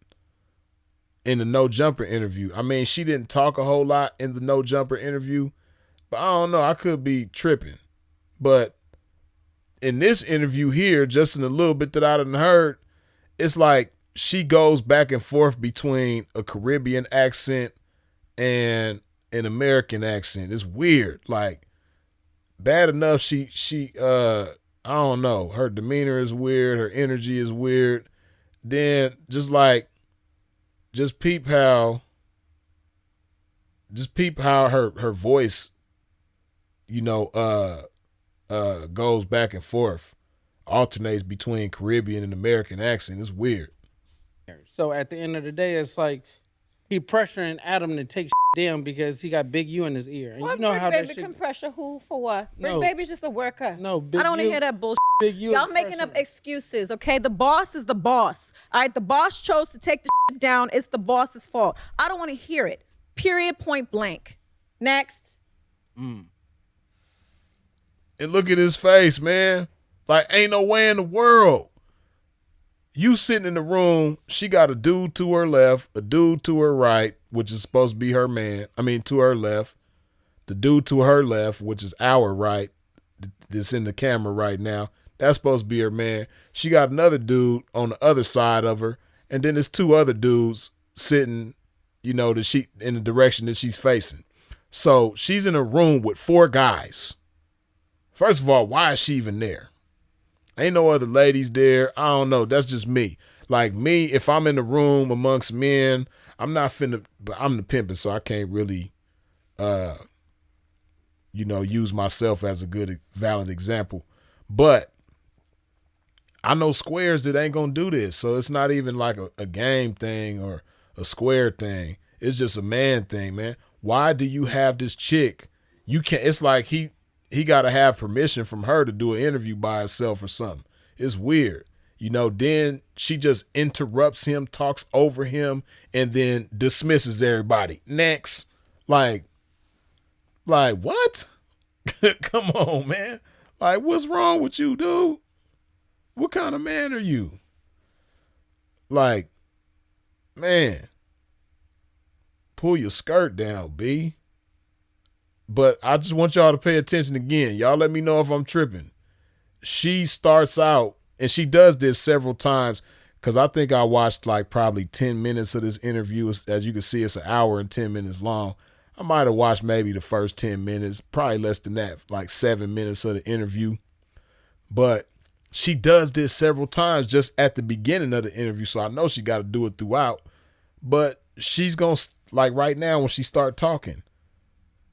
in the No Jumper interview. I mean, she didn't talk a whole lot in the No Jumper interview, but I don't know. I could be tripping. But in this interview here, just in a little bit that I done heard, it's like she goes back and forth between a Caribbean accent and an American accent. It's weird. Like, bad enough she I don't know. Her demeanor is weird. Her energy is weird. Then just peep how her voice, goes back and forth, alternates between Caribbean and American accent. It's weird. So at the end of the day, it's like he pressuring Adam to take down because he got Big U in his ear. And What you know Brick how Baby that shit. can pressure who for what? Brick No. Baby's just a worker. No, Big I don't want to U- hear that bullshit. Big U Y'all is making up pressure. excuses, okay? The boss is the boss. All right, the boss chose to take the shit down. It's the boss's fault. I don't want to hear it. Period, point blank. Next. And look at his face, man. Like, ain't no way in the world. You sitting in the room, she got a dude to her left, a dude to her right, which is supposed to be her man. I mean, to her left. The dude to her left, which is our right, that's in the camera right now. That's supposed to be her man. She got another dude on the other side of her, and then there's two other dudes sitting, in the direction that she's facing. So she's in a room with four guys. First of all, why is she even there? Ain't no other ladies there. I don't know. That's just me. Like me, if I'm in the room amongst men, I'm not finna, but I'm the pimpin', so I can't really, use myself as a good, valid example. But I know squares that ain't gonna do this, so it's not even like a game thing or a square thing. It's just a man thing, man. Why do you have this chick? You can't. It's like he got to have permission from her to do an interview by herself or something. It's weird. Then she just interrupts him, talks over him, and then dismisses everybody. Next. Like what? Come on, man. Like, what's wrong with you, dude? What kind of man are you? Like, man, pull your skirt down, B. But I just want y'all to pay attention again. Y'all let me know if I'm tripping. She starts out, and she does this several times, because I think I watched like probably 10 minutes of this interview. As you can see, it's an hour and 10 minutes long. I might have watched maybe the first 10 minutes, probably less than that, like 7 minutes of the interview. But she does this several times just at the beginning of the interview, so I know she got to do it throughout. But she's going to, like right now when she start talking,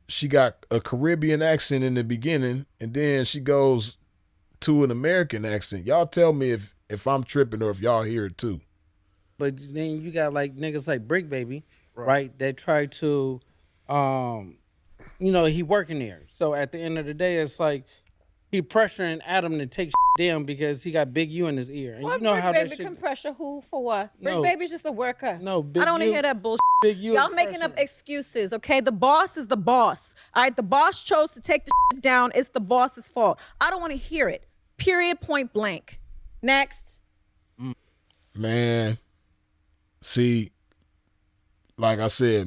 she got a Caribbean accent in the beginning, and then she goes to an American accent. Y'all tell me if I'm tripping or if y'all hear it too. But then you got like niggas like Brick Baby, right? That try to, he working there. So at the end of the day, it's like he pressuring Adam to take down because he got Big U in his ear. And what, you know Brick how Baby that shit. can pressure who for what? Brick No. Baby's just a worker. No, Big I don't want to U- hear that bullshit. Big U Y'all is making up pressuring. excuses, okay? The boss is the boss. All right, the boss chose to take the down. It's the boss's fault. I don't want to hear it. Period. Point blank. Next. Man, see, like I said,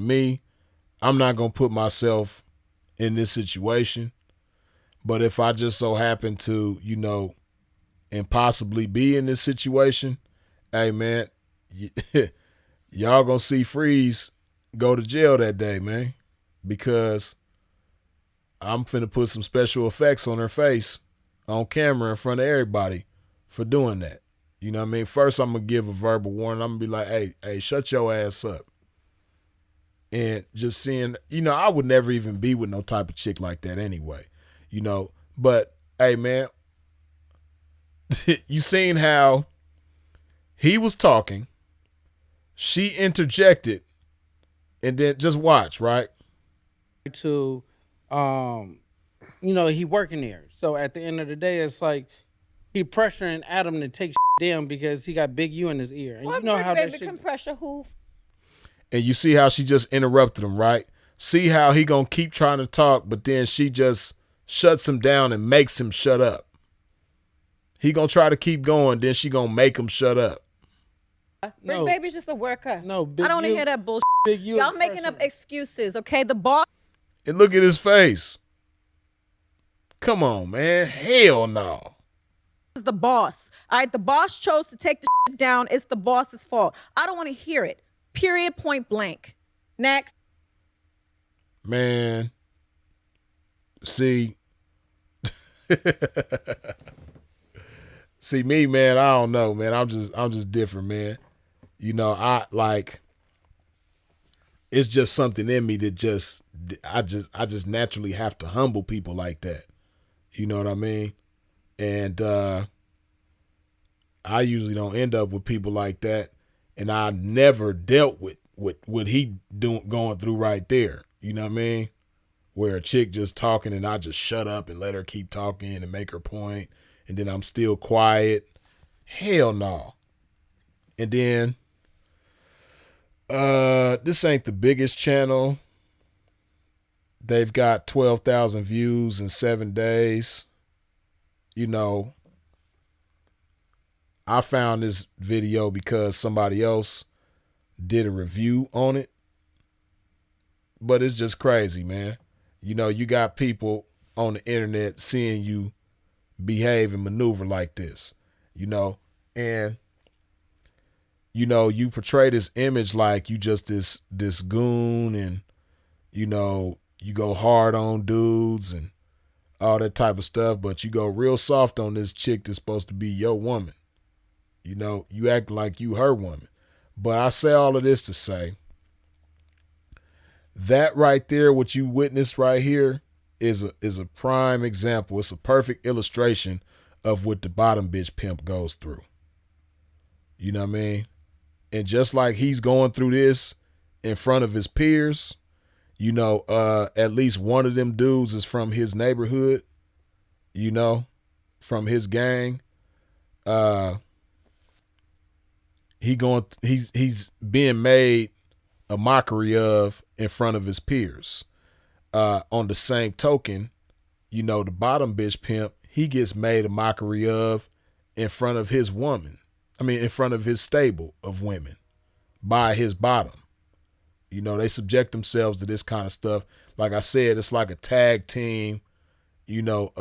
I'm not going to put myself in this situation. But if I just so happen to, and possibly be in this situation, hey, man, y'all going to see Freeze go to jail that day, man, because I'm finna put some special effects on her face on camera in front of everybody for doing that. You know what I mean? First, I'm going to give a verbal warning. I'm going to be like, hey, shut your ass up. And just seeing, I would never even be with no type of chick like that anyway. But hey, man, you seen how he was talking, she interjected, and then just watch, right? To, he working there. So at the end of the day, it's like he pressuring Adam to take down because he got Big U in his ear. And What, you know Brick how Baby that shit. can pressure who? And you see how she just interrupted him, right? See how he gonna keep trying to talk, but then she just shuts him down and makes him shut up. He gonna try to keep going, then she gonna make him shut up. Brick No. Baby's just a worker. No, Big I don't want to U- hear that bullshit. Big U Y'all is making up pressuring. excuses, okay? The boss And look at his face. Come on, man. Hell no. is the boss. All right, the boss chose to take the down. It's the boss's fault. I don't want to hear it. Period. Point blank. Next. Man. See. See me, man, I don't know, man. I'm just different, man. It's just something in me that I just naturally have to humble people like that. You know what I mean? And I usually don't end up with people like that. And I never dealt with what he going through right there. You know what I mean? Where a chick just talking and I just shut up and let her keep talking and make her point, and then I'm still quiet. Hell no. And then this ain't the biggest channel. They've got 12,000 views in 7 days. I found this video because somebody else did a review on it. But it's just crazy, man. You got people on the internet seeing you behave and maneuver like this, and you portray this image like you just this goon, and you go hard on dudes and all that type of stuff, but you go real soft on this chick that's supposed to be your woman. You act like you her woman. But I say all of this to say, That right there, what you witnessed right here, is a prime example. It's a perfect illustration of what the bottom bitch pimp goes through. You know what I mean? And just like he's going through this in front of his peers, you know, at least one of them dudes is from his neighborhood, you know, from his gang. He's being made a mockery of in front of his peers. On the same token, you know, the bottom bitch pimp, he gets made a mockery of in front of his woman. I mean, in front of his stable of women by his bottom. You know, they subject themselves to this kind of stuff. Like I said, it's like a tag team, you know,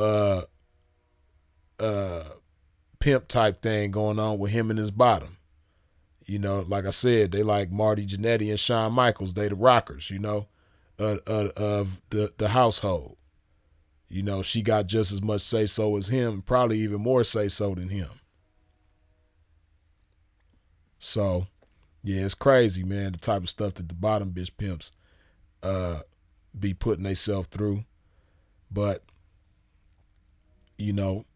pimp type thing going on with him and his bottom. You know, like I said, they like Marty Jannetty and Shawn Michaels. They the rockers, you know, of the household. You know, she got just as much say-so as him, probably even more say-so than him. So, yeah, it's crazy, man, the type of stuff that the bottom bitch pimps be putting themselves through. But, you know,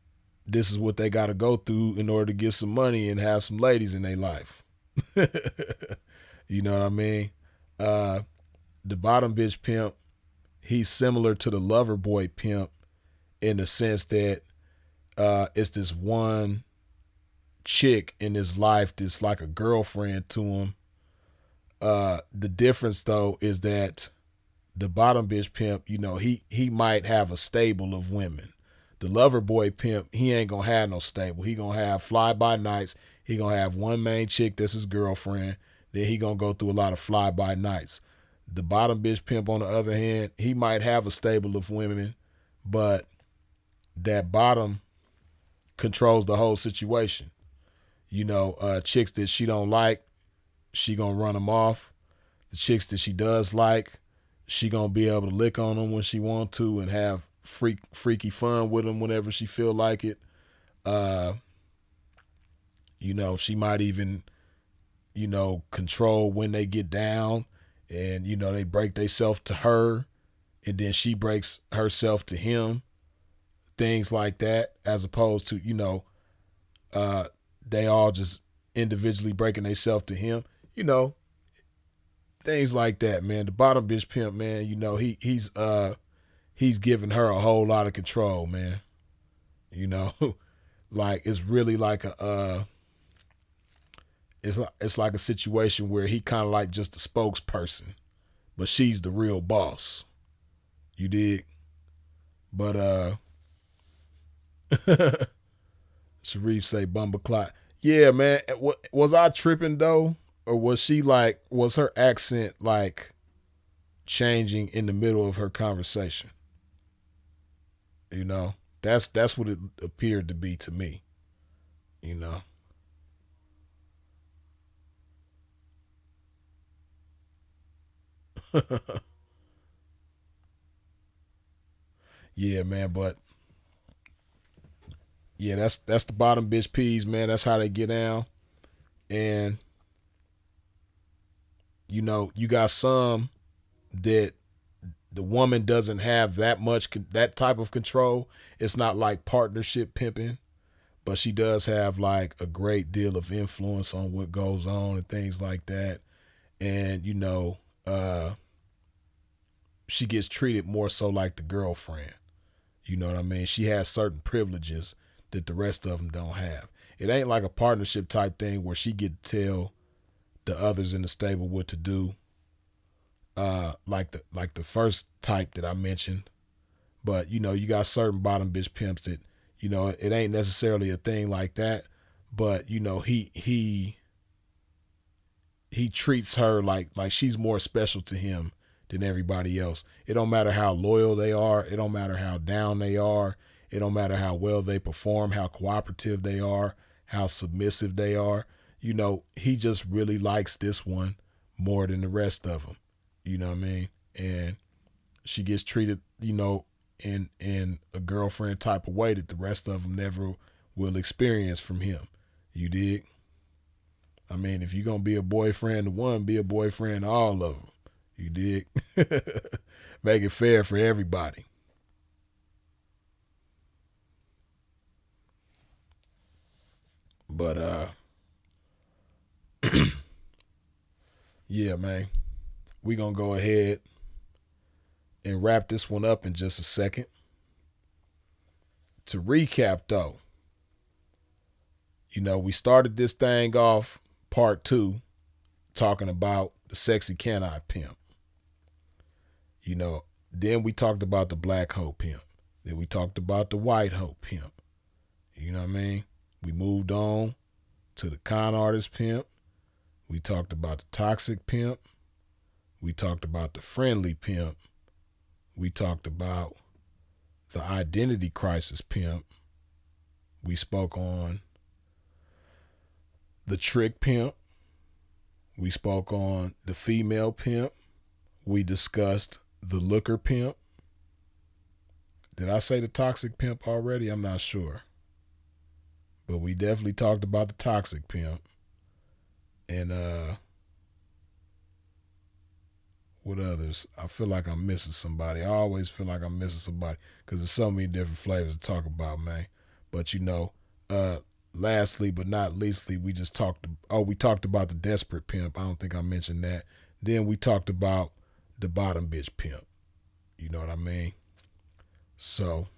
this is what they got to go through in order to get some money and have some ladies in their life. You know what I mean? The bottom bitch pimp, he's similar to the lover boy pimp in the sense that it's this one chick in his life that's like a girlfriend to him. The difference, though, is that the bottom bitch pimp, you know, he might have a stable of women. The lover boy pimp, he ain't gonna have no stable. He gonna have fly-by-nights. He gonna have one main chick that's his girlfriend. Then he gonna go through a lot of fly-by-nights. The bottom bitch pimp, on the other hand, he might have a stable of women, but that bottom controls the whole situation. You know, chicks that she don't like, she gonna run them off. The chicks that she does like, she gonna be able to lick on them when she want to and have freaky fun with them whenever she feel like it. You know, she might even, you know, control when they get down, and, you know, they break themselves to her and then she breaks herself to him. Things like that, as opposed to, you know, they all just individually breaking themselves to him. You know, things like that, man. The bottom bitch pimp, man, you know, he's giving her a whole lot of control, man. You know, like it's really like it's like a situation where he kind of like just a spokesperson, but she's the real boss. You dig? But Sharif say bumba clock. Yeah, man. Was I tripping though, or was her accent like changing in the middle of her conversation? You know, that's what it appeared to be to me. You know. Yeah, man, but yeah, that's the bottom bitch peas, man. That's how they get down. And you know, you got some that the woman doesn't have that type of control. It's not like partnership pimping, but she does have like a great deal of influence on what goes on and things like that. And you know, she gets treated more so like the girlfriend. You know what I mean? She has certain privileges that the rest of them don't have. It ain't like a partnership type thing where she get to tell the others in the stable what to do. Like the first type that I mentioned. But, you know, you got certain bottom bitch pimps that, you know, it ain't necessarily a thing like that. But, you know, he treats her like she's more special to him than everybody else. It don't matter how loyal they are. It don't matter how down they are. It don't matter how well they perform, how cooperative they are, how submissive they are. You know, he just really likes this one more than the rest of them. You know what I mean? And she gets treated, you know, in a girlfriend type of way that the rest of them never will experience from him. You dig? I mean, if you're going to be a boyfriend to one, be a boyfriend to all of them. You dig? Make it fair for everybody. But yeah, man. We gonna go ahead and wrap this one up in just a second. To recap though, we started this thing off part 2 talking about the sexy can-I pimp. Then we talked about the black hoe pimp. Then we talked about the white hoe pimp. You know what I mean? We moved on to the con artist pimp. We talked about the toxic pimp. We talked about the friendly pimp. We talked about the identity crisis pimp. We spoke on the trick pimp. We spoke on the female pimp. We discussed the looker pimp. Did I say the toxic pimp already? I'm not sure. But we definitely talked about the toxic pimp. And what others? I feel like I'm missing somebody. I always feel like I'm missing somebody because there's so many different flavors to talk about, man. But lastly but not leastly, we talked about the desperate pimp. I don't think I mentioned that. Then we talked about the bottom bitch pimp. You know what I mean? So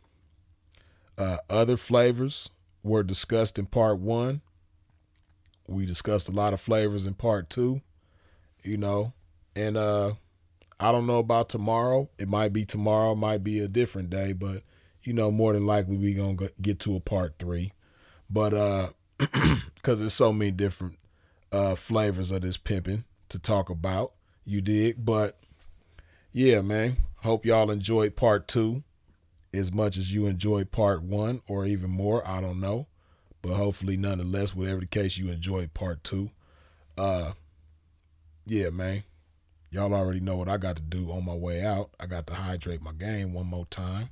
other flavors were discussed in part 1. We discussed a lot of flavors in part 2, and I don't know about tomorrow. It might be tomorrow, might be a different day, but more than likely we gonna get to a part 3. But because there's so many different flavors of this pimping to talk about, you dig? But yeah, man, hope y'all enjoyed part 2 as much as you enjoyed part 1 or even more. I don't know, but hopefully nonetheless, whatever the case, you enjoyed part 2. Yeah, man. Y'all already know what I got to do on my way out. I got to hydrate my game one more time.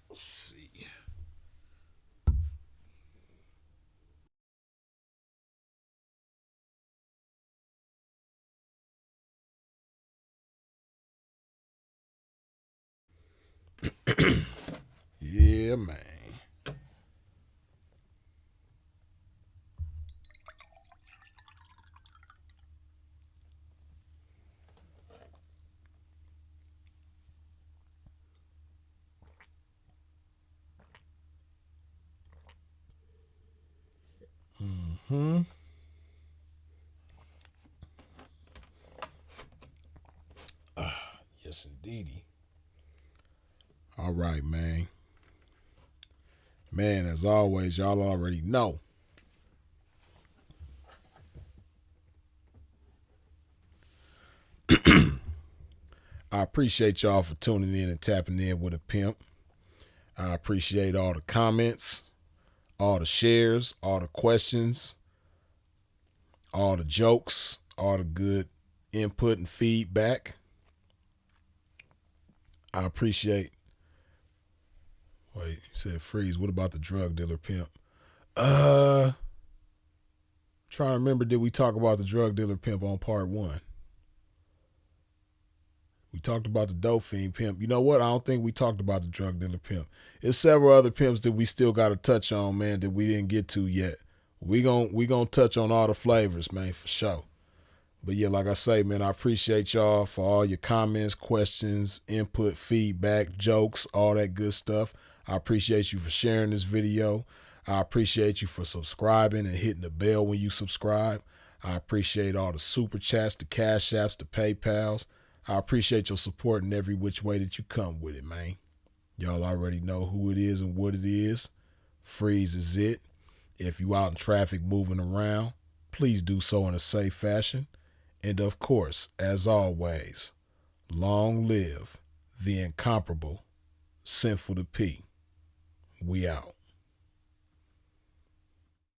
Let's see. Yeah, man. Yes, indeedy. All right, man. Man, as always, y'all already know. I appreciate y'all for tuning in and tapping in with a pimp. I appreciate all the comments, all the shares, all the questions, all the jokes, all the good input and feedback. I appreciate. Wait, you said freeze. What about the drug dealer pimp? Trying to remember, did we talk about the drug dealer pimp on part 1? We talked about the dope fiend pimp. You know what? I don't think we talked about the drug dealer pimp. There's several other pimps that we still got to touch on, man, that we didn't get to yet. We gonna touch on all the flavors, man, for sure. But yeah, like I say, man, I appreciate y'all for all your comments, questions, input, feedback, jokes, all that good stuff. I appreciate you for sharing this video. I appreciate you for subscribing and hitting the bell when you subscribe. I appreciate all the super chats, the cash apps, the PayPals. I appreciate your support in every which way that you come with it, man. Y'all already know who it is and what it is. Freeze is it. If you out in traffic moving around, please do so in a safe fashion. And of course, as always, long live the incomparable Sinful to P. We out.